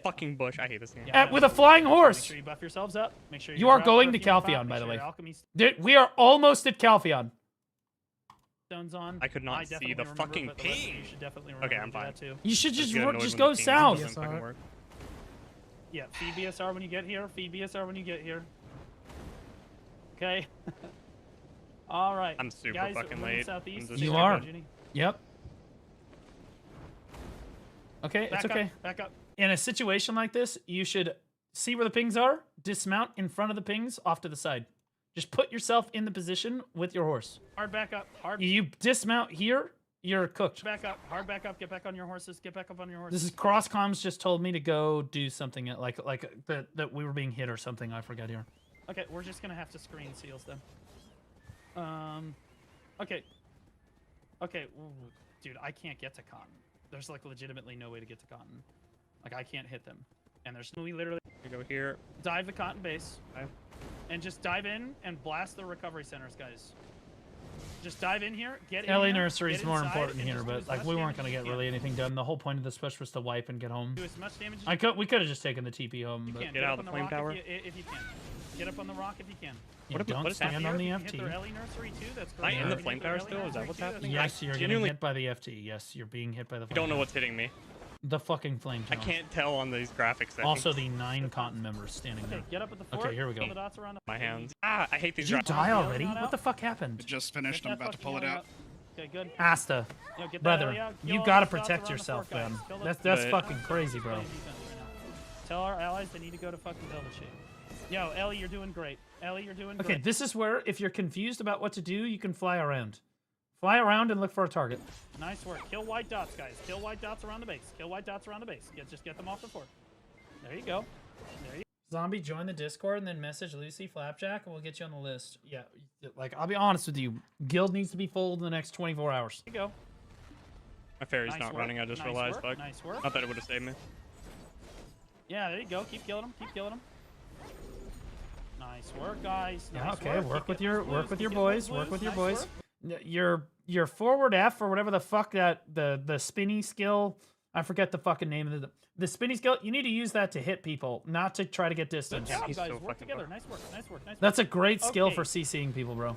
fucking bush. I hate this game. With a flying horse. Make sure you buff yourselves up. Make sure you are going to Calpheon, by the way. We are almost at Calpheon. Stones on. I could not see the fucking ping. Okay, I'm fine. You should just go south. Yeah, feed BSR when you get here. Feed BSR when you get here. Okay. All right. I'm super guys, fucking late. You are. Yep. Okay, it's okay. Back up. In a situation like this, you should see where the pings are, dismount in front of the pings, off to the side. Just put yourself in the position with your horse. Hard back up. Hard. You dismount here, you're cooked. Back up. Hard back up. Get back on your horses. Get back up on your horses. This is Crosscoms just told me to go do something like that we were being hit or something. I forget here. Okay, we're just gonna have to screen seals them. Okay. Okay, ooh, dude, I can't get to Cotton. There's like legitimately no way to get to Cotton. Like I can't hit them, and we literally go here, dive the Cotton base, and just dive in and blast the recovery centers, guys. Just dive in here, get in. LA Nursery is more important here, but like we weren't gonna get really anything done. The whole point of this push was to wipe and get home. Do as much damage as we could have just taken the TP home. But get out of the flame tower if you can. Get up on the rock if you can. Yeah, don't stand on the FT. Am I in the flame tower still? Is that what's happening? Yes, you're getting hit by the FT. Yes, you're being hit by the flame tower. I don't know what's hitting me. The fucking flame tower. I can't tell on these graphics. Also, the 9 Cotton members standing there. Get up at the fort. Okay, here we go. My hands. I hate these. Did you die already? What the fuck happened? It just finished. I'm about to pull it out. Okay, good. Asta, Yo, get that brother, alley out. Kill you all gotta those dots protect around the yourself, fort, guys. man. Kill those- That's Right. fucking crazy, bro. Play defense right now. Tell our allies they need to go to fucking Zelda shit. Yo, Ellie, you're doing great. Ellie, you're doing great. Okay, this is where if you're confused about what to do, you can fly around. Fly around and look for a target. Nice work. Kill white dots, guys. Kill white dots around the base. Kill white dots around the base. Just get them off the fort. There you go. There you Zombie, join the Discord and then message Lucy Flapjack and we'll get you on the list. Yeah, like, I'll be honest with you. Guild needs to be full in the next 24 hours. There you go. My fairy's Nice not work, running, I just nice realized. work, Fuck. nice work. Not that it would have saved me. Yeah, there you go. Keep killing them. Keep killing them. Nice work, guys. Yeah, Nice okay, work. work Keep with getting your those blues. with your Keep getting those boys. Work blues. with your Nice boys. work. Your forward F or whatever the fuck that the spinny skill. I forget the fucking name of the spinny skill. You need to use that to hit people, not to try to get Good distance. job, he's guys. so Work fucking together. far. Nice work. Nice work. Nice work. That's a great skill Okay. for CCing people, bro.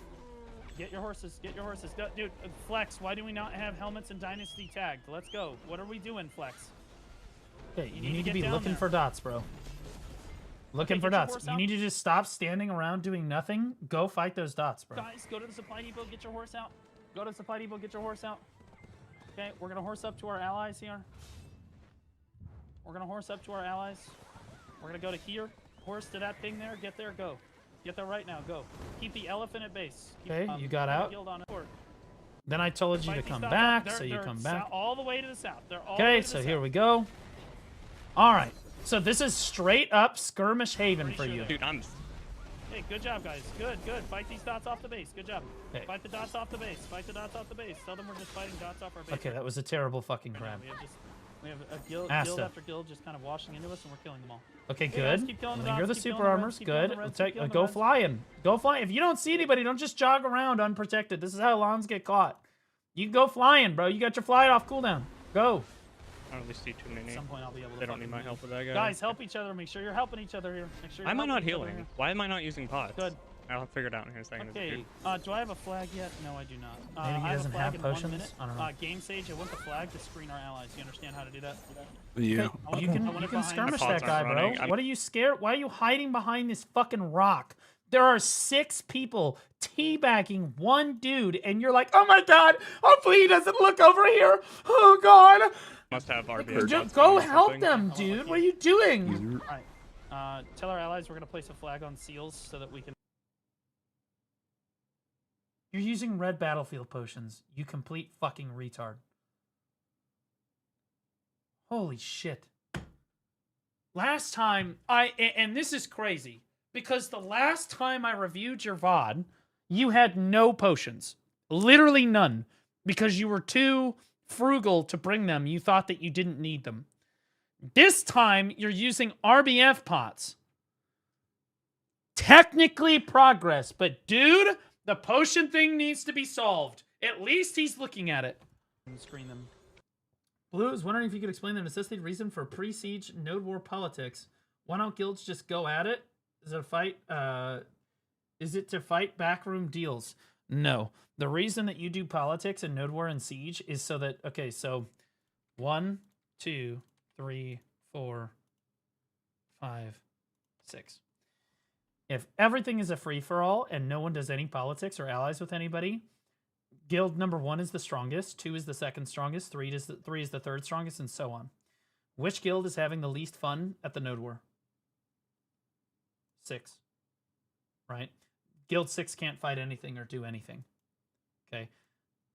Get your horses. Get your horses. Go, dude, Flex, why do we not have helmets and Dynasty tagged? Let's go. What are we doing, Flex? Okay, you need need to to get be down looking there. for dots, bro. Looking Okay, for get your dots. horse You out. need to just stop standing around doing nothing. Go fight those dots, bro. Guys, go to the supply depot. Get your horse out. Go to the supply depot. Get your horse out. Okay, we're gonna horse up to our allies here. We're gonna horse up to our allies. We're gonna go to here. Horse to that thing there. Get there. Go. Get there right now. Go. Keep the elephant at base. Keep, Okay, you got keep the out. guild on fort. Then I told you Fight to these come dots. back, They're- so you they're come back. all the way to the south. They're all the way Okay, to the so south. here we go. All right. So this is straight up skirmish haven Pretty for sure you. they're- Dude, I'm. Hey, good job, guys. Good, good. Fight these dots off the base. Good job. Okay. Fight the dots off the base. Fight the dots off the base. Tell them we're just fighting dots off our base. Okay, that was a terrible fucking Right now, grab. we have a guild Asta. after guild just kind of washing into us, and we're killing them all. Okay, Hey, guys, good. keep killing the Linger the dots, keep super killing the armors. reds, keep killing Good. the reds, We'll keep killing the go reds. flying. Go flying. If you don't see anybody, don't just jog around unprotected. This is how lawns get caught. You go flying, bro. You got your fly off cooldown. Go. I don't really see too many. At some point, I'll be able to. They don't need fucking my win. help with that guy. Guys, help each other. Make sure you're helping each other here. Make sure. Why You're am I not helping each other healing? here. Why am I not using pots? Good. I'll figure it out in here in a second. Okay, do I have a flag yet? No, I do not. Maybe he I have doesn't a flag have in potions? 1 minute. I don't know. Game Sage, I want the flag to screen our allies. You understand how to do that? Yeah. I want- You I can want it skirmish behind- My that pods guy, aren't bro. running. I'm- What are you scared? Why are you hiding behind this fucking rock? There are 6 people teabagging one dude, and you're like, oh my god, hopefully he doesn't look over here. Oh god. Must have RBS. Just go help them, dude. What are you doing? Alright, tell our allies we're gonna place a flag on seals so that we can. You're using red battlefield potions. You complete fucking retard. Holy shit. Last time and this is crazy because the last time I reviewed your VOD, you had no potions. Literally none. Because you were too frugal to bring them. You thought that you didn't need them. This time, you're using RBF pots. Technically progress, but dude, the potion thing needs to be solved. At least he's looking at it. Screen them. Blue is wondering if you could explain the necessitated reason for pre-siege node war politics. Why don't guilds just go at it? Is it a fight? Is it to fight backroom deals? No. The reason that you do politics in node war and siege is so that, okay, so 1, 2, 3, 4, 5, 6. If everything is a free-for-all and no one does any politics or allies with anybody, guild number 1 is the strongest, 2 is the second strongest, 3 is the third strongest, and so on. Which guild is having the least fun at the node war? 6. Right? Guild 6 can't fight anything or do anything. Okay?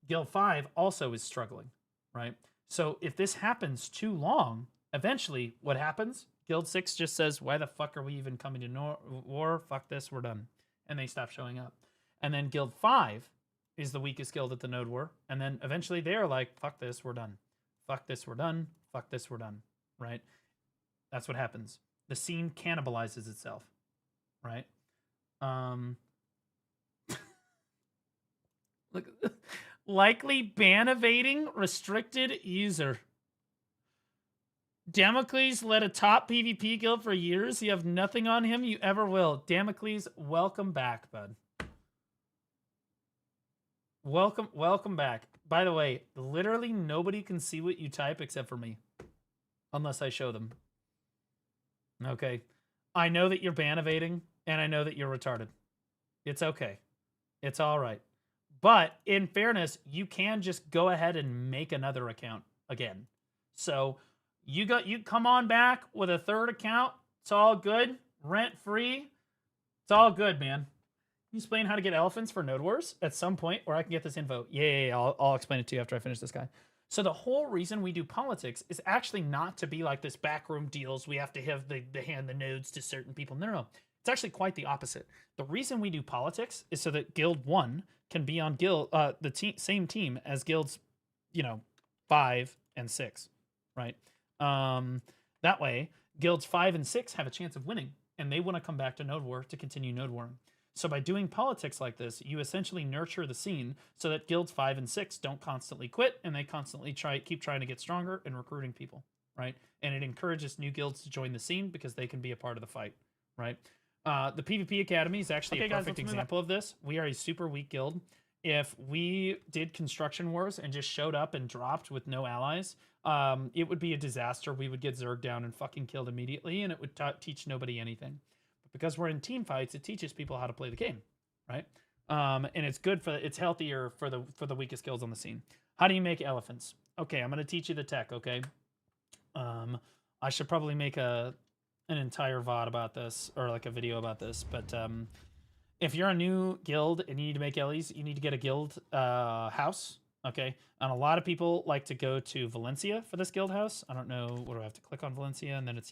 Guild 5 also is struggling. Right? So if this happens too long, eventually what happens? Guild 6 just says, why the fuck are we even coming to war? Fuck this, we're done. And they stop showing up. And then Guild 5 is the weakest guild at the node war. And then eventually they are like, fuck this, we're done. Fuck this, we're done. Fuck this, we're done. Right? That's what happens. The scene cannibalizes itself. Right? Look, likely ban evading restricted user. Damocles led a top PvP guild for years. You have nothing on him, you ever will. Damocles, welcome back, bud. Welcome back. By the way, literally nobody can see what you type except for me. Unless I show them. Okay. I know that you're ban evading, and I know that you're retarded. It's okay. It's alright. But in fairness, you can just go ahead and make another account again. So you come on back with a third account. It's all good. Rent free. It's all good, man. Can you explain how to get elephants for Node Wars at some point, or I can get this info? Yeah. I'll explain it to you after I finish this guy. So the whole reason we do politics is actually not to be like this backroom deals. We have to have the hand the nodes to certain people. No. It's actually quite the opposite. The reason we do politics is so that Guild 1 can be on same team as Guilds, 5 and 6, right? That way, Guilds 5 and 6 have a chance of winning, and they want to come back to Node War to continue Node Warring. So by doing politics like this, you essentially nurture the scene so that Guilds 5 and 6 don't constantly quit, and they constantly keep trying to get stronger and recruiting people, right? And it encourages new guilds to join the scene because they can be a part of the fight, right? The PvP Academy is actually a perfect example of this. We are a super weak guild. If we did construction wars and just showed up and dropped with no allies, it would be a disaster. We would get zerged down and fucking killed immediately, and it would teach nobody anything. But because we're in team fights, it teaches people how to play the game, right? And it's good it's healthier for the weakest guilds on the scene. How do you make elephants? Okay, I'm gonna teach you the tech. Okay, I should probably make an entire VOD about this, or like a video about this, but if you're a new guild and you need to make Ellies, you need to get a guild house, okay? And a lot of people like to go to Valencia for this guild house. I don't know, what do I have to click on Valencia? And then it's,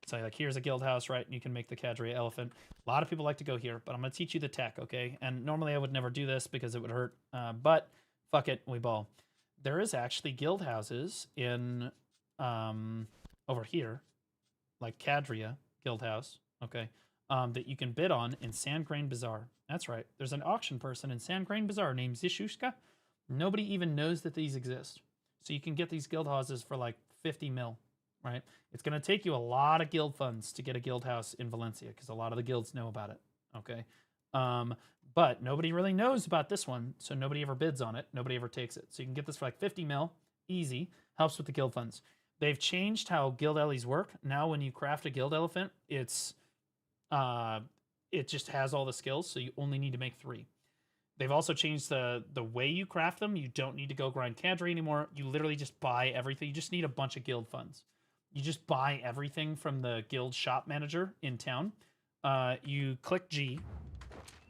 so like here's a guild house, right? And you can make the Cadre elephant. A lot of people like to go here, but I'm gonna teach you the tech, okay? And normally I would never do this because it would hurt, but fuck it, we ball. There is actually guild houses in, over here, like Cadria Guild House, okay, that you can bid on in Sandgrain Bazaar. That's right. There's an auction person in Sandgrain Bazaar named Zishushka. Nobody even knows that these exist. So you can get these guild houses for like 50 mil, right? It's going to take you a lot of guild funds to get a guild house in Valencia because a lot of the guilds know about it, okay? But nobody really knows about this one, so nobody ever bids on it. Nobody ever takes it. So you can get this for like 50 mil, easy, helps with the guild funds. They've changed how guild ellies work. Now when you craft a guild elephant, it just has all the skills, so you only need to make 3. They've also changed the way you craft them. You don't need to go grind cadre anymore. You literally just buy everything. You just need a bunch of guild funds. You just buy everything from the guild shop manager in town. You click G,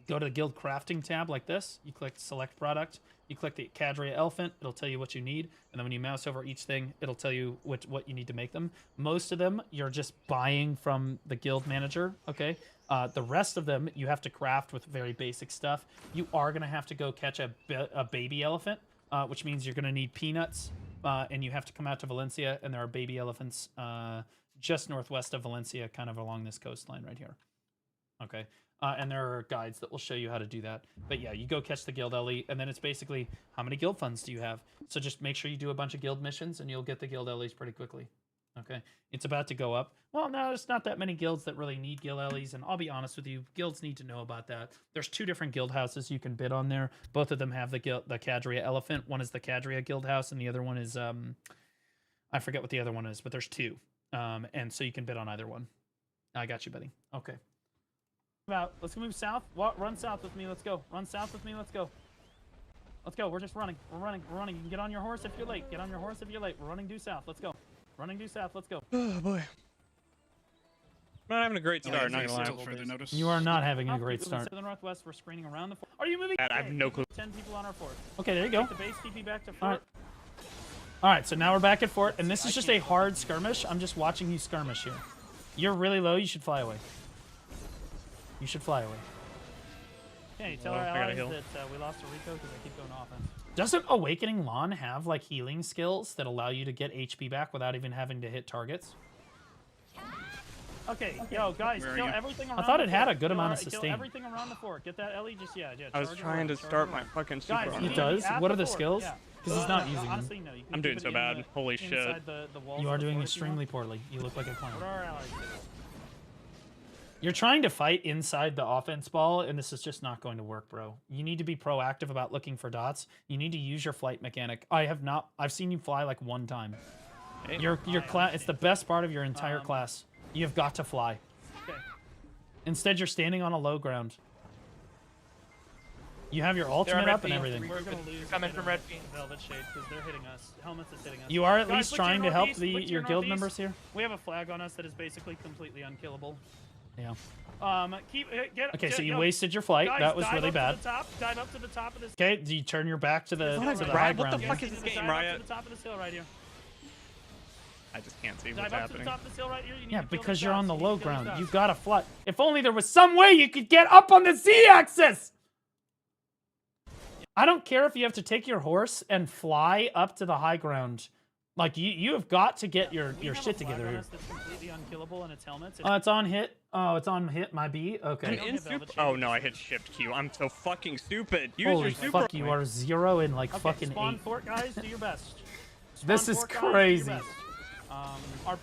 go to the guild crafting tab like this. You click select product. You click the Cadre elephant, it'll tell you what you need, and then when you mouse over each thing, it'll tell you what you need to make them. Most of them, you're just buying from the guild manager, okay? The rest of them, you have to craft with very basic stuff. You are going to have to go catch a baby elephant, which means you're going to need peanuts, and you have to come out to Valencia, and there are baby elephants just northwest of Valencia, kind of along this coastline right here, okay? And there are guides that will show you how to do that. But yeah, you go catch the guild Ellie, and then it's basically, how many guild funds do you have? So just make sure you do a bunch of guild missions, and you'll get the guild Ellies pretty quickly. Okay? It's about to go up. Well, no, there's not that many guilds that really need guild Ellies, and I'll be honest with you, guilds need to know about that. There's 2 different guild houses you can bid on there. Both of them have the Cadria elephant. One is the Cadria guild house, and the other one is, I forget what the other one is, but there's 2. And so you can bid on either one. I got you, buddy. Okay. Let's move south. Run south with me. Let's go. Run south with me. Let's go. Let's go. We're just running. We're running. You can get on your horse if you're late. Get on your horse if you're late. We're running due south. Let's go. Running due south. Let's go. Oh boy. I'm not having a great start. Not gonna lie. You are not having a great start. To the northwest, we're screening around the fort. Are you moving? I have no clue. 10 people on our fort. Okay, there you go. Take the base TP back to fort. All right, so now we're back at fort, and this is just a hard skirmish. I'm just watching you skirmish here. You're really low. You should fly away. You should fly away. Okay, tell our allies that we lost to Rico because I keep going offense. Doesn't Awakening Lawn have like healing skills that allow you to get HP back without even having to hit targets? Okay, yo, guys, kill everything around. I thought it had a good amount of sustain. Kill everything around the fort. Get that Ellie, just I was trying to start my fucking super. Guys, it does. What are the skills? Because he's not using them. No, I'm doing so bad. Holy shit. You are doing extremely poorly. You look like a clown. You're trying to fight inside the offense ball, and this is just not going to work, bro. You need to be proactive about looking for dots. You need to use your flight mechanic. I've seen you fly like 1 time. Hey, your class, it's the best part of your entire class. You've got to fly. Okay. Instead, you're standing on a low ground. You have your ultimate up and everything. We're coming from red ping. Velvet Shade, because they're hitting us. Helmets is hitting us. You are at Guys, least look to your trying to help northeast, look to your your guild northeast. members here. We have a flag on us that is basically completely unkillable. Yeah. Okay, so you wasted your flight. Guys, That was dive really up bad. To the top, dive up to the top of this. Okay, do you turn your back to the high What ground the here? fuck is this game, Dive Riot? up to the top of this hill right here. I just can't see Dive what's up happening. to the top of this hill right here. You need Yeah, to kill because these you're on dots. the You need low to kill these ground. dots. You gotta fly. If only there was some way you could get up on the Z-axis! I don't care if you have to take your horse and fly up to the high ground. Like, you have got to get your shit together here. That's completely unkillable in its helmets. Oh, it's on hit. Oh, it's on hit my B? Okay. Oh no, I hit shift Q. I'm so fucking stupid. Use Holy your super. fuck, you are 0 in like Okay, fucking spawn 8. fort, guys. Do your best. This Spawn is fort, guys, do your crazy. best.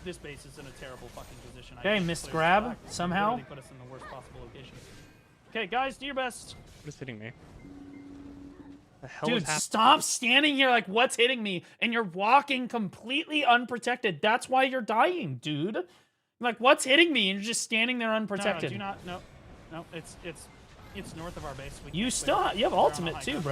This base is in a terrible fucking position. I Okay, can't missed clear grab, this flag. somehow. Literally put us in the worst possible location. Okay, guys, do your best. What is hitting me? The hell Dude, is happening? stop standing here like what's hitting me, and you're walking completely unprotected. That's why you're dying, dude. Like, what's hitting me, and you're just standing there unprotected. No, do not. No, it's north of our base. We You can't still clear it. you have We're on a ultimate high too, ground.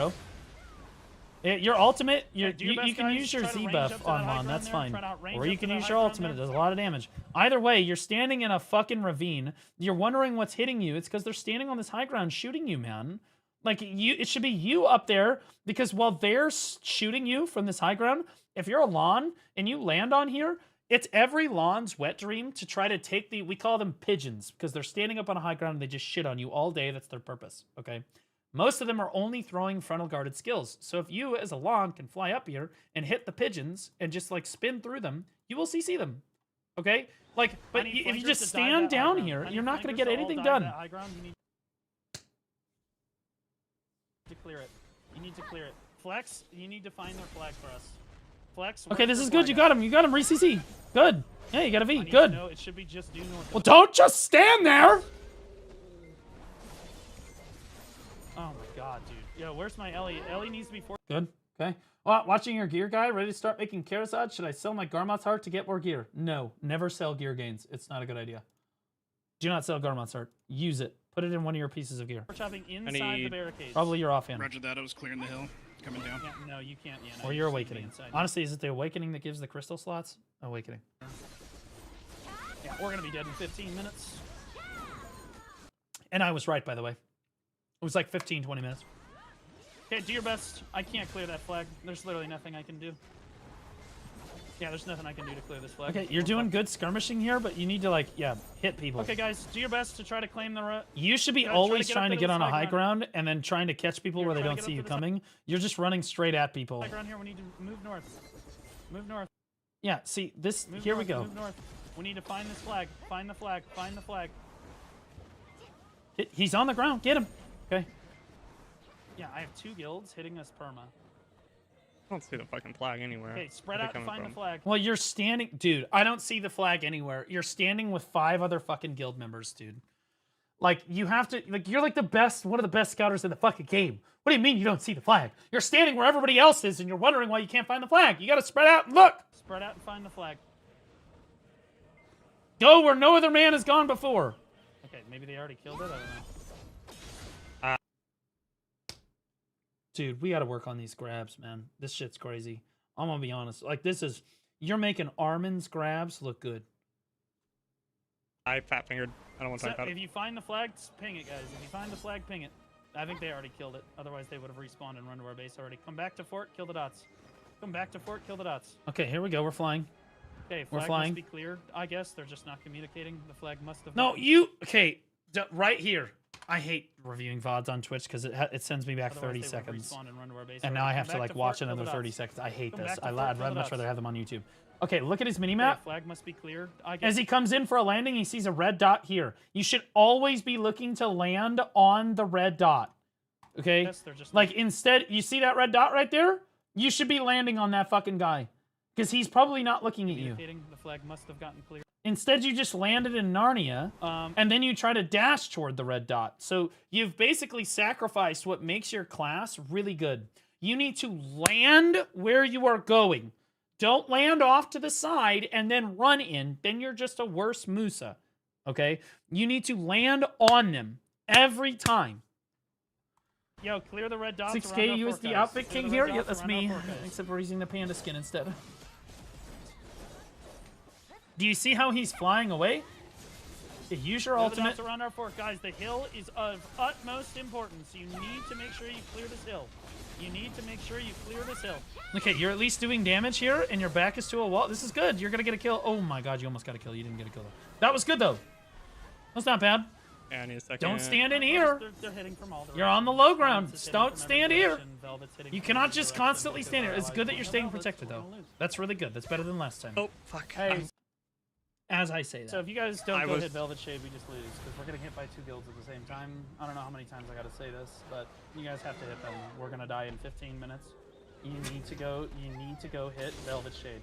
bro. Your ultimate, Yeah, do your you best, can guys. use your Try to Z range buff up to that on high Mon, ground that's there. fine. Try to outrange Or up you to can that use high your ground ultimate, it there. does a lot of damage. Either way, you're standing in a fucking ravine. You're wondering what's hitting you. It's because they're standing on this high ground shooting you, man. Like, it should be you up there, because while they're shooting you from this high ground, if you're a lawn and you land on here, it's every lawn's wet dream to try to take we call them pigeons, because they're standing up on a high ground and they just shit on you all day. That's their purpose, okay? Most of them are only throwing frontal guarded skills. So if you, as a lawn, can fly up here and hit the pigeons and just, like, spin through them, you will CC them, okay? Like, but if you just stand down here, you're not going to get anything done. To clear it. You need to clear it. Flex, you need to find their flag for us. Flex. Okay, this is good. You got him. You got him. Re-CC. Good. Yeah, you got a V. Good. No, it should be just due north. Well, don't just stand there. Oh my god, dude. Yo, where's my Ellie? Ellie needs to be Good. Okay. Well, watching your gear guy, ready to start making Karazad. Should I sell my Garmot's Heart to get more gear? No. Never sell gear gains. It's not a good idea. Do not sell Garmot's Heart. Use it. Put it in one of your pieces of gear. We're chopping inside the barricades. Probably your offhand. Roger that. I was clearing the hill. Coming down. Yeah, no, you can't. Yeah, no, Or you your just need to be awakening. inside. Honestly, is it the awakening that gives the crystal slots? Awakening. Yeah, we're gonna be dead in 15 minutes. And I was right, by the way. It was like 15, 20 minutes. Okay, do your best. I can't clear that flag. There's literally nothing I can do. Yeah, there's nothing I can do to clear this flag. Okay, you're doing good skirmishing here, but you need to, like, hit people. Okay, guys, do your best to try to claim the... You should be always trying to get on a high ground and then trying to catch people where they don't see you coming. You're just running straight at people. High ground here, we need to move north. Move north. Yeah, see, this... Move here north, we go. Move north. We need to find this flag. Find the flag. Find the flag. He's on the ground. Get him. Okay. Yeah, I have 2 guilds hitting us perma. I don't see the fucking flag anywhere. Okay, spread out and find the flag. Well, you're standing... Dude, I don't see the flag anywhere. You're standing with 5 other fucking guild members, dude. Like, you have to... Like, you're like the best... One of the best scouters in the fucking game. What do you mean you don't see the flag? You're standing where everybody else is and you're wondering why you can't find the flag. You gotta spread out and look! Spread out and find the flag. Go where no other man has gone before. Okay, maybe they already killed it. I don't know. Dude, we gotta work on these grabs, man. This shit's crazy. I'm gonna be honest. Like, this is... You're making Armin's grabs look good. I fat fingered. I don't want to talk about If you find the flag, ping it, guys. If you find the flag, ping it. I think they already killed it. Otherwise, they would have respawned and run to our base already. Come back to fort, kill the dots. Come back to fort, kill the dots. Okay, here we go. We're flying. Okay, We're flag flying. must be cleared. I guess they're just not communicating. The flag must have... No, you... Okay, right here. I hate reviewing VODs on Twitch because it sends me back Otherwise, 30 they would seconds. respawn and run to our base And already. now I Come have to, back like, to watch fort, kill another the 30 dots. seconds. I hate Come this. back to I'd fort, kill the much rather dots. have them on YouTube. Okay, look at his Okay, minimap. flag must be cleared. I guess. As he comes in for a landing, he sees a red dot here. You should always be looking to land on the red dot. Okay? Yes, they're just like, instead, you see that red dot right there? You should be landing on that fucking guy. Because he's probably not looking at you. The flag must have gotten cleared. Instead, you just landed in Narnia, and then you try to dash toward the red dot. So you've basically sacrificed what makes your class really good. You need to land where you are going. Don't land off to the side and then run in. Then you're just a worse Musa. Okay? You need to land on them every time. Yo, clear the red dots. 6K USD outfit king here. Yeah, that's me. Except we're using the panda skin instead. Do you see how he's flying away? Use your ultimate. Around our fort, guys. The hill is of utmost importance. You need to make sure you clear this hill. You need to make sure you clear this hill. Okay, you're at least doing damage here, and your back is to a wall. This is good. You're gonna get a kill. Oh my god, you almost got a kill. You didn't get a kill though. That was good though. That's not bad. Yeah, I need a second. Don't stand in here. They're hitting from all the You're on the low ground. Don't stand here. You cannot just constantly stand here. It's good that you're staying protected though. That's really good. That's better than last time. Oh fuck. Hey. As I say that. So if you guys don't go hit Velvet Shade, we just lose because we're getting hit by 2 guilds at the same time. I don't know how many times I gotta say this, but you guys have to hit them. We're gonna die in 15 minutes. You need to go hit Velvet Shade.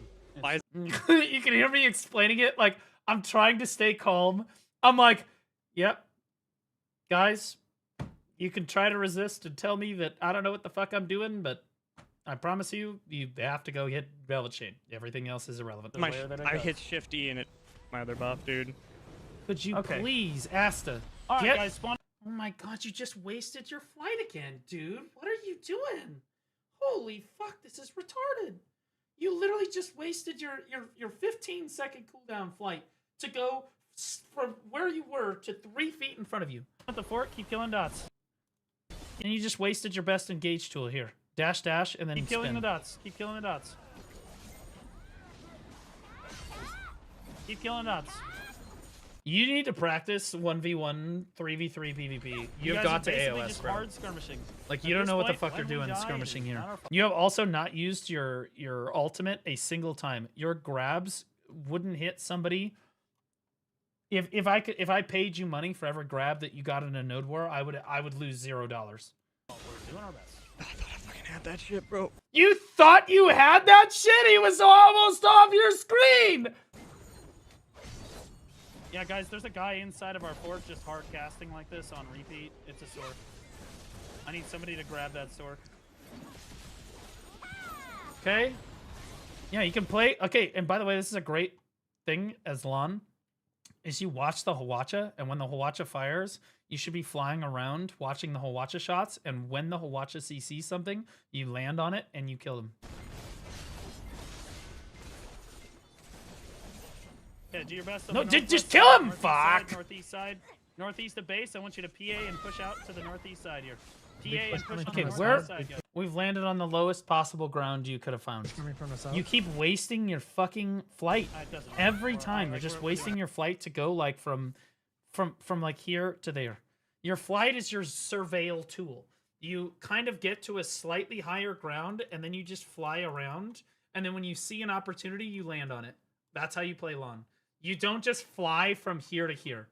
You can hear me explaining it like I'm trying to stay calm. I'm like, yep. Guys, you can try to resist and tell me that I don't know what the fuck I'm doing, but I promise you, you have to go hit Velvet Shade. Everything else is irrelevant. I hit Shift E and it my other buff, dude. Could you please, Asta? All right, guys, spawn. Oh my god, you just wasted your flight again, dude. What are you doing? Holy fuck, this is retarded. You literally just wasted your 15-second cooldown flight to go from where you were to 3 feet in front of you. At the fort, keep killing dots. And you just wasted your best engage tool here. Dash, dash, and then keep killing spin. the dots. Keep killing the dots. Keep killing dots. You need to practice 1v1, 3v3 PvP. You've got to basically AOS, just bro. hard skirmishing. Like, you don't know what the fuck you're doing skirmishing here. You have also not used your ultimate a single time. Your grabs wouldn't hit somebody. If I paid you money for every grab that you got in a node war, I would lose $0. We're doing our best. I thought I fucking had that shit, bro. You thought you had that shit? He was almost off your screen! Yeah, guys, there's a guy inside of our fort just hard casting like this on repeat. It's a sword. I need somebody to grab that sword. Okay. Yeah, you can play. Okay, and by the way, this is a great thing as Lon, is you watch the Hawacha, and when the Hawacha fires, you should be flying around watching the Hawacha shots, and when the Hawacha CCs something, you land on it and you kill them. Yeah, do your best. No, just kill him! Fuck! Northeast of base. I want you to PA and push out to the northeast side here. PA and push on Okay, the where? northeast side, guys. We've landed on the lowest possible ground you could have found. You keep wasting your fucking flight. Every time you're just wasting your flight to go like from like here to there. Your flight is your surveil tool. You kind of get to a slightly higher ground and then you just fly around, and then when you see an opportunity, you land on it. That's how you play Lon. You don't just fly from here to here.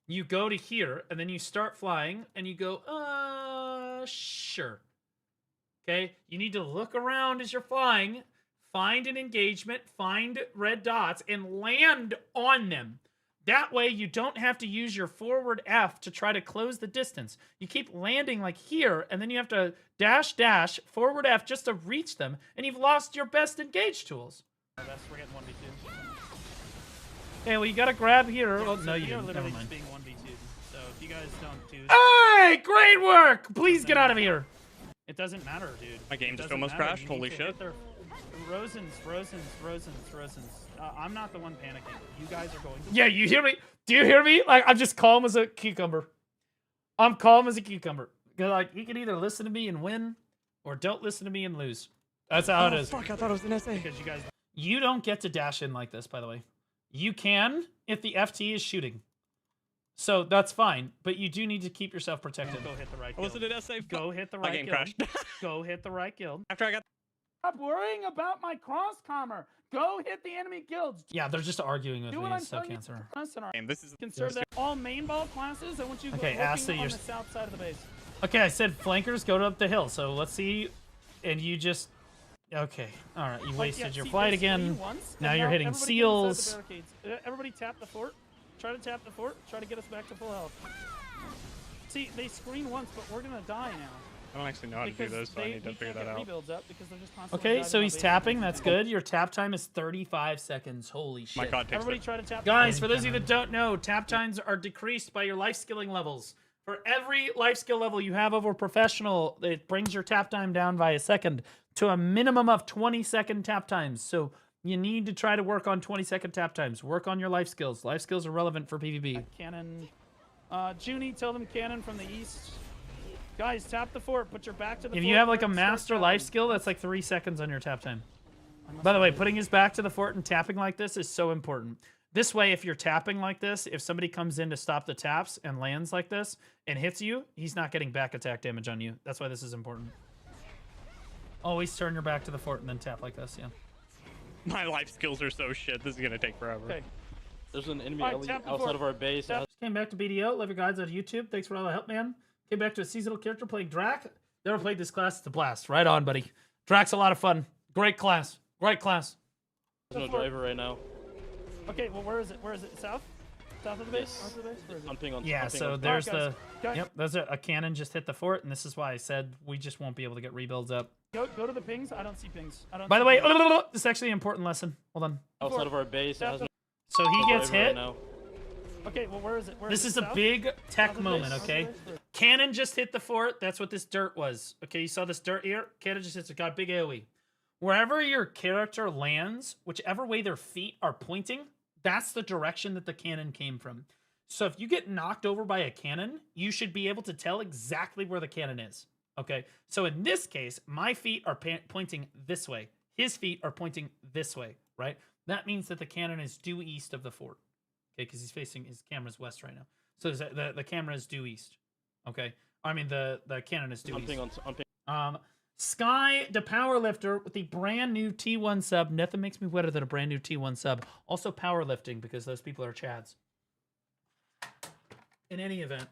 You go to here, and then you start flying, and you go, sure. Okay? You need to look around as you're flying, find an engagement, find red dots, and land on them. That way, you don't have to use your forward F to try to close the distance. You keep landing like here, and then you have to dash, dash, forward F just to reach them, and you've lost your best engage tools. We're getting 1v2. Okay, well, you gotta grab here. Yeah, Oh, no, you are didn't. literally Never just mind. being 1v2. So if you guys don't do... Hey, great work! Please get out of here. It doesn't matter, dude. My game It just doesn't almost matter. crashed. You need Holy to shit. hit their- Rosens. I'm not the one panicking. You guys are going to... Yeah, you hear me? Do you hear me? Like, I'm just calm as a cucumber. I'm calm as a cucumber. Like, you can either listen to me and win, or don't listen to me and lose. That's how it is. Fuck, I thought it was an SA. Because you guys... You don't get to dash in like this, by the way. You can if the FT is shooting. So that's fine, but you do need to keep yourself protected. Go hit the right I guild. wasn't an SA. Go hit the My right game guild. crashed. Go hit the right guild. After I got... Stop worrying about my cross-commer. Go hit the enemy guilds. Yeah, they're just arguing with Do me. what I'm It's so telling you. cancer. And this is... Conserve that. All main ball classes, I want you Okay, looking Asta, on you're... the south side of the base. Okay, I said flankers go up the hill, so let's see. And you just... Okay, alright, you wasted your flight again. Now you're hitting seals. Everybody tap the fort. Try to tap the fort. Try to get us back to full health. See, they screen once, but we're gonna die now. I don't actually know how to do those, so I need to figure that out. Rebuilds up because they're just constantly Okay, diving so on he's base. tapping. That's good. Your tap time is 35 seconds. Holy shit. My god, takes Everybody try to tap. Guys, for those of you that don't know, tap times are decreased by your life skilling levels. For every life skill level you have over professional, it brings your tap time down by a second to a minimum of 20-second tap times. So you need to try to work on 20-second tap times. Work on your life skills. Life skills are relevant for PvP. Cannon. Junie, tell them cannon from the east. Guys, tap the fort. Put your back to the fort. If you have like a master life skill, that's like 3 seconds on your tap time. By the way, putting his back to the fort and tapping like this is so important. This way, if you're tapping like this, if somebody comes in to stop the taps and lands like this and hits you, he's not getting back attack damage on you. That's why this is important. Always turn your back to the fort and then tap like this, yeah. My life skills are so shit. This is gonna take forever. Okay. There's an enemy outside of our base. Came back to BDO. Love your guides on YouTube. Thanks for all the help, man. Came back to a seasonal character playing Drac. Never played this class. It's a blast. Right on, buddy. Drac's a lot of fun. Great class. Great class. There's no driver right now. Okay, well, where is it? Where is it? South? South of the base? North of the base? Where is it? There's the... Yep, there's a cannon just hit the fort, and this is why I said we just won't be able to get rebuilds up. Go to the pings. I don't see pings. By the way, this is actually an important lesson. Hold on. Outside of our base. So he gets hit. Right, okay, well, where is it? This is a big tech moment, okay? Cannon just hit the fort. That's what this dirt was. Okay, you saw this dirt here? Cannon just hits it. Got a big AoE. Wherever your character lands, whichever way their feet are pointing, that's the direction that the cannon came from. So if you get knocked over by a cannon, you should be able to tell exactly where the cannon is. Okay, so in this case, my feet are pointing this way. His feet are pointing this way, right? That means that the cannon is due east of the fort. Okay, because he's facing, his camera's west right now. So the camera is due east. Okay, I mean the cannon is due east. Sky the Powerlifter with the brand new T1 sub. Nothing makes me wetter than a brand new T1 sub. Also powerlifting because those people are chads. In any event,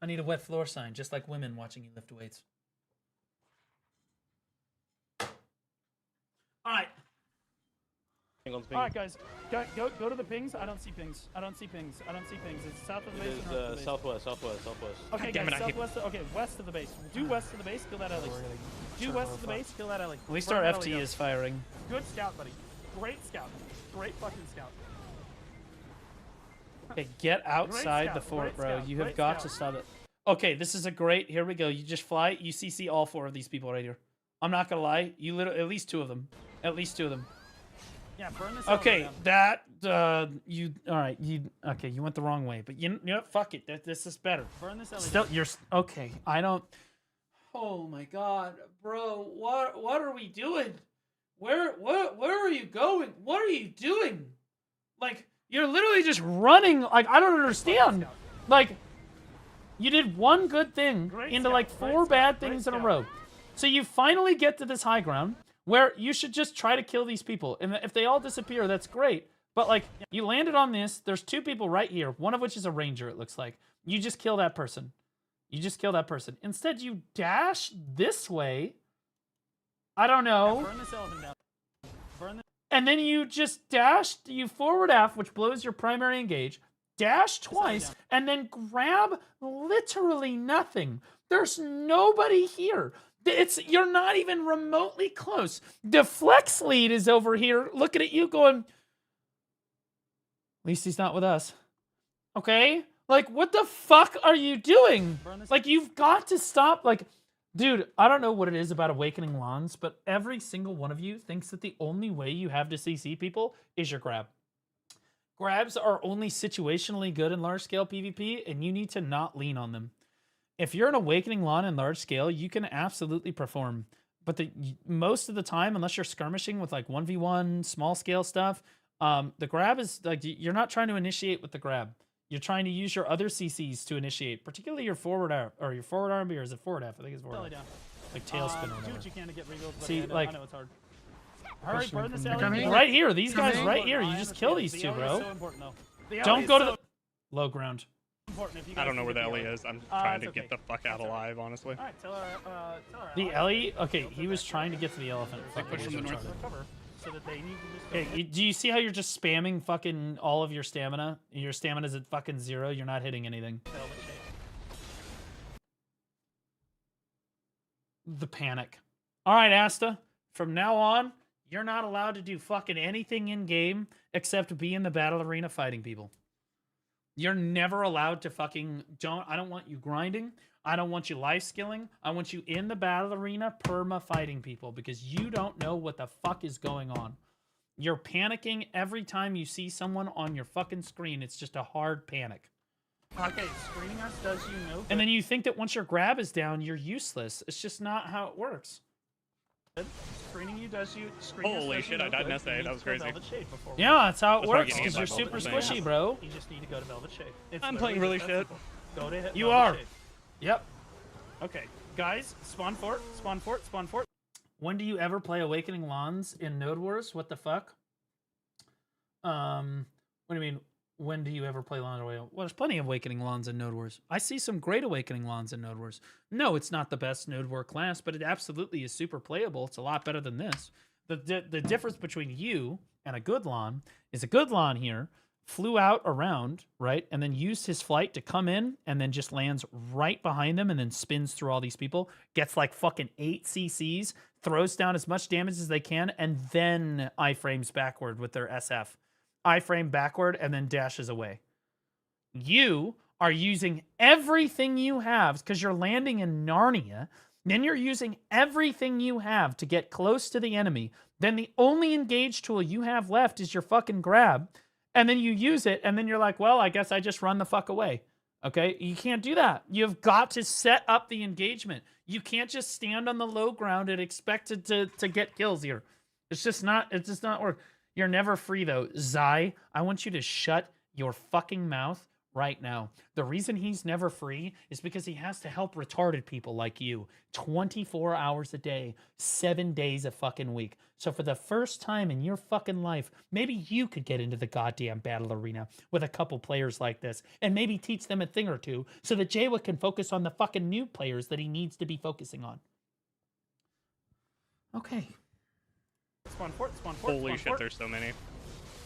I need a wet floor sign, just like women watching you lift weights. All right. Alright, guys. Go to the pings. I don't see pings. I don't see pings. I don't see pings. It's south of the base or north of the base? Southwest. Okay, guys, southwest. Okay, west of the base. Do west of the base, kill that alley. Do west of the base, kill that alley. At least our FT is firing. Good scout, buddy. Great scout. Great fucking scout. Okay, get outside the fort, bro. You have got to stop it. Okay, this is a great... Here we go. You just fly. You CC all 4 of these people right here. I'm not gonna lie. You literally... At least 2 of them. At least 2 of them. Yeah, burn this. Okay, that you all right? Okay? You went the wrong way, but you know, fuck it. This is better. Burn this. Still, you're okay. I don't. Oh my god, bro! What are we doing? Where are you going? What are you doing? Like you're literally just running. Like I don't understand. Like you did one good thing into like 4 bad things in a row. So you finally get to this high ground. Where you should just try to kill these people. And if they all disappear, that's great. But, like, you landed on this. There's 2 people right here. One of which is a ranger, it looks like. You just kill that person. You just kill that person. Instead, you dash this way. I don't know. Yeah, burn this elephant down. Burn this. And then you just dash, you forward F, which blows your primary engage. Dash twice, and then grab literally nothing. There's nobody here. You're not even remotely close. The flex lead is over here looking at you going, at least he's not with us. Okay? Like, what the fuck are you doing? Like, you've got to stop. Like, dude, I don't know what it is about Awakening Lawns, but every single one of you thinks that the only way you have to CC people is your grab. Grabs are only situationally good in large-scale PvP, and you need to not lean on them. If you're an Awakening Lawn in large scale, you can absolutely perform. But most of the time, unless you're skirmishing with like 1v1 small scale stuff, the grab is like you're not trying to initiate with the grab. You're trying to use your other CCs to initiate, particularly your forward arm or your forward arm, or is it forward F? I think it's forward F. Like tailspin or whatever. Do what you can to get rebuilds. See, like, I know it's hard. Hurry, burn this alley. Right here, these guys right here. You just kill these 2, bro. Don't go to the low ground. I don't know where the Ellie is. I'm trying to get the fuck out alive, honestly. All right, tell her the Ellie? Okay, he was trying to get to the elephant. Push from the north. Okay, do you see how you're just spamming fucking all of your stamina? Your stamina's at fucking 0. You're not hitting anything. The panic. All right, Asta. From now on, you're not allowed to do fucking anything in game except be in the battle arena fighting people. You're never allowed to fucking I don't want you grinding. I don't want you life skilling. I want you in the battle arena perma fighting people because you don't know what the fuck is going on. You're panicking every time you see someone on your fucking screen. It's just a hard panic. Okay, screening us does you no good. And then you think that once your grab is down, you're useless. It's just not how it works. Screening you does you. Holy shit! I died in SA. That was crazy. Yeah, that's how it works. Because you're super squishy, bro. You just need to go to Velvet Shade. I'm playing really shit. Go to hit. You are. Shade. Yep. Okay, guys, spawn fort. When do you ever play Awakening Lawns in Node Wars? What the fuck? What do you mean? When do you ever play Lawn Away? Well, there's plenty of Awakening Lawns in Node Wars. I see some great Awakening Lawns in Node Wars. No, it's not the best Node War class, but it absolutely is super playable. It's a lot better than this. The difference between you and a good Lawn is a good Lawn here flew out around, right, and then used his flight to come in and then just lands right behind them and then spins through all these people, gets like fucking 8 CCs, throws down as much damage as they can, and then iframes backward with their SF. Iframe backward and then dashes away. You are using everything you have because you're landing in Narnia. Then you're using everything you have to get close to the enemy. Then the only engage tool you have left is your fucking grab. And then you use it and then you're like, well, I guess I just run the fuck away. Okay? You can't do that. You've got to set up the engagement. You can't just stand on the low ground and expect it to get kills here. It's just not work. You're never free, though. Zai, I want you to shut your fucking mouth right now. The reason he's never free is because he has to help retarded people like you 24 hours a day, 7 days a fucking week. So for the first time in your fucking life, maybe you could get into the goddamn battle arena with a couple players like this and maybe teach them a thing or two so that Jawa can focus on the fucking new players that he needs to be focusing on. Okay. Spawn fort. Holy shit, there's so many.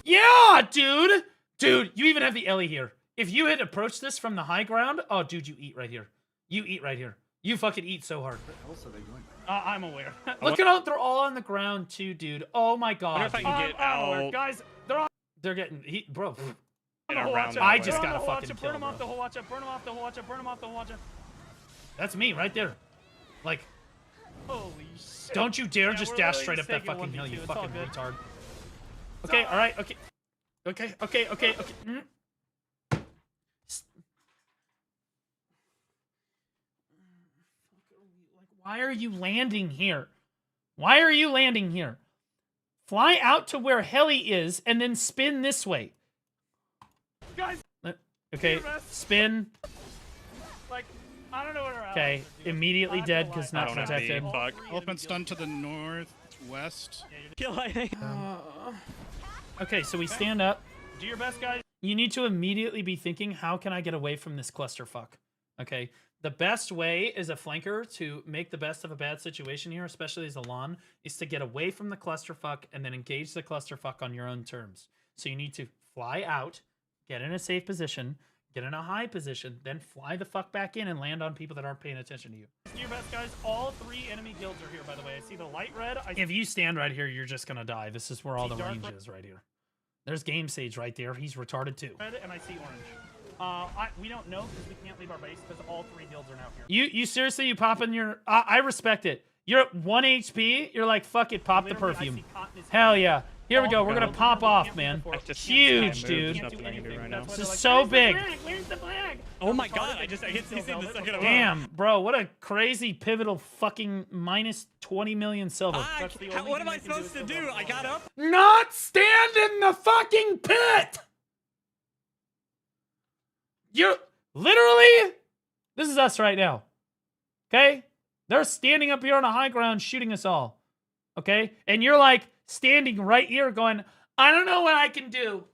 Yeah, dude! Dude, you even have the Ellie here. If you had approached this from the high ground, oh, dude, you eat right here. You eat right here. You fucking eat so hard. What else are they doing? I'm aware. Look at how they're all on the ground, too, dude. Oh, my God. I wonder if I can get out. Guys, they're getting... Bro. I just got to fucking kill Burn them off the whole watch up. Burn them off the whole watch up. Burn them off the whole watch up. That's me right there. Like... Holy shit. Don't you dare just dash straight up that fucking hill, you fucking retard. Okay, alright, okay. Okay. Why are you landing here? Why are you landing here? Fly out to where Heli is and then spin this way. Guys. Okay, spin. Like, I don't know what our Okay, immediately dead because not protected. Elephant stunned to the northwest. Kill lightning. Okay, so we stand up. Do your best, guys. You need to immediately be thinking, how can I get away from this clusterfuck? Okay, the best way as a flanker to make the best of a bad situation here, especially as a Lawn, is to get away from the clusterfuck and then engage the clusterfuck on your own terms. So you need to fly out, get in a safe position, get in a high position, then fly the fuck back in and land on people that aren't paying attention to you. Do your best, guys. All 3 enemy guilds are here, by the way. I see the light red. If you stand right here, you're just gonna die. This is where all the range is right here. There's Game Sage right there. He's retarded too. Red, and I see orange. We don't know because we can't leave our base because all 3 guilds are now here. You seriously, you pop in your... I respect it. You're at 1 HP. You're like, fuck it, pop the perfume. Hell yeah. Here we go. We're gonna pop off, man. Huge, dude. This is so big. Where's the flag? Oh my God! I hit CC in the second. Damn, bro, what a crazy pivotal fucking minus 20 million silver. What am I supposed to do? I got up. Not stand in the fucking pit. You're literally. This is us right now. Okay, they're standing up here on a high ground shooting us all. Okay, and you're like standing right here going, I don't know what I can do.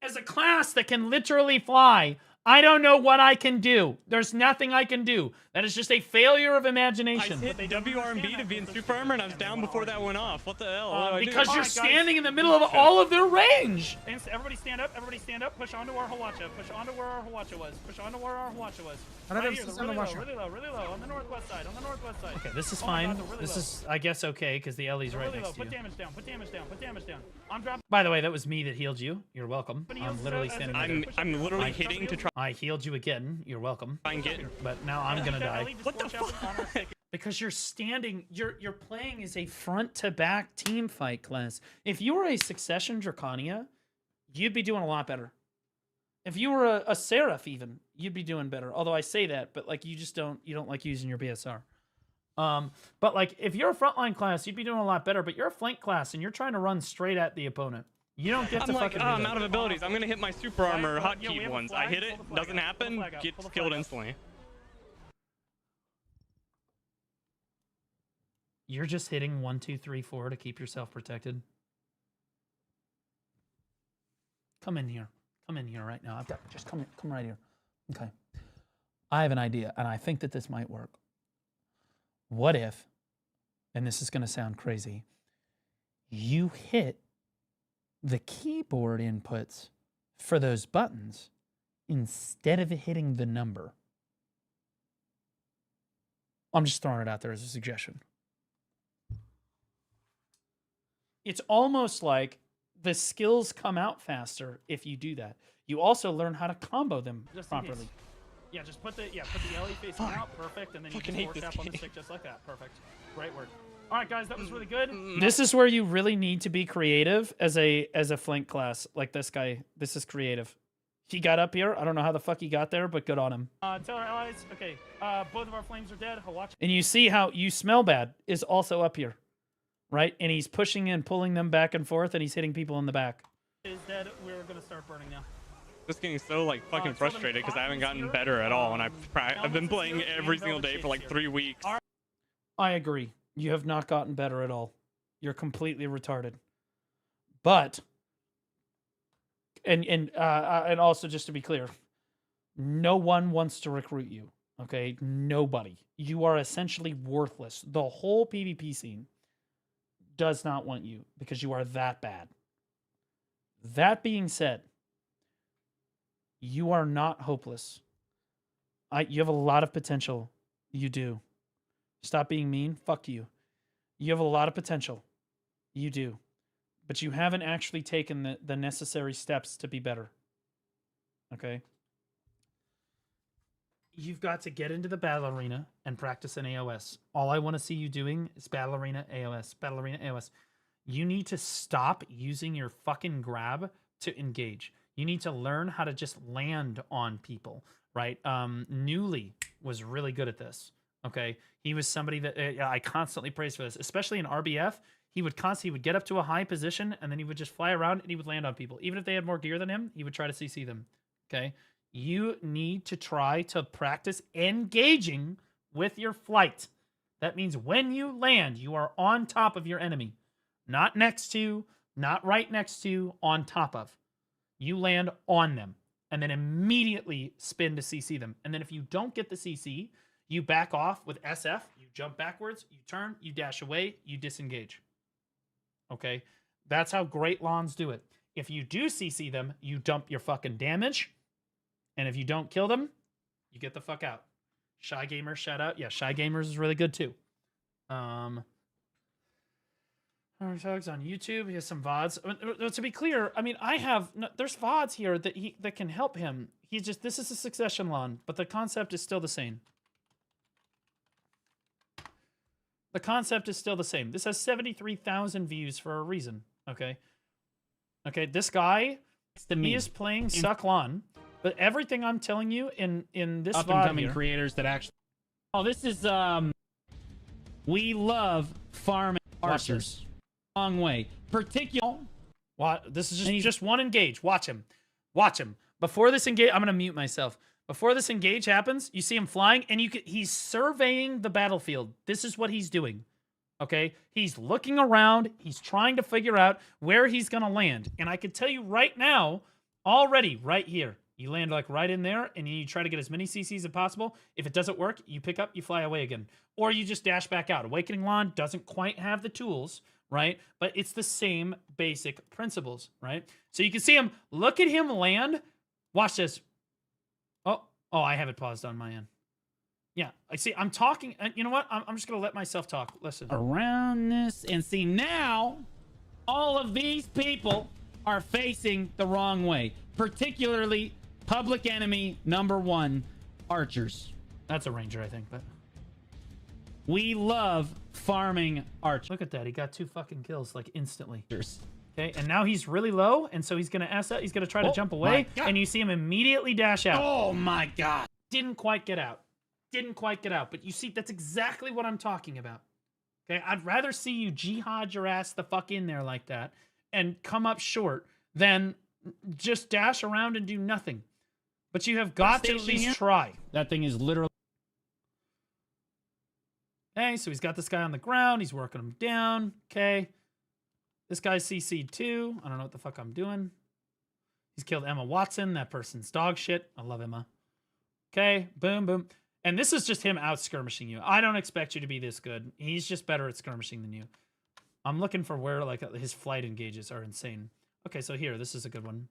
As a class that can literally fly, I don't know what I can do. There's nothing I can do. That is just a failure of imagination. I hit WRMB to be in super armor and I was down before that went off. What the hell? Because you're standing in the middle of all of their range. Everybody stand up. Everybody stand up. Push onto our Hawacha. Push onto where our Hawacha was. Push onto where our Hawacha was. Right here. Really low. Really low. Really low. On the northwest side. On the northwest side. Okay, this is fine. This is, I guess, okay because the Ellie's right next to you. Put damage down. Put damage down. Put damage down. I'm dropping. By the way, that was me that healed you. You're welcome. I'm literally standing there. I'm literally hitting to try. I healed you again. You're welcome. Get. But now I'm gonna die. What the fuck? Because you're standing. You're playing as a front to back team fight class. If you were a Succession Draconia, you'd be doing a lot better. If you were a Seraph even, you'd be doing better. Although I say that, but like you don't like using your BSR. But like if you're a frontline class, you'd be doing a lot better. But you're a flank class and you're trying to run straight at the opponent. You don't get to fucking. I'm out of abilities. I'm gonna hit my super armor hotkey once. I hit it, doesn't happen, gets killed instantly. You're just hitting 1, 2, 3, 4 to keep yourself protected. Come in here. Come in here right now. Just come right here. Okay. I have an idea, and I think that this might work. What if, and this is going to sound crazy, you hit the keyboard inputs for those buttons instead of hitting the number? I'm just throwing it out there as a suggestion. It's almost like the skills come out faster if you do that. You also learn how to combo them properly. Yeah, just put the Ellie facing out, perfect, and then you can force tap on the stick just like that. Perfect. Great work. All right, guys, that was really good. This is where you really need to be creative as a flank class. Like this guy, this is creative. He got up here. I don't know how the fuck he got there, but good on him. Tell our allies. Okay, both of our flames are dead. And you see how You Smell Bad is also up here, right? And he's pushing and pulling them back and forth, and he's hitting people in the back. Is dead. We're gonna start burning now. Just getting so like fucking frustrated because I haven't gotten better at all, and I've been playing every single day for like 3 weeks. I agree. You have not gotten better at all. You're completely retarded. But and also just to be clear, no one wants to recruit you. Okay, nobody. You are essentially worthless. The whole PvP scene does not want you because you are that bad. That being said, you are not hopeless. You have a lot of potential. You do. Stop being mean. Fuck you. You have a lot of potential. You do. But you haven't actually taken the necessary steps to be better. Okay? You've got to get into the battle arena and practice an AOS. All I want to see you doing is battle arena AOS. Battle arena AOS. You need to stop using your fucking grab to engage. You need to learn how to just land on people, right? Newly was really good at this. Okay, he was somebody that I constantly praise for this, especially in RBF. He would get up to a high position and then he would just fly around and he would land on people. Even if they had more gear than him, he would try to CC them. Okay, you need to try to practice engaging with your flight. That means when you land, you are on top of your enemy, not next to, not right next to, on top of. You land on them and then immediately spin to CC them. And then if you don't get the CC, you back off with SF, you jump backwards, you turn, you dash away, you disengage. Okay? That's how great Lons do it. If you do CC them, you dump your fucking damage. And if you don't kill them, you get the fuck out. Shy Gamers, shout out. Yeah, Shy Gamers is really good too. Dogs on YouTube. He has some VODs. To be clear, I mean, there's VODs here that can help him. This is a Succession Lon, but the concept is still the same. The concept is still the same. This has 73,000 views for a reason. Okay. Okay. This guy, he is playing Sucklon, but everything I'm telling you in this up VOD and coming here, creators that actually. Oh, this is we love farm archers. Long way. Particular. This is just one engage. Watch him. Watch him. Before this engage, I'm gonna mute myself. Before this engage happens, you see him flying, and he's surveying the battlefield. This is what he's doing. Okay? He's looking around. He's trying to figure out where he's gonna land. And I can tell you right now, already, right here, You land like right in there, and you try to get as many CCs as possible. If it doesn't work, you pick up, you fly away again. Or you just dash back out. Awakening Lawn doesn't quite have the tools, right? But it's the same basic principles, right? So you can see him, look at him land. Watch this. Oh, I have it paused on my end. Yeah, I see. I'm talking. You know what? I'm just going to let myself talk. Listen. Around this, and see now, all of these people are facing the wrong way. Particularly public enemy ~1, archers. That's a ranger, I think, but we love farming archers. Look at that. He got 2 fucking kills, like, instantly. Okay, and now he's really low, and so he's going to S out. He's going to try to jump away, and you see him immediately dash out. Oh, my God. Didn't quite get out. Didn't quite get out, but you see, that's exactly what I'm talking about. Okay, I'd rather see you jihad your ass the fuck in there like that and come up short than just dash around and do nothing. But you have got to at least try. That thing is literally... Okay, so he's got this guy on the ground. He's working him down. Okay. This guy's CC'd too. I don't know what the fuck I'm doing. He's killed Emma Watson. That person's dog shit. I love Emma. Okay, boom, boom. And this is just him out skirmishing you. I don't expect you to be this good. He's just better at skirmishing than you. I'm looking for where like his flight engages are insane. Okay, so here, this is a good one.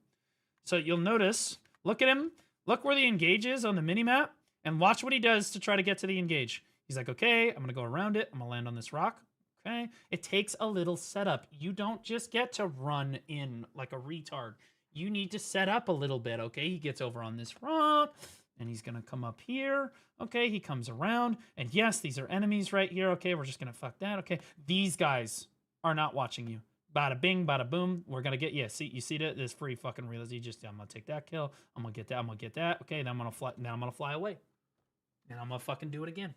So you'll notice, look at him. Look where the engage is on the minimap, and watch what he does to try to get to the engage. He's like, okay, I'm going to go around it. I'm going to land on this rock. Okay. It takes a little setup. You don't just get to run in like a retard. You need to set up a little bit. Okay. He gets over on this rock, and he's going to come up here. Okay. He comes around, and yes, these are enemies right here. Okay. We're just going to fuck that. Okay. These guys are not watching you. Bada bing, bada boom. We're going to get, yeah, see, you see that? This free fucking realize you just, I'm going to take that kill. I'm going to get that. I'm going to get that. Okay. Then I'm going to fly. Now I'm going to fly away. And I'm going to fucking do it again.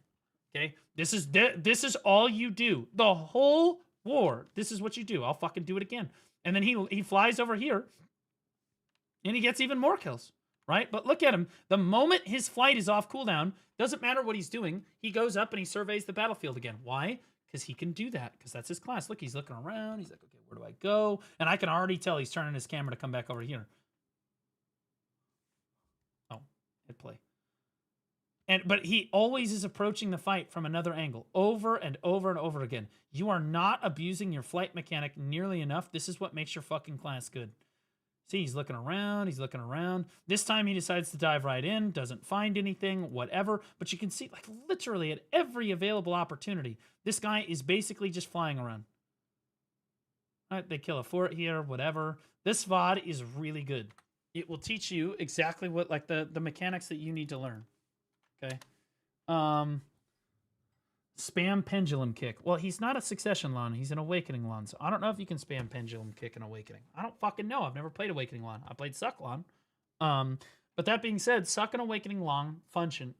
Okay. This is all you do. The whole war. This is what you do. I'll fucking do it again. And then he flies over here and he gets even more kills. Right? But look at him. The moment his flight is off cooldown, doesn't matter what he's doing. He goes up and he surveys the battlefield again. Why? Because he can do that. Because that's his class. Look, he's looking around. He's like, okay, where do I go? And I can already tell he's turning his camera to come back over here. Oh, hit play. But he always is approaching the fight from another angle, over and over and over again. You are not abusing your flight mechanic nearly enough. This is what makes your fucking class good. See, he's looking around. He's looking around. This time he decides to dive right in, doesn't find anything, whatever. But you can see, like, literally at every available opportunity, this guy is basically just flying around. All right, they kill a fort here, whatever. This VOD is really good. It will teach you exactly what, like, the mechanics that you need to learn. Okay. Spam pendulum kick. Well, he's not a succession lawn. He's an awakening lawn. So I don't know if you can spam pendulum kick an awakening. I don't fucking know. I've never played awakening lawn. I played suck lawn. But that being said, suck and awakening lawn function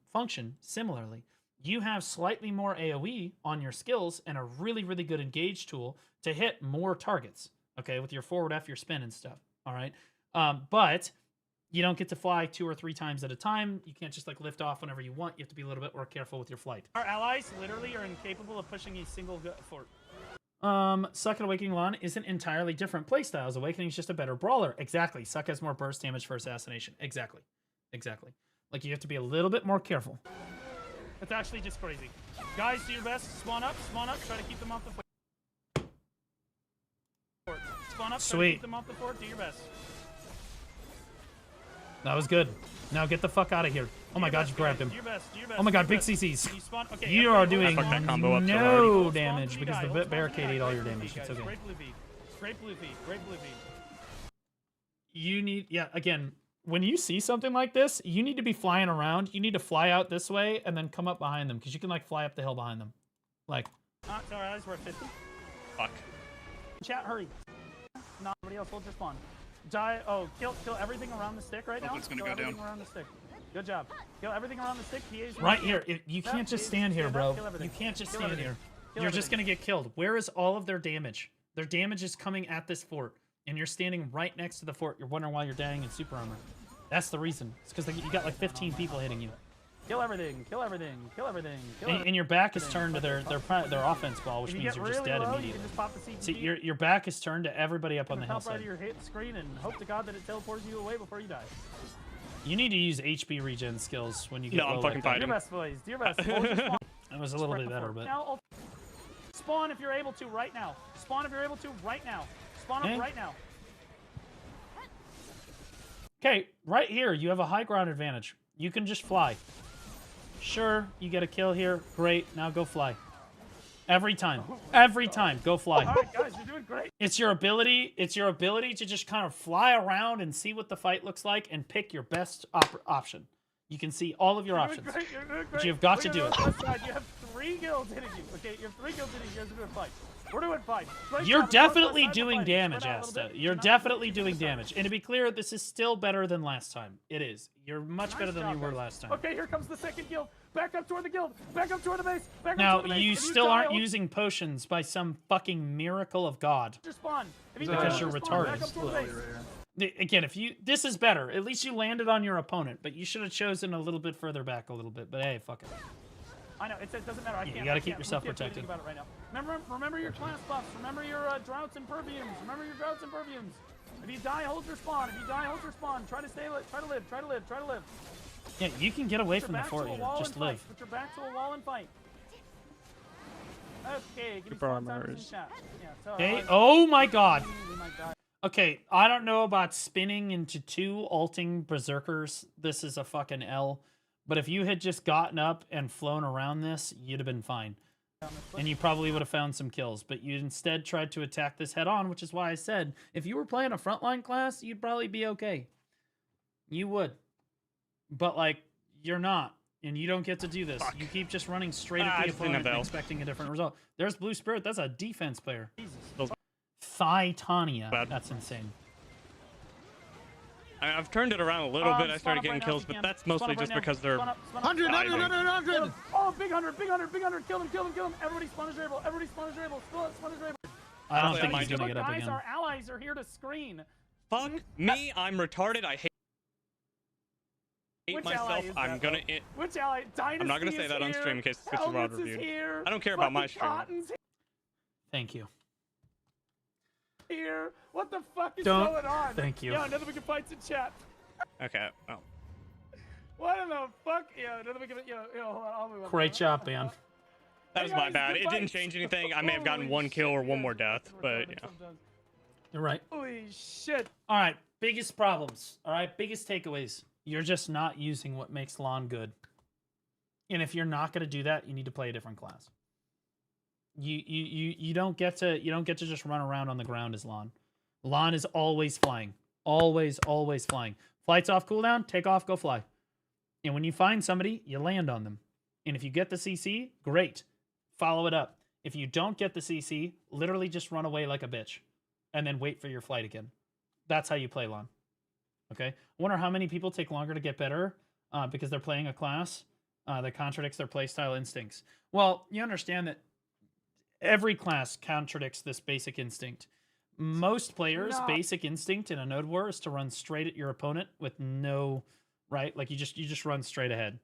similarly. You have slightly more AoE on your skills and a really, really good engage tool to hit more targets. Okay, with your forward F, your spin and stuff. All right. But you don't get to fly 2 or 3 times at a time. You can't just like lift off whenever you want. You have to be a little bit more careful with your flight. Our allies literally are incapable of pushing a single fort. Suck and Awakening Lawn isn't entirely different playstyles. Awakening is just a better brawler. Exactly. Suck has more burst damage for assassination. Exactly. Exactly. Like you have to be a little bit more careful. It's actually just crazy. Guys, do your best. Spawn up. Spawn up. Try to keep them off the fort. Spawn up. Sweet. Try to keep them off the fort. Do your best. That was good. Now get the fuck out of here. Oh my god, you grabbed him. Oh my god, big CCs. You are doing no damage because the barricade ate all your damage. It's okay. Great blue feed. Great blue feed. Great blue feed. You need, yeah, again, when you see something like this, you need to be flying around. You need to fly out this way and then come up behind them because you can like fly up the hill behind them. Like, sorry, guys, we're at 50. Fuck. Chat, hurry. No, everybody else, hold your spawn. Die. Oh, kill everything around the stick right now. It's gonna go down. Around the stick. Good job. Kill everything around the stick. Right here. You can't just stand here, bro. You can't just stand here. You're just gonna get killed. Where is all of their damage? Their damage is coming at this fort, and you're standing right next to the fort. You're wondering why you're dying in super armor. That's the reason. It's because you got like 15 people hitting you. Kill everything. Kill everything. Kill everything. And your back is turned to their offense ball, which means you're just dead immediately. See, your back is turned to everybody up on the hillside. Right of your hit screen and hope to God that it teleports you away before you die. You need to use HP regen skills when you get No, I'm low fucking like that. fighting. Do your best, please. Do your best. Hold your spawn. It was a little bit better, but... Now, spawn if you're able to right now. Spawn if you're able to right now. Spawn up right now. Okay, right here, you have a high ground advantage. You can just fly. Sure, you get a kill here. Great, now go fly. Every time. Every time, go fly. All right, guys, you're doing great. It's your ability to just kind of fly around and see what the fight looks like and pick your best option. You can see all of your options. You're doing great. But you've got to do it. You have 3 guilds hitting you. Okay, you have 3 guilds hitting you. You guys are doing fine. We're doing fine. You're definitely doing damage, Asta. You're definitely doing damage. And to be clear, this is still better than last time. It is. You're much better than you were last time. Okay, here comes the second guild. Back up toward the guild. Back up toward the base. Back now, up toward the base. you still aren't using potions by some fucking miracle of God. Spawn. Because you're retarded. Back up toward the base. Again, this is better. At least you landed on your opponent, but you should have chosen a little bit further back a little bit. But hey, fuck it. I know, it doesn't matter. I can't. You gotta keep yourself protected. About it right now. Remember your class buffs. Remember your droughts and perfumes. Remember your droughts and perfumes. If you die, hold your spawn. If you die, hold your spawn. Try to stay. Try to live. Try to live. Try to live. Yeah, you can get away from the fort here. Just live. Put your back to a wall and fight. Okay, give me spawn timers in chat. Yeah, okay. Oh my God. Okay, I don't know about spinning into 2 ulting berserkers. This is a fucking L. But if you had just gotten up and flown around this, you'd have been fine. And you probably would have found some kills. But you instead tried to attack this head on, which is why I said, if you were playing a frontline class, you'd probably be okay. You would. But, like, you're not. And you don't get to do this. Fuck. You keep just running straight at the opponent and expecting a different result. There's Blue Spirit. That's a defense player. Titania. That's insane. I've turned it around a little bit. I started getting kills, but that's mostly just because they're... 100. Oh, big 100. Kill him. Everybody spawn his able. Spawn his able. I don't think he's gonna get up guys, again. Our allies are here to screen. Fuck me, I'm retarded. I hate myself. I'm gonna... Which ally? Dynasty I'm not gonna say that on stream in case it's a rod review. I don't care about my stream. Thank you. Here. What the fuck is going on? Thank you. Yeah, another we can fight in chat. Okay. Oh. What in the fuck? Yeah, another we can. Hold on. I'll move on. Great job, man. That was my bad. It didn't change anything. I may have gotten 1 kill or 1 more death, but yeah. You're right. Holy shit. All right. Biggest problems. All right. Biggest takeaways. You're just not using what makes LAN good. And if you're not going to do that, you need to play a different class. You don't get to just run around on the ground as LAN. LAN is always flying. Always flying. Flight's off cooldown, take off, go fly. And when you find somebody, you land on them. And if you get the CC, great. Follow it up. If you don't get the CC, literally just run away like a bitch. And then wait for your flight again. That's how you play LAN. Okay? I wonder how many people take longer to get better because they're playing a class that contradicts their playstyle instincts. Well, you understand that every class contradicts this basic instinct. Most players' basic instinct in a node war is to run straight at your opponent with no, right? Like you just run straight ahead,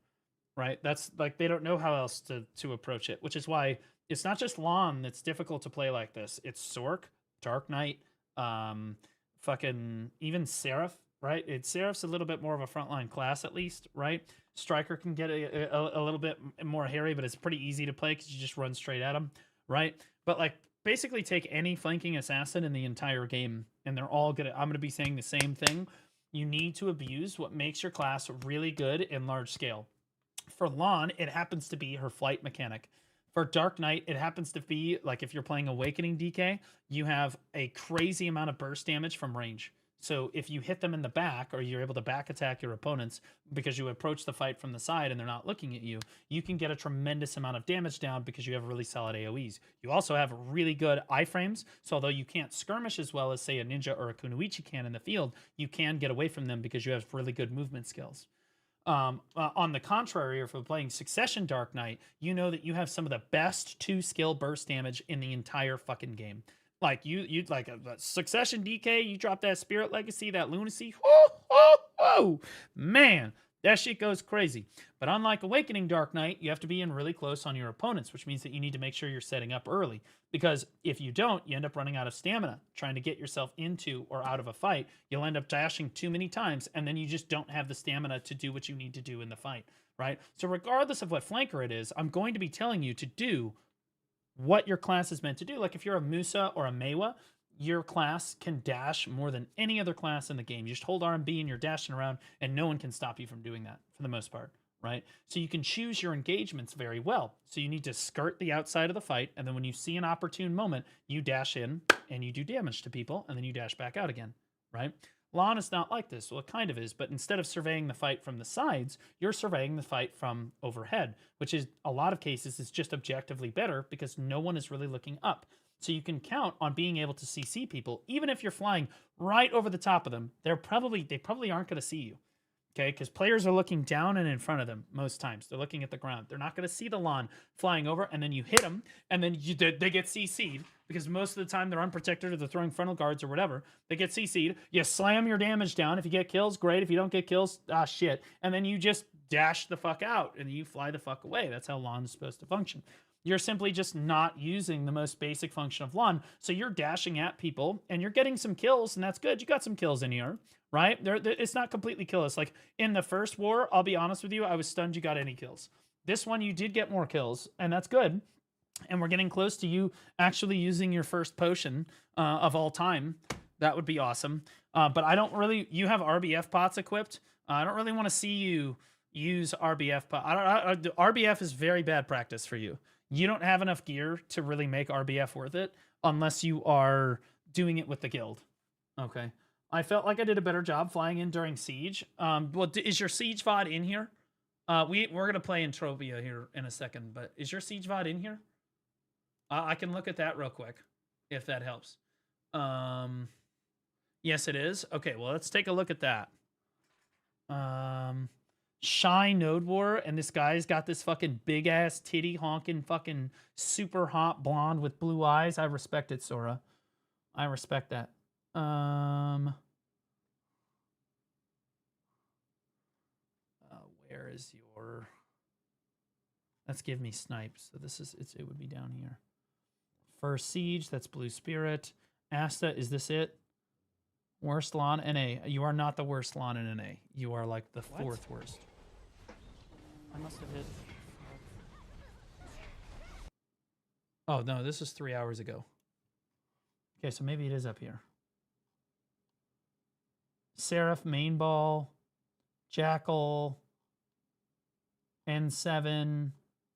right? That's like they don't know how else to approach it, which is why it's not just LAN that's difficult to play like this. It's Sork, Dark Knight, fucking even Seraph, right? Seraph's a little bit more of a frontline class at least, right? Striker can get a little bit more hairy, but it's pretty easy to play because you just run straight at him. Right? But like basically take any flanking assassin in the entire game and they're all I'm gonna be saying the same thing. You need to abuse what makes your class really good in large scale. For LAN, it happens to be her flight mechanic. For Dark Knight, it happens to be like if you're playing Awakening DK, you have a crazy amount of burst damage from range. So if you hit them in the back or you're able to back attack your opponents because you approach the fight from the side and they're not looking at you, you can get a tremendous amount of damage down because you have really solid AoEs. You also have really good iframes, so although you can't skirmish as well as say a ninja or a kunoichi can in the field, you can get away from them because you have really good movement skills. On the contrary, if you're playing Succession Dark Knight, you know that you have some of the best 2-skill burst damage in the entire fucking game. Like you'd like a Succession DK, you drop that Spirit Legacy, that Lunacy, whoa, man, That shit goes crazy. But unlike Awakening Dark Knight, you have to be in really close on your opponents, which means that you need to make sure you're setting up early. Because if you don't, you end up running out of stamina trying to get yourself into or out of a fight. You'll end up dashing too many times, and then you just don't have the stamina to do what you need to do in the fight, right? So regardless of what flanker it is, I'm going to be telling you to do what your class is meant to do. Like if you're a Musa or a Mewa, your class can dash more than any other class in the game. You just hold RMB and you're dashing around, and no one can stop you from doing that for the most part, right? So you can choose your engagements very well. So you need to skirt the outside of the fight, and then when you see an opportune moment, you dash in and you do damage to people, and then you dash back out again, right? Lon is not like this. Well, it kind of is, but instead of surveying the fight from the sides, you're surveying the fight from overhead, which is a lot of cases is just objectively better because no one is really looking up. So you can count on being able to CC people, even if you're flying right over the top of them. They probably aren't going to see you, okay? Because players are looking down and in front of them most times. They're looking at the ground. They're not going to see the lawn flying over, and then you hit them, and then they get CC'd because most of the time they're unprotected or they're throwing frontal guards or whatever. They get CC'd. You slam your damage down. If you get kills, great. If you don't get kills, shit. And then you just dash the fuck out, and you fly the fuck away. That's how lawn is supposed to function. You're simply just not using the most basic function of lawn. So you're dashing at people and you're getting some kills, and that's good. You got some kills in here, right? It's not completely killless. Like in the first war, I'll be honest with you, I was stunned you got any kills. This one, you did get more kills, and that's good. And we're getting close to you actually using your first potion of all time. That would be awesome. But I don't really, you have RBF pots equipped. I don't really want to see you use RBF pot. RBF is very bad practice for you. You don't have enough gear to really make RBF worth it unless you are doing it with the guild. Okay. I felt like I did a better job flying in during Siege. Well, is your Siege VOD in here? We're going to play Entropia here in a second, but is your Siege VOD in here? I can look at that real quick, if that helps. Yes, it is. Okay, well, let's take a look at that. Shy Node War, and this guy's got this fucking big ass titty honking fucking super hot blonde with blue eyes. I respect it, Sora. I respect that. Where is your? Let's give me snipes. So this is it would be down here. First Siege, that's Blue Spirit. Asta, is this it? Worst lawn NA. You are not the worst lawn in NA. You are like the fourth worst. I must have hit. Oh, no, this is 3 hours ago. Okay, so maybe it is up here. Seraph, Main Ball, Jackal, N7,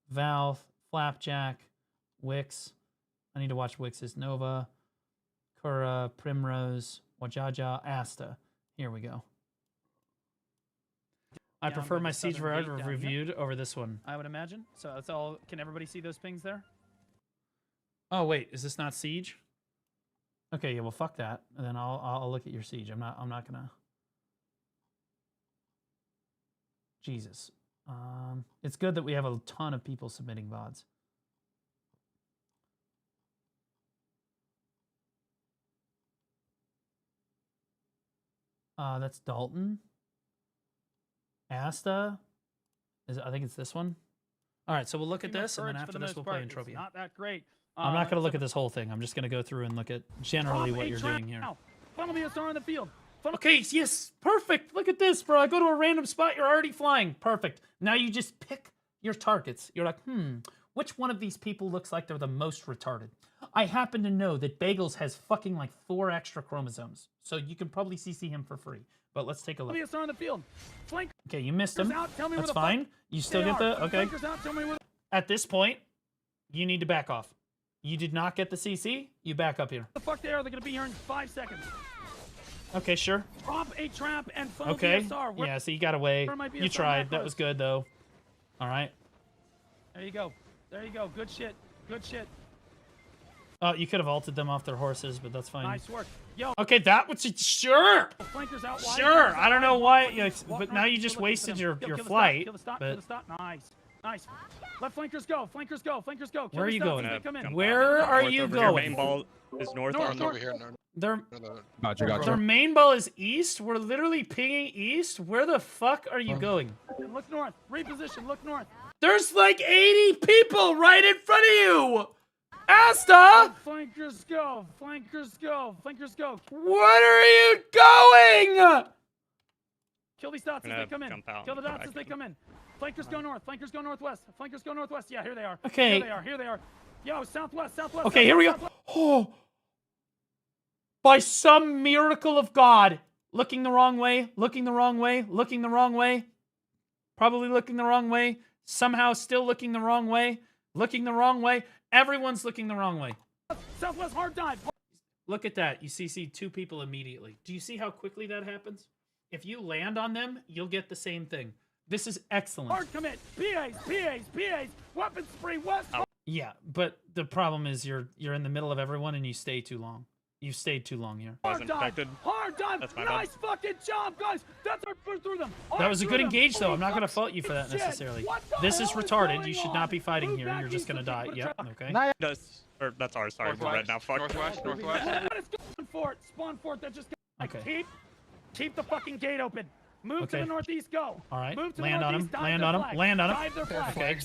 Valve, Flapjack, Wix. I need to watch Wix's Nova, Kura, Primrose, Wajaja, Asta. Here we go. I prefer my Siege Variety reviewed over this one. I would imagine. So that's all. Can everybody see those pings there? Oh wait, is this not Siege? Okay, yeah. Well, fuck that. And then I'll look at your Siege. I'm not gonna. Jesus. It's good that we have a ton of people submitting VODs. That's Dalton. Asta. I think it's this one. All right, so we'll look at this, and then after this, we'll play Entropia. Not that great. I'm not going to look at this whole thing. I'm just going to go through and look at generally what you're doing here. Funnel me a star on the field. Okay, yes, perfect. Look at this, bro. I go to a random spot. You're already flying. Perfect. Now you just pick your targets. You're like, which one of these people looks like they're the most retarded? I happen to know that Bagels has fucking like 4 extra chromosomes, so you can probably CC him for free. But let's take a look. On the field. Flank. Okay, you missed him. That's fine. You still get the okay. At this point, you need to back off. You did not get the CC. You back up here. The fuck they are? They're gonna be here in 5 seconds. Okay, sure. Drop a trap and funnel okay. BSR. Yeah, so you got away. You tried. That was good though. All right. There you go. There you go. Good shit. Good shit. Oh, you could have ulted them off their horses, but that's fine. Nice work. Yo. Okay, that was sure. Flankers out wide. Sure. I don't know why, but now you just wasted your flight. Kill the stop. But... Kill the stop. Nice. Nice. Let flankers go. Flankers go. Flankers go. Where are you going? Come in. Where are you going? Main ball is north. Over here. Their main ball is east. We're literally pinging east. Where the fuck are you going? Look north. Reposition. Look north. There's like 80 people right in front of you. Asta! Flankers go. Flankers go. Flankers go. What are you going? Kill these dots as they come in. Kill the dots as they come in. Flankers go north. Flankers go northwest. Flankers go northwest. Yeah, here they are. Okay. Here they are. Here they are. Yo, southwest. Southwest. Okay, here we go. Oh. By some miracle of God. Looking the wrong way. Looking the wrong way. Looking the wrong way. Probably looking the wrong way. Somehow still looking the wrong way. Looking the wrong way. Everyone's looking the wrong way. Southwest hard dive. Look at that. You CC 2 people immediately. Do you see how quickly that happens? If you land on them, you'll get the same thing. This is excellent. Hard commit. PAs. Weapon spree. West. Yeah, but the problem is you're in the middle of everyone and you stay too long. You stayed too long here. Hard dive. Hard dive. Nice fucking job, guys. That's our first through them. That was a good engage, though. I'm not going to fault you for that necessarily. This is retarded. You should not be fighting here. You're just going to die. Yep, okay. That's ours. Sorry, we're red now. Fuck. Northwest. Spawn fort that just got... Okay. Keep the fucking gate open. Move to the northeast, go. All right, Move to land the on him, northeast, land on him, land on him. Dive their flag. Okay.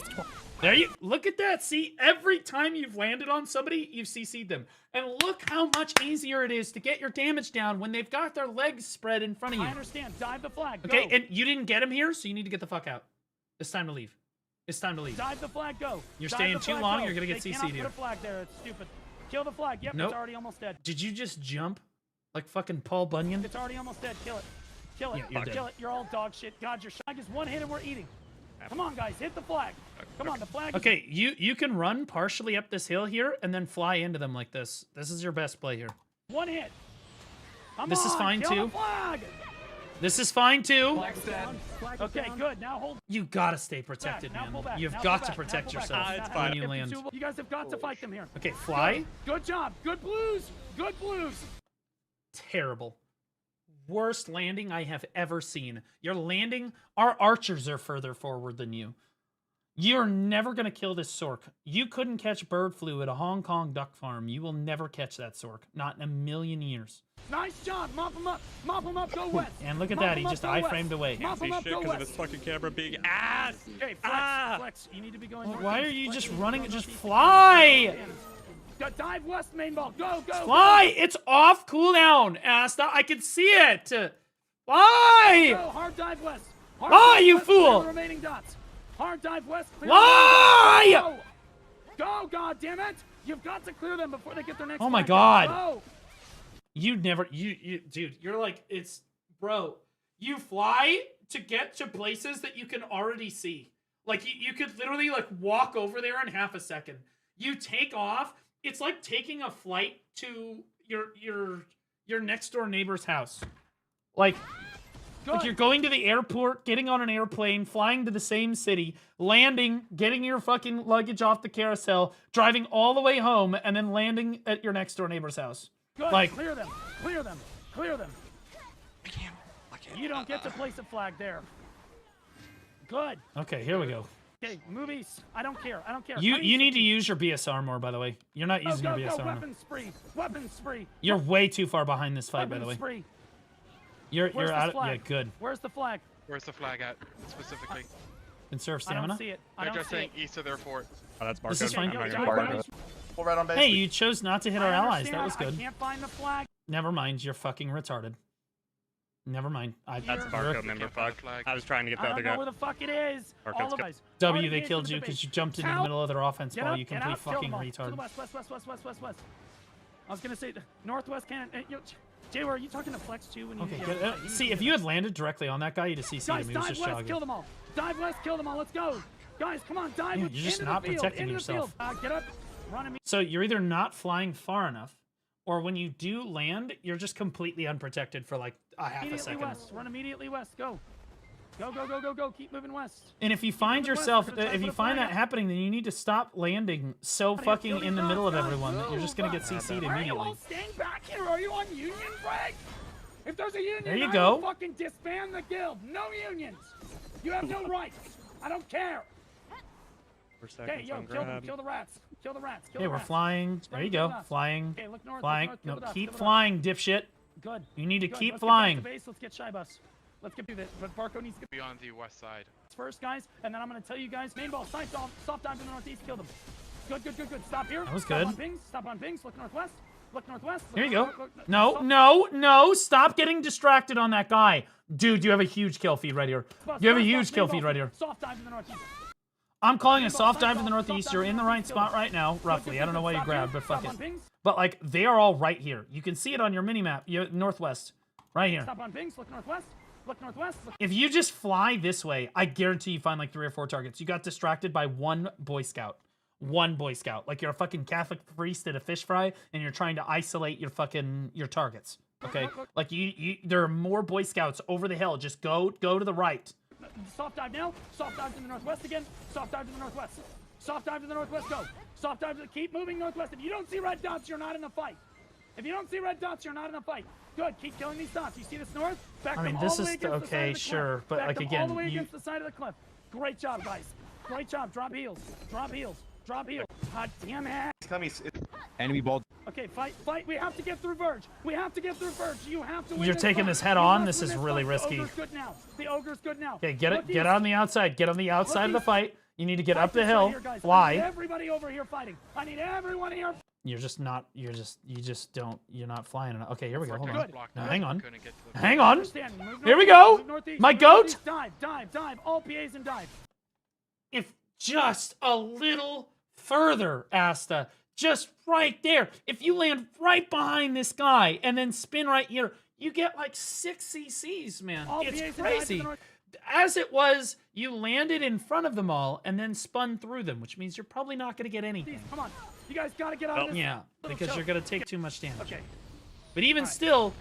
There you, look at that. See, every time you've landed on somebody, you've CC'd them. And look how much easier it is to get your damage down when they've got their legs spread in front of you. I understand, dive the flag, Okay, go. and you didn't get him here, so you need to get the fuck out. It's time to leave. It's time to leave. Dive the flag, go. You're Dive staying the too flag, long, go. you're gonna get They CC'd cannot here. put a flag there, it's stupid. Kill the flag, yep, Nope. it's already almost dead. Did you just jump? Like fucking Paul Bunyan? It's already almost dead, kill it. Kill it, Yeah, you're kill dead. it, you're all dog shit. God, your flag is one hit and we're eating. Come on, guys, hit the flag. Come on, the flag Okay, you can run partially up this hill here and then fly into them like this. This is your best play here. One hit. Come This on, is fine kill too. The flag. This is fine too. Flag's down. Okay, good. Now hold. You gotta stay protected, Now man. pull back. You've Now got pull to back. protect Now pull yourself back. when you land. You guys have got to fight them here. Okay, fly. Good job. Good blues. Good blues. Terrible. Worst landing I have ever seen. You're landing. Our archers are further forward than you. You're never going to kill this sork. You couldn't catch bird flu at a Hong Kong duck farm. You will never catch that sork. Not in a million years. Nice job. Mop him up. Mop him up. Go west. And look at that. He just iframed away. Mop him up. Shit, Go because of west. his fucking camera big ass. Okay, flex. Flex. You need to be going. Why are you just running? Just fly. Dive west, main ball. Go, go. Fly. It's off cooldown, Asta. I can see it. Fly. Go. Hard dive west. Fly, you fool. Remaining dots. Hard dive west. Fly. Go, God damn it. You've got to clear them before they get their next. Oh my flag. God. Go. You never, dude, you're like, bro, you fly to get to places that you can already see. Like, you could literally, like, walk over there in half a second. You take off, it's like taking a flight to your next door neighbor's house. Like you're going to the airport, getting on an airplane, flying to the same city, landing, getting your fucking luggage off the carousel, driving all the way home, and then landing at your next door neighbor's house. Good. Like, Clear them. Clear them. Clear them. I can't. You don't get to place a flag there. Good. Okay, here we go. Okay, move east. I don't care. I don't care. You need to use your BSR more, by the way. You're not using your BSR. Weapon spree. Weapon spree. You're way too far behind this fight, by the way. Spree. You're Where's out. the flag? Yeah, good. Where's the flag? Where's the flag at specifically? Conserve I stamina. don't see it. I They're don't just see saying it. east of their fort. Oh, that's This is fine. Full red on base. Hey, you chose not to hit our allies. That was I good. can't find the flag. Never mind. You're fucking retarded. Never mind. That's Barco member. Fuck. I was trying to get the I other don't know guy. where the fuck it is. Barco's All of got- guys. W, Hard they engage killed with you the because base. you jumped into the Help. middle of their offense Get ball. up, You get complete out, kill fucking them all. To the retard. west. I was gonna say the northwest cannon. Jay, are you talking to Flex too? When you Okay, yeah, good. you See, need if to you get had landed directly on that guy, you'd have CC'd Guys, him. He was dive just west, jogging. kill them all. Dive west, kill them all. Let's go. Guys, come on, dive Yeah, with, you're just into not the field, protecting into yourself. The field. Get up, run him. So you're either not flying far enough, or when you do land, you're just completely unprotected for like a half a Immediately second. west. Run immediately west. Go. Go, go, go, go, go. Keep moving west. And if you find moving west. yourself, We're gonna try to if you put a find flag that up. happening, then you need to stop landing so fucking in the middle of everyone that you're just gonna get CC'd Why are you immediately. all staying back here? Are you on union break? If there's a union, There you I go. will fucking disband the guild. No unions. You have no rights. I don't care. Okay, yo, kill them. Kill the rats. Kill the rats. Kill Hey, the we're rats. flying. There you go. Flying. Okay, look north. Flying. Look north, No, kill the keep dots, flying, dipshit. Good. You need to Good. keep Let's flying. Get back to base. Let's get shy bus. Let's get through this. But Barco needs to Be on the west side. first, guys, and then I'm gonna tell you guys. Main ball, side off, soft dive to the northeast, kill them. Good, good, good, good. Stop here. That was Stop good. on pings. Stop on pings. Look northwest. Look northwest. Here you go. Look, No, stop. no, no. Stop getting distracted on that guy. Dude, you have a huge kill feed right here. You have a huge kill feed right here. Soft dive to the northeast. I'm calling a soft dive to the northeast. You're in the right spot right now, roughly. I don't know why you grabbed, but fuck it. But, like, they are all right here. You can see it on your mini-map. Northwest. Right here. Stop on pings. Look northwest. Look northwest. If you just fly this way, I guarantee you find, like, 3 or 4 targets. You got distracted by one Boy Scout. One Boy Scout. Like, you're a fucking Catholic priest at a fish fry, and you're trying to isolate your targets. Okay? Like, there are more Boy Scouts over the hill. Just go to the right. Soft dive now. Soft dive to the northwest again. Soft dive to the northwest. Soft dive to the northwest. Go. Soft dive to keep moving northwest. If you don't see red dots, you're not in the fight. If you don't see red dots, you're not in the fight. Good. Keep killing these dots. You see this north? Back I mean, them this all the is way against the side okay, of the cliff. sure, but Back like them again, all the way you against the side of the cliff. Great job, guys. Great job. Drop heels. Drop heels. Drop heels. God damn it. Enemy ball. Okay, fight. We have to get through Verge. We have to get through Verge. You have to win You're this taking fight. this head You on. must this win is really fight. risky. The ogre's good now. The ogre's good now. Okay, get Look it. Get on the outside. Get on the outside of the east. fight. You need to get Fight up the this right hill. here, guys. I need Fly. everybody over here fighting. I need everyone here. You're not flying enough. Okay, here we go. Hold on. Good. No, hang on. Couldn't get to the Hang on. Understand. Move Here we northeast, go. move northeast, My move goat. northeast. Dive. All PAs and dive. If just a little further, Asta. Just right there. If you land right behind this guy and then spin right here, you get like 6 CCs, man. All It's PAs and dive to crazy. the north. As it was, you landed in front of them all and then spun through them, which means you're probably not going to get anything. Come on. You guys got to get out of this. Yeah, little because choke. you're going to take too much damage. Okay. But even still,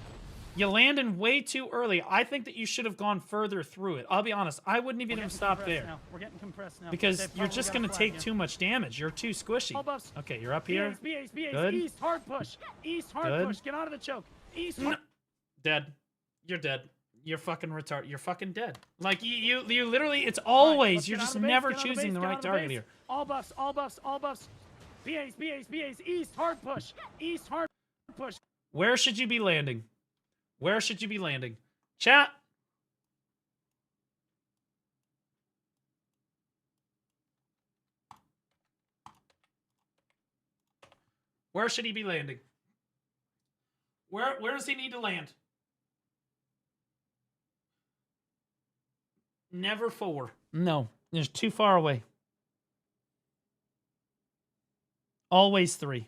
you landed way too early. I think that you should have gone further through it. I'll be honest. I wouldn't even have stopped there. Now. We're getting compressed now. Because They've you're probably just got a going to flag, take yeah. too much damage. You're too squishy. All buffs. Okay, you're up here. BAs, Good. East, hard push. East, hard Good. push. Get out of the choke. East, No. hard. Dead. You're dead. You're fucking retarded. You're fucking dead. Like, you literally, it's always, Let's you're get out just of the base, never get out of the choosing base, the get out right of the target base. here. All buffs. BAs. East, hard push. East, hard push. Where should you be landing? Where should you be landing? Chat. Where should he be landing? Where does he need to land? Never 4. No, there's too far away. Always 3.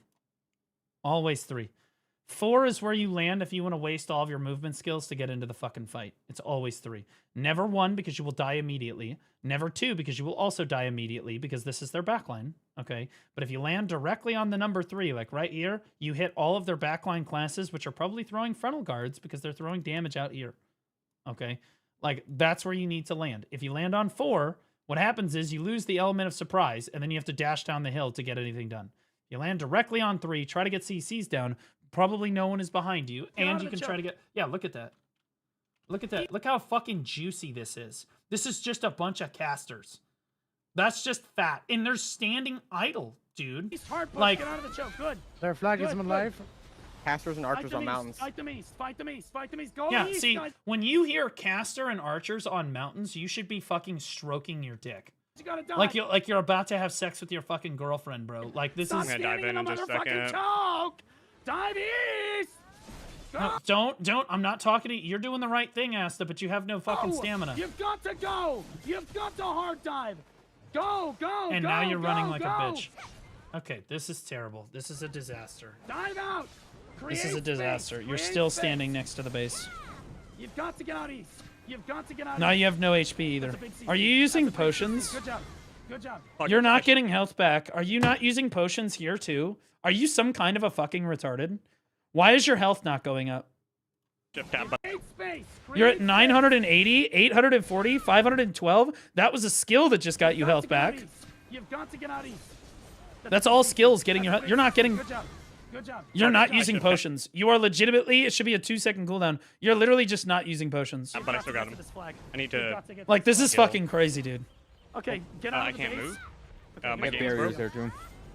Always 3. 4 is where you land if you want to waste all of your movement skills to get into the fucking fight. It's always 3. Never 1 because you will die immediately. Never 2 because you will also die immediately because this is their backline. Okay, but if you land directly on the number 3, like right here, you hit all of their backline classes, which are probably throwing frontal guards because they're throwing damage out here. Okay, like that's where you need to land. If you land on 4, what happens is you lose the element of surprise, and then you have to dash down the hill to get anything done. You land directly on 3, try to get CCs down. Probably no one is behind you, and you can try to get... Yeah, look at that. Look at that. Look how fucking juicy this is. This is just a bunch of casters. That's just fat. And they're standing idle, dude. East, hard push. Like, Get out of the choke. Good. Their flag Good, is good. alive. Casters and archers on mountains. Fight them east. Fight them east. Fight them east. Go yeah, east, see, guys. when you hear caster and archers on mountains, you should be fucking stroking your dick. You gotta die. Like you're about to have sex with your fucking girlfriend, bro. Like, this Stop is... I'm gonna dive standing in the just a motherfucking second. choke. Dive east. No, don't. I'm not talking to you. You're doing the right thing, Asta, but you have no fucking Go. stamina. You've got to go. You've got to hard dive. Go. And go, now you're running like go. a bitch. Okay, this is terrible. This is a disaster. Dive out. This is a Create disaster. space. You're Create still space. standing next to the base. You've got to get out east. You've got to get out Now east. you have no HP either. That's a big CC. Are you using That's a big potions? CC. Good job. Good job. You're not getting health back. Are you not using potions here too? Are you some kind of a fucking retarded? Why is your health not going up? Create space. You're at Create 980, 840, 512. That was a skill that just got you health back. You've got to get out east. That's all skills getting your health. You're not getting... Good job. Good job. You're not using potions. You are legitimately... It should be a 2-second cooldown. You're literally just not using potions. But I still got him. I need to... Like, this is fucking crazy, dude. Okay, get out I of the can't base. move? My game's broke. there too.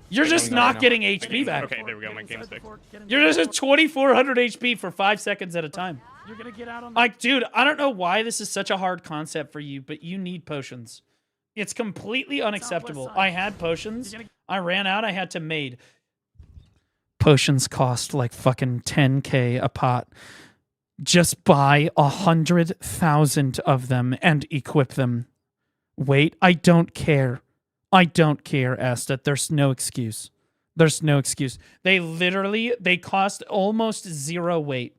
You're just not getting HP back. Okay, there we go. My game's fixed. You're just at 2,400 HP for 5 seconds at a time. You're gonna get out on. Like, dude, I don't know why this is such a hard concept for you, but you need potions. It's completely unacceptable. I had potions. I ran out. I had to maid. Potions cost like fucking 10K a pot. Just buy 100,000 of them and equip them. Wait, I don't care. I don't care, Asta. There's no excuse. There's no excuse. They cost almost 0 weight.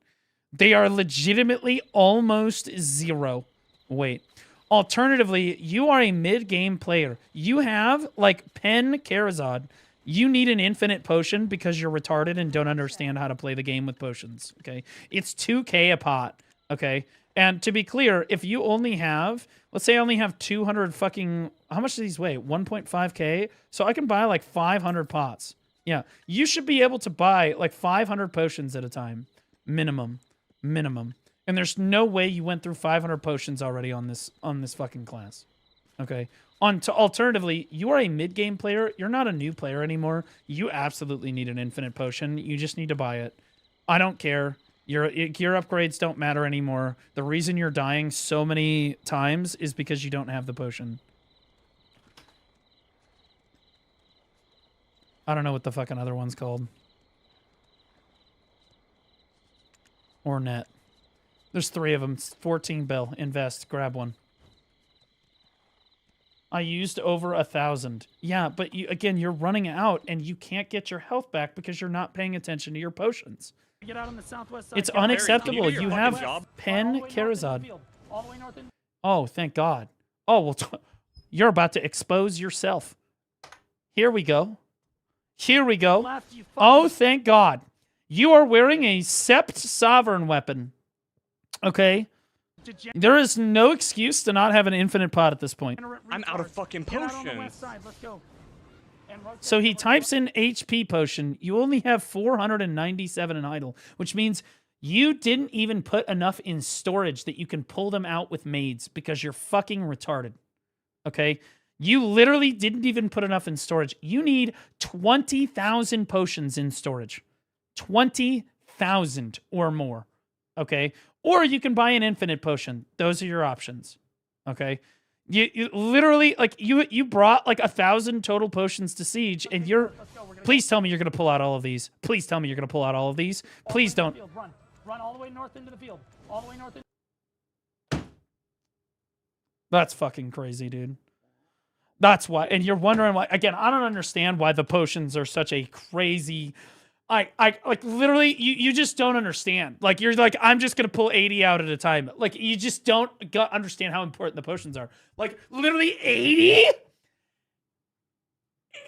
They are legitimately almost 0 weight. Alternatively, you are a mid-game player. You have, like, Pen Karazad. You need an infinite potion because you're retarded and don't understand how to play the game with potions, okay? It's 2K a pot, okay? And to be clear, if you only have, let's say I only have 200 fucking, how much do these weigh? 1.5K? So I can buy like 500 pots. Yeah, you should be able to buy like 500 potions at a time. Minimum. And there's no way you went through 500 potions already on this fucking class, okay? Alternatively, you are a mid-game player. You're not a new player anymore. You absolutely need an infinite potion. You just need to buy it. I don't care. Your gear upgrades don't matter anymore. The reason you're dying so many times is because you don't have the potion. I don't know what the fucking other one's called. Or net. There's 3 of them. 14 bill. Invest. Grab one. I used over 1,000. Yeah, but you're running out and you can't get your health back because you're not paying attention to your potions. Get out on the southwest side. It's unacceptable. You have Pen Karazad. Oh, thank God. Oh, well, you're about to expose yourself. Here we go. Oh, thank God. You are wearing a Sept Sovereign weapon. Okay? There is no excuse to not have an infinite pot at this point. I'm out of fucking potions. So he types in HP potion. You only have 497 in idle, which means you didn't even put enough in storage that you can pull them out with maids because you're fucking retarded. Okay? You literally didn't even put enough in storage. You need 20,000 potions in storage. 20,000 or more. Okay? Or you can buy an infinite potion. Those are your options. Okay? You literally, like, you brought, like, 1,000 total potions to Siege, and you're... Please tell me you're going to pull out all of these. Please tell me you're going to pull out all of these. Please don't. Run all the way north into the field. All the way north. That's fucking crazy, dude. That's why. And you're wondering why. Again, I don't understand why the potions are such a crazy... I like literally you just don't understand. Like you're like, I'm just gonna pull 80 out at a time. Like you just don't understand how important the potions are. Like literally 80?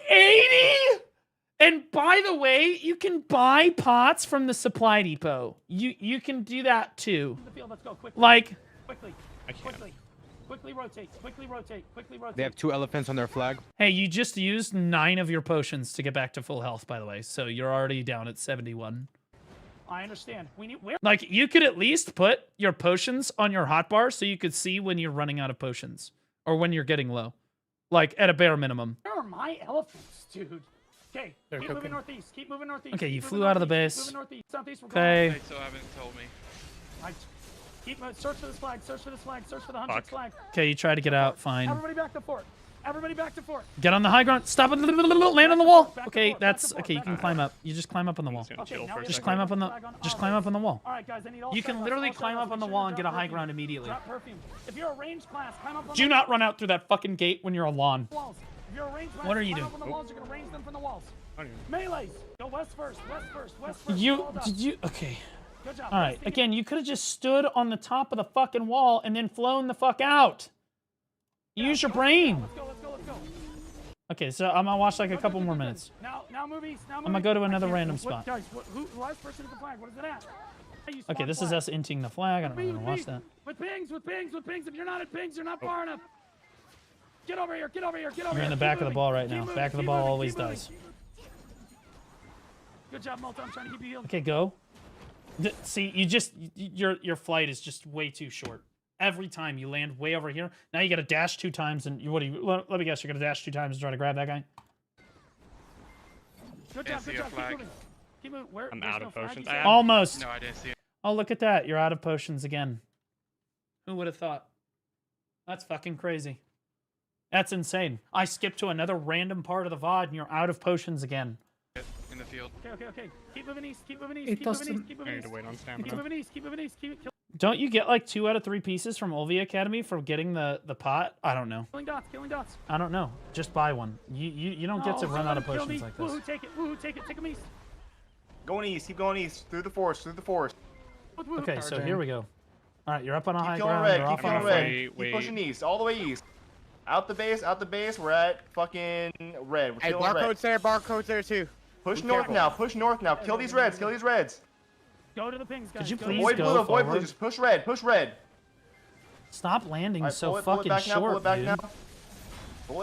80? And by the way, you can buy pots from the supply depot. You can do that too. Let's go quickly. Like quickly. Quickly rotate. They have 2 elephants on their flag. Hey, you just used 9 of your potions to get back to full health, by the way. So you're already down at 71. I understand. Like, you could at least put your potions on your hotbar so you could see when you're running out of potions. Or when you're getting low. Like, at a bare minimum. Where are my elephants, dude? Okay, keep moving northeast. Okay, you flew out of the base. Okay. They still haven't told me. Search for this flag. Search for the hunter's flag. Okay, you try to get out. Fine. Everybody back to fort. Get on the high ground. Stop it. Land on the wall. Okay, that's okay. You can climb up. You just climb up on the wall. Just climb up on the wall. All right, guys, I need all. You can literally climb up on the wall and get a high ground immediately. Drop perfume. If you're a ranged class, climb up on Do not run out through that fucking gate when you're on lawn. If you're a ranged class, what are you climb doing? up on the walls. You're gonna range them from the walls. Melees. Go west first. Okay. Good job. All right. Again, you could have just stood on the top of the fucking wall and then flown the fuck out. Use your brain. Let's go. Okay, so I'm gonna watch like a couple more minutes. Now move east. I'm gonna go to another random spot. Guys, who last person at the flag? What is it at? Okay, this is us inting the flag. I don't really want to watch that. With pings. If you're not at pings, you're not far enough. Get over here. You're in the back of the ball right now. Back of the ball always dies. Good job, Malta. I'm trying to keep you healed. Okay, go. See, your flight is just way too short. Every time you land way over here. Now you got to dash 2 times, and you, what do you? Let me guess, you're gonna dash 2 times and try to grab that guy. Good job, good job. Keep moving. Keep moving. I'm out of potions. Almost. No, I didn't see it. Oh, look at that. You're out of potions again. Who would have thought? That's fucking crazy. That's insane. I skipped to another random part of the VOD, and you're out of potions again. In the field. Okay. Keep moving east. Keep moving east. Keep moving east. Keep moving I need east. to wait on stamina. Keep moving east. Keep moving east. Keep Don't you get like 2 out of 3 pieces from Olvia Academy for getting the pot? I don't know. killing dots. Killing dots. I don't know. Just buy one. You don't get to run out of potions like this. Woohoo! Take it. Woohoo! Take it. Take them east. Going east. Keep going east. Through the forest. Through the forest. Okay, so here we go. All right, you're up on a high Keep killing ground. red. You're Keep off on killing a red. flank. Keep pushing east. All the way east. Out the base. Out the base. We're at fucking red. We're Hey, killing red. barcode's there. Barcode's there too. Push Be north careful. now. Push north now. Kill these reds. Kill these reds. Go to the pings, guys. Could you Go. please Avoid go blue. Avoid forward? blue. Just push red. Push red. Stop landing Alright, so pull it fucking back now. Pull short, it back dude. now. Pull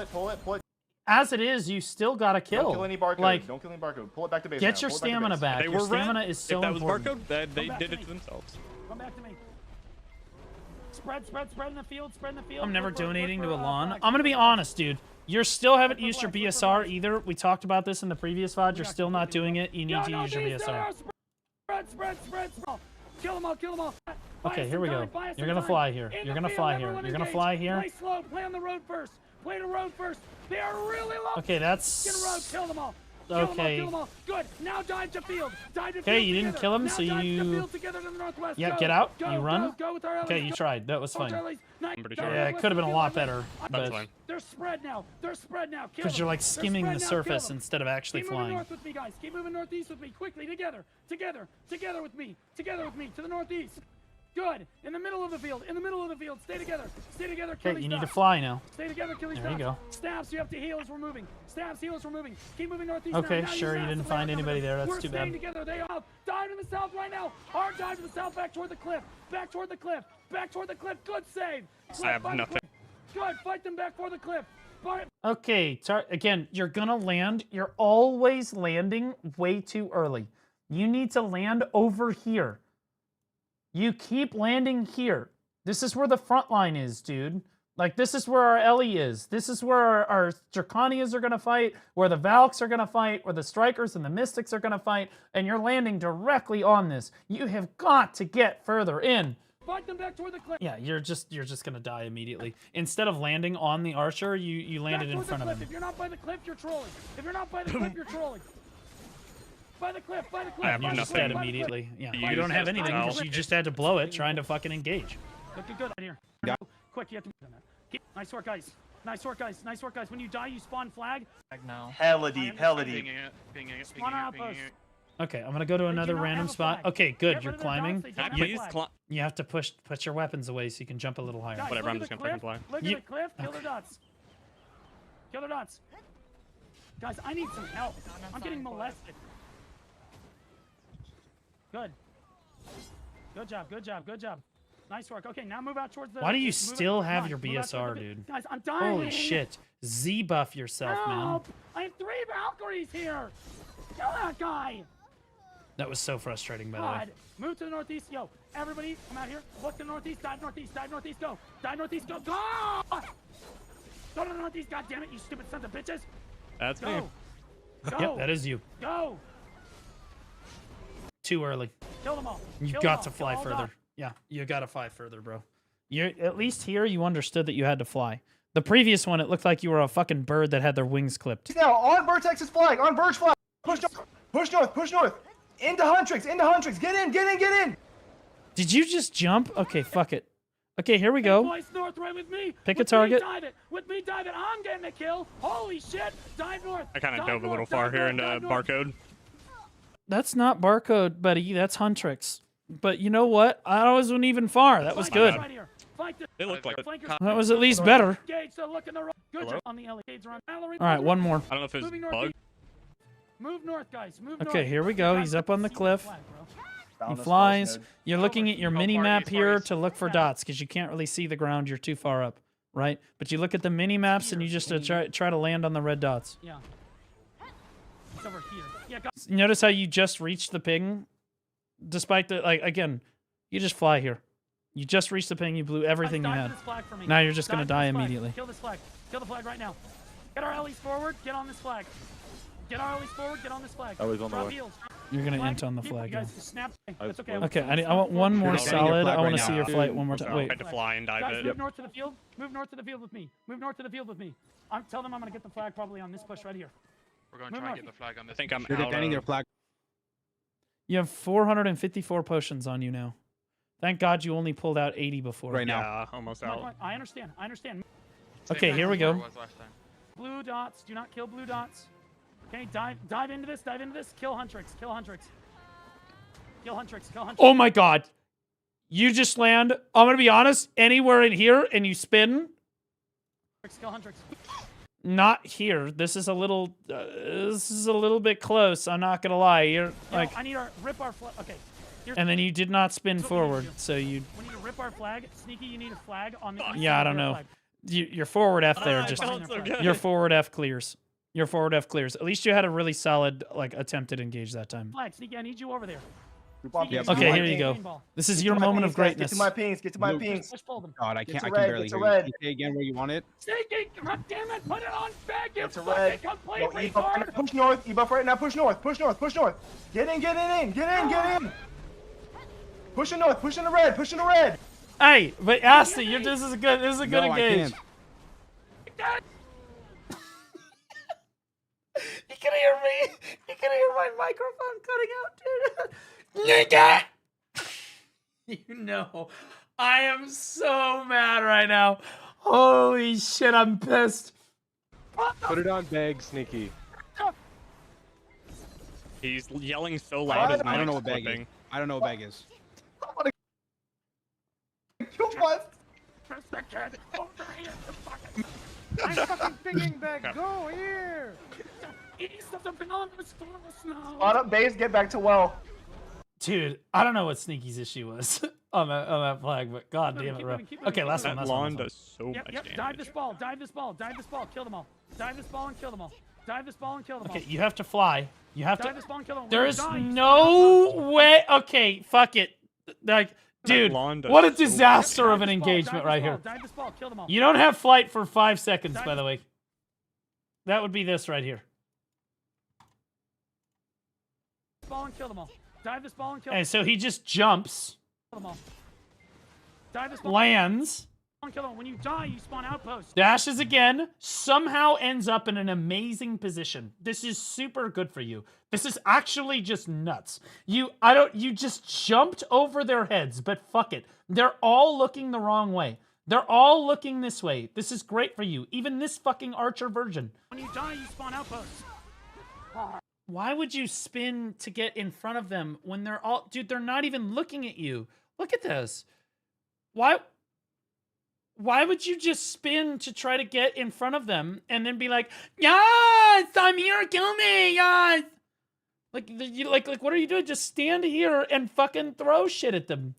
it. As it is, you still gotta kill. Don't kill any barcode. Like, Don't kill any barcode. Pull it back to base. get now. your Pull it back to stamina base. back. They Your were stamina red. is so If that was important. barcode, they back did to it me. to themselves. Come back to me. Spread in the field. Spread in the field. I'm never Look for- donating look to a for, lawn. flags. I'm gonna be honest, dude. You still haven't used your Look for BSR flags. either. We talked about this in the previous VOD. You're got still you. not doing it. You need No, to no, use your these there BSR. are Spread. Kill them all. Buy Okay, us here some we time, go. buy us You're some gonna time. fly here. In You're the gonna field, fly here. everyone You're gonna engage. fly here. Play slow. Play on the road first. Play the road first. They are really low. Okay, Get a road. that's Kill them all. okay. Kill them all. Good. Now dive to field. Okay, you didn't kill him, now so dive to you. field together to the northwest. Yeah, Go. get out. Go, You run. Go with our allies. Okay, you Go. tried. That was Go with our fine. allies. Nice. I'm pretty Go sure. Yeah, it west could have been of a field, lot right better, west. but That's fine. They're spread now. Kill because you're them. like They're skimming spread the now. Kill surface them. instead of actually Keep moving flying. north with me, guys. Keep moving northeast with me. Quickly, together with me. To the northeast. Good. In the middle of the field. Stay together. Kill Okay, these you need to dots. fly now. Stay together, kill these There you dots. go. Stabs, you have to heal as we're moving. Keep moving northeast. Okay, now. sure, you didn't find anybody there. That's We're too staying bad. together. They all dive to the south right now. Hard dive to the south, back toward the cliff. Good save. I have Fight the nothing. cliff. Good. Fight them back for the cliff. Okay, again, you're gonna land. You're always landing way too early. You need to land over here. You keep landing here. This is where the front line is, dude. Like, this is where our Ellie is. This is where our Draconias are gonna fight, where the Valks are gonna fight, where the Strikers and the Mystics are gonna fight, and you're landing directly on this. You have got to get further in. Fight them back toward the cliff. Yeah, you're just gonna die immediately. Instead of landing on the archer, you landed in front of him. If you're not by the cliff, you're trolling. By the cliff. I have You just dead immediately. Yeah, you don't have anything because you just had to blow it trying to fucking engage. Looking good right here. Quick, you have to move on that. Nice work, guys. When you die, you spawn flag. now. Hella deep. Pinging it. Spawn outpost. Okay, I'm gonna go to another not random have a spot. flag. Okay, good. Get You're rid of their climbing. dots, they don't have a Please flag. You have to put your weapons away so you can jump a little higher. Guys, Whatever, look I'm at just the gonna fucking cliff. fly. Look at the cliff. Kill their dots. Guys, I need some help. I'm getting molested. Good. Good job. Nice work. Okay, now move out towards the... Why do you move still out- have come your on, move out BSR, towards the- dude? Guys, I'm dying. Holy shit. Z-buff yourself, man. Help! I have 3 Valkyries here. Kill that guy. That was so frustrating, by the way. God. Move to the northeast. Yo, everybody, come out here. Look to the northeast. Dive northeast. Go. Dive northeast. Go. Go to the northeast. God damn it, you stupid sons of bitches. That's me. Go. Yep, that is you. Go. Too early. Kill them all. You've Kill got them to all. fly Kill all further. dots. Yeah, you got to fly further, bro. You at least here you understood that you had to fly. The previous one, it looked like you were a fucking bird that had their wings clipped. Now on Vertex's flag. On Verge flag. Push north. Into Huntrix. Get in. Did you just jump? Okay, fuck it. Okay, here we go. Boys north right with me. Pick a With me, target. dive it. With me, dive it. I'm getting a kill. Holy shit. Dive north. I kind of Dive dove a little north, far dive here north, into dive north. barcode. That's not barcode, buddy. That's Huntrix. But you know what? I wasn't even far. That was good. Right here. Fight this. It looked like it. That was at least better. Engage, so look in the road. Good Hello? job on the LEDs around Mallory. All right, one more. I don't know if it's Moving bug. northeast. Move north, guys. Move north. Okay, here we go. Guys, He's up on the see cliff. flag, bro. He flies. You're looking at your Oh, mini far map east, far here east. to look for dots because you can't really see the ground. You're too far up, right? But you look at the mini maps and you just try to land on the red dots. Yeah. It's over here. Yeah, guys. Notice how you just reached the ping, despite the again, you just fly here. You just reached the ping. You blew everything you Dive had. for this flag for me. Now you're just Dive gonna for die this flag. immediately. Kill this flag. Kill the flag right now. Get our allies forward. Get on this flag. Get our allies forward. Get on this flag. Allies on the Drop way. heels. You're gonna Flag. int on the You flag. guys Yeah. just snap. That's okay. Okay, I want one more You're getting your solid. flag I want right to see now. your flight one more time. I Wait. had to fly and dive Guys, it. move north to the field. Move north to the field with me. Move north to the field with me. Tell them I'm gonna get the flag probably on this push right here. We're going to Move try and north. get the flag on this. I think I'm push. out of... flag. You have 454 potions on you now. Thank God you only pulled out 80 before. Right now. Yeah, almost out. I understand. I understand. Okay, here we go. Where it was last time. Blue dots. Do not kill blue dots. Okay, dive into this. Dive into this. Kill Huntrix. Kill Huntrix. Kill Huntrix. Kill Huntrix. Oh my God. You just land. I'm gonna be honest. Anywhere in here, and you spin. Kill Huntrix. Not here. This is a little. This is a little bit close. I'm not gonna lie. You're like. I need our rip our flag. Okay. And then you did not spin Here's what we need forward, to do. so you. We need to rip our flag. Sneaky, you need a flag on the. east Yeah, side I of don't their know. flag. Your forward F there I just. felt so good. Your forward F clears. Your forward F clears. At least you had a really solid like attempted engage that time. Flag, Sneaky, I need you over there. Okay, here you go. This is your moment of greatness. Get to my pings. Get to my pings. Push pull them. God, I Get can't. to I red, can barely get to hear you. red. Can you say again where you want it? Sneaky, god damn it, put it on bag, you Get to fucking red. complete No, E-buff. retard. Push north. E-buff right now. Push north. Push north. Push north. Get in. Get in. Get in. Get in. Push in north. Push in the red. Push in the red. Hey, but Asti, this is a good. This is a good No, I engage. can't. You can hear me. You can hear my microphone cutting out, dude. You know, I am so mad right now. Holy shit, I'm pissed. Put it on bag, Sneaky. He's yelling so loud. His I don't know mic's what bag is. flipping. I don't know what bag is. What? Press the kid over here, you fucking. I'm fucking thinking back. Go here. East of the bananas for us now. Spot up base. Get back to well. Dude, I don't know what Sneaky's issue was on that flag, but god damn it, bro. Okay, last one. That Last lawn one. does so Yep, much yep. damage. Dive this ball. Dive this ball. Dive this ball. Kill them all. Dive this ball and kill them all. Dive this ball and kill them all. Okay, you have to fly. You have Dive to. this ball and kill them all. There When is you die, you no way. Okay, fuck it. Like, dude, lawn does what a so much disaster of an Dive this ball, engagement dive right this ball, here. Dive this ball. Kill them all. You don't have flight for 5 seconds, Dive by the way. That would be this right here. Dive this ball and kill them all. Dive this ball and kill And so he just jumps, them all. Dive this ball lands, and kill them all. When you die, you spawn outposts. dashes again, somehow ends up in an amazing position. This is super good for you. This is actually just nuts. You just jumped over their heads, but fuck it. They're all looking the wrong way. They're all looking this way. This is great for you. Even this fucking Archer version. When you die, you spawn outposts. Why would you spin to get in front of them when they're all... Dude, they're not even looking at you. Look at this. Why would you just spin to try to get in front of them and then be like, yes, I'm here, kill me, yes. Like, what are you doing? Just stand here and fucking throw shit at them.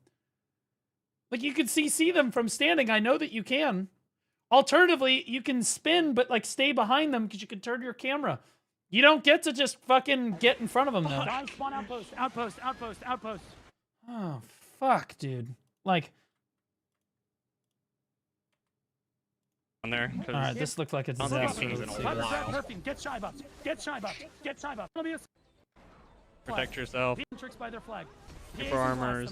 Like, you can see them from standing. I know that you can. Alternatively, you can spin, but, like, stay behind them because you can turn your camera. You don't get to just fucking get in front of them, though. Die, spawn outpost, outpost, outpost, outpost. Oh, fuck, dude. Like... On there. All right, this looked like a disaster. Let's see. Perfing. Get shy buffs. Get shy buffs. Get shy buffs. Protect yourself. Tricks by their flag. Keep our armors.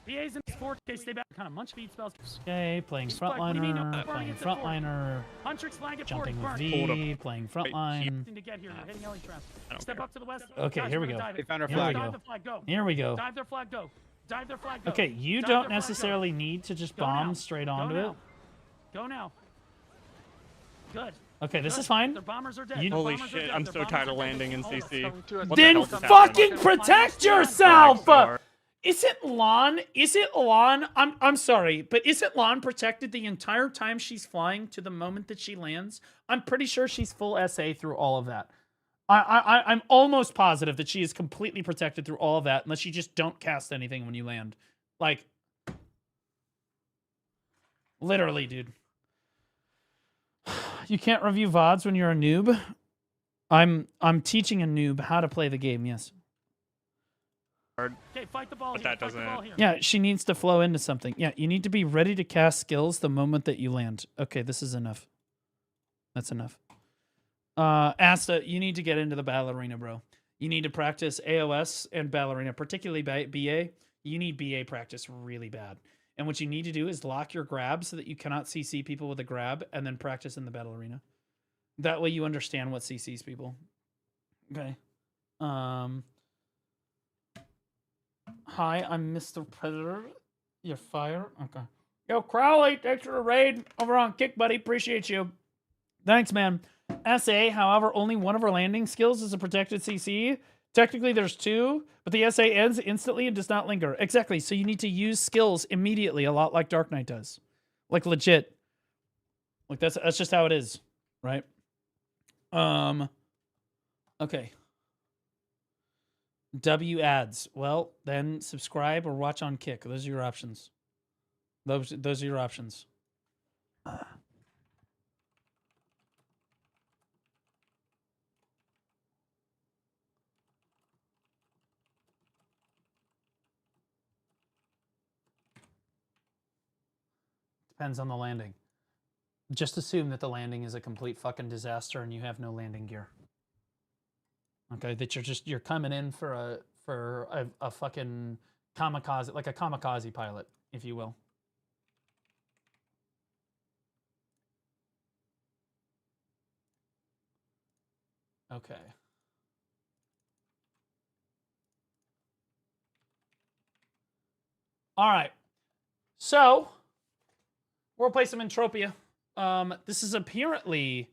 VAs in 4K, stay back. Kind of munch feed spells. Okay, playing frontliner, playing frontliner, Huntrix flag at jumping 40. with V, playing frontline. To get here, you're hitting alley traps. Step up to the west. Okay, Guys, here we we're go. gonna dive They it. found our Here we flag. go. Dive the flag, go. Here we go. Dive their flag, go. Dive their flag, go. Okay, you Dive don't their flag, necessarily need to just Go now. bomb straight Go onto now. it. Go now. Good. Okay, this Good. is fine. Their bombers are dead. You- Their Holy bombers are shit, dead. I'm Their so bombers tired are of dead. landing in Hold CC. it. What the Then hell's happening? fucking protect yourself! Isn't Lon I'm sorry, but isn't Lon protected the entire time she's flying to the moment that she lands? I'm pretty sure she's full SA through all of that. I'm almost positive that she is completely protected through all of that, unless you just don't cast anything when you land. Like, literally, dude. You can't review VODs when you're a noob? I'm teaching a noob how to play the game, yes. Okay, fight the ball But here. that Fight the ball doesn't. here. Yeah, she needs to flow into something. Yeah, you need to be ready to cast skills the moment that you land. Okay, this is enough. That's enough. Asta, you need to get into the battle arena, bro. You need to practice AOS and battle arena, particularly BA. You need BA practice really bad. And what you need to do is lock your grab so that you cannot CC people with a grab, and then practice in the battle arena. That way you understand what CCs people. Okay. Hi, I'm Mr. Predator. You're fired. Okay. Yo, Crowley, thanks for the raid over on Kick, buddy. Appreciate you. Thanks, man. SA, however, only one of our landing skills is a protected CC. Technically, there's two, but the SA ends instantly and does not linger. Exactly. So you need to use skills immediately, a lot like Dark Knight does. Like, legit. Like, that's just how it is, right? Okay. W ads. Well, then subscribe or watch on Kick. Those are your options. Those are your options. Depends on the landing. Just assume that the landing is a complete fucking disaster and you have no landing gear. Okay, that you're coming in for a fucking kamikaze, like a kamikaze pilot, if you will. Okay. All right. So, we'll play some Entropia. This is apparently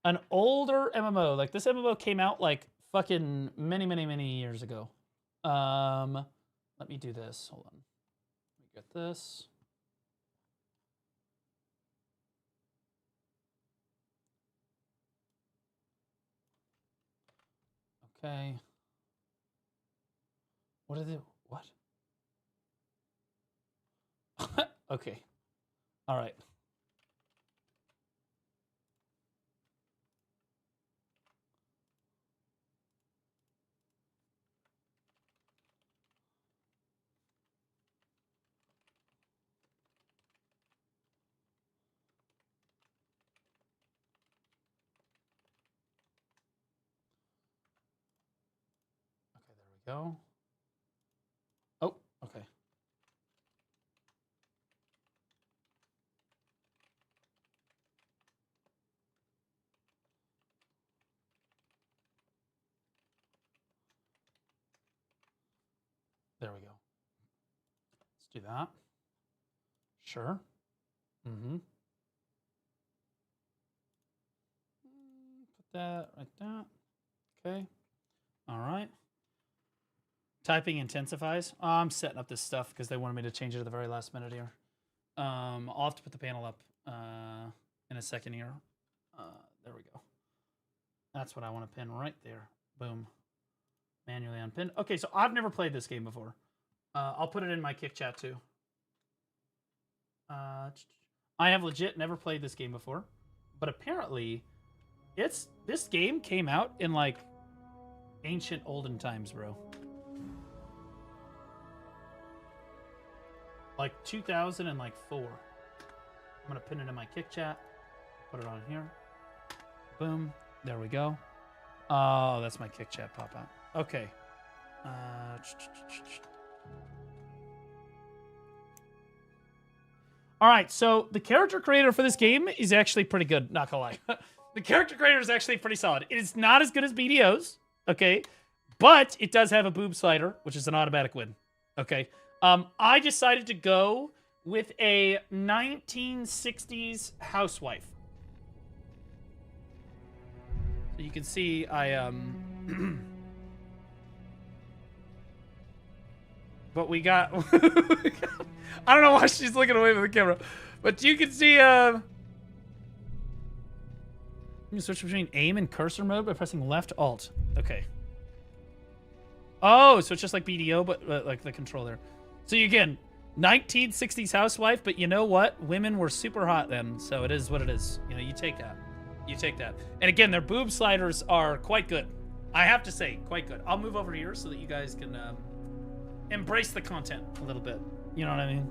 an older MMO. Like, this MMO came out, like, fucking many years ago. Let me do this. Hold on. Let me get this. Okay. What are they? What? Okay. All right. Okay, there we go. Oh, okay. There we go. Let's do that. Sure. Mm-hmm. Put that right there. Okay. All right. Typing intensifies. Oh, I'm setting up this stuff because they wanted me to change it at the very last minute here. I'll have to put the panel up in a second here. There we go. That's what I want to pin right there. Boom. Manually unpinned. Okay, so I've never played this game before. I'll put it in my Kick chat too. I have legit never played this game before, but apparently this game came out in like ancient olden times, bro. Like 2004. I'm gonna pin it in my Kick chat. Put it on here. Boom. There we go. Oh, that's my Kick chat pop out. Okay. All right, so the character creator for this game is actually pretty good, not gonna lie. The character creator is actually pretty solid. It is not as good as BDO's, okay? But it does have a boob slider, which is an automatic win, okay? I decided to go with a 1960s housewife. So you can see but we got I don't know why she's looking away from the camera, but you can see you can switch between aim and cursor mode by pressing left alt. Okay. Oh, so it's just like BDO, but like the controller. So again, 1960s housewife, but you know what? Women were super hot then, so it is what it is. You know, you take that. You take that. And again, their boob sliders are quite good. I have to say, quite good. I'll move over here so that you guys can embrace the content a little bit. You know what I mean?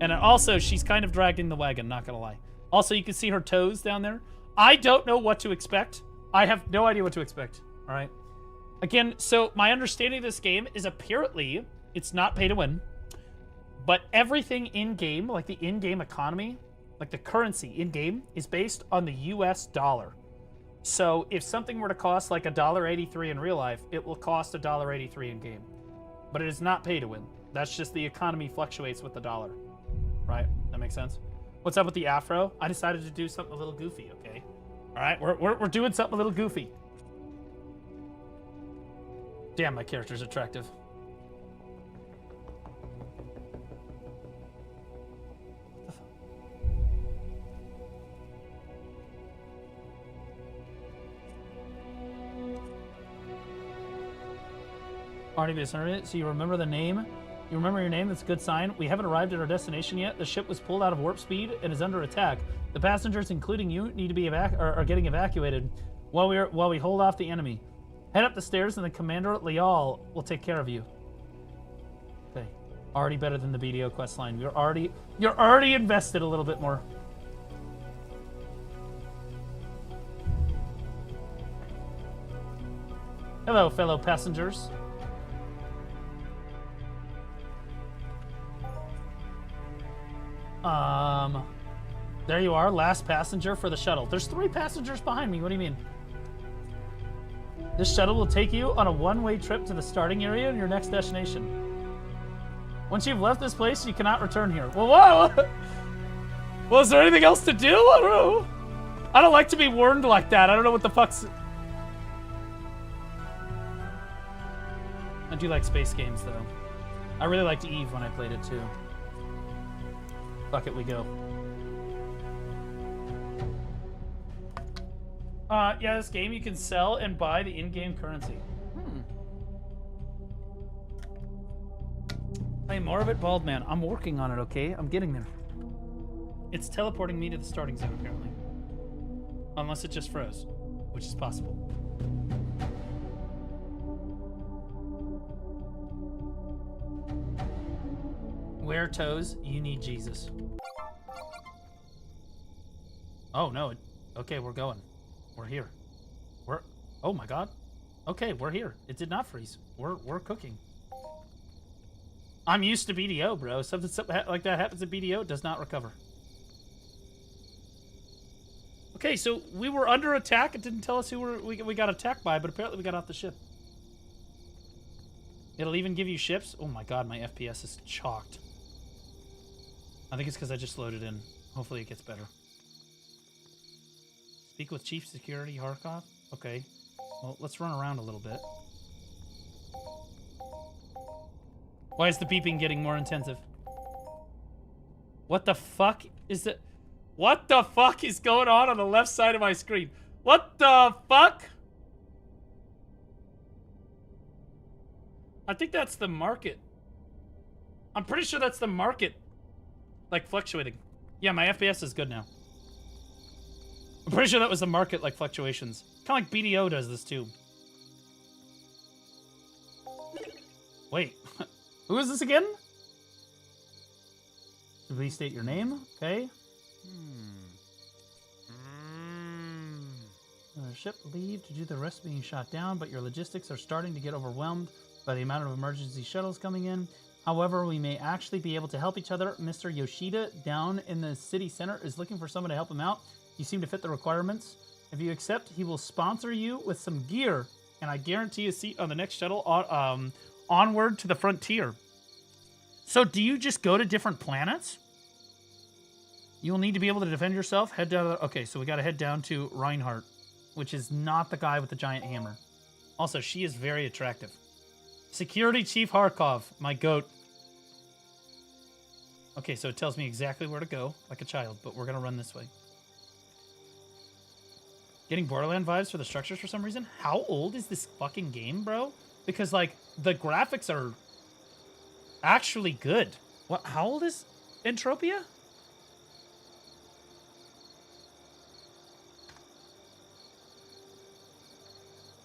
And also, she's kind of dragging the wagon, not gonna lie. Also, you can see her toes down there. I don't know what to expect. I have no idea what to expect, all right? Again, so my understanding of this game is apparently it's not pay to win, but everything in-game, like the in-game economy, like the currency in-game, is based on the US dollar. So if something were to cost like $1.83 in real life, it will cost $1.83 in-game. But it is not pay to win. That's just the economy fluctuates with the dollar. Right? That makes sense? What's up with the afro? I decided to do something a little goofy, okay? All right, we're doing something a little goofy. Damn, my character's attractive. Already been started. So you remember the name? You remember your name? That's a good sign. We haven't arrived at our destination yet. The ship was pulled out of warp speed and is under attack. The passengers, including you, need to be are getting evacuated while we hold off the enemy. Head up the stairs and the Commander Leal will take care of you. Okay. Already better than the BDO quest line. You're already invested a little bit more. Hello, fellow passengers. There you are, last passenger for the shuttle. There's 3 passengers behind me. What do you mean? This shuttle will take you on a one-way trip to the starting area and your next destination. Once you've left this place, you cannot return here. Well, whoa! Well, is there anything else to do? I don't know. I don't like to be warned like that. I don't know what the fuck's... I do like space games, though. I really liked Eve when I played it, too. Fuck it, we go. Yeah, this game you can sell and buy the in-game currency. Play more of it, Bald Man. I'm working on it, okay? I'm getting there. It's teleporting me to the starting zone, apparently. Unless it just froze, which is possible. Wear toes, you need Jesus. Oh, no. Okay, we're going. We're here. Oh my god. Okay, we're here. It did not freeze. We're cooking. I'm used to BDO, bro. Something like that happens at BDO, it does not recover. Okay, so we were under attack. It didn't tell us who we got attacked by, but apparently we got off the ship. It'll even give you ships. Oh my god, my FPS is chalked. I think it's because I just loaded in. Hopefully it gets better. Speak with Chief Security Harkov? Okay. Well, let's run around a little bit. Why is the beeping getting more intensive? What the fuck is it? What the fuck is going on the left side of my screen? What the fuck? I think that's the market. I'm pretty sure that's the market, like, fluctuating. Yeah, my FPS is good now. I'm pretty sure that was the market, like, fluctuations. Kind of like BDO does this, too. Wait. Who is this again? Please state your name. Okay. Ship leave to do the rest being shot down, but your logistics are starting to get overwhelmed by the amount of emergency shuttles coming in. However, we may actually be able to help each other. Mr. Yoshida down in the city center is looking for someone to help him out. You seem to fit the requirements. If you accept, he will sponsor you with some gear, and I guarantee a seat on the next shuttle onward to the frontier. So do you just go to different planets? You'll need to be able to defend yourself. Head down. Okay, so we got to head down to Reinhardt, which is not the guy with the giant hammer. Also, she is very attractive. Security Chief Harkov, my goat. Okay, so it tells me exactly where to go, like a child, but we're going to run this way. Getting Borderland vibes for the structures for some reason. How old is this fucking game, bro? Because, like, the graphics are actually good. What? How old is Entropia?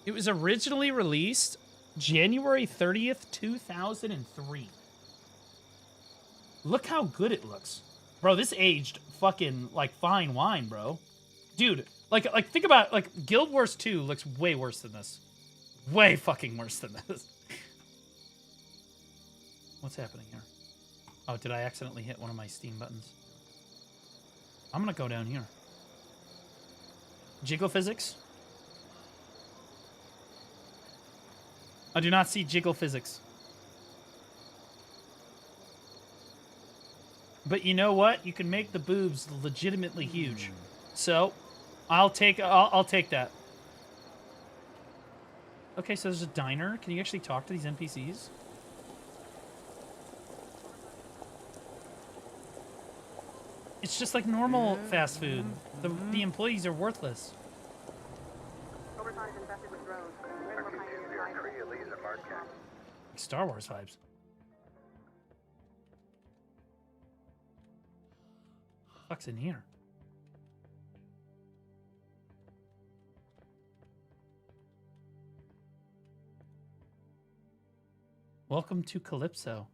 It was originally released January 30th, 2003. Look how good it looks. Bro, this aged fucking like fine wine, bro. Dude, like think about like Guild Wars 2 looks way worse than this. Way fucking worse than this. What's happening here? Oh, did I accidentally hit one of my Steam buttons? I'm gonna go down here. Jiggle physics? I do not see jiggle physics. But you know what? You can make the boobs legitimately huge. So, I'll take that. Okay, so there's a diner. Can you actually talk to these NPCs? It's just like normal fast food. The employees are worthless. Star Wars vibes. What the fuck's in here? Welcome to Calypso.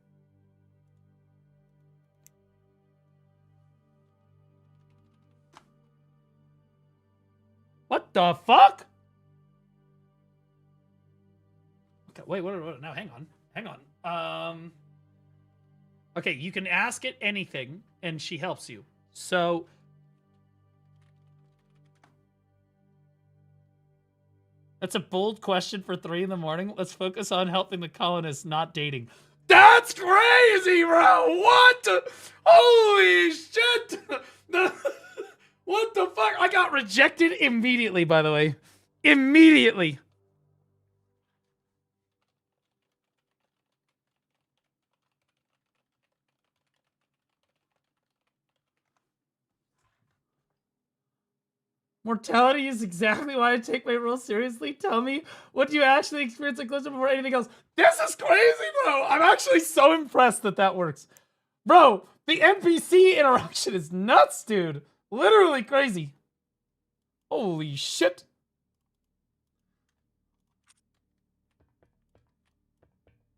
What the fuck? Okay, wait, what? No, hang on. Okay, you can ask it anything, and she helps you. So, that's a bold question for 3 in the morning. Let's focus on helping the colonists, not dating. That's crazy, bro! What? Holy shit! What the fuck? I got rejected immediately, by the way. Immediately. Mortality is exactly why I take my role seriously. Tell me, what do you actually experience in Calypso before anything else? This is crazy, bro. I'm actually so impressed that that works. Bro, the NPC interaction is nuts, dude. Literally crazy. Holy shit.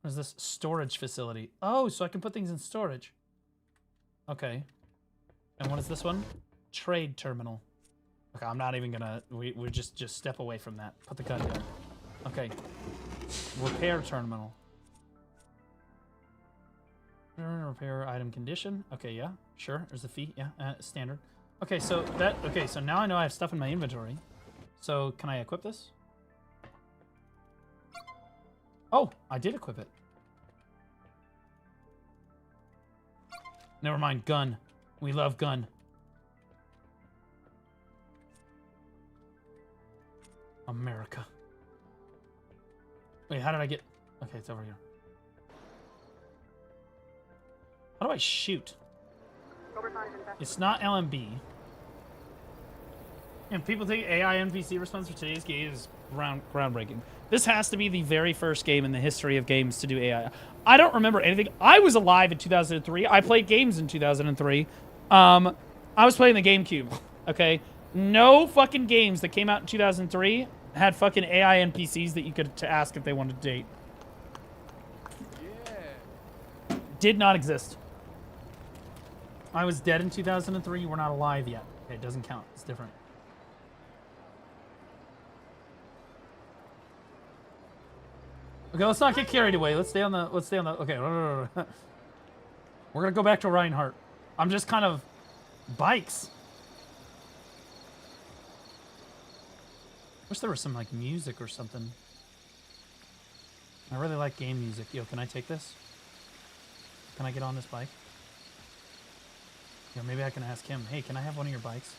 What is this? Storage facility. Oh, so I can put things in storage. Okay. And what is this one? Trade terminal. Okay, I'm not even gonna... We just step away from that. Put the gun down. Okay. Repair terminal. Repair item condition. Okay, yeah. Sure. There's a fee. Yeah, standard. Okay, so that... Okay, so now I know I have stuff in my inventory. So, can I equip this? Oh, I did equip it. Never mind, gun. We love gun. America. Wait, how did I get... Okay, it's over here. How do I shoot? It's not LMB. And people think AI NPC response for today's game is groundbreaking. This has to be the very first game in the history of games to do AI. I don't remember anything. I was alive in 2003. I played games in 2003. I was playing the GameCube, okay? No fucking games that came out in 2003 had fucking AI NPCs that you could ask if they wanted to date. Yeah. Did not exist. I was dead in 2003. You were not alive yet. Okay, it doesn't count. It's different. Okay, let's not get carried away. Let's stay on the. Okay, we're gonna go back to Reinhardt. I'm just kind of bikes. Wish there was some like music or something. I really like game music. Yo, can I take this? Can I get on this bike? Yo, maybe I can ask him. Hey, can I have one of your bikes?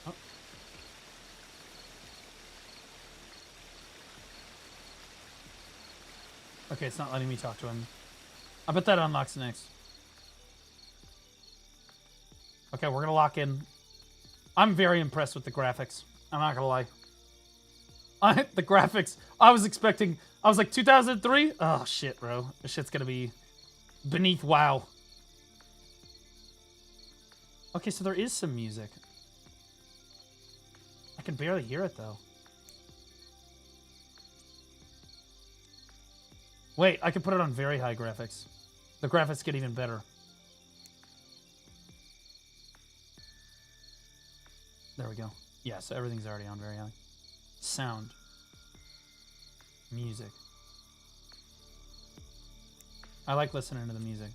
Oh. Okay, it's not letting me talk to him. I bet that unlocks next. Okay, we're gonna lock in. I'm very impressed with the graphics. I'm not gonna lie. The graphics, I was like 2003? Oh shit, bro. This shit's gonna be beneath WoW. Okay, so there is some music. I can barely hear it, though. Wait, I can put it on very high graphics. The graphics get even better. There we go. Yeah, so everything's already on very high. Sound. Music. I like listening to the music.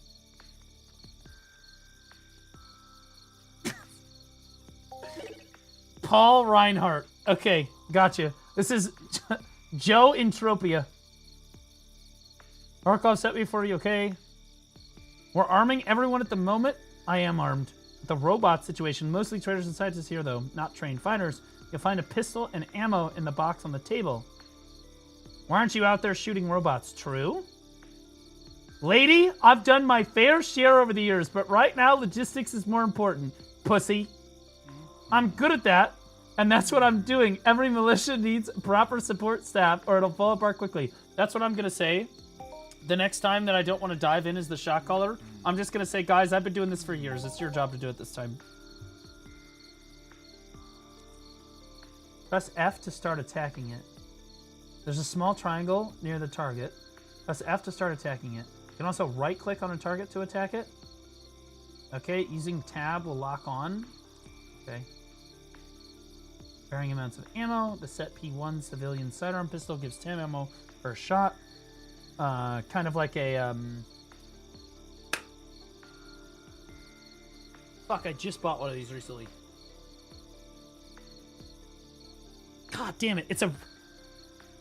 Paul Reinhardt. Okay, gotcha. This is Joe Entropia. Markov set me for you, okay? We're arming everyone at the moment. I am armed. The robot situation, mostly traders and scientists here, though, not trained fighters. You'll find a pistol and ammo in the box on the table. Why aren't you out there shooting robots? True? Lady, I've done my fair share over the years, but right now logistics is more important. Pussy. I'm good at that, and that's what I'm doing. Every militia needs proper support staff, or it'll fall apart quickly. That's what I'm going to say. The next time that I don't want to dive in as the shot caller, I'm just going to say, guys, I've been doing this for years. It's your job to do it this time. Press F to start attacking it. There's a small triangle near the target. Press F to start attacking it. You can also right-click on a target to attack it. Okay, using tab will lock on. Okay. Varying amounts of ammo. The set P1 civilian sidearm pistol gives 10 ammo per shot. Kind of like a, Fuck, I just bought one of these recently. God damn it, it's a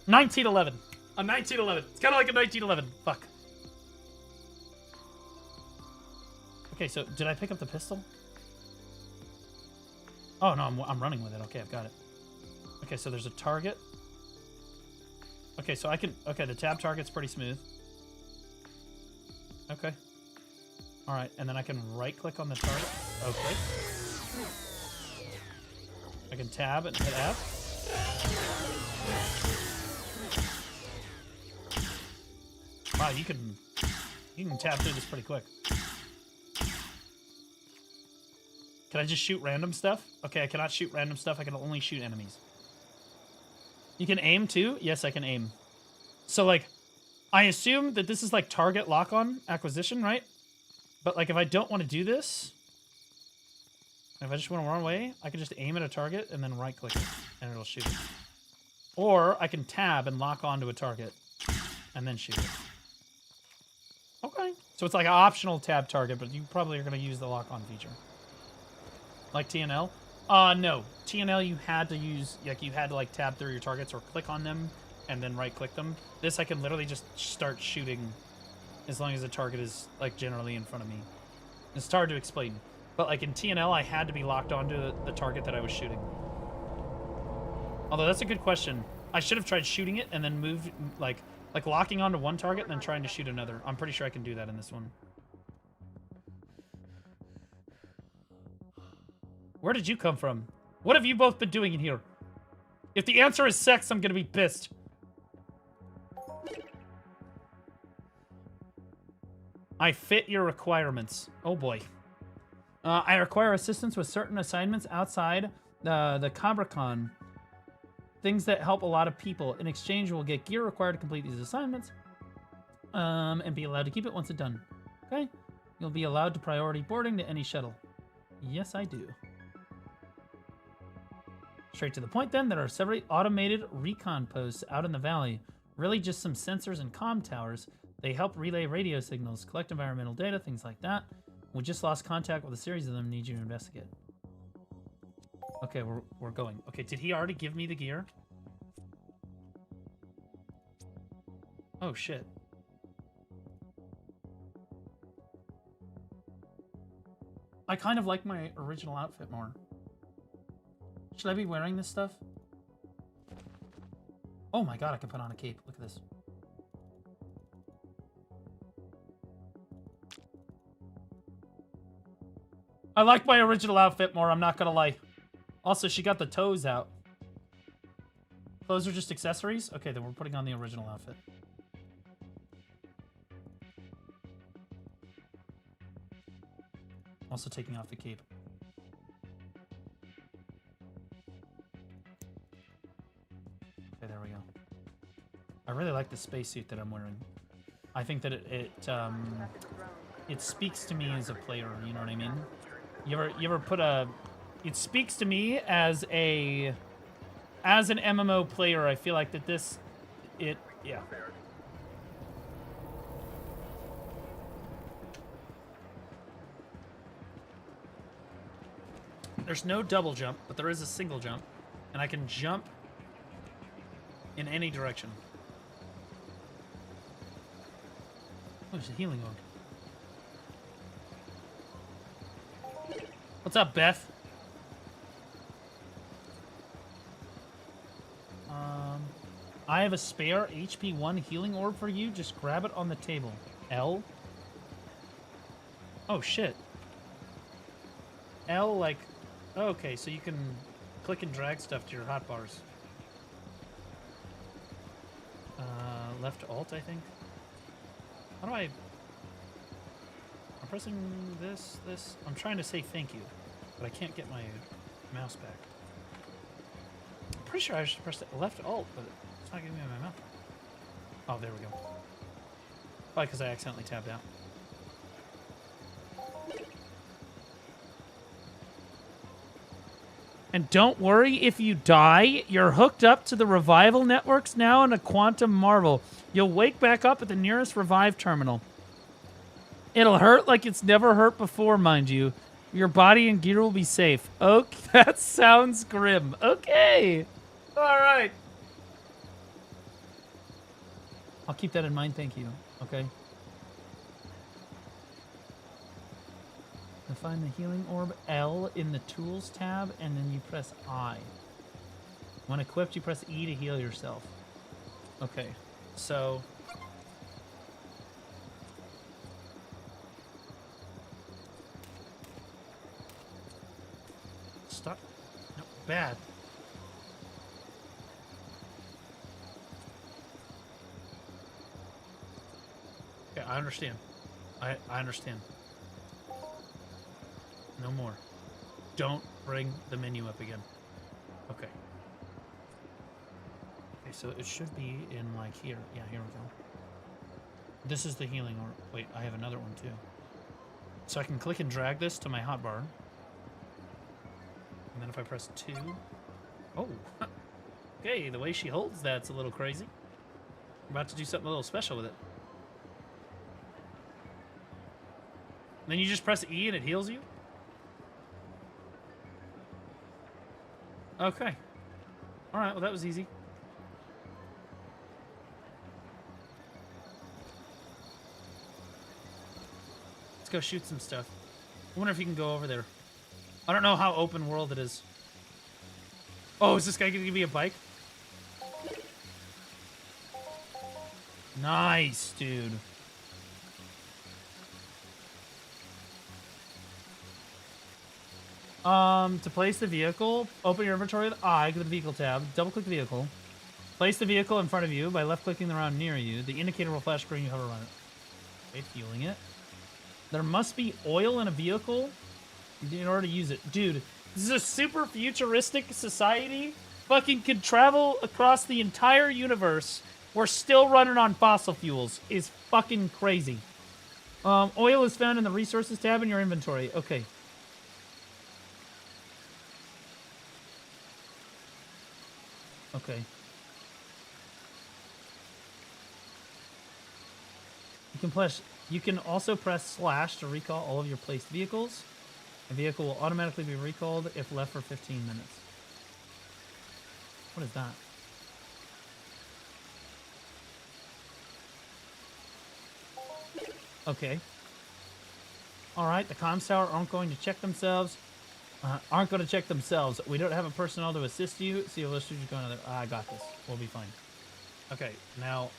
1911. A 1911. It's kind of like a 1911. Fuck. Okay, so did I pick up the pistol? Oh, no, I'm running with it. Okay, I've got it. Okay, so there's a target. Okay, so I can... Okay, the tab target's pretty smooth. Okay. Alright, and then I can right-click on the target. Okay. I can tab and hit F. Wow, you can tab through this pretty quick. Can I just shoot random stuff? Okay, I cannot shoot random stuff. I can only shoot enemies. You can aim too? Yes, I can aim. So, like, I assume that this is like target lock-on acquisition, right? But, like, if I don't want to do this, if I just want to run away, I can just aim at a target and then right-click it, and it'll shoot it. Or I can tab and lock onto a target and then shoot it. Okay. So it's like an optional tab target, but you probably are going to use the lock-on feature. Like TNL? No. TNL you had to use, like, you had to, like, tab through your targets or click on them and then right-click them. This I can literally just start shooting as long as the target is, like, generally in front of me. It's hard to explain. But, like, in TNL, I had to be locked onto the target that I was shooting. Although, that's a good question. I should have tried shooting it and then moved, like locking onto one target and then trying to shoot another. I'm pretty sure I can do that in this one. Where did you come from? What have you both been doing in here? If the answer is sex, I'm gonna be pissed. I fit your requirements. Oh boy. I require assistance with certain assignments outside the CobraCon. Things that help a lot of people. In exchange, we'll get gear required to complete these assignments. And be allowed to keep it once it's done. Okay? You'll be allowed to priority boarding to any shuttle. Yes, I do. Straight to the point then, there are several automated recon posts out in the valley. Really just some sensors and comm towers. They help relay radio signals, collect environmental data, things like that. We just lost contact with a series of them, need you to investigate. Okay, we're going. Okay, did he already give me the gear? Oh, shit. I kind of like my original outfit more. Should I be wearing this stuff? Oh my god, I can put on a cape. Look at this. I like my original outfit more, I'm not gonna lie. Also, she got the toes out. Those are just accessories? Okay, then we're putting on the original outfit. Also taking off the cape. Okay, there we go. I really like the spacesuit that I'm wearing. I think that it speaks to me as a player. You know what I mean? You ever put a? It speaks to me as an MMO player. I feel like that yeah. There's no double jump, but there is a single jump, and I can jump in any direction. Oh, there's a healing orb. What's up, Beth? I have a spare HP 1 healing orb for you. Just grab it on the table. L. Oh, shit. L, like... Oh, okay, so you can click and drag stuff to your hotbars. Left Alt, I think. How do I... I'm pressing this. I'm trying to say thank you, but I can't get my mouse back. I'm pretty sure I should press the left Alt, but it's not giving me my mouse. Oh, there we go. Probably because I accidentally tabbed out. And don't worry if you die, you're hooked up to the revival networks now in a quantum marvel. You'll wake back up at the nearest revive terminal. It'll hurt like it's never hurt before, mind you. Your body and gear will be safe. Okay, that sounds grim. Okay. All right. I'll keep that in mind, thank you. Okay. To find the healing orb, L in the tools tab, and then you press I. When equipped, you press E to heal yourself. Okay, so... Stop. No, bad. Okay, I understand. I understand. No more. Don't bring the menu up again. Okay. Okay, so it should be in, like, here. Yeah, here we go. This is the healing orb. Wait, I have another one, too. So I can click and drag this to my hotbar. And then if I press 2... Oh! Okay, the way she holds that's a little crazy. I'm about to do something a little special with it. Then you just press E and it heals you? Okay. Alright, well that was easy. Let's go shoot some stuff. I wonder if you can go over there. I don't know how open world it is. Oh, is this guy gonna give me a bike? Nice, dude. To place the vehicle, open your inventory with I, go to the vehicle tab, double click the vehicle. Place the vehicle in front of you by left clicking around near you. The indicator will flash green, you hover on it. Okay, fueling it. There must be oil in a vehicle in order to use it. Dude, this is a super futuristic society. Fucking could travel across the entire universe. We're still running on fossil fuels. Is fucking crazy. Oil is found in the resources tab in your inventory. Okay. Okay. You can also press slash to recall all of your placed vehicles. A vehicle will automatically be recalled if left for 15 minutes. What is that? Okay. Alright, the comms tower aren't going to check themselves. We don't have a personnel to assist you. See, let's just go another. I got this. We'll be fine. Okay, now.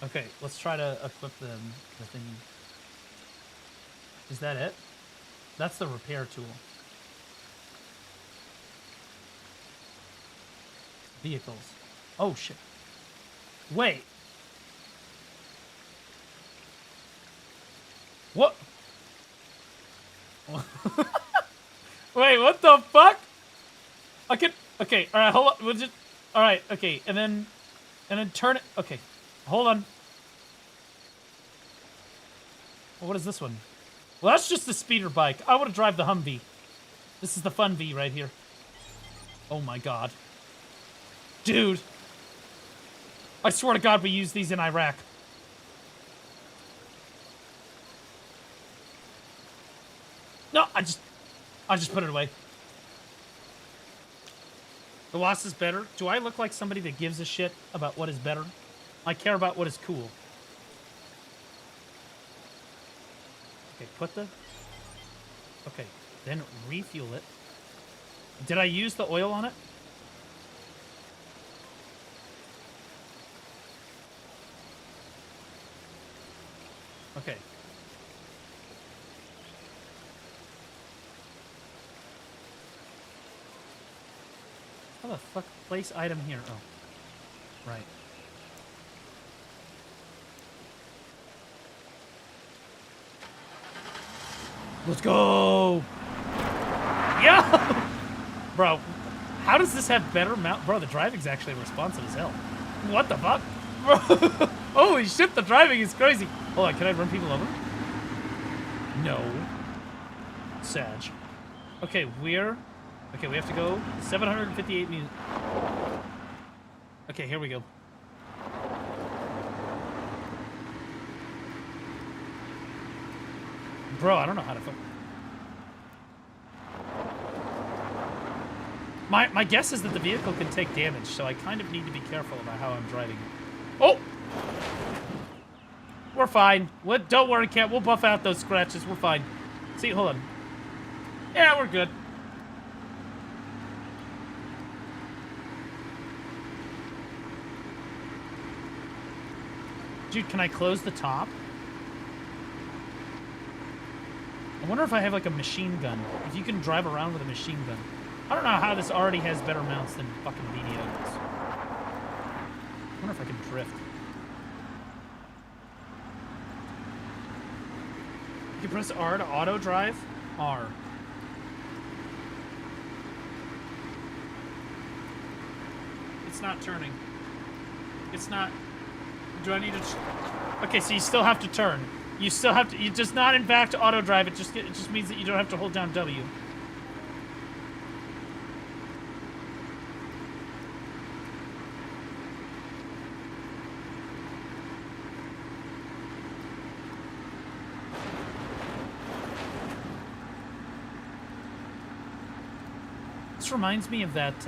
Okay, let's try to equip the thing. Is that it? That's the repair tool. Vehicles. Oh shit. Wait. What? Wait, what the fuck? I can... Okay, alright, hold on. We'll just... All right. Okay. And then turn it. Okay. Hold on. Well, what is this one? Well, that's just the speeder bike. I want to drive the Humvee. This is the fun V right here. Oh my god. Dude. I swear to god we use these in Iraq. No, I just put it away. The Wasp is better. Do I look like somebody that gives a shit about what is better? I care about what is cool. Okay, put the... Okay, then refuel it. Did I use the oil on it? Okay. How the fuck? Place item here. Oh. Right. Let's go! Yeah! Bro, how does this have better mount? Bro, the driving's actually responsive as hell. What the fuck? Bro, holy shit, the driving is crazy. Hold on, can I run people over? No. Sag. Okay, okay, we have to go 758 meters. Okay, here we go. Bro, I don't know how to fuck. My guess is that the vehicle can take damage, so I kind of need to be careful about how I'm driving it. Oh! We're fine. Don't worry, Cat. We'll buff out those scratches. We're fine. See, hold on. Yeah, we're good. Dude, can I close the top? I wonder if I have like a machine gun. If you can drive around with a machine gun. I don't know how this already has better mounts than fucking BDO does. I wonder if I can drift. You can press R to auto drive. R. It's not turning. It's not. Do I need to? Okay, so you still have to turn. You still have to. You just not in back to auto drive. It just means that you don't have to hold down W. This reminds me of that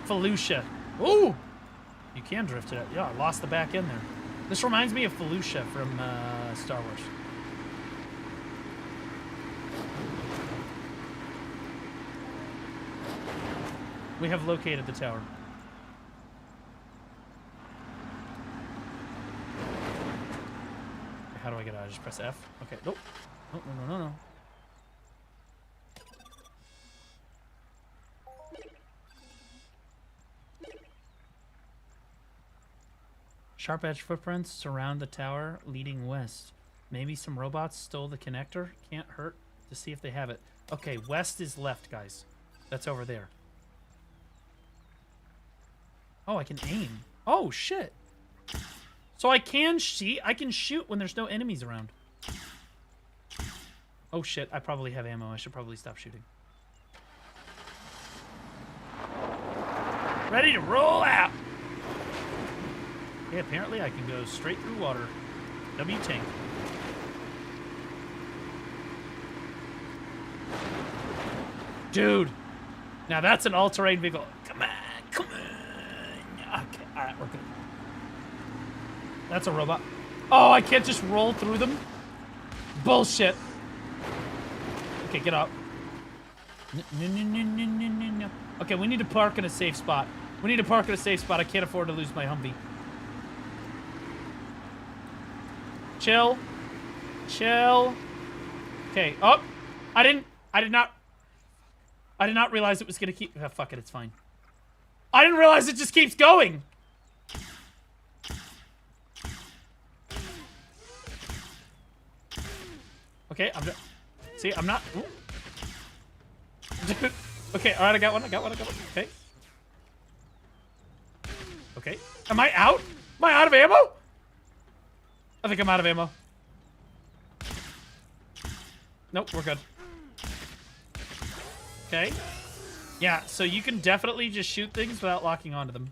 Felucia. Ooh! You can drift it. Yeah, I lost the back end there. This reminds me of Felucia from Star Wars. We have located the tower. How do I get out? I just press F? Okay, nope. Oh, no. Sharp edge footprints surround the tower leading west. Maybe some robots stole the connector? Can't hurt to see if they have it. Okay, west is left, guys. That's over there. Oh, I can aim. Oh, shit. So I can shoot when there's no enemies around. Oh, shit. I probably have ammo. I should probably stop shooting. Ready to roll out. Yeah, apparently I can go straight through water. W tank. Dude. Now that's an all-terrain vehicle. Come on. Okay, alright, we're good. That's a robot. Oh, I can't just roll through them? Bullshit. Okay, get up. No. Okay, we need to park in a safe spot. We need to park in a safe spot. I can't afford to lose my Humvee. Chill. Okay. Oh, I did not realize it was gonna keep. Oh, fuck it. It's fine. I didn't realize it just keeps going. Okay, I'm not. Dude. Okay. All right. I got one. Okay. Okay. Am I out? Am I out of ammo? I think I'm out of ammo. Nope, we're good. Okay. Yeah, so you can definitely just shoot things without locking onto them.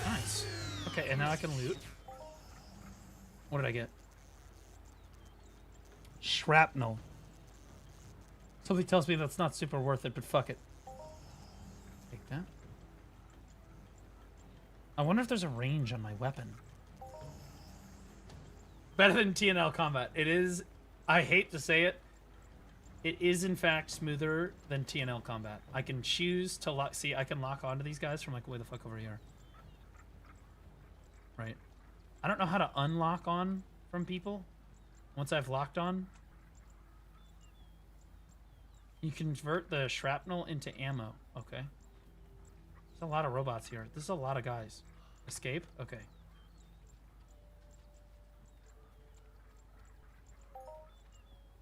Nice. Okay, and now I can loot. What did I get? Shrapnel. Something tells me that's not super worth it, but fuck it. Take that. I wonder if there's a range on my weapon. Better than TNL combat. It is, I hate to say it, it is in fact smoother than TNL combat. I can choose to lock, see, I can lock onto these guys from like way the fuck over here. Right. I don't know how to unlock on from people once I've locked on. You convert the shrapnel into ammo. Okay. There's a lot of robots here. This is a lot of guys. Escape? Okay.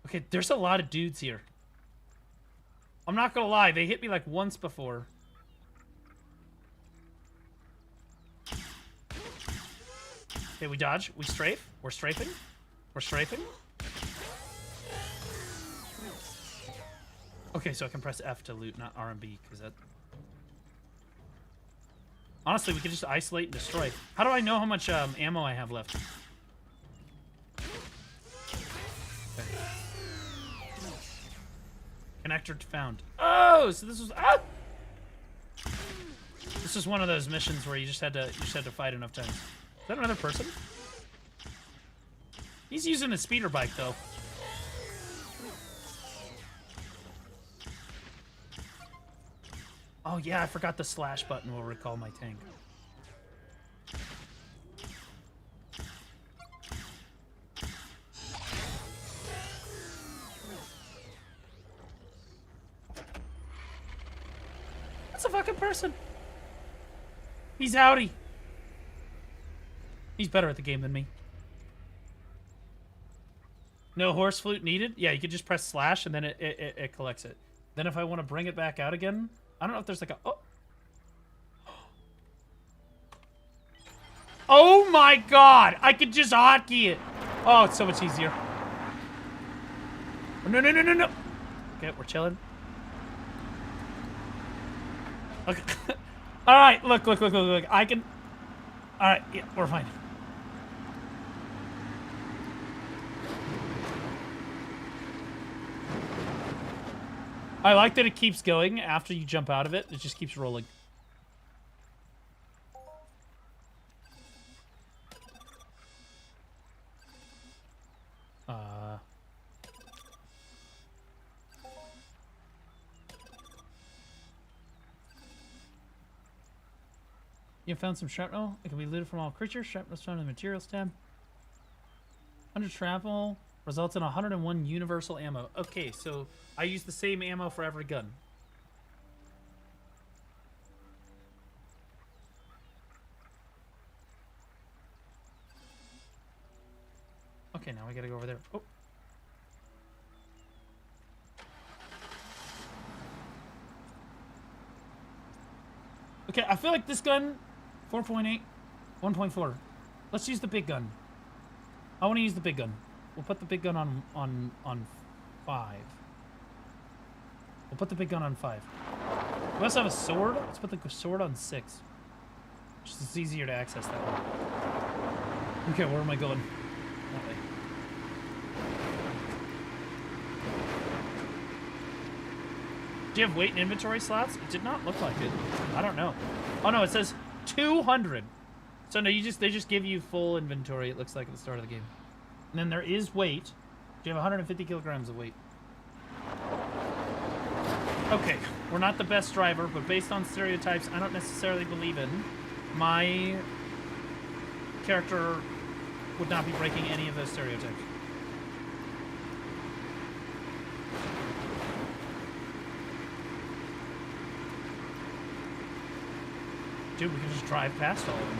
Okay, there's a lot of dudes here. I'm not gonna lie, they hit me like once before. Okay, we dodge. We strafe. We're strafing. We're strafing. Okay, so I can press F to loot, not R and B, because that... Honestly, we could just isolate and destroy. How do I know how much ammo I have left? Okay. Connector found. Oh, so this was... Ah! This is one of those missions where you just had to fight enough times. Is that another person? He's using a speeder bike, though. Oh yeah, I forgot the slash button will recall my tank. That's a fucking person. He's outie. He's better at the game than me. No horse flute needed? Yeah, you could just press slash and then it collects it. Then if I want to bring it back out again, I don't know if there's like a... Oh, oh my god! I could just hotkey it! Oh, it's so much easier. Oh, no, no, no, no, no! Okay, we're chilling. Okay. Alright, look. I can... Alright, yeah, we're fine. I like that it keeps going after you jump out of it. It just keeps rolling. You found some shrapnel. It can be looted from all creatures. Shrapnel is found in the materials tab. 100 shrapnel results in 101 universal ammo. Okay, so I use the same ammo for every gun. Okay, now we gotta go over there. Oh. Okay, I feel like this gun, 4.8, 1.4. Let's use the big gun. I want to use the big gun. We'll put the big gun on 5. We'll put the big gun on 5. We also have a sword. Let's put the sword on 6. Just it's easier to access that way. Okay, where am I going? That way. Do you have weight and inventory slots? It did not look like it. I don't know. Oh no, it says 200. So no, they just give you full inventory, it looks like at the start of the game. And then there is weight. You have 150 kilograms of weight. Okay, we're not the best driver, but based on stereotypes I don't necessarily believe in, my character would not be breaking any of those stereotypes. Dude, we can just drive past all of them.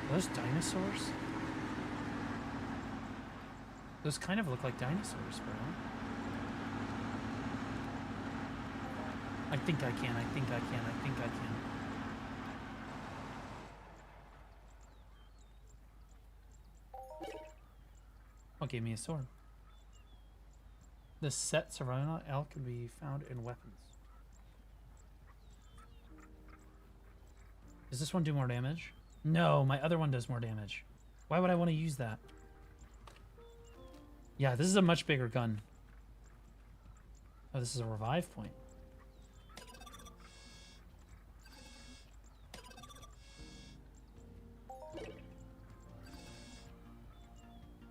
Are those dinosaurs? Those kind of look like dinosaurs, bro. I think I can. I think I can. I think I can. What gave me a sword? The set Serrano L can be found in weapons. Does this one do more damage? No, my other one does more damage. Why would I want to use that? Yeah, this is a much bigger gun. Oh, this is a revive point.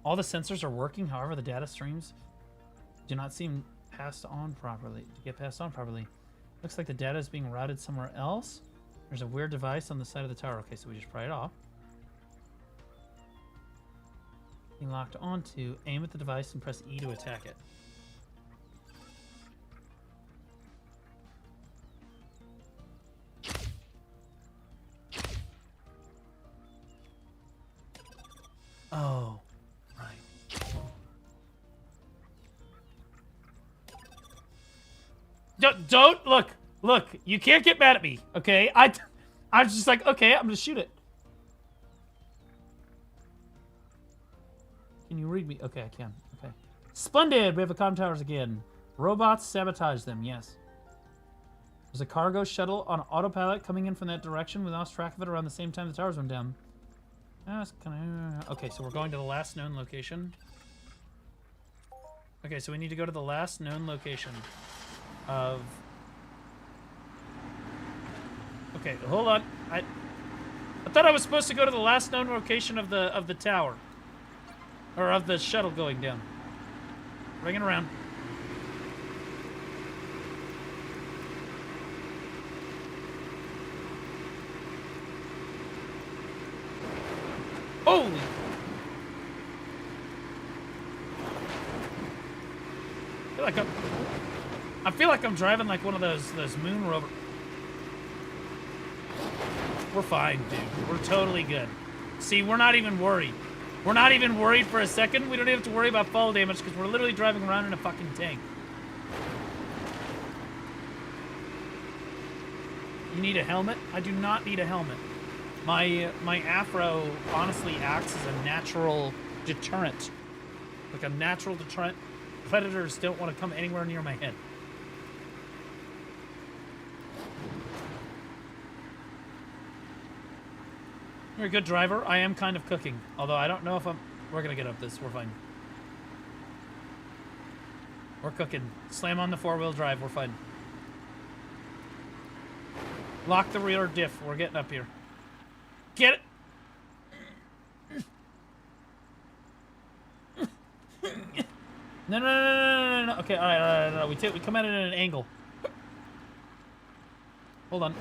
All the sensors are working, however, the data streams do not seem passed on properly. To get passed on properly. Looks like the data is being routed somewhere else. There's a weird device on the side of the tower. Okay, so we just pry it off. Being locked onto, aim at the device and press E to attack it. Oh, right. Don't look. You can't get mad at me, okay? I was just like, okay, I'm gonna shoot it. Can you read me? Okay, I can. Okay. Splendid! We have the comm towers again. Robots sabotage them, yes. There's a cargo shuttle on autopilot coming in from that direction. We lost track of it around the same time the towers went down. That's kind of... Okay, so we're going to the last known location. Okay, so we need to go to the last known location of... Okay, hold on. I thought I was supposed to go to the last known location of the tower. Or of the shuttle going down. Bring it around. Holy! I feel like I'm driving like one of those moon rover. We're fine, dude. We're totally good. See, we're not even worried. We're not even worried for a second. We don't even have to worry about fall damage because we're literally driving around in a fucking tank. You need a helmet? I do not need a helmet. My afro honestly acts as a natural deterrent. Like a natural deterrent. Predators don't want to come anywhere near my head. You're a good driver. I am kind of cooking. Although I don't know if we're going to get up this. We're fine. We're cooking. Slam on the four-wheel drive. We're fine. Lock the rear diff. We're getting up here. Get it! No. Okay, all right. We come at it at an angle. Hold on.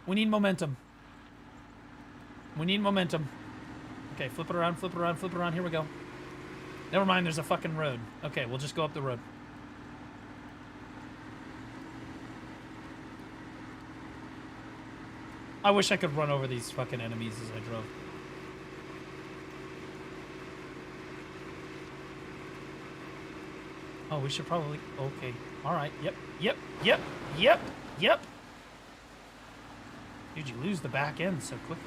We need momentum. Okay, flip it around. Here we go. Never mind, there's a fucking road. Okay, we'll just go up the road. I wish I could run over these fucking enemies as I drove. Oh, we should probably... Okay. Alright. Yep. Dude, you lose the back end so quickly.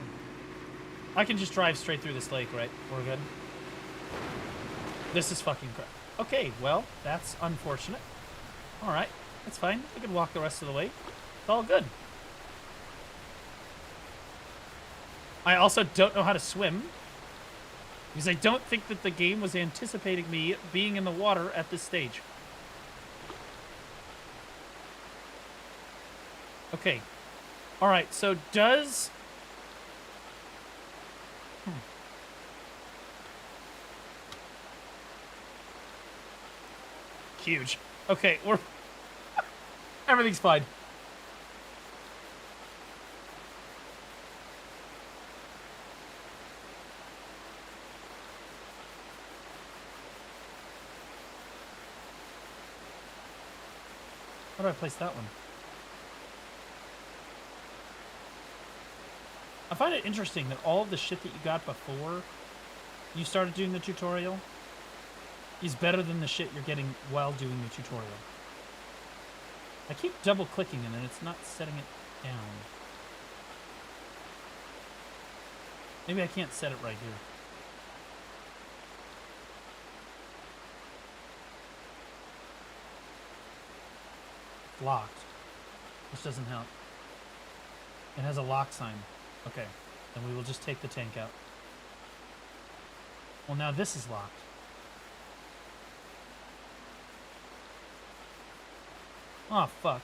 I can just drive straight through this lake, right? We're good. This is fucking crap. Okay, well, that's unfortunate. Alright, that's fine. I can walk the rest of the way. It's all good. I also don't know how to swim. Because I don't think that the game was anticipating me being in the water at this stage. Okay. Alright, so does... Huge. Okay, we're... Everything's fine. How do I place that one? I find it interesting that all of the shit that you got before you started doing the tutorial is better than the shit you're getting while doing the tutorial. I keep double clicking it and it's not setting it down. Maybe I can't set it right here. It's locked. This doesn't help. It has a lock sign. Okay, then we will just take the tank out. Well, now this is locked. Oh, fuck.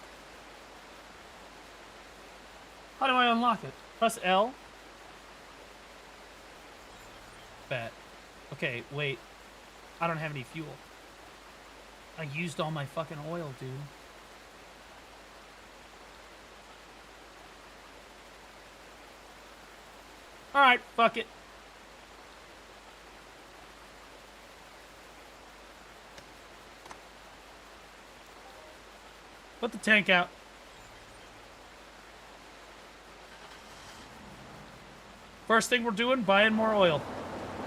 How do I unlock it? Press L? Bet. Okay, wait. I don't have any fuel. I used all my fucking oil, dude. Alright, fuck it. Put the tank out. First thing we're doing, buying more oil.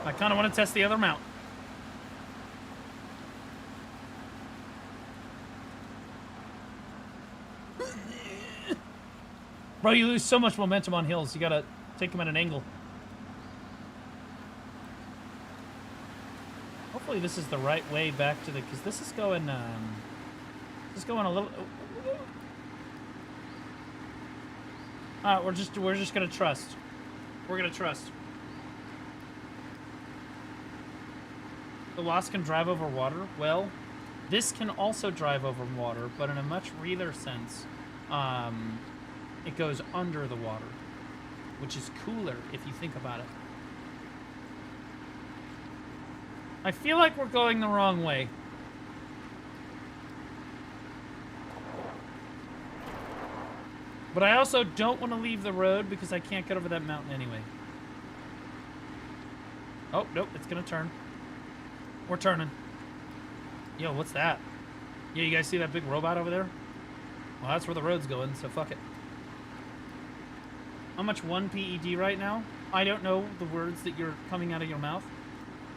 I kind of want to test the other mount. Bro, you lose so much momentum on hills. You gotta take them at an angle. Hopefully this is the right way back to the... Because this is going... This is going a little... Alright, we're just gonna trust. We're gonna trust. The Wasp can drive over water. Well, this can also drive over water, but in a much realer sense. It goes under the water, which is cooler if you think about it. I feel like we're going the wrong way. But I also don't want to leave the road because I can't get over that mountain anyway. Oh, nope, it's gonna turn. We're turning. Yo, what's that? Yeah, you guys see that big robot over there? Well, that's where the road's going, so fuck it. How much 1 PED right now? I don't know the words that you're coming out of your mouth.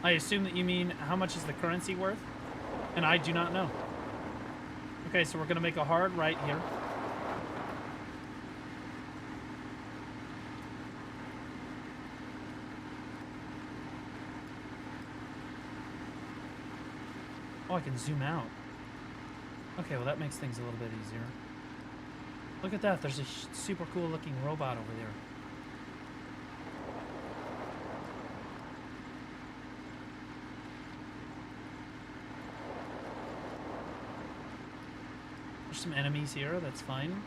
I assume that you mean how much is the currency worth? And I do not know. Okay, so we're gonna make a hard right here. Oh, I can zoom out. Okay, well that makes things a little bit easier. Look at that, there's a super cool looking robot over there. There's some enemies here, that's fine.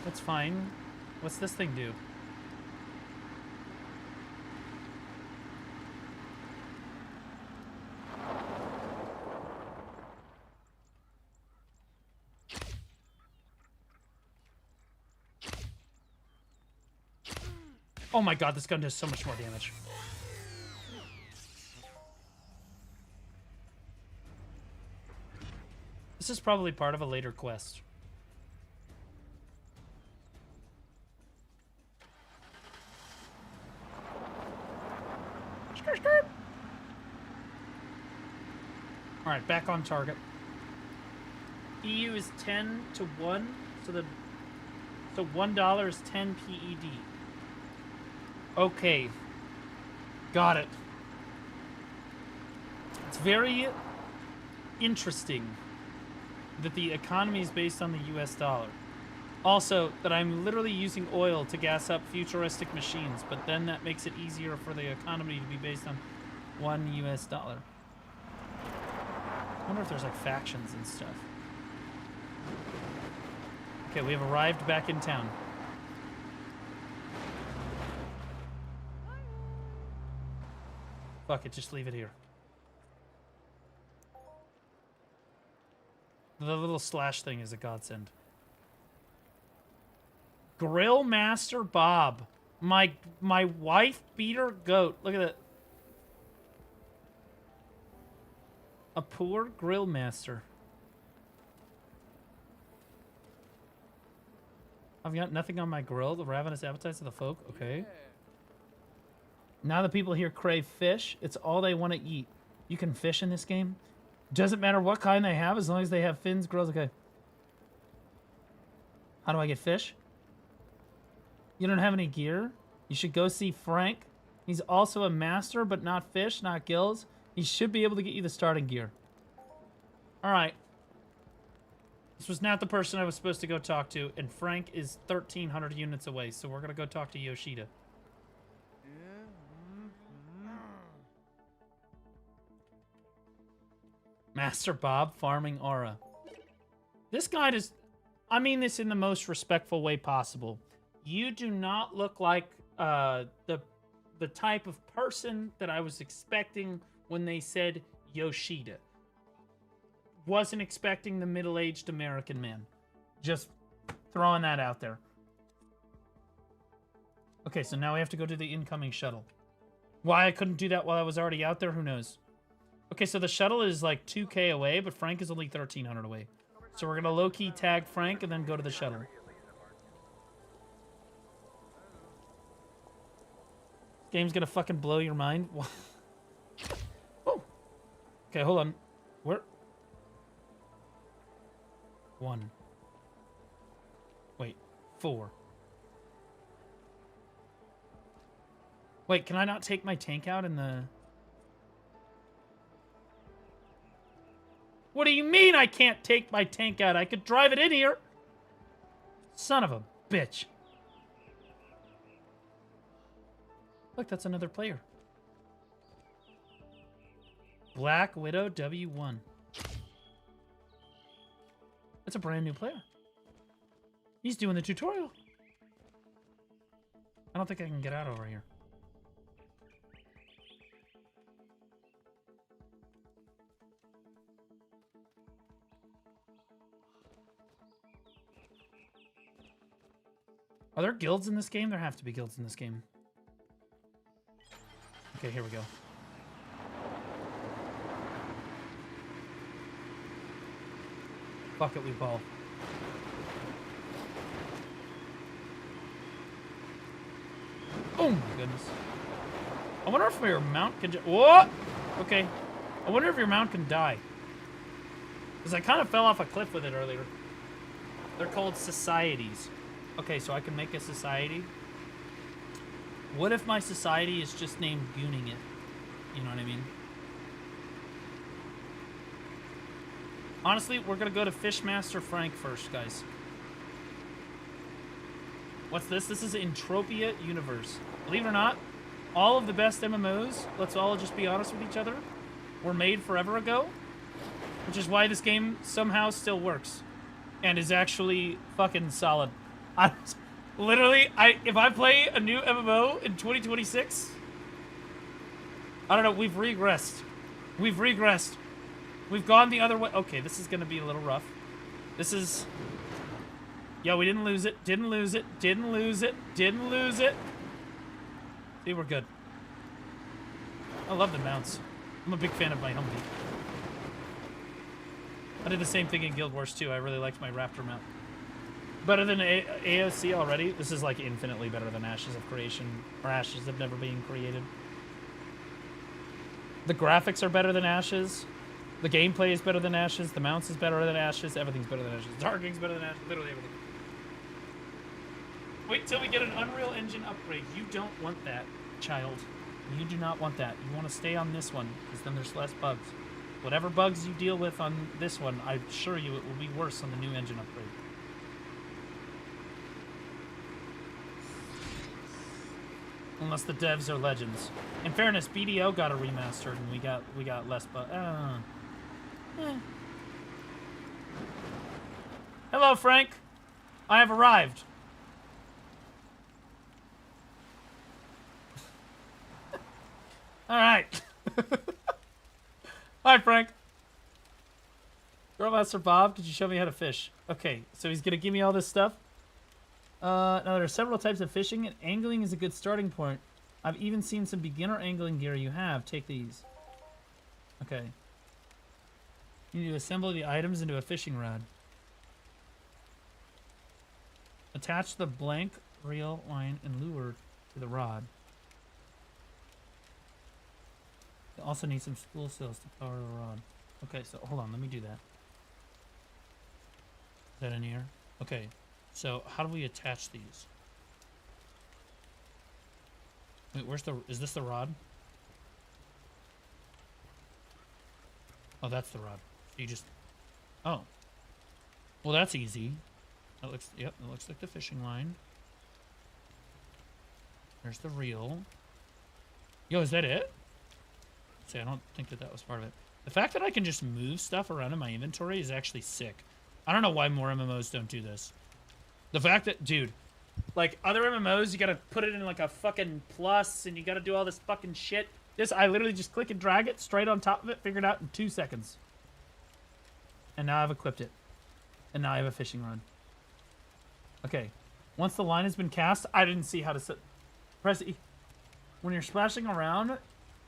That's fine. What's this thing do? Oh my god, this gun does so much more damage. This is probably part of a later quest. Alright, back on target. EU is 10 to 1, so $1 is 10 PED. Okay. Got it. It's very interesting that the economy is based on the US dollar. Also, that I'm literally using oil to gas up futuristic machines, but then that makes it easier for the economy to be based on $1 US. I wonder if there's like factions and stuff. Okay, we have arrived back in town. Fuck it, just leave it here. The little slash thing is a godsend. Grill Master Bob. My wife beater goat. Look at that. A poor grill master. I've got nothing on my grill. The ravenous appetites of the folk. Okay. Now the people here crave fish. It's all they want to eat. You can fish in this game. Doesn't matter what kind they have, as long as they have fins, grills. Okay. How do I get fish? You don't have any gear? You should go see Frank. He's also a master, but not fish, not gills. He should be able to get you the starting gear. All right. This was not the person I was supposed to go talk to, and Frank is 1,300 units away, so we're going to go talk to Yoshida. Master Bob farming aura. This guy does... I mean this in the most respectful way possible. You do not look like the type of person that I was expecting when they said Yoshida. Wasn't expecting the middle-aged American man. Just throwing that out there. Okay, so now we have to go to the incoming shuttle. Why I couldn't do that while I was already out there, who knows? Okay, so the shuttle is like 2K away, but Frank is only 1,300 away. So we're going to low-key tag Frank and then go to the shuttle. Game's going to fucking blow your mind. Oh. Okay, hold on. Where? 1. Wait, 4. Wait, can I not take my tank out in the... What do you mean I can't take my tank out? I could drive it in here. Son of a bitch. Look, that's another player. Black Widow W1. That's a brand new player. He's doing the tutorial. I don't think I can get out over here. Are there guilds in this game? There have to be guilds in this game. Okay, here we go. Fuck it, we ball. Oh my goodness. I wonder if your mount can... What? Okay. I wonder if your mount can die. Because I kind of fell off a cliff with it earlier. They're called societies. Okay, so I can make a society. What if my society is just named Gooning It? You know what I mean? Honestly, we're going to go to Fishmaster Frank first, guys. What's this? This is Entropia Universe. Believe it or not, all of the best MMOs, let's all just be honest with each other, were made forever ago. Which is why this game somehow still works. And is actually fucking solid. Literally, if I play a new MMO in 2026, I don't know, we've regressed. We've regressed. We've gone the other way. Okay, this is going to be a little rough. This is... Yo, we didn't lose it. Didn't lose it. Didn't lose it. Didn't lose it. See, we're good. I love the mounts. I'm a big fan of my Humvee. I did the same thing in Guild Wars 2. I really liked my Raptor mount. Better than AOC already. This is like infinitely better than Ashes of Creation or Ashes of Never Being Created. The graphics are better than Ashes. The gameplay is better than Ashes. The mounts is better than Ashes. Everything's better than Ashes. Targeting's better than Ashes. Literally everything. Wait till we get an Unreal Engine upgrade. You don't want that, child. You do not want that. You want to stay on this one because then there's less bugs. Whatever bugs you deal with on this one, I assure you it will be worse on the new engine upgrade. Unless the devs are legends. In fairness, BDO got a remastered and we got less Hello, Frank. I have arrived. All right. Hi, Frank. Girlmaster Bob, could you show me how to fish? Okay, so he's gonna give me all this stuff. Now there are several types of fishing, and angling is a good starting point. I've even seen some beginner angling gear you have. Take these. Okay. You need to assemble the items into a fishing rod. Attach the blank reel, line, and lure to the rod. You also need some spool sails to power the rod. Okay, so hold on, let me do that. Is that in here? Okay, so how do we attach these? Wait, is this the rod? Oh, that's the rod. You just, oh. Well, that's easy. That looks, yep, it looks like the fishing line. There's the reel. Yo, is that it? See, I don't think that was part of it. The fact that I can just move stuff around in my inventory is actually sick. I don't know why more MMOs don't do this. The fact that, dude, like other MMOs, you gotta put it in like a fucking plus and you gotta do all this fucking shit. This, I literally just click and drag it straight on top of it, figure it out in 2 seconds. And now I've equipped it. And now I have a fishing rod. Okay. Once the line has been cast, I didn't see how to set. Press E. When you're splashing around,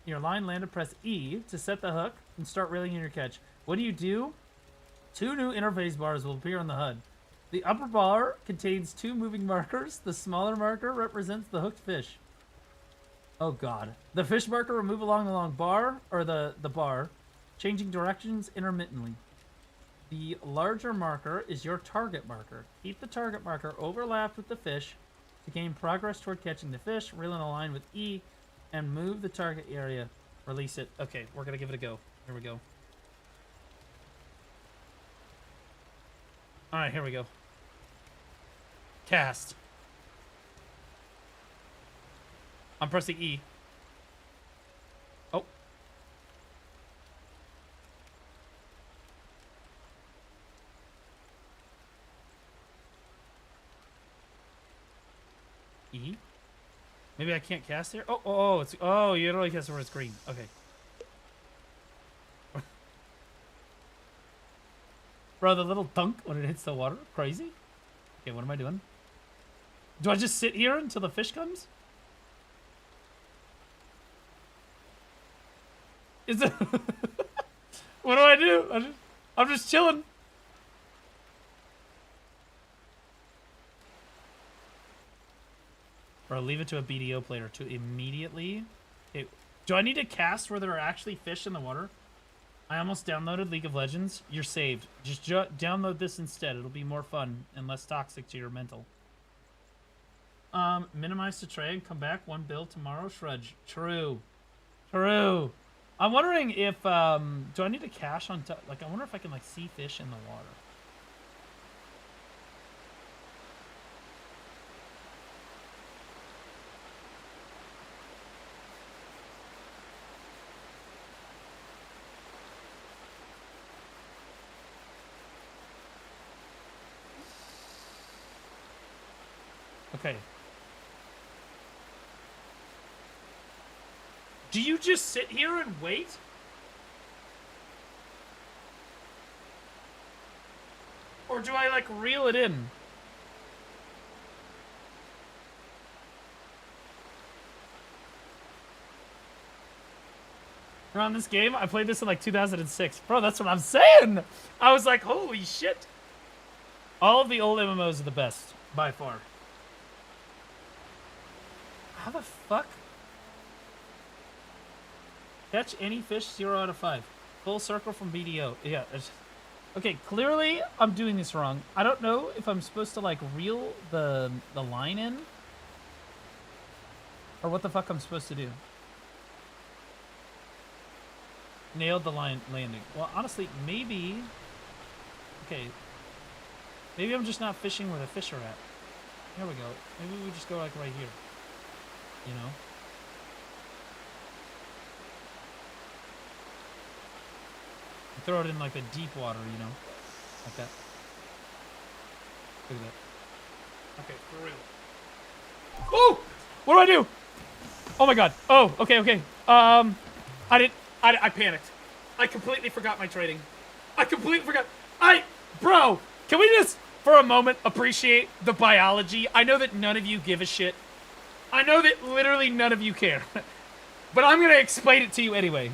your line landed, press E to set the hook and start reeling in your catch. What do you do? 2 new interface bars will appear on the HUD. The upper bar contains 2 moving markers. The smaller marker represents the hooked fish. Oh god. The fish marker will move along the long bar, or the bar, changing directions intermittently. The larger marker is your target marker. Keep the target marker overlapped with the fish to gain progress toward catching the fish. Reel in a line with E and move the target area. Release it. Okay, we're gonna give it a go. Here we go. Alright, here we go. Cast. I'm pressing E. Oh. E? Maybe I can't cast here? Oh, it's, oh, you don't only cast it where it's green. Okay. Bro, the little dunk when it hits the water. Crazy. Okay, what am I doing? Do I just sit here until the fish comes? Is it? What do I do? I'm just chilling. Or leave it to a BDO player to immediately. Okay. Do I need to cast where there are actually fish in the water? I almost downloaded League of Legends. You're saved. Just download this instead. It'll be more fun and less toxic to your mental. Minimize the tray and come back. 1 build tomorrow. Shrudge. True. True. I'm wondering if, do I need to cache on top? Like, I wonder if I can, like, see fish in the water. Okay. Do you just sit here and wait? Or do I, like, reel it in? Around this game, I played this in, like, 2006. Bro, that's what I'm saying! I was like, holy shit! All of the old MMOs are the best, by far. How the fuck? Catch any fish, 0 out of 5. Full circle from BDO. Yeah. Okay, clearly I'm doing this wrong. I don't know if I'm supposed to, like, reel the line in. Or what the fuck I'm supposed to do. Nailed the line landing. Well, honestly, maybe... Okay. Maybe I'm just not fishing where the fish are at. Here we go. Maybe we just go, like, right here. You know? Throw it in like the deep water, you know? Like that. Look at that. Okay, for real. Oh! What do I do? Oh my god. Oh, okay. I panicked. I completely forgot my trading. I completely forgot. Bro, can we just, for a moment, appreciate the biology? I know that none of you give a shit. I know that literally none of you care. But I'm gonna explain it to you anyway.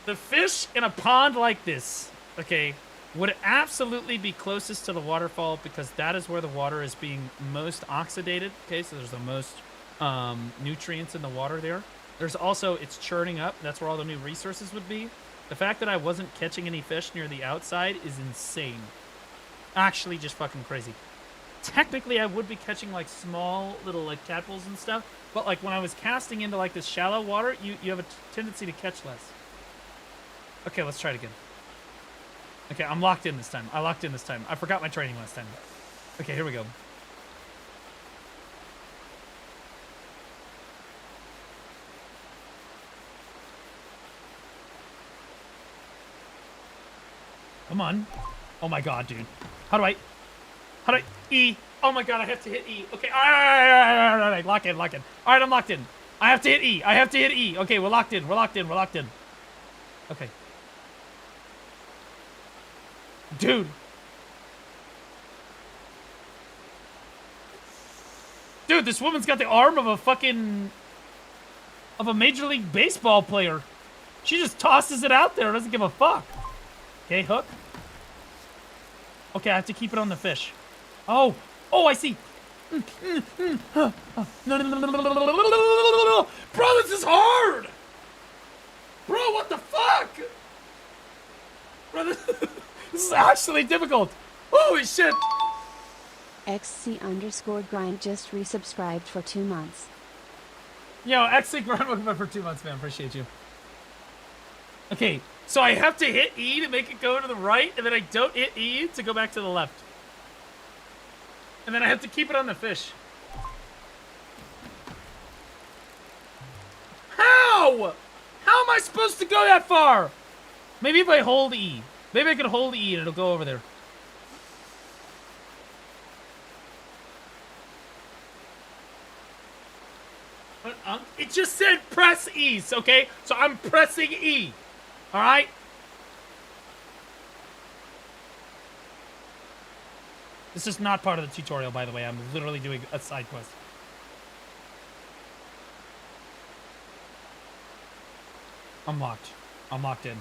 The fish in a pond like this, okay, would absolutely be closest to the waterfall because that is where the water is being most oxidated. Okay, so there's the most nutrients in the water there. There's also, it's churning up. That's where all the new resources would be. The fact that I wasn't catching any fish near the outside is insane. Actually, just fucking crazy. Technically, I would be catching like small little like tadpoles and stuff, but like when I was casting into like this shallow water, you have a tendency to catch less. Okay, let's try it again. Okay, I'm locked in this time. I locked in this time. I forgot my training last time. Okay, here we go. Come on. Oh my god, dude. How do I E? Oh my god, I have to hit E. Okay, all right. Lock in. All right, I'm locked in. I have to hit E. Okay, we're locked in. Okay. Dude. Dude, this woman's got the arm of a Major League Baseball player. She just tosses it out there, doesn't give a fuck. Okay, hook. Okay, I have to keep it on the fish. Oh, I see. No. Bro, this is hard. Bro, what the fuck? Bro, this is actually difficult. Holy shit. XC_grind just resubscribed for 2 months. Yo, XC_grind, welcome back for 2 months, man. Appreciate you. Okay, so I have to hit E to make it go to the right, and then I don't hit E to go back to the left. And then I have to keep it on the fish. How? How am I supposed to go that far? Maybe if I hold E. Maybe I can hold E and it'll go over there. It just said press E, okay? So I'm pressing E. All right? This is not part of the tutorial, by the way. I'm literally doing a side quest. I'm locked. I'm locked in.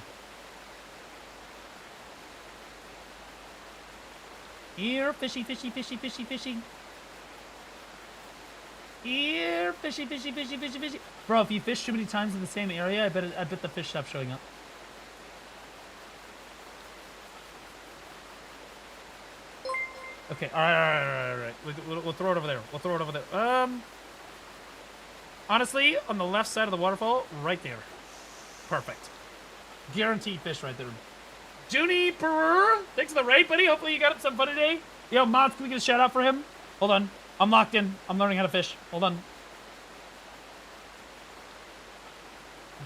Here, fishy. Here, fishy. Bro, if you fish too many times in the same area, I bet the fish stop showing up. Okay, all right. We'll throw it over there. Honestly, on the left side of the waterfall, right there. Perfect. Guaranteed fish right there. Juniper, thanks for the raid, buddy. Hopefully you got some fun today. Yo, Mods, can we get a shout out for him? Hold on. I'm locked in. I'm learning how to fish. Hold on.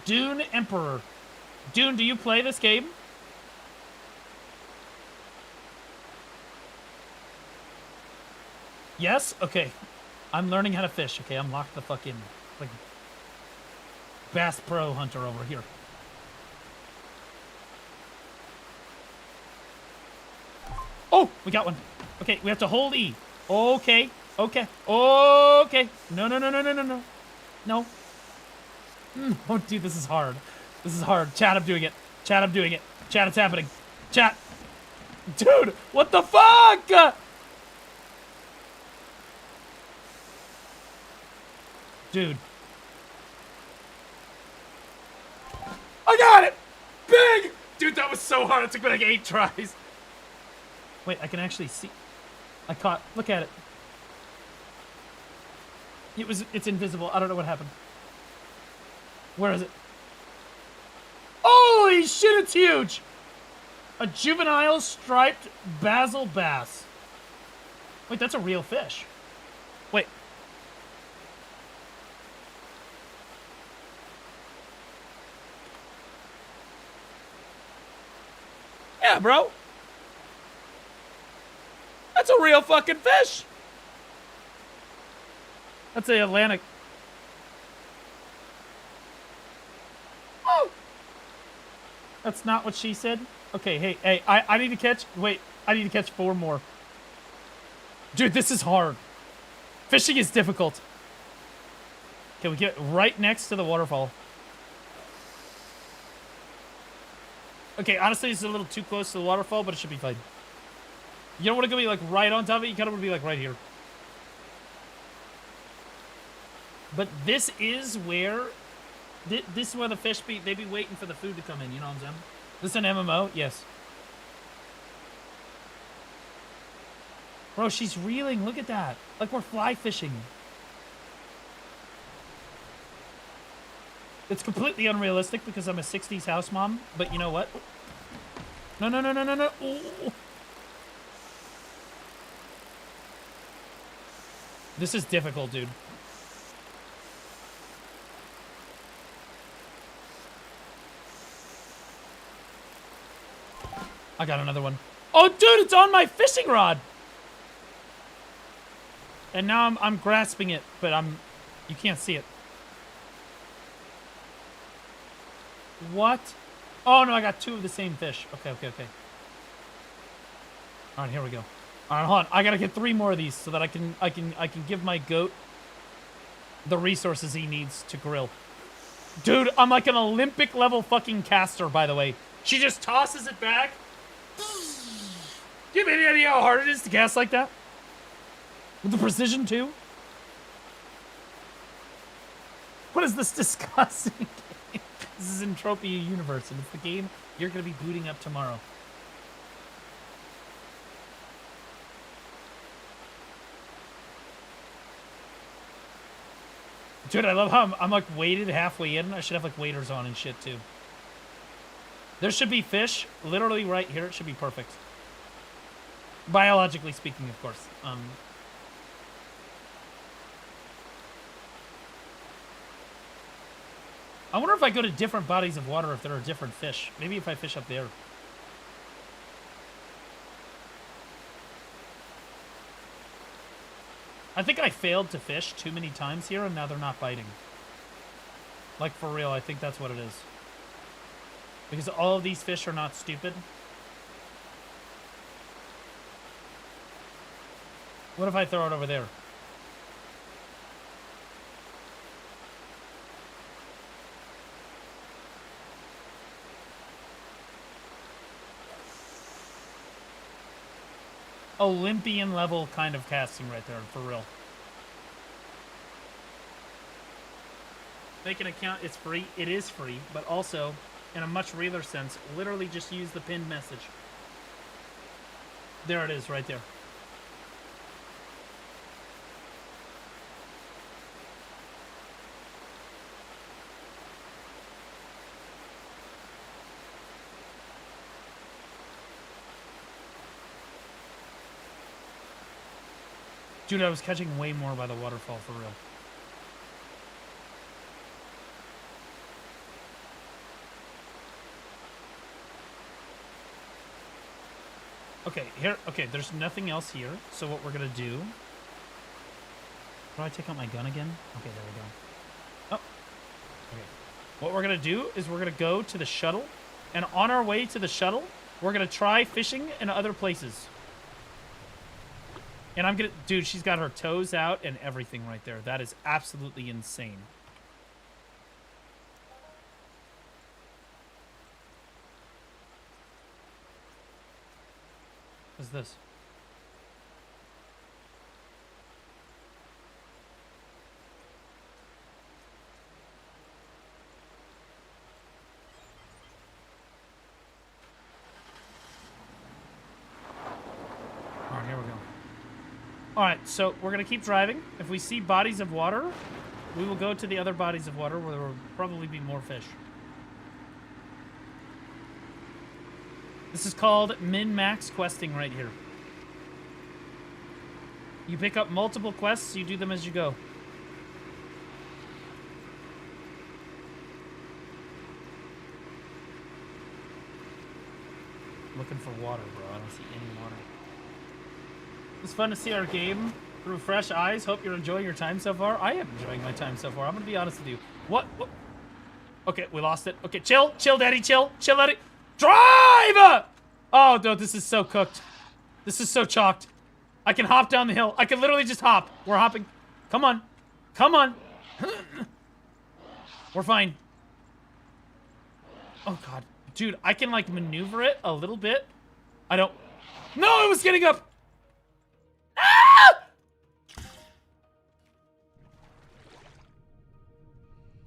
Dune Emperor. Dune, do you play this game? Yes? Okay. I'm learning how to fish. Okay, I'm locked the fuck in. Like Bass Pro Hunter over here. Oh, we got one. Okay, we have to hold E. Okay. No. No. Oh, dude, this is hard. Chat, I'm doing it. Chat, it's happening. Chat. Dude, what the fuck? Dude. I got it! Big! Dude, that was so hard. It took me like 8 tries. Wait, I can actually see. I caught. Look at it. It's invisible. I don't know what happened. Where is it? Holy shit, it's huge! A juvenile striped basil bass. Wait, that's a real fish. Wait. Yeah, bro. That's a real fucking fish. That's the Atlantic. Oh. That's not what she said. Okay, hey, I need to catch. Wait, I need to catch 4 more. Dude, this is hard. Fishing is difficult. Okay, we get right next to the waterfall. Okay, honestly, this is a little too close to the waterfall, but it should be fine. You don't want to be like right on top of it. You kind of want to be like right here. But this is where, this is where the fish be. They be waiting for the food to come in. You know what I'm saying? This an MMO? Yes. Bro, she's reeling. Look at that. Like we're fly fishing. It's completely unrealistic because I'm a 60s house mom. But you know what? No, no, no, no, no, no. Ooh. This is difficult, dude. I got another one. Oh, dude, it's on my fishing rod. And now I'm grasping it, but you can't see it. What? Oh, no, I got two of the same fish. Okay, okay, okay. All right, here we go. All right, hold on. I got to get 3 more of these so that I can give my goat the resources he needs to grill. Dude, I'm like an Olympic level fucking caster, by the way. She just tosses it back. Do you have any idea how hard it is to cast like that? With the precision, too? What is this disgusting game? This is Entropia Universe, and it's the game you're going to be booting up tomorrow. Dude, I love how I'm like weighted halfway in. I should have like waders on and shit, too. There should be fish literally right here. It should be perfect. Biologically speaking, of course. I wonder if I go to different bodies of water if there are different fish. Maybe if I fish up there. I think I failed to fish too many times here and now they're not biting. Like for real, I think that's what it is. Because all of these fish are not stupid. What if I throw it over there? Olympian level kind of casting right there, for real. Make an account, it's free. It is free, but also, in a much realer sense, literally just use the pinned message. There it is, right there. Dude, I was catching way more by the waterfall, for real. Okay, here, okay, there's nothing else here, so what we're gonna do... Do I take out my gun again? Okay, there we go. Oh, okay. What we're gonna do is we're gonna go to the shuttle, and on our way to the shuttle, we're gonna try fishing in other places. And I'm gonna... Dude, she's got her toes out and everything right there. That is absolutely insane. What's this? Alright, here we go. Alright, so we're gonna keep driving. If we see bodies of water, we will go to the other bodies of water where there will probably be more fish. This is called min-max questing right here. You pick up multiple quests, you do them as you go. Looking for water, bro. I don't see any water. It's fun to see our game through fresh eyes. Hope you're enjoying your time so far. I am enjoying my time so far. I'm gonna be honest with you. What? Okay, we lost it. Okay, chill. Chill, daddy. Chill. Chill, daddy. Drive! Oh, dude, this is so cooked. This is so chalked. I can hop down the hill. I can literally just hop. We're hopping. Come on. Come on. We're fine. Oh, God. Dude, I can, like, maneuver it a little bit. I don't... No, it was getting up! Ah!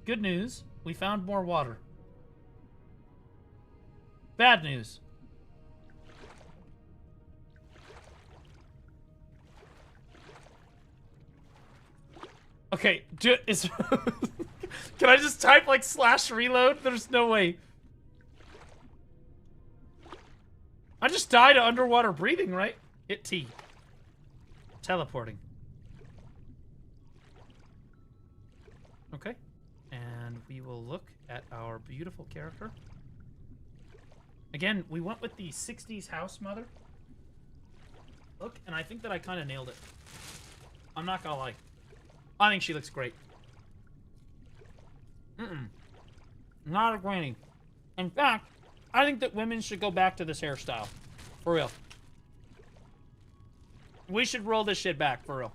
Good news. We found more water. Bad news. Okay, is... Can I just type, like, /reload? There's no way. I just died of underwater breathing, right? Hit T. Teleporting. Okay. And we will look at our beautiful character. Again, we went with the 60s house mother. Look, and I think that I kind of nailed it. I'm not gonna lie. I think she looks great. Not a granny. In fact, I think that women should go back to this hairstyle. For real. We should roll this shit back, for real.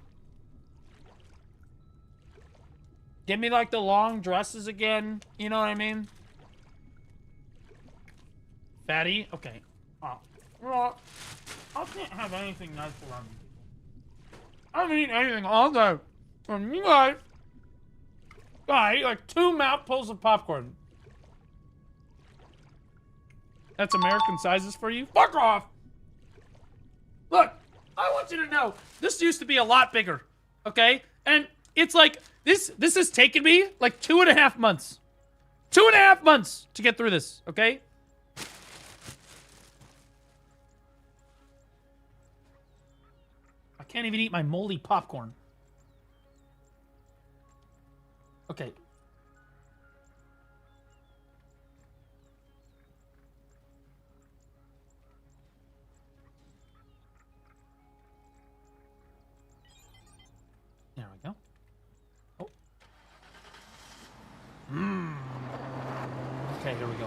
Give me, like, the long dresses again. You know what I mean? Fatty? Okay. Well, I can't have anything nice around me. I haven't eaten anything all day. And you guys... I ate, like, 2 mouthfuls of popcorn. That's American sizes for you? Fuck off! Look, I want you to know, this used to be a lot bigger, okay? And it's like, this has taken me, like, 2.5 months. 2.5 months to get through this, okay? I can't even eat my moldy popcorn. Okay. There we go. Oh. Okay, here we go.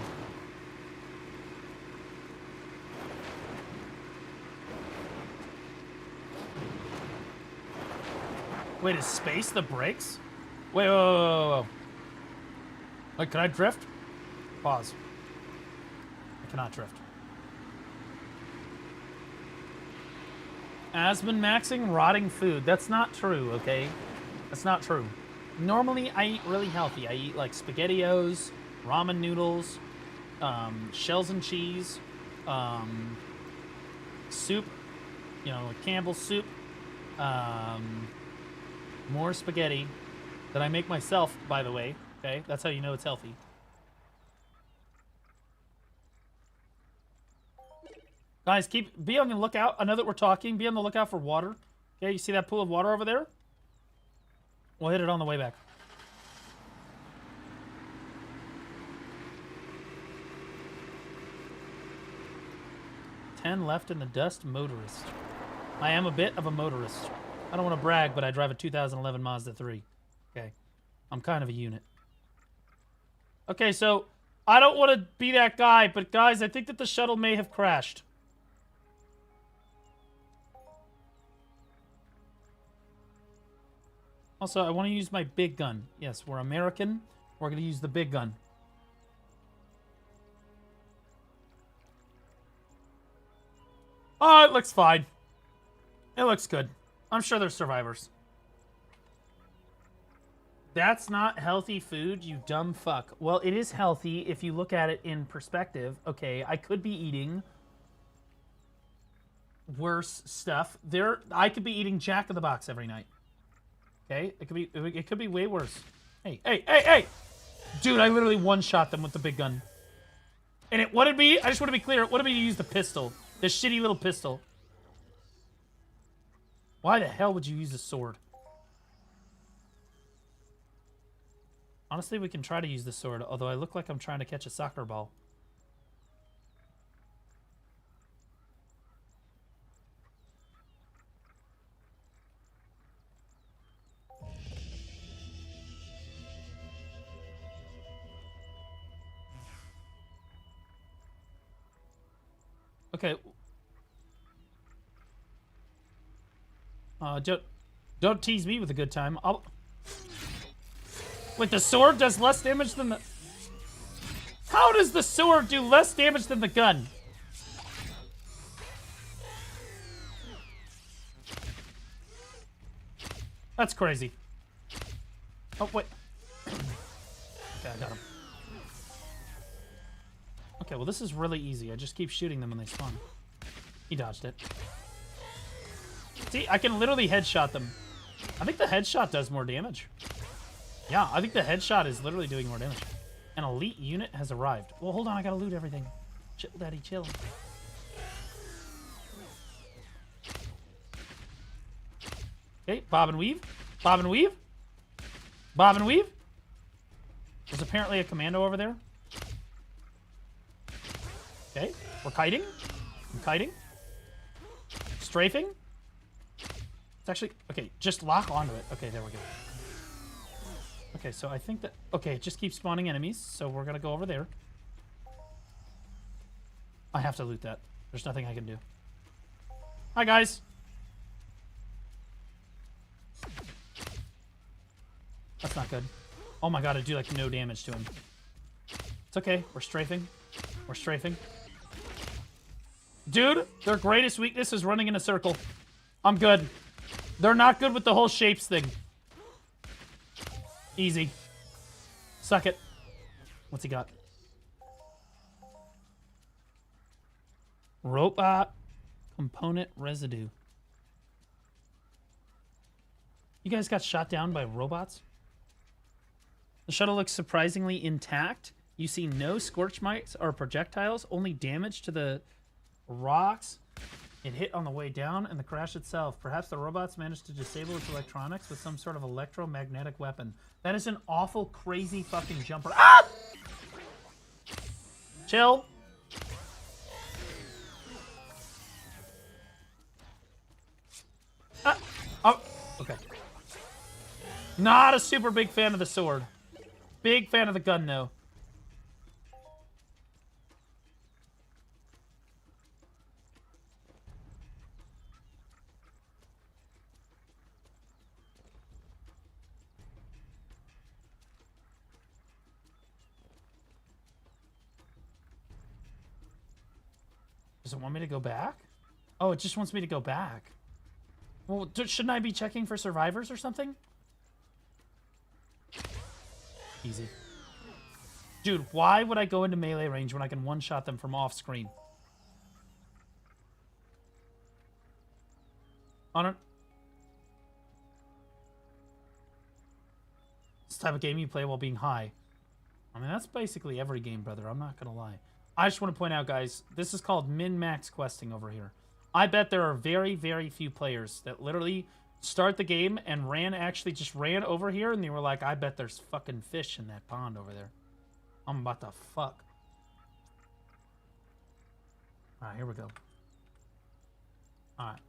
Wait, is space the brakes? Wait, whoa. Wait, can I drift? Pause. I cannot drift. Aspen maxing rotting food. That's not true, okay? That's not true. Normally, I eat really healthy. I eat, like, SpaghettiOs, ramen noodles, shells and cheese, soup, you know, like Campbell's soup, more spaghetti that I make myself, by the way, okay? That's how you know it's healthy. Guys, be on the lookout. I know that we're talking. Be on the lookout for water. Okay, you see that pool of water over there? We'll hit it on the way back. $10 left in the dust. Motorist. I am a bit of a motorist. I don't want to brag, but I drive a 2011 Mazda 3. Okay. I'm kind of a unit. Okay, so I don't want to be that guy, but guys, I think that the shuttle may have crashed. Also, I want to use my big gun. Yes, we're American. We're going to use the big gun. Oh, it looks fine. It looks good. I'm sure there's survivors. That's not healthy food, you dumb fuck. Well, it is healthy if you look at it in perspective. Okay, I could be eating worse stuff. I could be eating Jack in the Box every night. Okay, it could be way worse. Hey! Dude, I literally one-shot them with the big gun. And it wanted me, I just want to be clear, it wanted me to use the pistol. This shitty little pistol. Why the hell would you use a sword? Honestly, we can try to use the sword, although I look like I'm trying to catch a soccer ball. Okay. Don't tease me with a good time. Wait, the sword does less damage than the... How does the sword do less damage than the gun? That's crazy. Oh, wait. Okay, I got him. Okay, well, this is really easy. I just keep shooting them when they spawn. He dodged it. See, I can literally headshot them. I think the headshot does more damage. Yeah, I think the headshot is literally doing more damage. An elite unit has arrived. Well, hold on, I gotta loot everything. Chill, daddy, chill. Okay, bob and weave. Bob and weave. Bob and weave. There's apparently a commando over there. Okay, we're kiting. I'm kiting. Strafing. It's actually... Okay, just lock onto it. Okay, there we go. Okay, so I think that... Okay, it just keeps spawning enemies, so we're gonna go over there. I have to loot that. There's nothing I can do. Hi, guys. That's not good. Oh my god, I do like no damage to him. It's okay. We're strafing. We're strafing. Dude, their greatest weakness is running in a circle. I'm good. They're not good with the whole shapes thing. Easy. Suck it. What's he got? Robot component residue. You guys got shot down by robots? The shuttle looks surprisingly intact. You see no scorch marks or projectiles, only damage to the rocks it hit on the way down and the crash itself. Perhaps the robots managed to disable its electronics with some sort of electromagnetic weapon. That is an awful, crazy fucking jumper. Ah! Chill. Ah! Oh, okay. Not a super big fan of the sword. Big fan of the gun, though. Does it want me to go back? Oh, it just wants me to go back. Well, shouldn't I be checking for survivors or something? Easy. Dude, why would I go into melee range when I can one-shot them from off-screen? On it. This type of game you play while being high. I mean, that's basically every game, brother. I'm not gonna lie. I just want to point out, guys, this is called min-max questing over here. I bet there are very, very few players that literally start the game and actually just ran over here and they were like, I bet there's fucking fish in that pond over there. I'm about to fuck. Alright, here we go. Alright.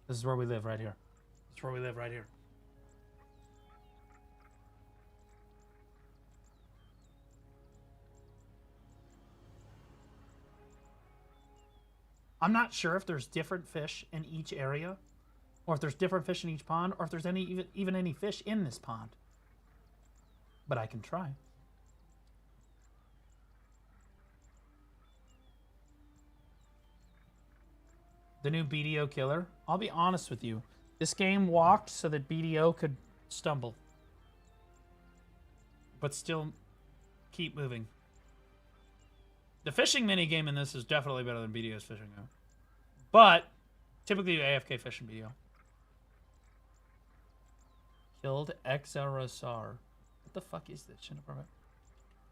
This is where we live right here. This is where we live right here. I'm not sure if there's different fish in each area, or if there's different fish in each pond, or if there's even any fish in this pond. But I can try. The new BDO killer. I'll be honest with you. This game walked so that BDO could stumble. But still keep moving. The fishing minigame in this is definitely better than BDO's fishing game. But, typically you AFK fish in BDO. Killed Exarosar. What the fuck is this?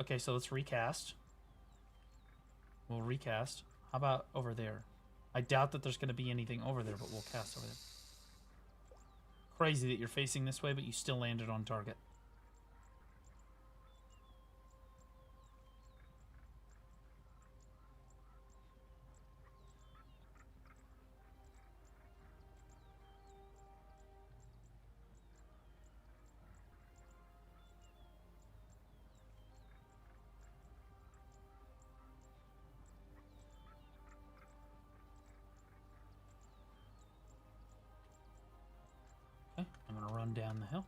Okay, so let's recast. We'll recast. How about over there? I doubt that there's going to be anything over there, but we'll cast over there. Crazy that you're facing this way, but you still landed on target. Run down the hill.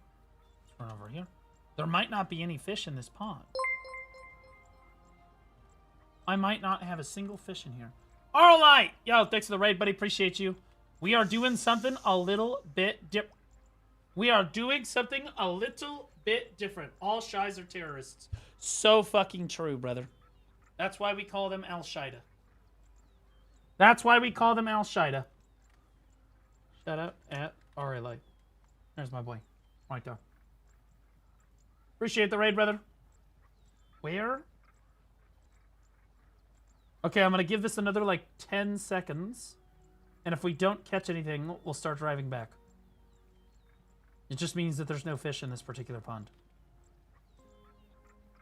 Run over here. There might not be any fish in this pond. I might not have a single fish in here. Arlight! Yo, thanks for the raid, buddy. Appreciate you. We are doing something a little bit different. We are doing something a little bit different. All Shis are terrorists. So fucking true, brother. That's why we call them Al-Shaida. That's why we call them Al-Shaida. Shout out at RLA. There's my boy. Right there. Appreciate the raid, brother. Where? Okay, I'm going to give this another, like, 10 seconds. And if we don't catch anything, we'll start driving back. It just means that there's no fish in this particular pond.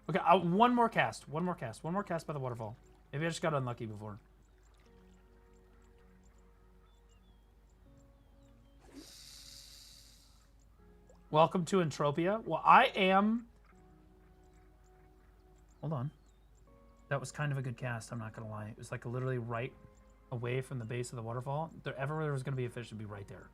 Okay, one more cast. One more cast. One more cast by the waterfall. Maybe I just got unlucky before. Welcome to Entropia. Well, I am... Hold on. That was kind of a good cast, I'm not going to lie. It was like literally right away from the base of the waterfall. If ever there was going to be a fish, it'd be right there.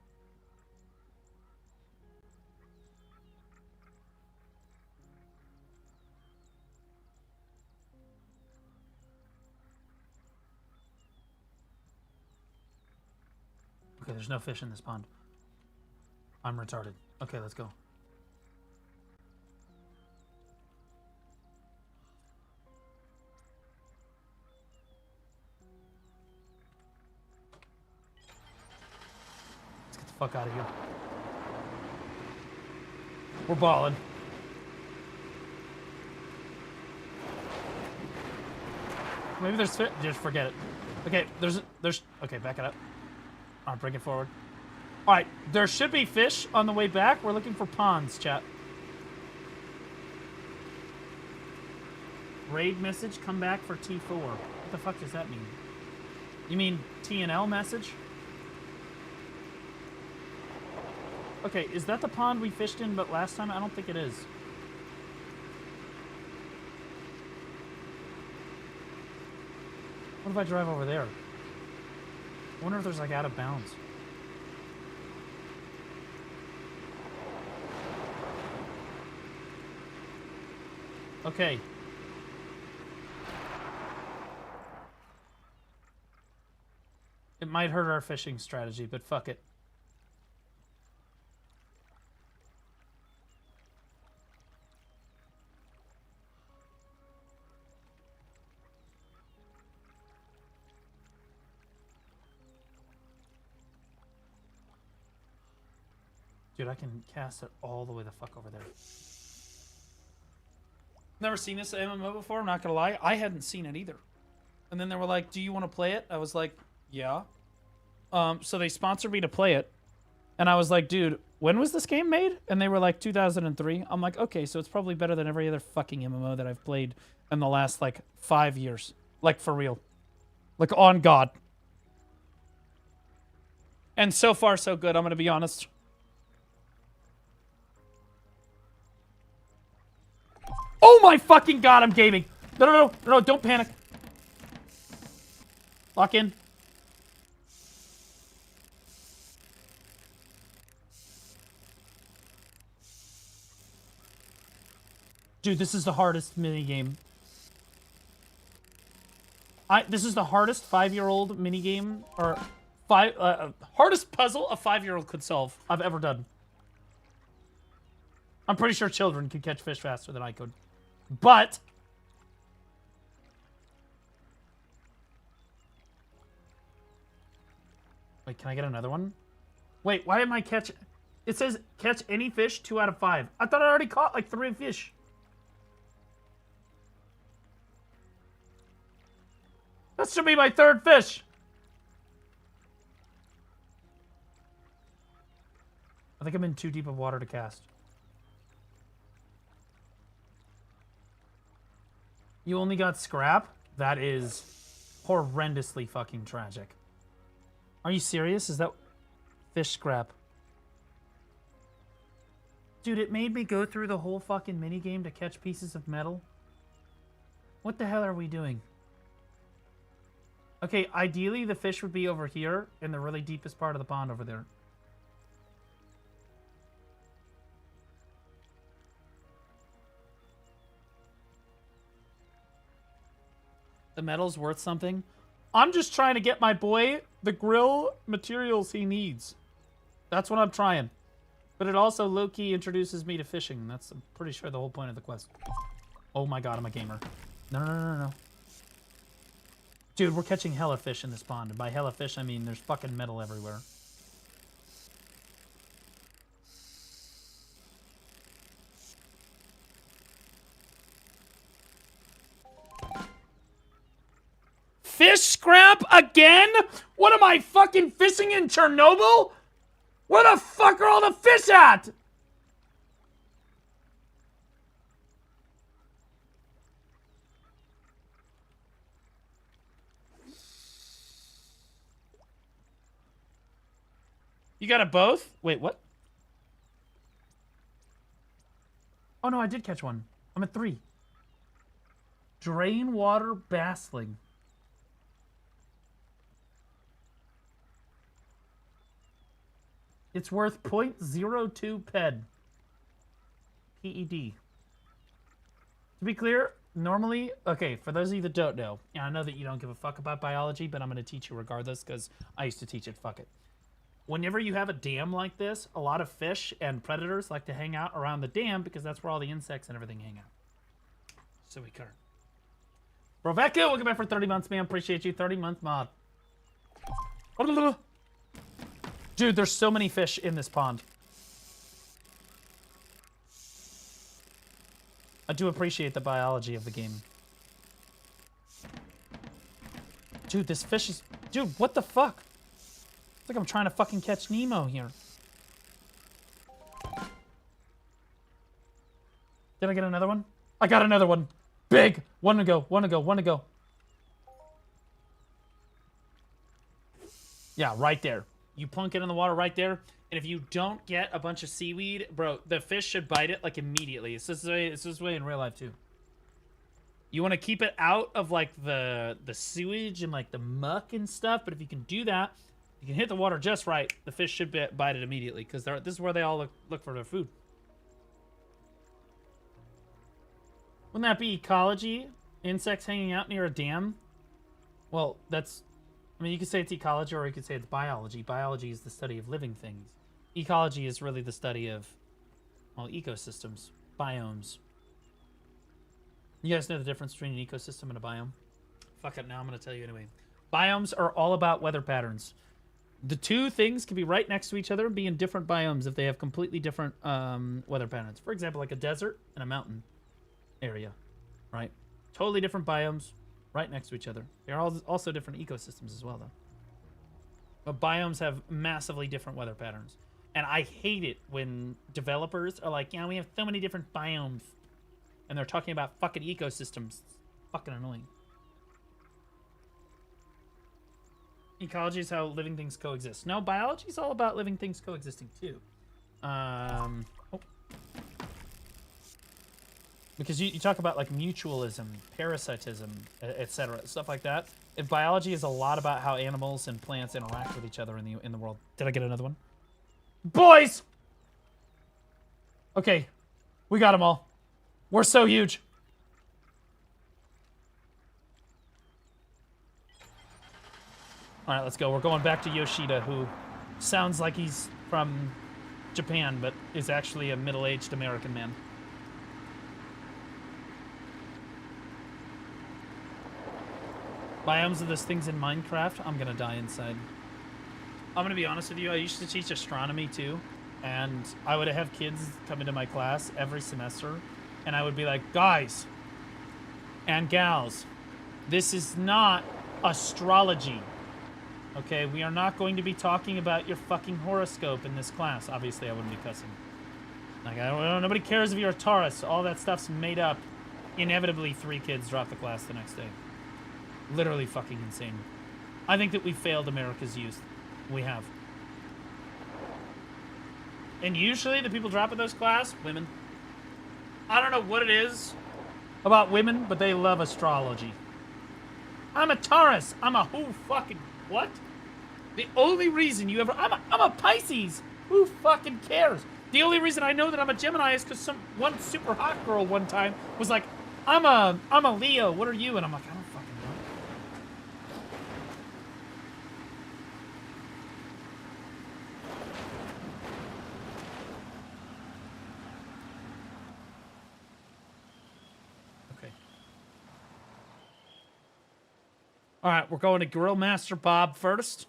Okay, there's no fish in this pond. I'm retarded. Okay, let's go. Let's get the fuck out of here. We're balling. Maybe there's fish. Just forget it. Okay, there's. Okay, back it up. All right, bring it forward. All right, there should be fish on the way back. We're looking for ponds, chat. Raid message, come back for T4. What the fuck does that mean? You mean TNL message? Okay, is that the pond we fished in but last time? I don't think it is. What if I drive over there? I wonder if there's like out of bounds. Okay. It might hurt our fishing strategy, but fuck it. Dude, I can cast it all the way the fuck over there. Never seen this MMO before, I'm not gonna lie. I hadn't seen it either. And then they were like, do you want to play it? I was like, yeah. So they sponsored me to play it. And I was like, dude, when was this game made? And they were like, 2003. I'm like, okay, so it's probably better than every other fucking MMO that I've played in the last, like, 5 years. Like, for real. Like, on God. And so far, so good, I'm gonna be honest. Oh my fucking God, I'm gaming. No, don't panic. Lock in. Dude, this is the hardest minigame. This is the hardest 5-year-old minigame, or hardest puzzle a 5-year-old could solve I've ever done. I'm pretty sure children could catch fish faster than I could. But wait, can I get another one? Wait, why am I catch? It says catch any fish 2 out of 5. I thought I already caught like 3 fish. That should be my 3rd fish. I think I'm in too deep of water to cast. You only got scrap? That is horrendously fucking tragic. Are you serious? Is that fish scrap? Dude, it made me go through the whole fucking minigame to catch pieces of metal. What the hell are we doing? Okay, ideally the fish would be over here in the really deepest part of the pond over there. The metal's worth something. I'm just trying to get my boy the grill materials he needs. That's what I'm trying. But it also low-key introduces me to fishing. That's, I'm pretty sure, the whole point of the quest. Oh my god, I'm a gamer. No. Dude, we're catching hella fish in this pond. And by hella fish, I mean there's fucking metal everywhere. Fish scrap again? What am I fucking fishing in Chernobyl? Where the fuck are all the fish at? You got it both? Wait, what? Oh no, I did catch one. I'm at 3. Drain water bassling. It's worth 0.02 PED. PED. To be clear, normally, okay, for those of you that don't know, and I know that you don't give a fuck about biology, but I'm going to teach you regardless because I used to teach it, fuck it. Whenever you have a dam like this, a lot of fish and predators like to hang out around the dam because that's where all the insects and everything hang out. So we cover. Broveka, welcome back for 30 months, man. Appreciate you. 30-month mod. Dude, there's so many fish in this pond. I do appreciate the biology of the game. Dude, this fish is... Dude, what the fuck? It's like I'm trying to fucking catch Nemo here. Did I get another one? I got another one. Big! One to go, one to go, one to go. Yeah, right there. You plunk it in the water right there, and if you don't get a bunch of seaweed, bro, the fish should bite it, like, immediately. It's this way in real life, too. You want to keep it out of, like, the sewage and, like, the muck and stuff, but if you can do that, you can hit the water just right, the fish should bite it immediately, because this is where they all look for their food. Wouldn't that be ecology? Insects hanging out near a dam? Well, that's... I mean, you could say it's ecology or you could say it's biology. Biology is the study of living things. Ecology is really the study of, well, ecosystems, biomes. You guys know the difference between an ecosystem and a biome? Fuck it, now I'm going to tell you anyway. Biomes are all about weather patterns. The two things can be right next to each other and be in different biomes if they have completely different weather patterns. For example, like a desert and a mountain area, right? Totally different biomes. Right next to each other. They're also different ecosystems as well, though. But biomes have massively different weather patterns. And I hate it when developers are like, yeah, we have so many different biomes. And they're talking about fucking ecosystems. It's fucking annoying. Ecology is how living things coexist. No, biology is all about living things coexisting, too. Because you talk about, like, mutualism, parasitism, etc., stuff like that. If biology is a lot about how animals and plants interact with each other in the world. Did I get another one? Boys! Okay, we got them all. We're so huge. All right, let's go. We're going back to Yoshida, who sounds like he's from Japan, but is actually a middle-aged American man. Biomes are those things in Minecraft. I'm gonna die inside. I'm gonna be honest with you. I used to teach astronomy too, and I would have kids come into my class every semester, and I would be like, guys and gals, this is not astrology. Okay, we are not going to be talking about your fucking horoscope in this class. Obviously, I wouldn't be cussing. Like, nobody cares if you're a Taurus. All that stuff's made up. Inevitably, 3 kids drop the class the next day. Literally fucking insane. I think that we failed America's youth. We have. And usually the people dropping those class, women. I don't know what it is about women, but they love astrology. I'm a Taurus. I'm a who fucking what? The only reason you ever... I'm a Pisces. Who fucking cares? The only reason I know that I'm a Gemini is because one super hot girl one time was like, I'm a Leo. What are you? And I'm like, I don't fucking know. All right, we're going to Grill Master Bob first,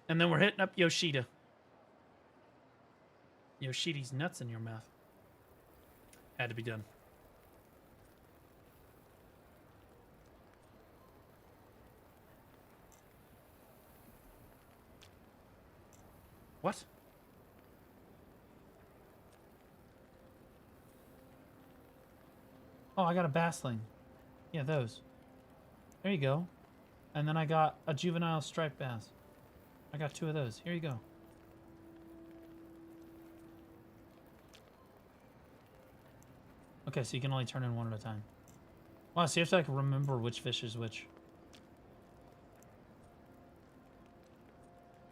and then we're hitting up Yoshida. Yoshida's nuts in your mouth. Had to be done. What? Oh, I got a bassling. Yeah, those. There you go. And then I got a juvenile striped bass. I got 2 of those. Here you go. Okay, so you can only turn in 1 at a time. Wow, so you have to like remember which fish is which.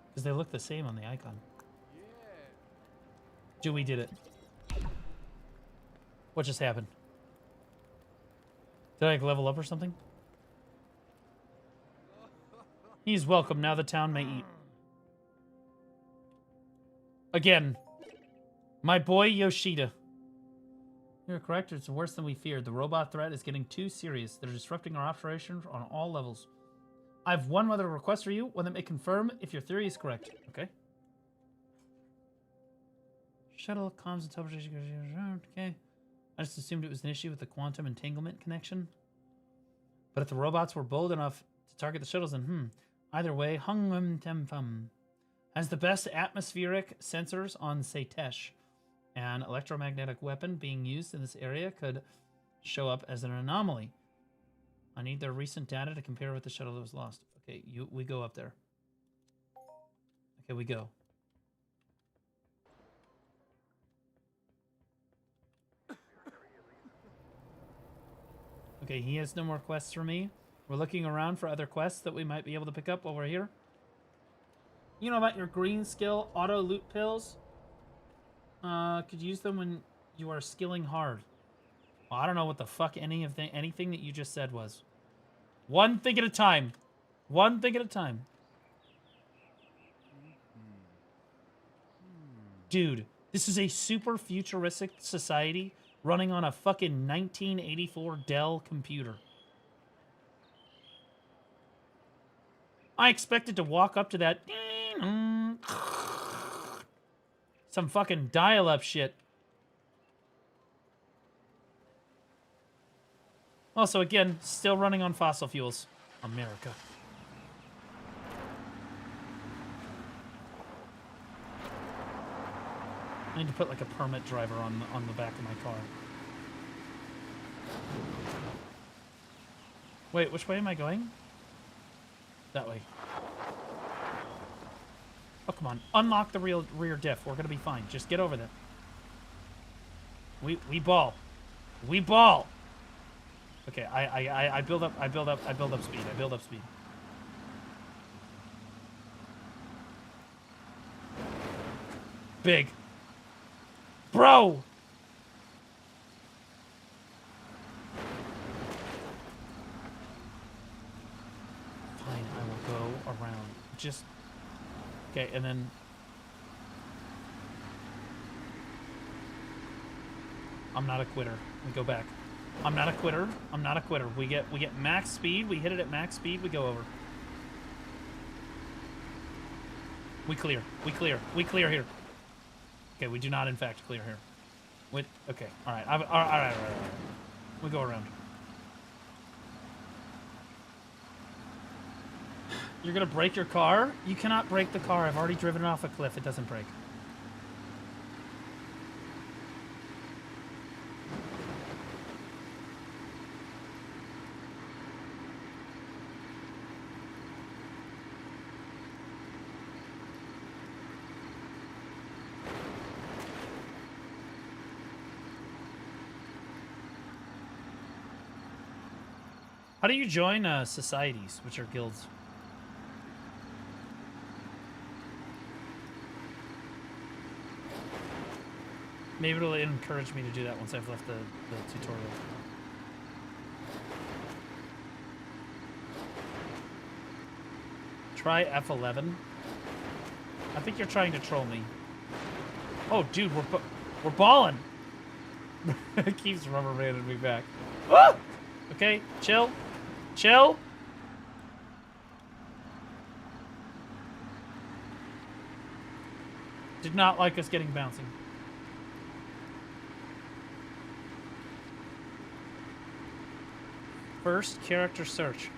Because they look the same on the icon. Dewey did it. What just happened? Did I like level up or something? He's welcome. Now the town may eat. Again. My boy Yoshida. You're correct. It's worse than we feared. The robot threat is getting too serious. They're disrupting our operations on all levels. I have one other request for you. One that may confirm if your theory is correct. Okay. Shuttle comms and teleportation. Okay. I just assumed it was an issue with the quantum entanglement connection. But if the robots were bold enough to target the shuttles, then either way, has the best atmospheric sensors on Satesh. An electromagnetic weapon being used in this area could show up as an anomaly. I need their recent data to compare with the shuttle that was lost. Okay, we go up there. Okay, we go. Okay, he has no more quests for me. We're looking around for other quests that we might be able to pick up while we're here. You know about your green skill auto loot pills? Could use them when you are skilling hard. Well, I don't know what the fuck anything that you just said was. One thing at a time. One thing at a time. Dude, this is a super futuristic society running on a fucking 1984 Dell computer. I expected to walk up to that... Some fucking dial-up shit. Also, again, still running on fossil fuels. America. I need to put like a permit driver on the back of my car. Wait, which way am I going? That way. Oh, come on. Unlock the rear diff. We're gonna be fine. Just get over there. We ball. We ball. Okay, I build up speed. I build up speed. Big. Bro! Fine, I will go around. Just... Okay, and then... I'm not a quitter. We go back. I'm not a quitter. I'm not a quitter. We get max speed. We hit it at max speed. We go over. We clear. We clear. We clear here. Okay, we do not in fact clear here. Wait. Okay. All right. All right. We go around. You're gonna break your car? You cannot break the car. I've already driven it off a cliff. It doesn't break. How do you join societies, which are guilds? Maybe it'll encourage me to do that once I've left the tutorial. Try F11. I think you're trying to troll me. Oh, dude, we're balling. It keeps rubber banding me back. Ah! Okay, chill. Chill. Did not like us getting bouncing. First, character search.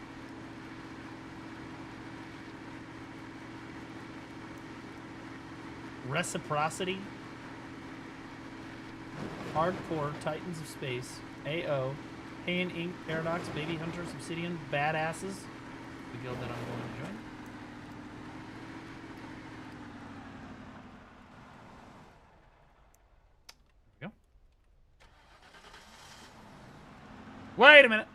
Reciprocity. Hardcore, Titans of Space, AO, Pain Inc., Paradox, Baby Hunters, Obsidian, Badasses. The guild that I'm going to join. There we go. Wait a minute.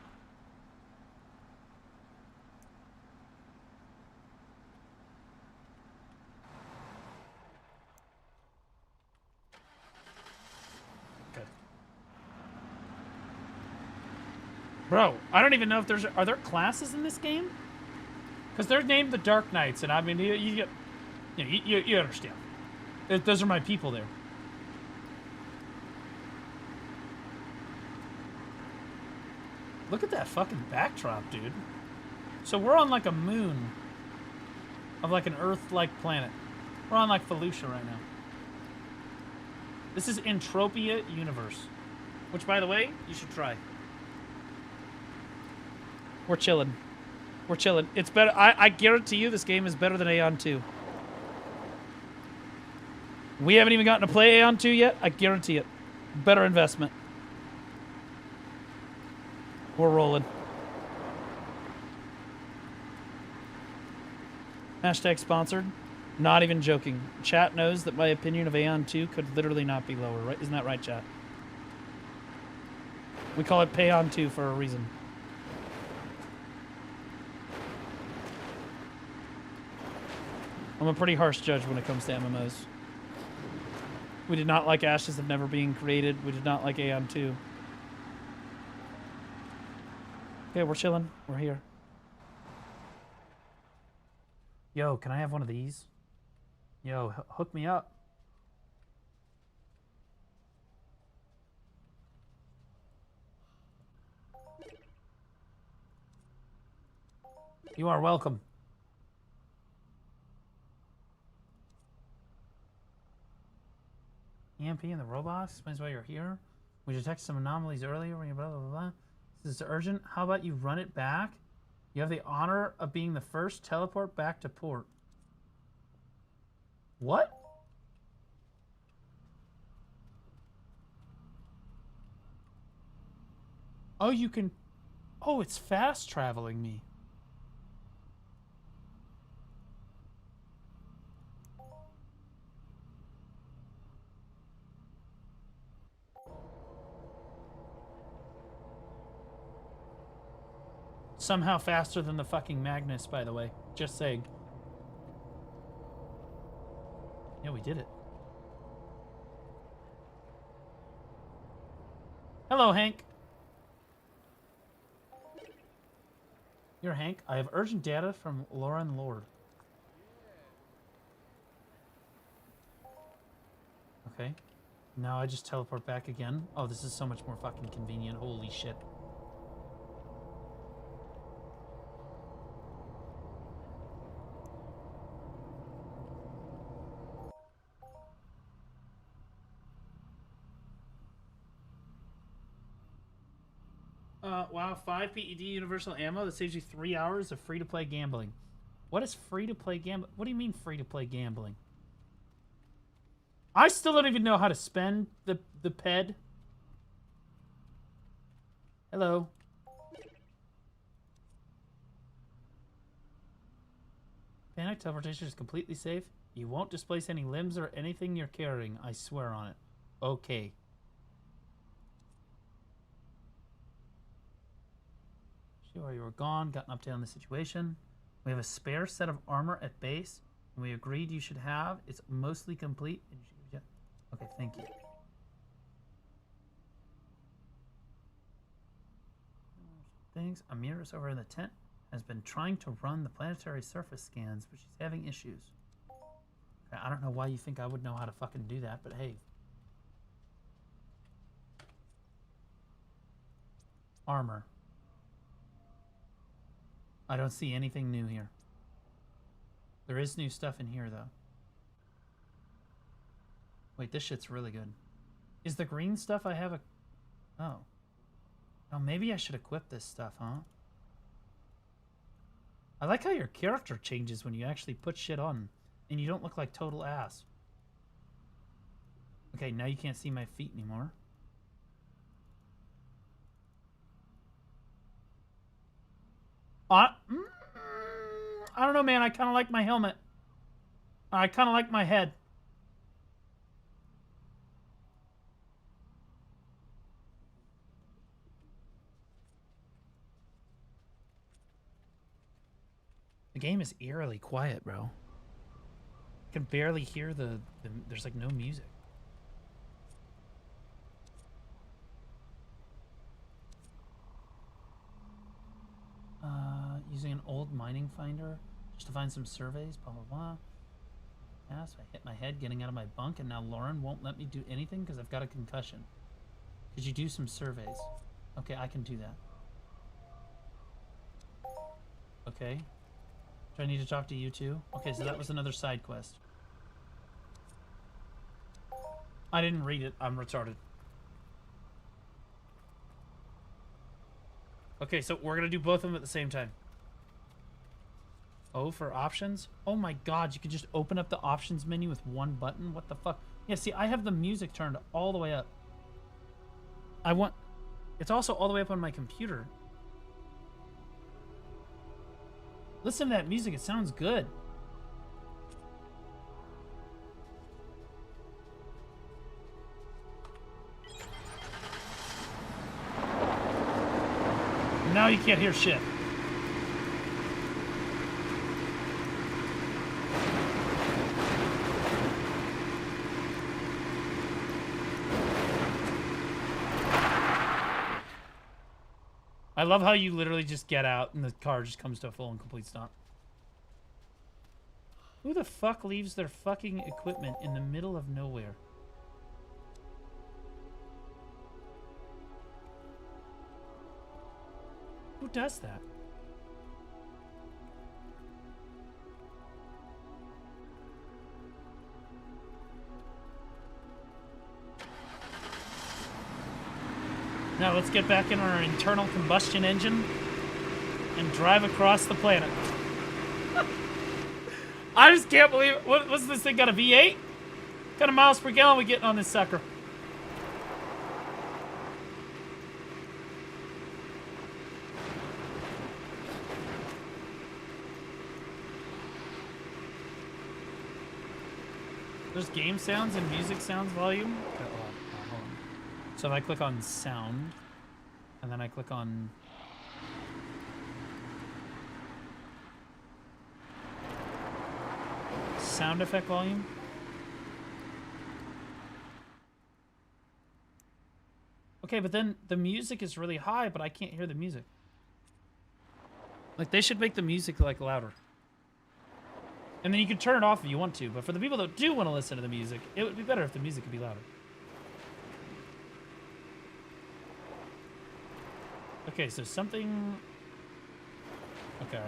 Bro, I don't even know if are there classes in this game? Because they're named the Dark Knights, and I mean, you understand. Those are my people there. Look at that fucking backdrop, dude. So we're on like a moon of like an Earth-like planet. We're on like Felucia right now. This is Entropia Universe, which, by the way, you should try. We're chilling. We're chilling. It's better. I guarantee you this game is better than Aeon 2. We haven't even gotten to play Aeon 2 yet. I guarantee it. Better investment. We're rolling. Hashtag sponsored. Not even joking. Chat knows that my opinion of Aeon 2 could literally not be lower, right? Isn't that right, chat? We call it Payon 2 for a reason. I'm a pretty harsh judge when it comes to MMOs. We did not like Ashes of Never Being Created. We did not like Aeon 2. Okay, we're chilling. We're here. Yo, can I have one of these? Yo, hook me up. You are welcome. EMP in the robots explains why you're here. We detected some anomalies earlier when you blah, blah, blah, blah. This is urgent. How about you run it back? You have the honor of being the first teleport back to port. What? Oh, you can... Oh, it's fast traveling me. Somehow faster than the fucking Magnus, by the way. Just saying. Yeah, we did it. Hello, Hank. You're Hank. I have urgent data from Lauren Lord. Okay. Now I just teleport back again. Oh, this is so much more fucking convenient. Holy shit. Wow, 5 PED universal ammo that saves you 3 hours of free-to-play gambling. What is free-to-play gambling? What do you mean free-to-play gambling? I still don't even know how to spend the PED. Hello. Panic teleportation is completely safe. You won't displace any limbs or anything you're carrying. I swear on it. Okay. Sure, you were gone. Got an update on the situation. We have a spare set of armor at base, and we agreed you should have. It's mostly complete. And you should, yeah. Okay, thank you. Things. Amir is over in the tent. Has been trying to run the planetary surface scans, but she's having issues. Okay, I don't know why you think I would know how to fucking do that, but hey. Armor. I don't see anything new here. There is new stuff in here, though. Wait, this shit's really good. Is the green stuff I have a... Oh. Oh, maybe I should equip this stuff, huh? I like how your character changes when you actually put shit on, and you don't look like total ass. Okay, now you can't see my feet anymore. I don't know, man. I kind of like my helmet. I kind of like my head. The game is eerily quiet, bro. I can barely hear there's like no music. Using an old mining finder just to find some surveys, blah, blah, blah. Yeah, so I hit my head getting out of my bunk, and now Lauren won't let me do anything because I've got a concussion. Could you do some surveys? Okay, I can do that. Okay. Do I need to talk to you too? Okay, so that was another side quest. I didn't read it. I'm retarded. Okay, so we're going to do both of them at the same time. Oh, for options? Oh my god, you can just open up the options menu with one button? What the fuck? Yeah, see, I have the music turned all the way up. It's also all the way up on my computer. Listen to that music, it sounds good. Now you can't hear shit. I love how you literally just get out and the car just comes to a full and complete stop. Who the fuck leaves their fucking equipment in the middle of nowhere? Who does that? Now let's get back in our internal combustion engine and drive across the planet. I just can't believe it. What's this thing got, a V8? What kind of miles per gallon we getting on this sucker? There's game sounds and music sounds volume. Okay, hold on. So if I click on sound, and then I click on sound effect volume. Okay, but then the music is really high, but I can't hear the music. Like, they should make the music, like, louder. And then you can turn it off if you want to, but for the people that do want to listen to the music, it would be better if the music could be louder. Okay, so something... Okay, right.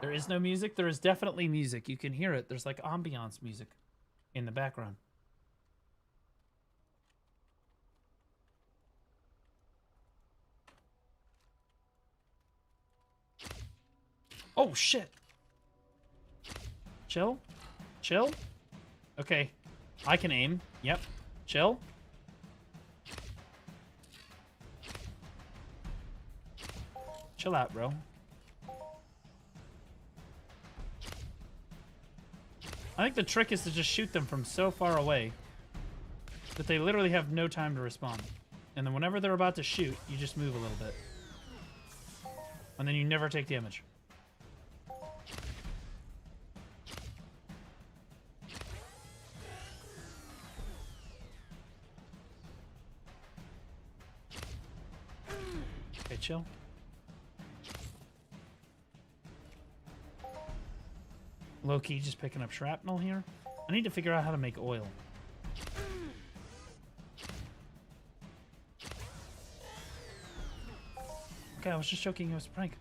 There is no music? There is definitely music. You can hear it. There's like ambiance music in the background. Oh, shit. Chill. Chill. Okay. I can aim. Yep. Chill. Chill out, bro. I think the trick is to just shoot them from so far away that they literally have no time to respond. And then whenever they're about to shoot, you just move a little bit. And then you never take damage. Okay, chill. Low-key just picking up shrapnel here. I need to figure out how to make oil. Okay, I was just joking. It was a prank.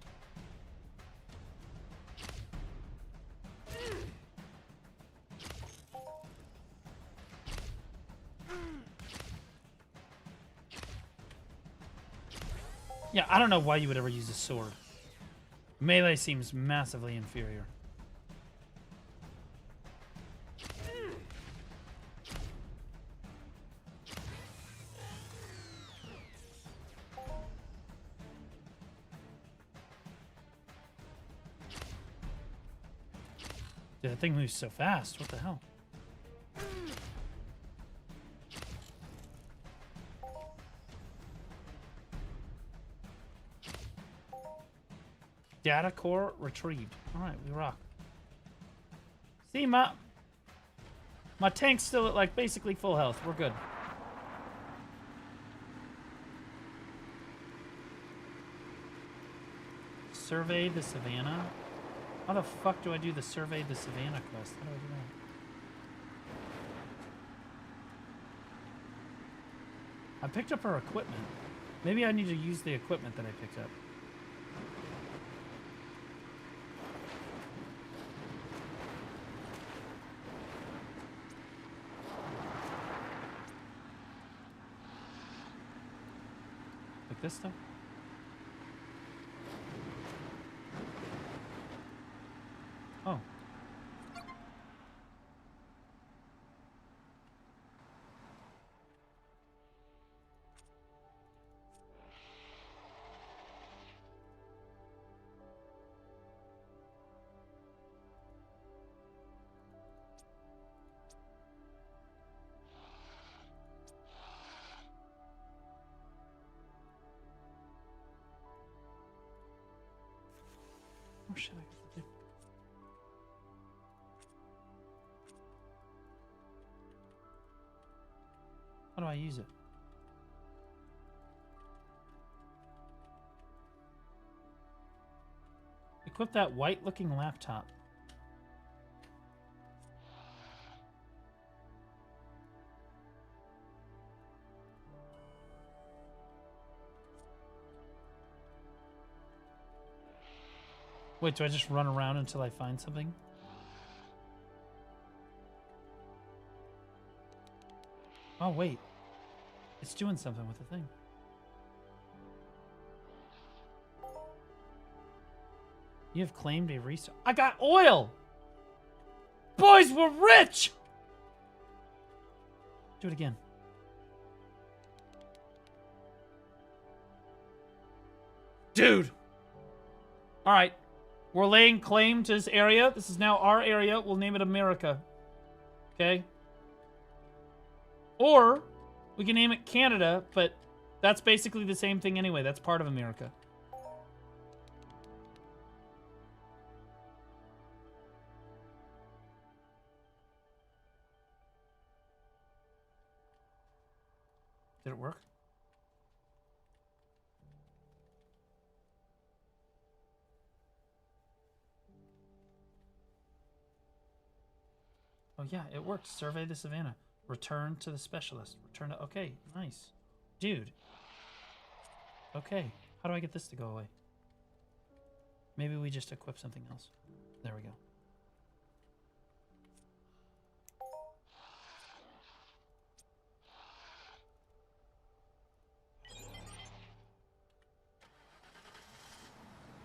Yeah, I don't know why you would ever use a sword. Melee seems massively inferior. Dude, that thing moves so fast. What the hell? Data core retrieved. Alright, we rock. See, my tank's still at, like, basically full health. We're good. Survey the savannah? How the fuck do I do the survey the savannah quest? How do I do that? I picked up her equipment. Maybe I need to use the equipment that I picked up. Like this stuff? Oh. Oh shit, I got the thing. How do I use it? Equip that white-looking laptop. Wait, do I just run around until I find something? Oh, wait. It's doing something with the thing. You have claimed a resource. I got oil! Boys, we're rich! Do it again. Dude! Alright. We're laying claim to this area. This is now our area. We'll name it America. Okay? Or, we can name it Canada, but that's basically the same thing anyway. That's part of America. Did it work? Oh yeah, it worked. Survey the savannah. Return to the specialist. Return to... Okay, nice. Dude. Okay. How do I get this to go away? Maybe we just equip something else. There we go.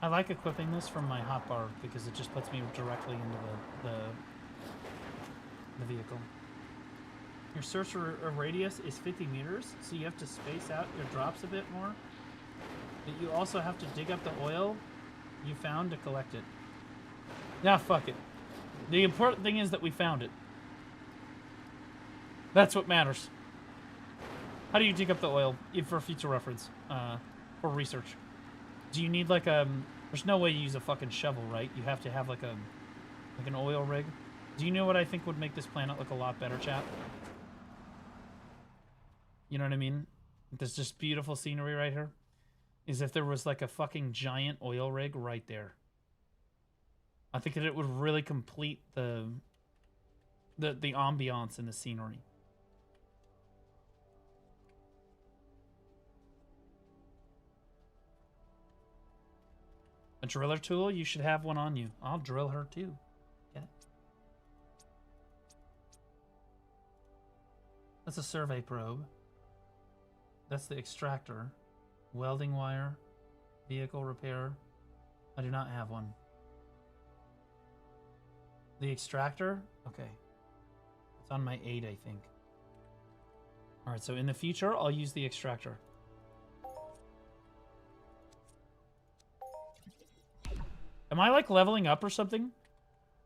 I like equipping this from my hotbar because it just puts me directly into the vehicle. Your search radius is 50 meters, so you have to space out your drops a bit more. But you also have to dig up the oil you found to collect it. Nah, fuck it. The important thing is that we found it. That's what matters. How do you dig up the oil for future reference? For research? Do you need like a... There's no way you use a fucking shovel, right? You have to have like an oil rig. Do you know what I think would make this planet look a lot better, chat? You know what I mean? There's just beautiful scenery right here. Is if there was like a fucking giant oil rig right there. I think that it would really complete the ambiance and the scenery. A driller tool? You should have one on you. I'll drill her too. Okay. That's a survey probe. That's the extractor. Welding wire. Vehicle repair. I do not have one. The extractor? Okay. It's on my 8, I think. Alright, so in the future, I'll use the extractor. Am I, like, leveling up or something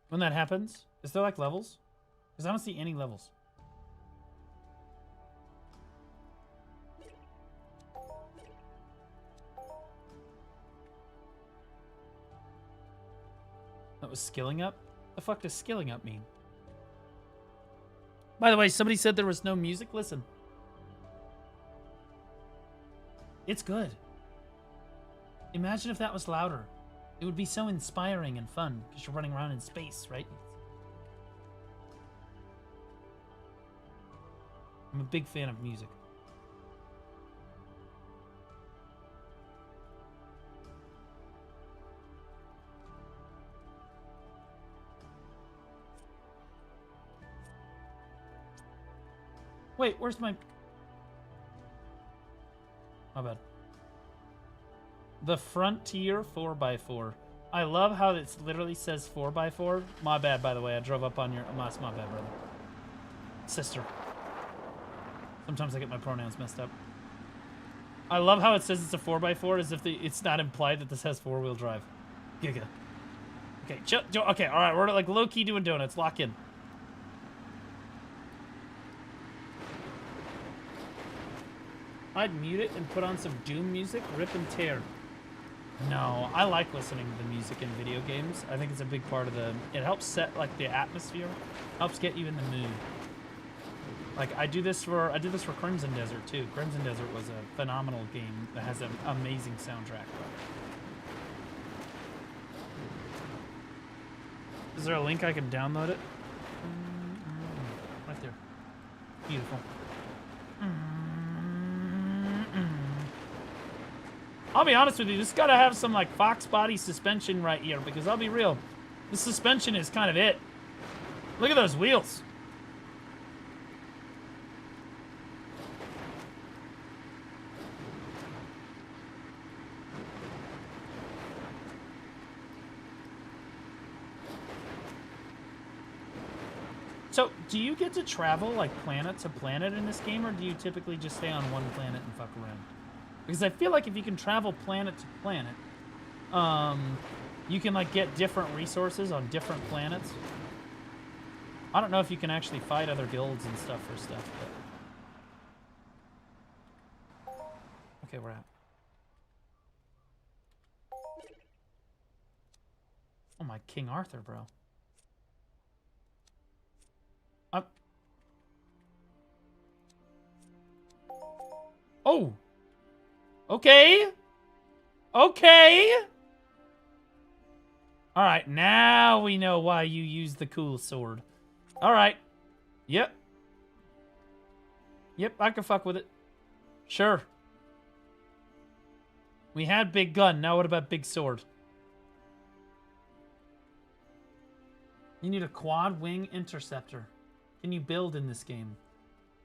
when that happens? Is there, like, levels? Because I don't see any levels. That was skilling up? The fuck does skilling up mean? By the way, somebody said there was no music. Listen. It's good. Imagine if that was louder. It would be so inspiring and fun because you're running around in space, right? I'm a big fan of music. Wait, where's my... My bad. The Frontier 4x4. I love how it literally says 4x4. My bad, by the way. I drove up on your... My bad, brother. Sister. Sometimes I get my pronouns messed up. I love how it says it's a 4x4 as if it's not implied that this has 4-wheel drive. Giga. Okay, chill, okay, alright. We're like low-key doing donuts. Lock in. I'd mute it and put on some Doom music, rip and tear. No, I like listening to the music in video games. I think it's a big part of the... It helps set, like, the atmosphere. Helps get you in the mood. Like, I did this for Crimson Desert, too. Crimson Desert was a phenomenal game that has an amazing soundtrack. Is there a link I can download it? Right there. Beautiful. I'll be honest with you, this gotta have some like Fox body suspension right here because I'll be real, the suspension is kind of it. Look at those wheels. So, do you get to travel like planet to planet in this game, or do you typically just stay on one planet and fuck around? Because I feel like if you can travel planet to planet, you can like get different resources on different planets. I don't know if you can actually fight other guilds and stuff for stuff, but... Okay, we're out. Oh my King Arthur, bro. Oh! Okay. Okay. All right, now we know why you use the cool sword. All right. Yep. Yep, I can fuck with it. Sure. We had big gun. Now what about big sword? You need a quad wing interceptor. Can you build in this game?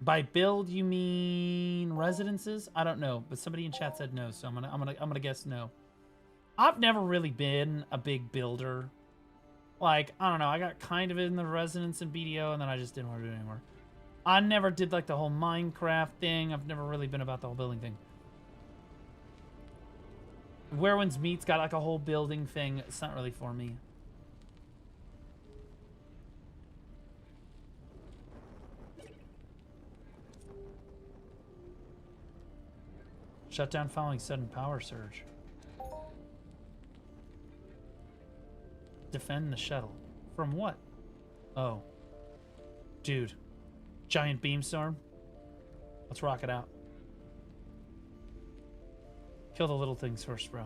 By build, you mean residences? I don't know, but somebody in chat said no, so I'm gonna guess no. I've never really been a big builder. Like, I don't know, I got kind of in the residence in BDO, and then I just didn't want to do it anymore. I never did like the whole Minecraft thing. I've never really been about the whole building thing. Werewin's Meat's got like a whole building thing. It's not really for me. Shut down following sudden power surge. Defend the shuttle. From what? Oh. Dude. Giant beam storm? Let's rock it out. Kill the little things first, bro.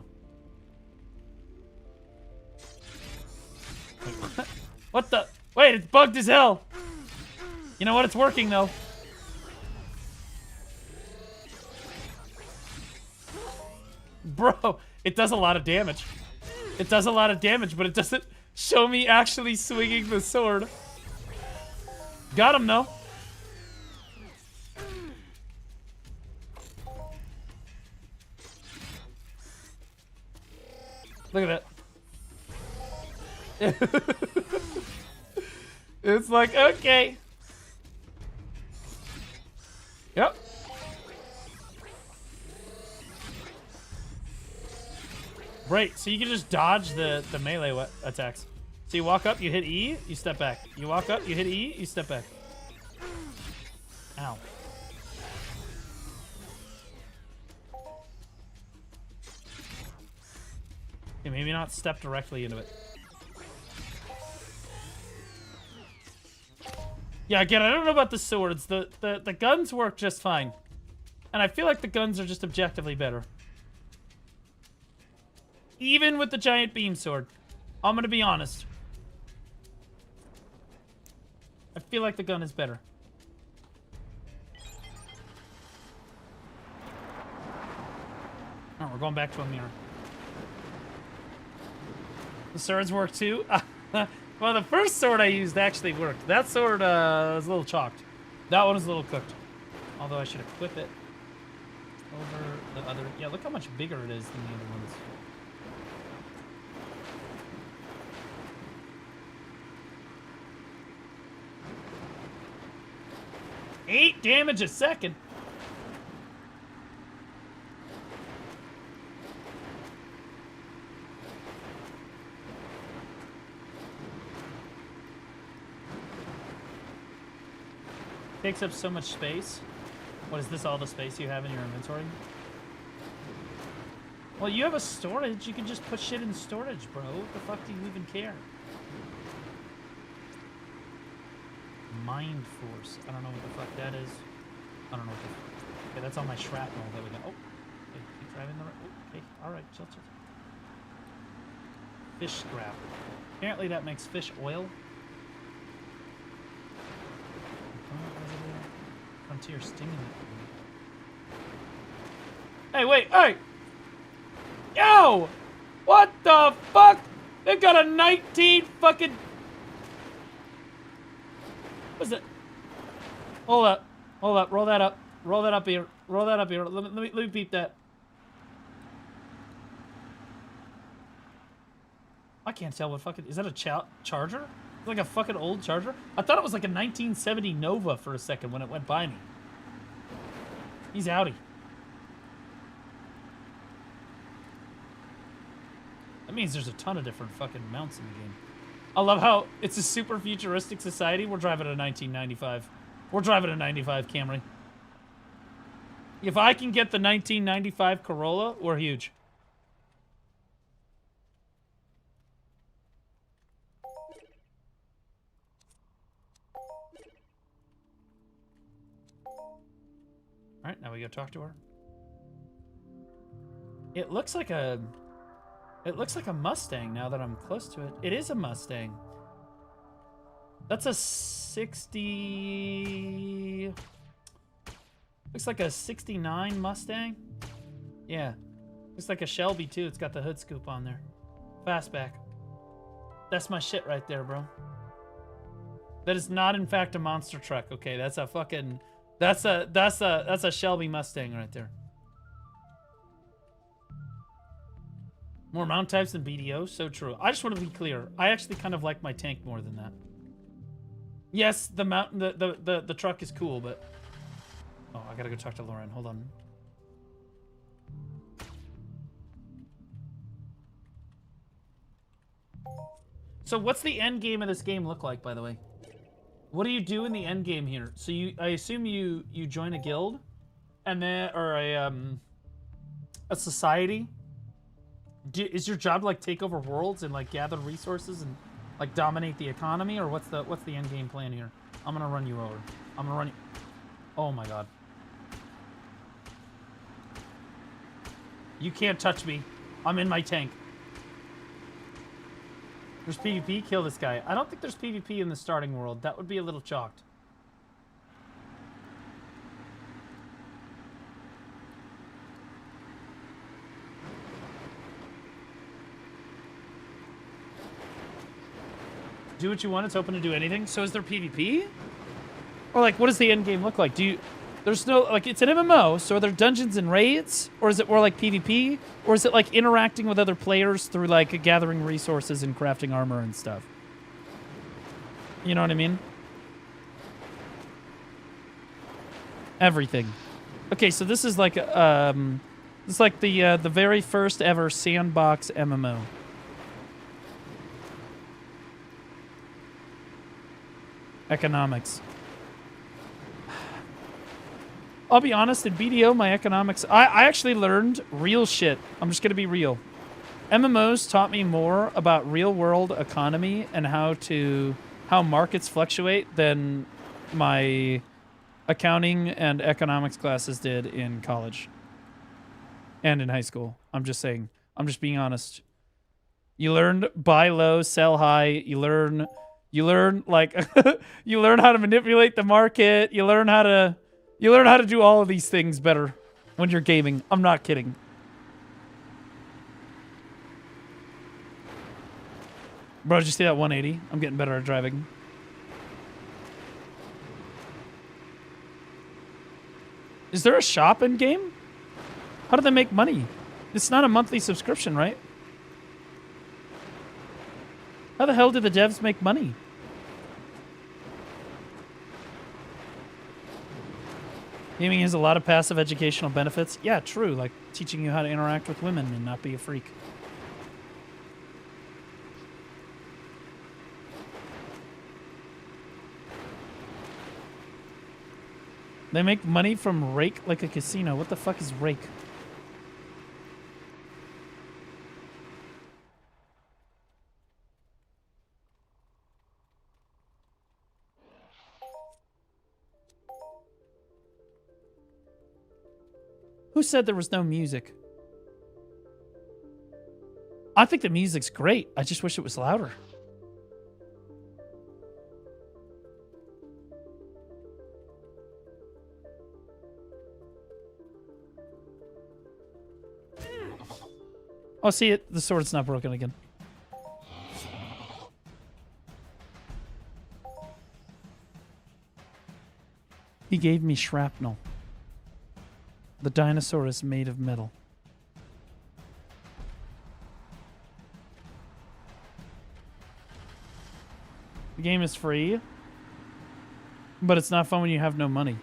Wait, what the? Wait, it's bugged as hell! You know what? It's working, though. Bro, it does a lot of damage. It does a lot of damage, but it doesn't show me actually swinging the sword. Got him, though. Look at that. It's like, okay. Yep. Right, so you can just dodge the melee attacks. So you walk up, you hit E, you step back. You walk up, you hit E, you step back. Ow. Okay, maybe not step directly into it. Yeah, again, I don't know about the swords. The guns work just fine. And I feel like the guns are just objectively better. Even with the giant beam sword. I'm gonna be honest. I feel like the gun is better. Oh, we're going back to a mirror. The swords work too? Well, the first sword I used actually worked. That sword was a little chalked. That one was a little cooked. Although I should equip it over the other. Yeah, look how much bigger it is than the other ones. $8 damage a second. Takes up so much space. What is this, all the space you have in your inventory? Well, you have a storage. You can just put shit in storage, bro. What the fuck do you even care? Mind Force. I don't know what the fuck that is. I don't know what the fuck. Okay, that's all my shrapnel that we got. Oh, okay, keep driving the right. Oh, okay, alright, chill. Fish scrap. Apparently that makes fish oil. Frontier stinging it. Hey, wait, hey! Yo! What the fuck? They've got a 19 fucking... What's it? Hold up. Roll that up. Roll that up here. Let me beep that. I can't tell what fucking... Is that a charger? It's like a fucking old charger? I thought it was like a 1970 Nova for a second when it went by me. He's outie. That means there's a ton of different fucking mounts in the game. I love how it's a super futuristic society. We're driving a 1995. We're driving a 95 Camry. If I can get the 1995 Corolla, we're huge. All right, now we go talk to her. It looks like a Mustang now that I'm close to it. It is a Mustang. That's a 60... Looks like a 69 Mustang. Yeah. Looks like a Shelby too. It's got the hood scoop on there. Fastback. That's my shit right there, bro. That is not in fact a monster truck. Okay, that's a fucking... That's a Shelby Mustang right there. More mount types than BDO, so true. I just want to be clear. I actually kind of like my tank more than that. Yes, the truck is cool, but oh, I gotta go talk to Lauren. Hold on. So what's the end game of this game look like, by the way? What do you do in the end game here? So I assume you join a guild, and then or a society. Is your job like take over worlds and like gather resources and like dominate the economy, or what's the end game plan here? I'm gonna run you over. I'm gonna run you. Oh my god. You can't touch me. I'm in my tank. There's PvP? Kill this guy. I don't think there's PvP in the starting world. That would be a little chalked. Do what you want. It's open to do anything. So is there PvP? Or like, what does the end game look like? Do There's no, like, it's an MMO, so are there dungeons and raids? Or is it more like PvP? Or is it like interacting with other players through like gathering resources and crafting armor and stuff? You know what I mean? Everything. Okay, so this is like, this is like the very first ever sandbox MMO. Economics. I'll be honest, in BDO, my economics... I actually learned real shit. I'm just going to be real. MMOs taught me more about real-world economy and how markets fluctuate than my accounting and economics classes did in college. And in high school. I'm just saying. I'm just being honest. You learn buy low, sell high. You learn like... you learn how to manipulate the market. You learn how to do all of these things better when you're gaming. I'm not kidding. Bro, did you see that 180? I'm getting better at driving. Is there a shop in game? How do they make money? It's not a monthly subscription, right? How the hell do the devs make money? Gaming has a lot of passive educational benefits. Yeah, true. Like teaching you how to interact with women and not be a freak. They make money from rake like a casino. What the fuck is rake? Who said there was no music? I think the music's great. I just wish it was louder. Oh, see it. The sword's not broken again. He gave me shrapnel. The dinosaur is made of metal. The game is free, but it's not fun when you have no money.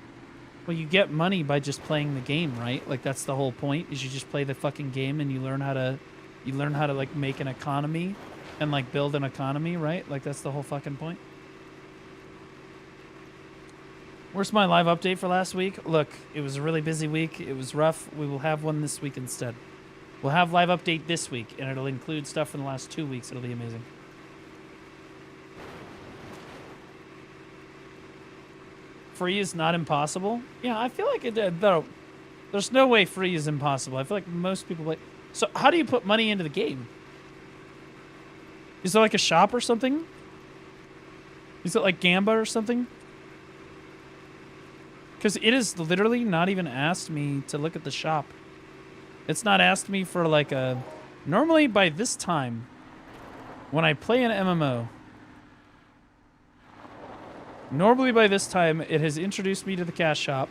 Well, you get money by just playing the game, right? Like that's the whole point. Is you just play the fucking game and you learn how to like make an economy and like build an economy, right? Like that's the whole fucking point. Where's my live update for last week? Look, it was a really busy week. It was rough. We will have one this week instead. We'll have live update this week, and it'll include stuff from the last 2 weeks. It'll be amazing. Free is not impossible. Yeah, I feel like it. Though, there's no way free is impossible. I feel like most people play. So how do you put money into the game? Is there like a shop or something? Is it like Gamba or something? Because it has literally not even asked me to look at the shop. It's not asked me for like a... Normally by this time, when I play an MMO, normally by this time it has introduced me to the cash shop,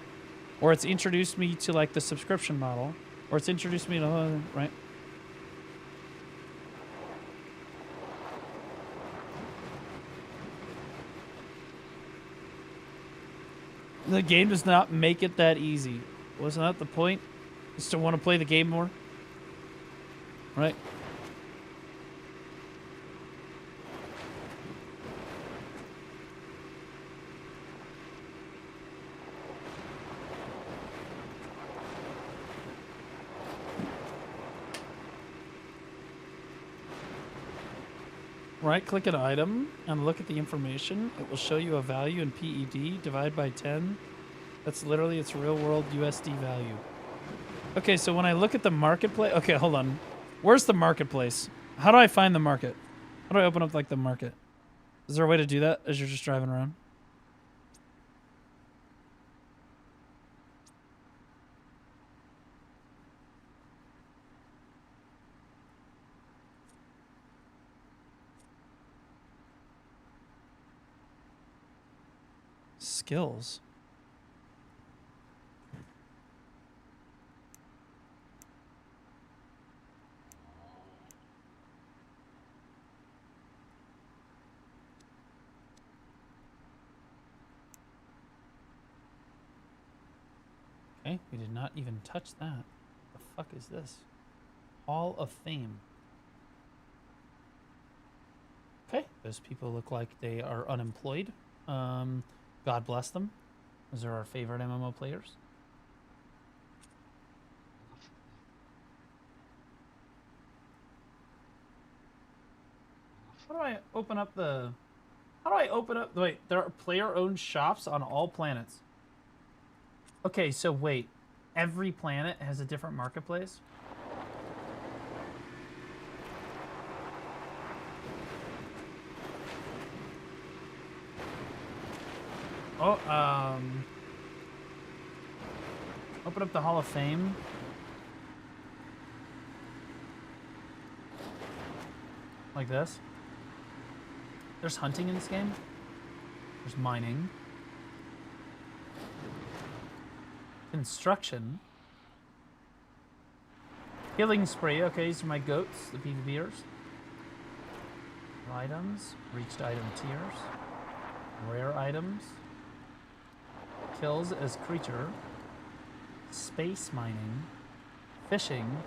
or it's introduced me to like the subscription model, or it's introduced me to... right? The game does not make it that easy. Wasn't that the point? Just to want to play the game more? Right? Right-click an item and look at the information. It will show you a value in PED. Divide by 10. That's literally its real-world USD value. Okay, so when I look at the marketplace... Okay, hold on. Where's the marketplace? How do I find the market? How do I open up, like, the market? Is there a way to do that as you're just driving around? Skills. Okay, we did not even touch that. The fuck is this? Hall of Fame. Okay, those people look like they are unemployed. God bless them. Those are our favorite MMO players. How do I open up the... How do I open up... Wait, there are player-owned shops on all planets. Okay, so wait. Every planet has a different marketplace? Oh, open up the Hall of Fame. Like this. There's hunting in this game. There's mining. Construction. Killing spree. Okay, these are my goats, the PvPers. Items. Reached item tiers. Rare items. Kills as creature. Space mining. Fishing.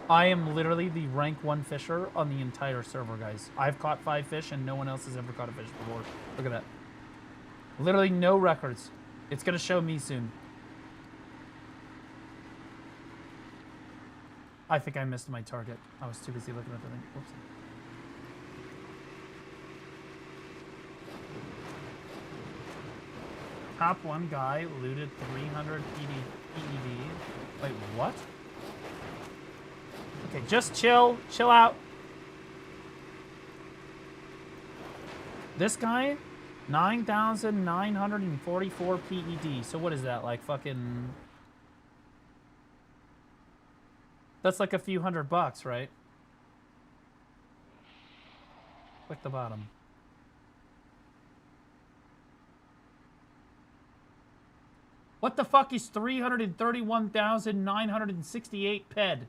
I am literally the rank 1 fisher on the entire server, guys. I've caught 5 fish and no one else has ever caught a fish before. Look at that. Literally no records. It's gonna show me soon. I think I missed my target. I was too busy looking at the thing. Whoops. Top 1 guy looted 300 PED. Wait, what? Okay, just chill. Chill out. This guy, 9,944 PED. So what is that? Like fucking... That's like a few $100, right? Click the bottom. What the fuck is 331,968 PED?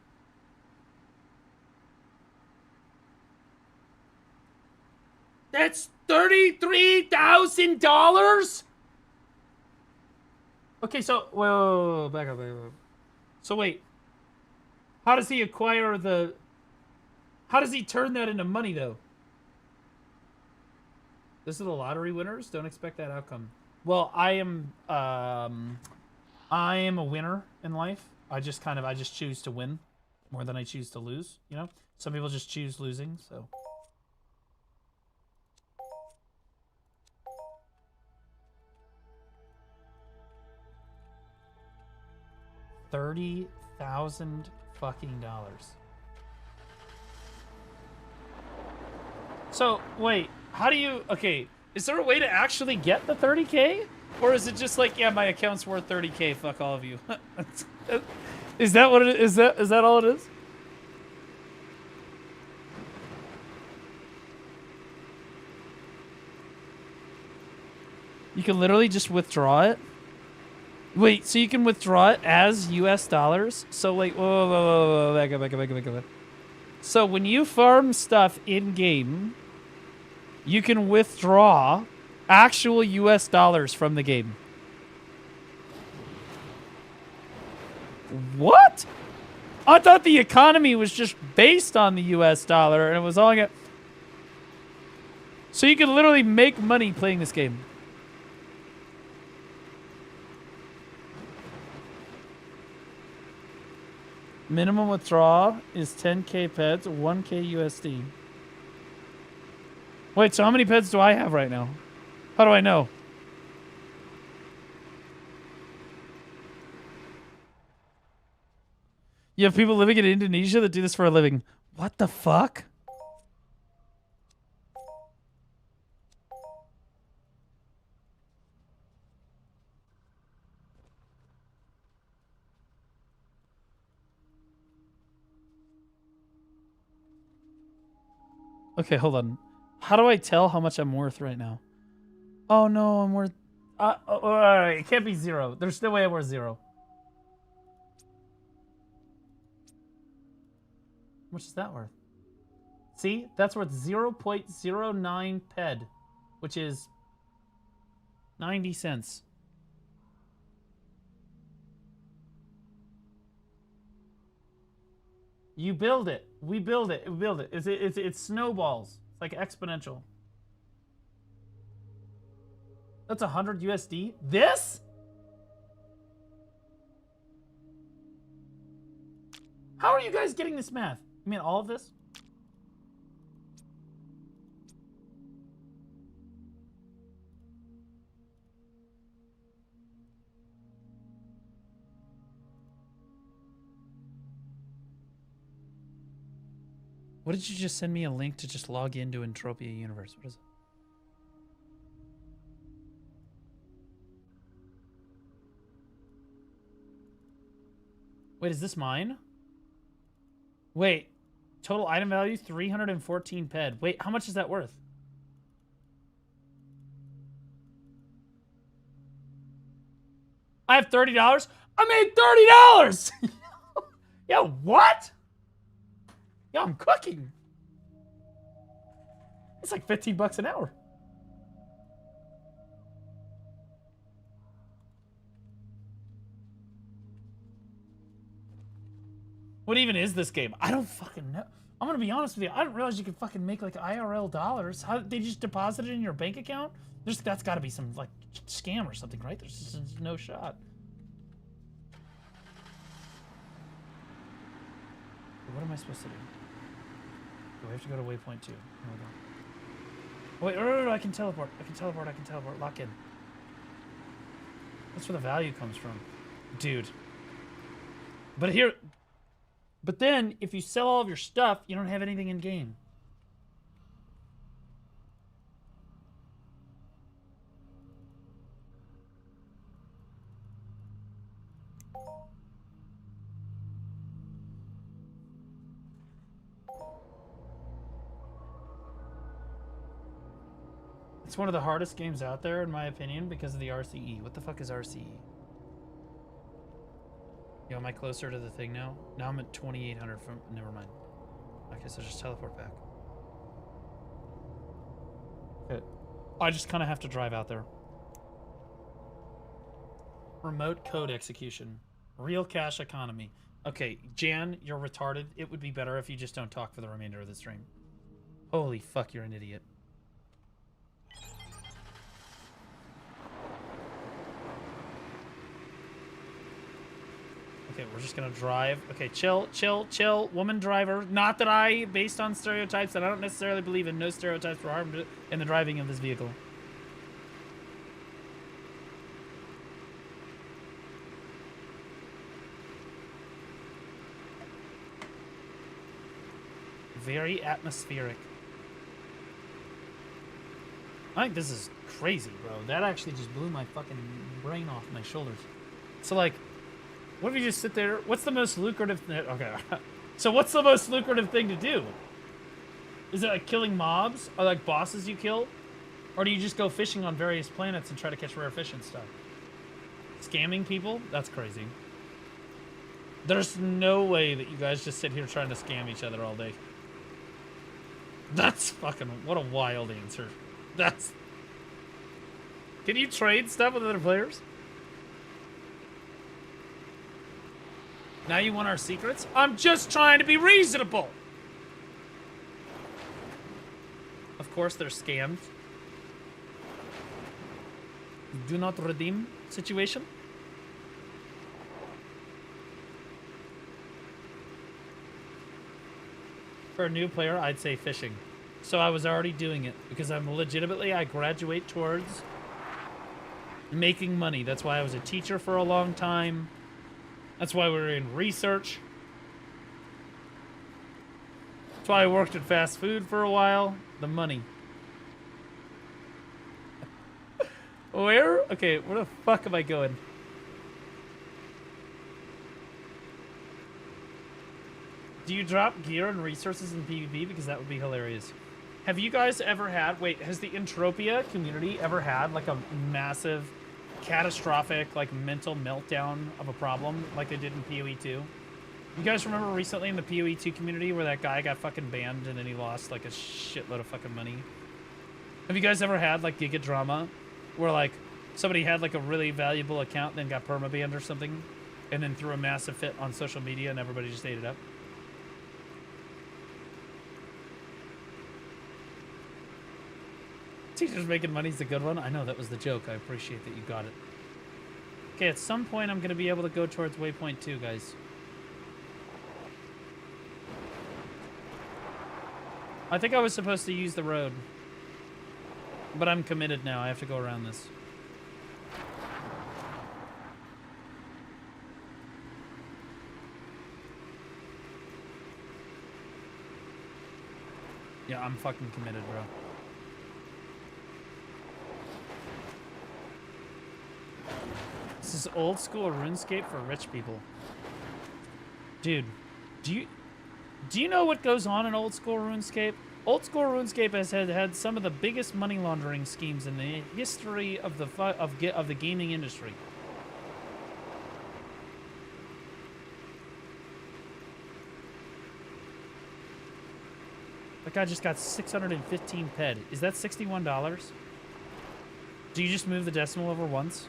That's $33,000? Okay, so whoa, back up. So wait, how does he acquire the? How does he turn that into money though? This is the lottery winners. Don't expect that outcome. Well, I am a winner in life. I just choose to win more than I choose to lose. You know, some people just choose losing. So. $30,000 fucking dollars. So wait, how do you? Okay, is there a way to actually get the 30K, or is it just like, yeah, my account's worth 30K? Fuck all of you. Is that what it is? Is that all it is? You can literally just withdraw it. Wait, so you can withdraw it as US dollars? So like, whoa, back up. So when you farm stuff in-game, you can withdraw actual US dollars from the game. What? I thought the economy was just based on the US dollar and it was all... So you can literally make money playing this game. Minimum withdrawal is 10K peds, 1K USD. Wait, so how many peds do I have right now? How do I know? You have people living in Indonesia that do this for a living. What the fuck? Okay, hold on. How do I tell how much I'm worth right now? Oh no, I'm worth... it can't be 0. There's no way I'm worth 0. How much is that worth? See? That's worth 0.09 ped, which is 90 cents. You build it. We build it. We build it. It's snowballs. It's like exponential. That's 100 USD. This? How are you guys getting this math? You mean all of this? What did you just send me a link to just log into Entropia Universe? What is it? Wait, is this mine? Wait, total item value 314 ped. Wait, how much is that worth? I have $30. I made $30. Yo, what? Yo, I'm cooking. It's like 15 bucks an hour. What even is this game? I don't fucking know. I'm gonna be honest with you. I didn't realize you could fucking make like IRL dollars. How they just deposit it in your bank account? That's got to be some like scam or something, right? There's just no shot. What am I supposed to do? Do I have to go to waypoint 2? Hold on. Oh, wait, no, I can teleport. I can teleport. Lock in. That's where the value comes from, dude. But then, if you sell all of your stuff, you don't have anything in game. It's one of the hardest games out there, in my opinion, because of the RCE. What the fuck is RCE? Yo, am I closer to the thing now? Now I'm at 2,800 from... Never mind. Okay, so just teleport back. Okay. I just kind of have to drive out there. Remote code execution. Real cash economy. Okay, Jan, you're retarded. It would be better if you just don't talk for the remainder of the stream. Holy fuck, you're an idiot. Okay, we're just gonna drive. Okay, chill, chill, chill. Woman driver. Not that I, based on stereotypes that I don't necessarily believe in, no stereotypes were harmed in the driving of this vehicle. Very atmospheric. I think this is crazy, bro. That actually just blew my fucking brain off my shoulders. So, like, what if you just sit there? What's the most lucrative thing? Okay. So what's the most lucrative thing to do? Is it like killing mobs? Or like bosses you kill? Or do you just go fishing on various planets and try to catch rare fish and stuff? Scamming people? That's crazy. There's no way that you guys just sit here trying to scam each other all day. That's fucking... What a wild answer. That's... Can you trade stuff with other players? Now you want our secrets? I'm just trying to be reasonable. Of course, they're scams. Do not redeem situation. For a new player, I'd say fishing. So I was already doing it because I'm legitimately, I graduate towards making money. That's why I was a teacher for a long time. That's why we're in research. That's why I worked at fast food for a while. The money. Where? Okay, where the fuck am I going? Do you drop gear and resources in PvP? Because that would be hilarious. Have you guys ever had... Wait, has the Entropia community ever had like a massive... catastrophic, like, mental meltdown of a problem like they did in PoE 2? You guys remember recently in the PoE 2 community where that guy got fucking banned and then he lost like a shitload of fucking money? Have you guys ever had like Giga Drama where like somebody had like a really valuable account and then got permabanned or something and then threw a massive fit on social media and everybody just ate it up? Teachers making money's a good one. I know that was the joke. I appreciate that you got it. Okay, at some point I'm gonna be able to go towards waypoint 2, guys. I think I was supposed to use the road. But I'm committed now. I have to go around this. Yeah, I'm fucking committed, bro. This is old school RuneScape for rich people. Dude, do you know what goes on in old school RuneScape? Old school RuneScape has had some of the biggest money laundering schemes in the history of the gaming industry. That guy just got 615 ped. Is that $61? Do you just move the decimal over once?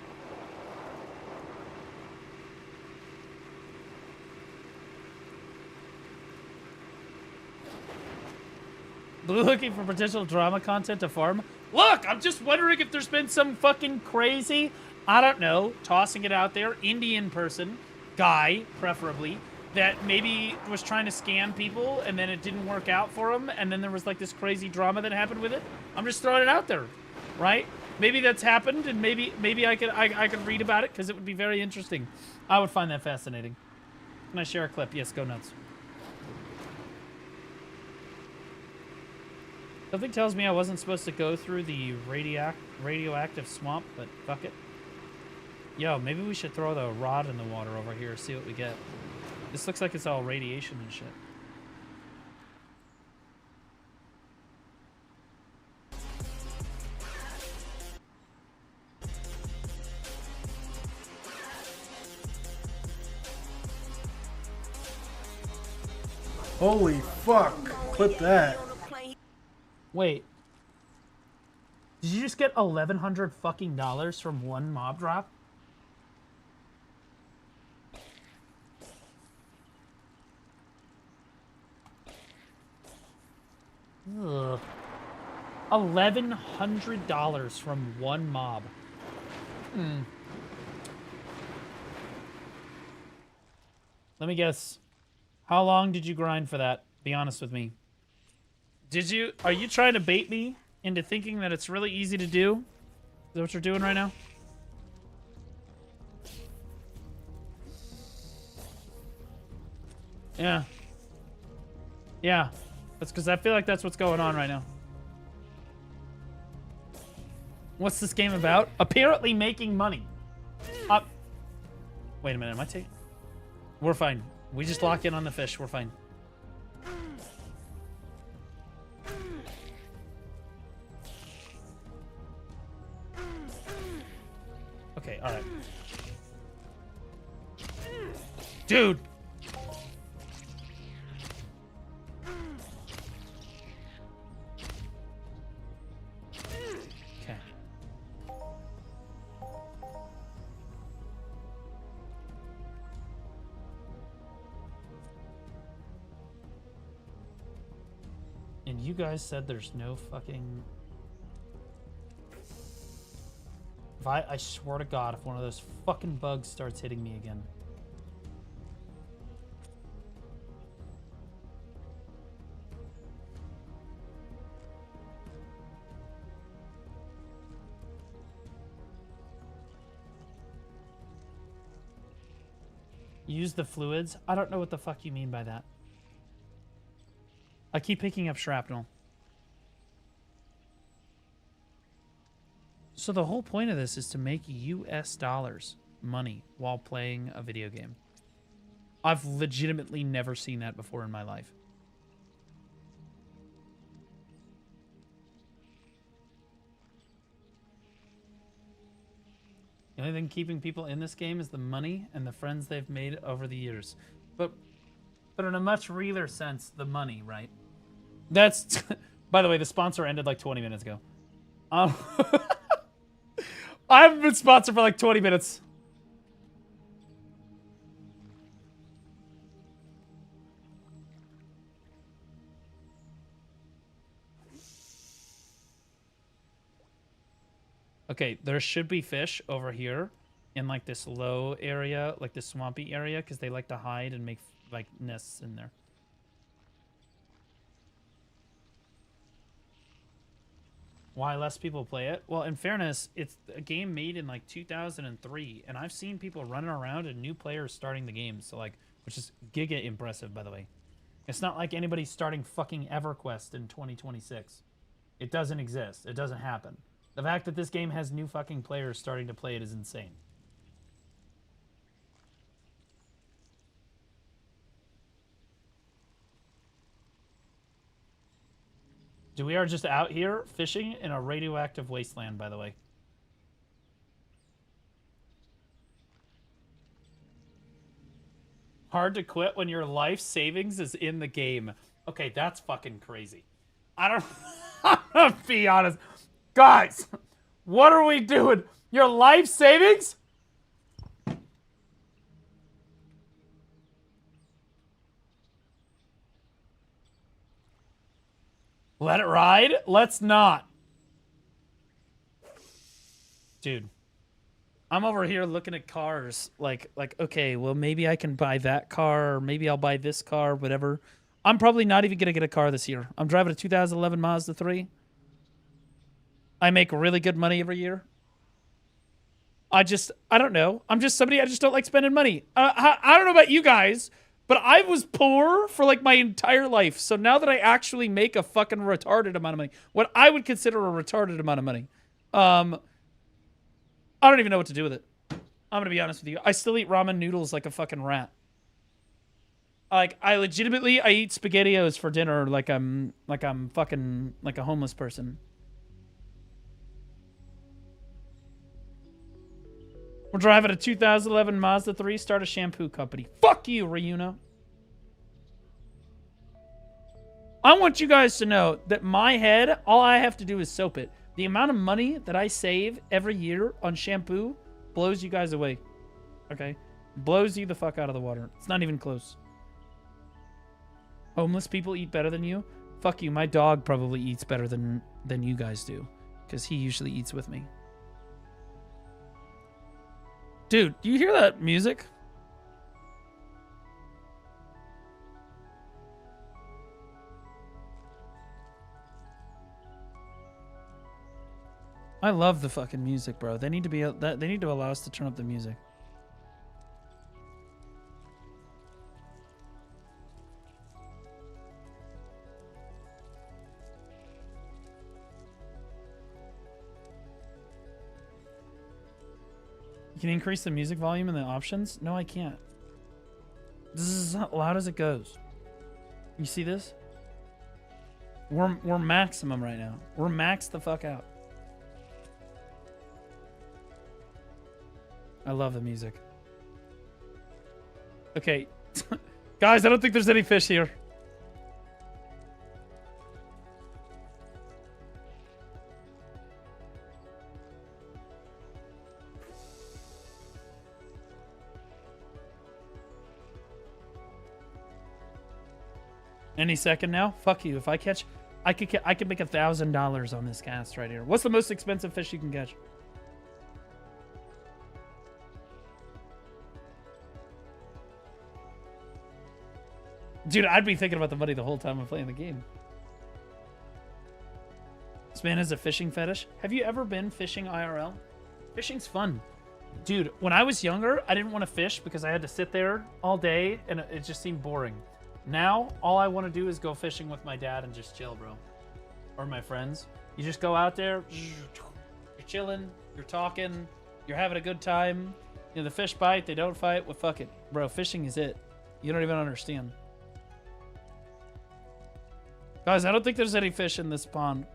Looking for potential drama content to farm? Look, I'm just wondering if there's been some fucking crazy, I don't know, tossing it out there, Indian person, guy, preferably, that maybe was trying to scam people and then it didn't work out for him and then there was like this crazy drama that happened with it. I'm just throwing it out there, right? Maybe that's happened and maybe I could read about it because it would be very interesting. I would find that fascinating. Can I share a clip? Yes, go nuts. Something tells me I wasn't supposed to go through the radioactive swamp, but fuck it. Yo, maybe we should throw the rod in the water over here, see what we get. This looks like it's all radiation and shit. Holy fuck. Clip that. Wait. Did you just get $1,100 fucking dollars from one mob drop? Ugh. $1,100 from one mob. Hmm. Let me guess. How long did you grind for that? Be honest with me. Are you trying to bait me into thinking that it's really easy to do? Is that what you're doing right now? Yeah. Yeah. That's because I feel like that's what's going on right now. What's this game about? Apparently making money. Wait a minute, am I taking... We're fine. We just lock in on the fish. We're fine. Okay, alright. Dude! Okay. And you guys said there's no fucking... I swear to God, if one of those fucking bugs starts hitting me again. Use the fluids? I don't know what the fuck you mean by that. I keep picking up shrapnel. So the whole point of this is to make US dollars, money, while playing a video game. I've legitimately never seen that before in my life. The only thing keeping people in this game is the money and the friends they've made over the years. But in a much realer sense, the money, right? That's... By the way, the sponsor ended like 20 minutes ago. I haven't been sponsored for like 20 minutes. Okay, there should be fish over here in like this low area, like this swampy area, because they like to hide and make like nests in there. Why less people play it? Well, in fairness, it's a game made in like 2003, and I've seen people running around and new players starting the game. So like, which is giga impressive, by the way. It's not like anybody's starting fucking EverQuest in 2026. It doesn't exist. It doesn't happen. The fact that this game has new fucking players starting to play it is insane. We are just out here fishing in a radioactive wasteland, by the way. Hard to quit when your life savings is in the game. Okay, that's fucking crazy. I don't... I'm gonna be honest. Guys, what are we doing? Your life savings? Let it ride? Let's not. Dude. I'm over here looking at cars. Like, okay, well, maybe I can buy that car, or maybe I'll buy this car, whatever. I'm probably not even going to get a car this year. I'm driving a 2011 Mazda 3. I make really good money every year. I don't know. I'm just somebody, I just don't like spending money. I don't know about you guys, but I was poor for like my entire life. So now that I actually make a fucking retarded amount of money, what I would consider a retarded amount of money, I don't even know what to do with it. I'm gonna be honest with you. I still eat ramen noodles like a fucking rat. Like, I legitimately, I eat SpaghettiOs for dinner like I'm fucking like a homeless person. We're driving a 2011 Mazda 3, start a shampoo company. Fuck you, Ryuna. I want you guys to know that my head, all I have to do is soap it. The amount of money that I save every year on shampoo blows you guys away. Okay? Blows you the fuck out of the water. It's not even close. Homeless people eat better than you? Fuck you. My dog probably eats better than you guys do. Because he usually eats with me. Dude, do you hear that music? I love the fucking music, bro. They need to allow us to turn up the music. You can increase the music volume in the options? No, I can't. This is as loud as it goes. You see this? We're maximum right now. We're maxed the fuck out. I love the music. Okay. Guys, I don't think there's any fish here. Any second now? Fuck you. If I catch, I could make $1,000 on this cast right here. What's the most expensive fish you can catch? Dude, I'd be thinking about the money the whole time I'm playing the game. This man has a fishing fetish. Have you ever been fishing IRL? Fishing's fun. Dude, when I was younger, I didn't want to fish because I had to sit there all day and it just seemed boring. Now, all I want to do is go fishing with my dad and just chill, bro. Or my friends. You just go out there, you're chilling, you're talking, you're having a good time. You know, the fish bite, they don't fight. Well, fuck it. Bro, fishing is it. You don't even understand. Guys, I don't think there's any fish in this pond.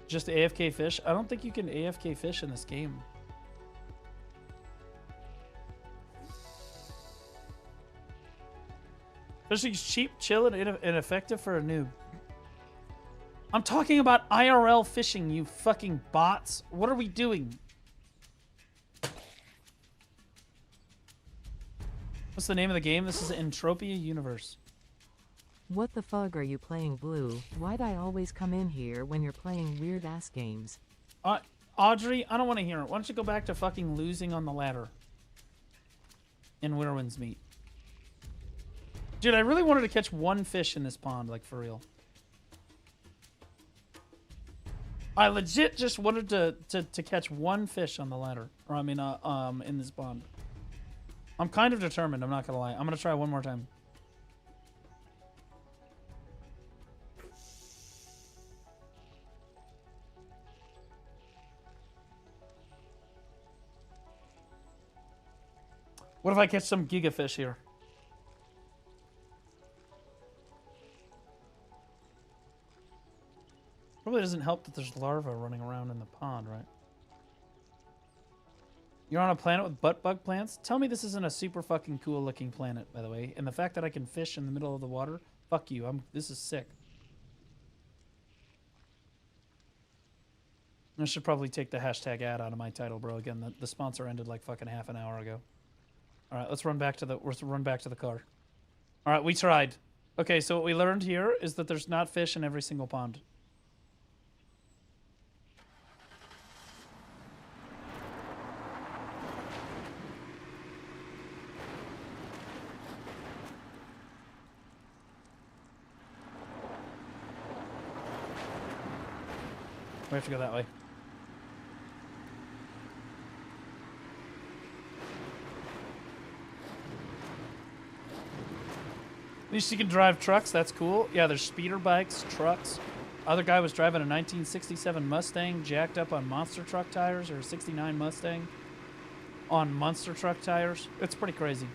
Just AFK fish? I don't think you can AFK fish in this game. Fishing's cheap, chill, and ineffective for a noob. I'm talking about IRL fishing, you fucking bots. What are we doing? What's the name of the game? This is Entropia Universe. What the fuck are you playing, Blue? Why'd I always come in here when you're playing weird-ass games? Audrey, I don't want to hear it. Why don't you go back to fucking losing on the ladder in Winterwind's Meet? Dude, I really wanted to catch one fish in this pond, like, for real. I legit just wanted to catch one fish on the ladder. Or, I mean, in this pond. I'm kind of determined, I'm not gonna lie. I'm gonna try one more time. What if I catch some gigafish here? Probably doesn't help that there's larvae running around in the pond, right? You're on a planet with butt bug plants? Tell me this isn't a super fucking cool looking planet, by the way. And the fact that I can fish in the middle of the water, fuck you. This is sick. I should probably take the hashtag ad out of my title, bro. Again, the sponsor ended like fucking half an hour ago. All right, let's run back to the car. All right, we tried. Okay, so what we learned here is that there's not fish in every single pond. We have to go that way. At least you can drive trucks, that's cool. Yeah, there's speeder bikes, trucks. Other guy was driving a 1967 Mustang jacked up on monster truck tires, or a 69 Mustang on monster truck tires. It's pretty crazy.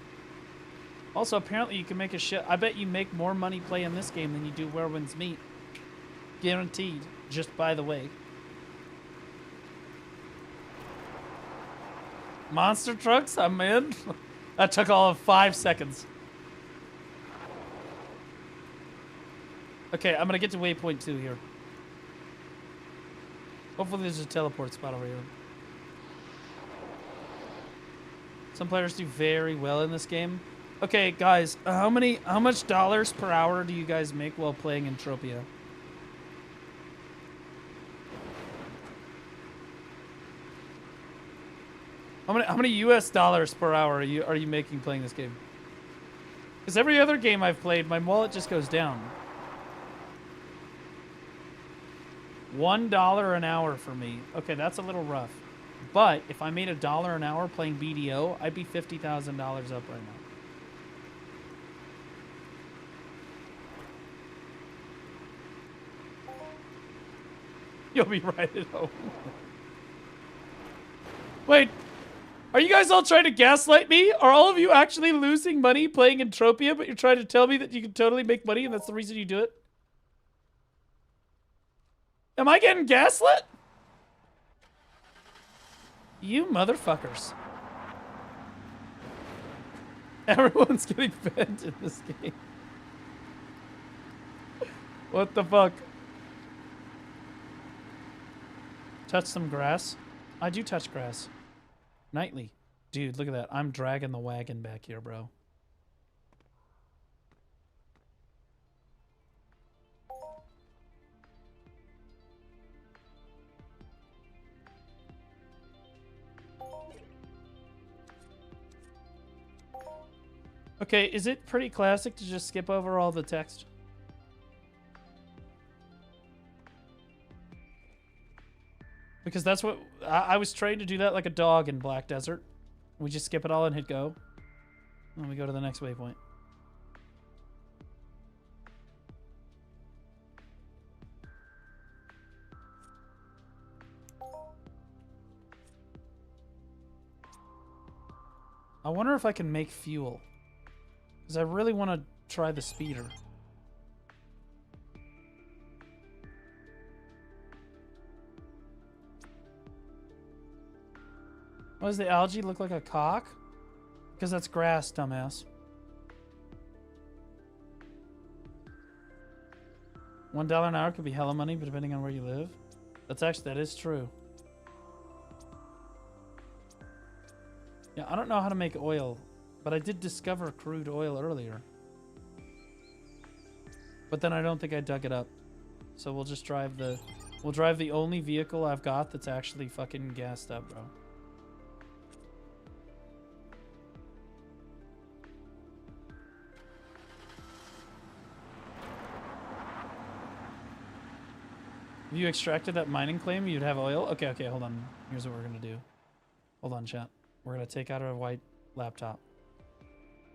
Also, apparently you can make a shit. I bet you make more money playing this game than you do Winterwind's Meet. Guaranteed, just by the way. Monster trucks, I'm in. That took all of 5 seconds. Okay, I'm gonna get to waypoint 2 here. Hopefully there's a teleport spot over here. Some players do very well in this game. Okay, guys, how much dollars per hour do you guys make while playing Entropia? How many US dollars per hour are you making playing this game? Because every other game I've played, my wallet just goes down. $1 an hour for me. Okay, that's a little rough. But if I made $1 an hour playing BDO, I'd be $50,000 up right now. You'll be right at home. Wait. Are you guys all trying to gaslight me? Are all of you actually losing money playing Entropia, but you're trying to tell me that you can totally make money and that's the reason you do it? Am I getting gaslit? You motherfuckers. Everyone's getting bent in this game. What the fuck? Touch some grass? I do touch grass. Nightly. Dude, look at that. I'm dragging the wagon back here, bro. Okay, is it pretty classic to just skip over all the text? Because that's what... I was trained to do that like a dog in Black Desert. We just skip it all and hit go. And we go to the next waypoint. I wonder if I can make fuel. Because I really want to try the speeder. Why does the algae look like a cock? Because that's grass, dumbass. $1 an hour could be hella money, but depending on where you live. That is true. Yeah, I don't know how to make oil, but I did discover crude oil earlier. But then I don't think I dug it up. So we'll just drive the only vehicle I've got that's actually fucking gassed up, bro. If you extracted that mining claim, you'd have oil? Okay, hold on. Here's what we're gonna do. Hold on, chat. We're gonna take out our white laptop.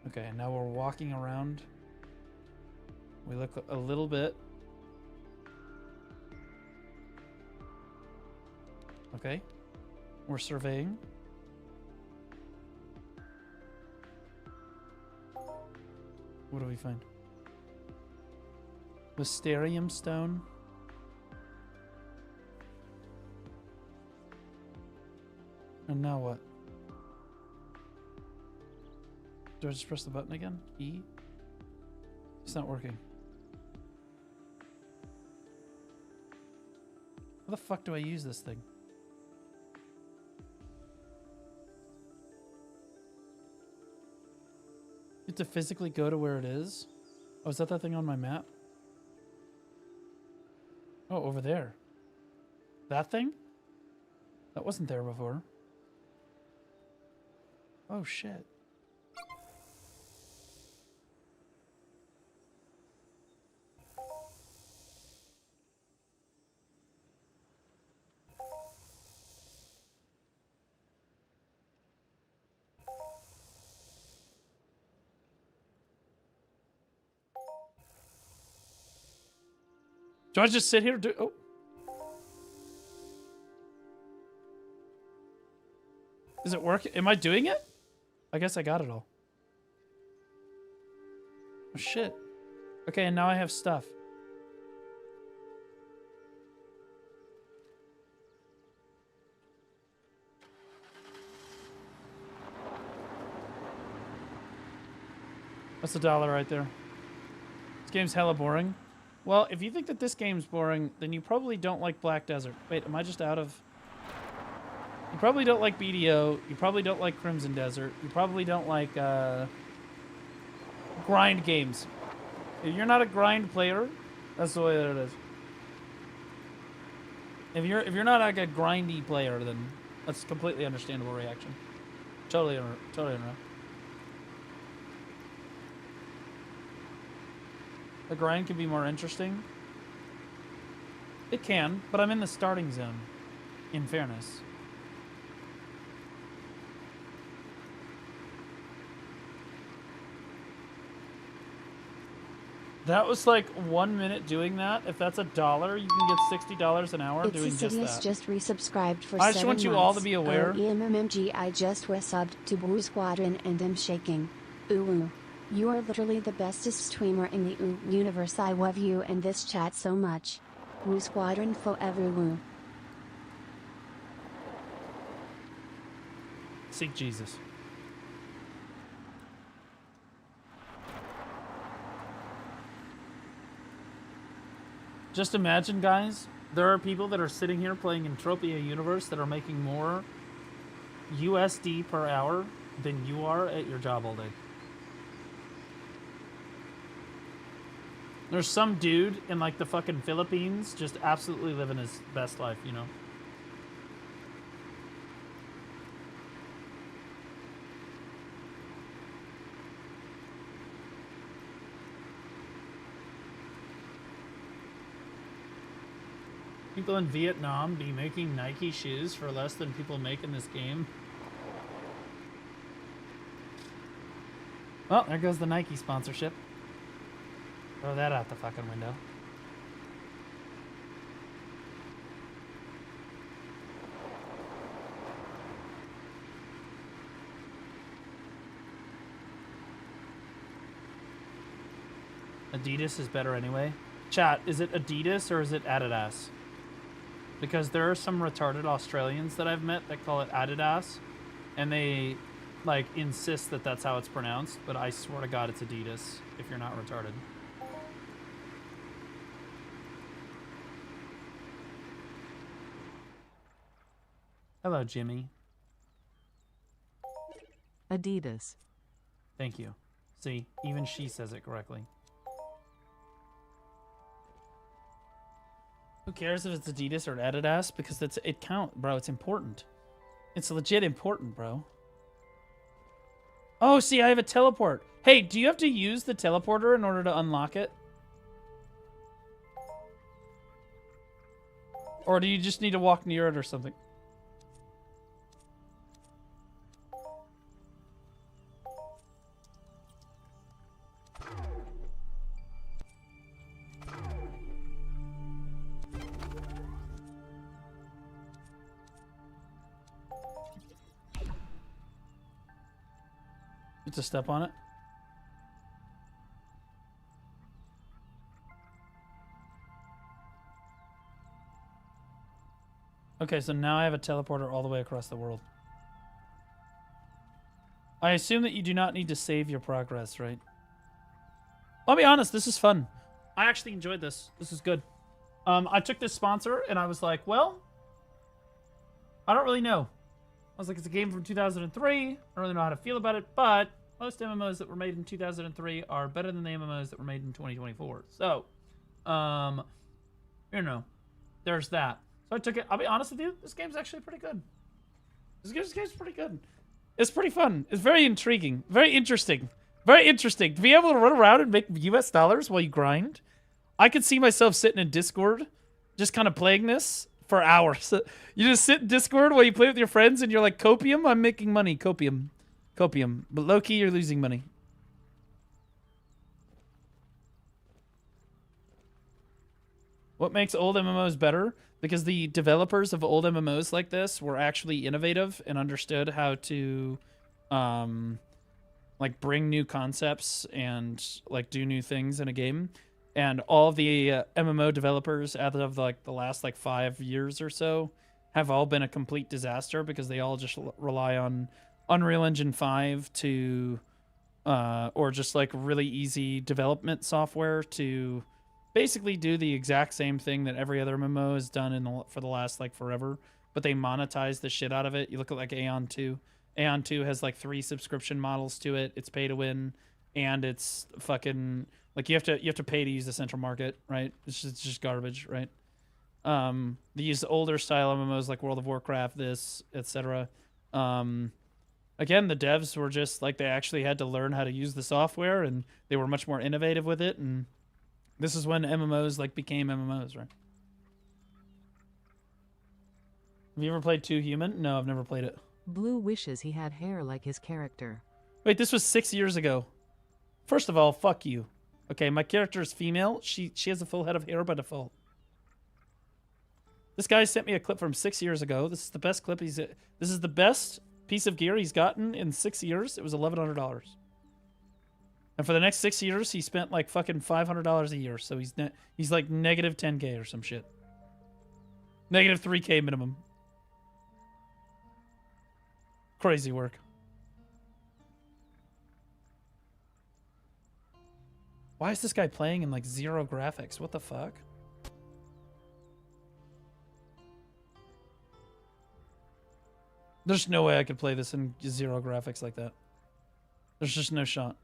Okay, now we're walking around. We look a little bit. Okay. We're surveying. What do we find? Mysterium stone. And now what? Do I just press the button again? E? It's not working. How the fuck do I use this thing? You have to physically go to where it is? Oh, is that thing on my map? Oh, over there. That thing? That wasn't there before. Oh, shit. Do I just sit here? Oh. Is it working? Am I doing it? I guess I got it all. Oh, shit. Okay, and now I have stuff. That's $1 right there. This game's hella boring. Well, if you think that this game's boring, then you probably don't like Black Desert. Wait, am I just out of... You probably don't like BDO. You probably don't like Crimson Desert. You probably don't like grind games. If you're not a grind player, that's the way that it is. If you're not like a grindy player, then that's a completely understandable reaction. Totally understandable. The grind can be more interesting. It can, but I'm in the starting zone, in fairness. That was like 1 minute doing that. If that's $1, you can get $60 an hour doing just that. Just resubscribed for 7 months. I just want you all to be aware. mmorpg, I just resubbed to Blue Squadron and am shaking. Ooh. You are literally the bestest streamer in the universe. I love you and this chat so much. Woo Squadron forever woo. Seek Jesus. Just imagine, guys, there are people that are sitting here playing Entropia Universe that are making more USD per hour than you are at your job all day. There's some dude in like the fucking Philippines just absolutely living his best life, you know? People in Vietnam be making Nike shoes for less than people make in this game. Well, there goes the Nike sponsorship. Throw that out the fucking window. Adidas is better anyway. Chat, is it Adidas or is it Adidas? Because there are some retarded Australians that I've met that call it Adidas, and they like insist that that's how it's pronounced, but I swear to God it's Adidas if you're not retarded. Hello, Jimmy. Adidas. Thank you. See, even she says it correctly. Who cares if it's Adidas or Adidas? Because it count, bro. It's important. It's legit important, bro. Oh, see, I have a teleport. Hey, do you have to use the teleporter in order to unlock it? Or do you just need to walk near it or something? It's a step on it. Okay, so now I have a teleporter all the way across the world. I assume that you do not need to save your progress, right? I'll be honest, this is fun. I actually enjoyed this. This is good. I took this sponsor and I was like, well, I don't really know. I was like, it's a game from 2003. I don't really know how to feel about it, but most MMOs that were made in 2003 are better than the MMOs that were made in 2024. So, you know, there's that. So I took it. I'll be honest with you, this game's actually pretty good. This game's pretty good. It's pretty fun. It's very intriguing. Very interesting. Very interesting. To be able to run around and make US dollars while you grind. I could see myself sitting in Discord, just kind of playing this for hours. You just sit in Discord while you play with your friends and you're like, copium, I'm making money. Copium. Copium. But low-key, you're losing money. What makes old MMOs better? Because the developers of old MMOs like this were actually innovative and understood how to, like, bring new concepts and, like, do new things in a game. And all the MMO developers out of, like, the last, like, 5 years or so have all been a complete disaster because they all just rely on Unreal Engine 5 to, or just, like, really easy development software to basically do the exact same thing that every other MMO has done for the last, like, forever, but they monetize the shit out of it. You look at, like, Aeon 2. Aeon 2 has, like, 3 subscription models to it. It's pay to win, and it's fucking, like, you have to pay to use the central market, right? It's just garbage, right? They use older style MMOs like World of Warcraft, this, etc. Again, the devs were just, like, they actually had to learn how to use the software, and they were much more innovative with it, and this is when MMOs, like, became MMOs, right? Have you ever played 2 Human? No, I've never played it. Blue wishes he had hair like his character. Wait, this was 6 years ago. First of all, fuck you. Okay, my character is female. She has a full head of hair by default. This guy sent me a clip from 6 years ago. This is the best clip this is the best piece of gear he's gotten in 6 years. It was $1,100. And for the next 6 years, he spent like fucking $500 a year. So he's like negative 10K or some shit. Negative 3K minimum. Crazy work. Why is this guy playing in like 0 graphics? What the fuck? There's no way I could play this in 0 graphics like that. There's just no shot.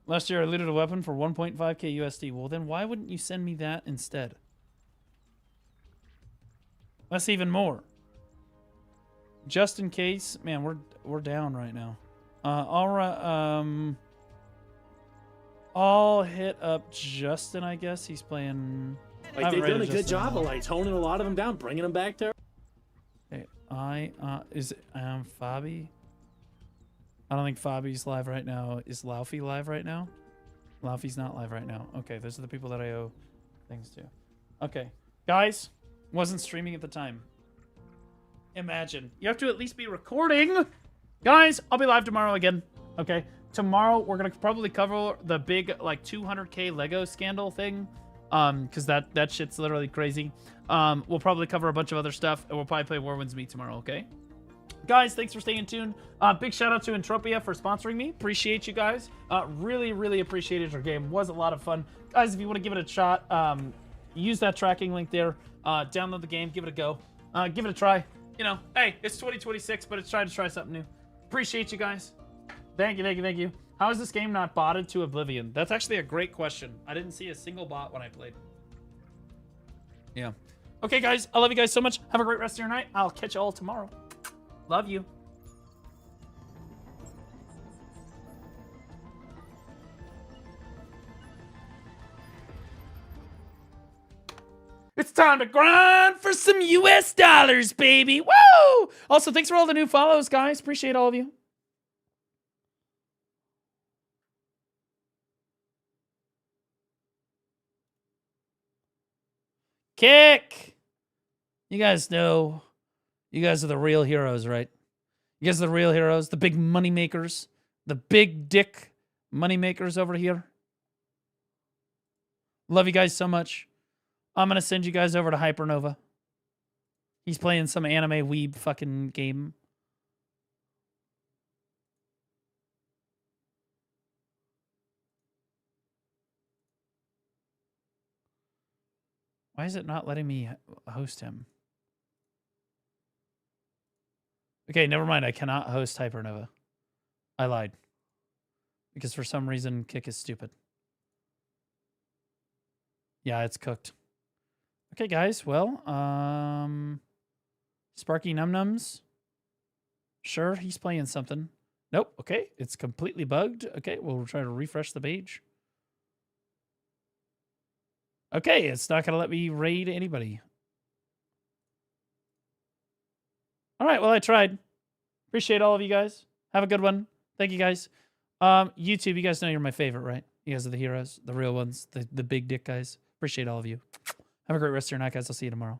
Last year I looted a weapon for 1.5k USD. Well, then why wouldn't you send me that instead? That's even more. Just in case, man, we're down right now. All right, I'll hit up Justin. I guess he's playing. Like they've done a good job of like toning a lot of them down, bringing them back there. Okay, is Fabi? I don't think Fabi's live right now. Is Laufey live right now? Laufey's not live right now. Okay, those are the people that I owe things to. Okay, guys, wasn't streaming at the time. Imagine. You have to at least be recording. Guys, I'll be live tomorrow again. Okay, tomorrow we're gonna probably cover the big like 200k Lego scandal thing. Because that shit's literally crazy. We'll probably cover a bunch of other stuff, and we'll probably play War Winds Me tomorrow, okay? Guys, thanks for staying tuned. Big shout out to Entropia for sponsoring me. Appreciate you guys. Really, really appreciated your game. Was a lot of fun. Guys, if you want to give it a shot, use that tracking link there. Download the game. Give it a go. Give it a try. You know, hey, it's 2026, but it's trying to try something new. Appreciate you guys. Thank you, thank you, thank you. How is this game not botted to oblivion? That's actually a great question. I didn't see a single bot when I played. Yeah. Okay, guys. I love you guys so much. Have a great rest of your night. I'll catch you all tomorrow. Love you. It's time to grind for some US dollars, baby. Woo! Also, thanks for all the new follows, guys. Appreciate all of you. Kick! You guys know, you guys are the real heroes, right? You guys are the real heroes, the big money makers, the big dick money makers over here. Love you guys so much. I'm going to send you guys over to Hypernova. He's playing some anime weeb fucking game. Why is it not letting me host him? Okay, never mind. I cannot host Hypernova. I lied. Because for some reason, Kick is stupid. Yeah, it's cooked. Okay, guys. Well, Sparky Num Nums. Sure, he's playing something. Nope. Okay, it's completely bugged. Okay, we'll try to refresh the page. Okay, it's not going to let me raid anybody. All right, well, I tried. Appreciate all of you guys. Have a good one. Thank you, guys. YouTube, you guys know you're my favorite, right? You guys are the heroes, the real ones, the big dick guys. Appreciate all of you. Have a great rest of your night, guys. I'll see you tomorrow.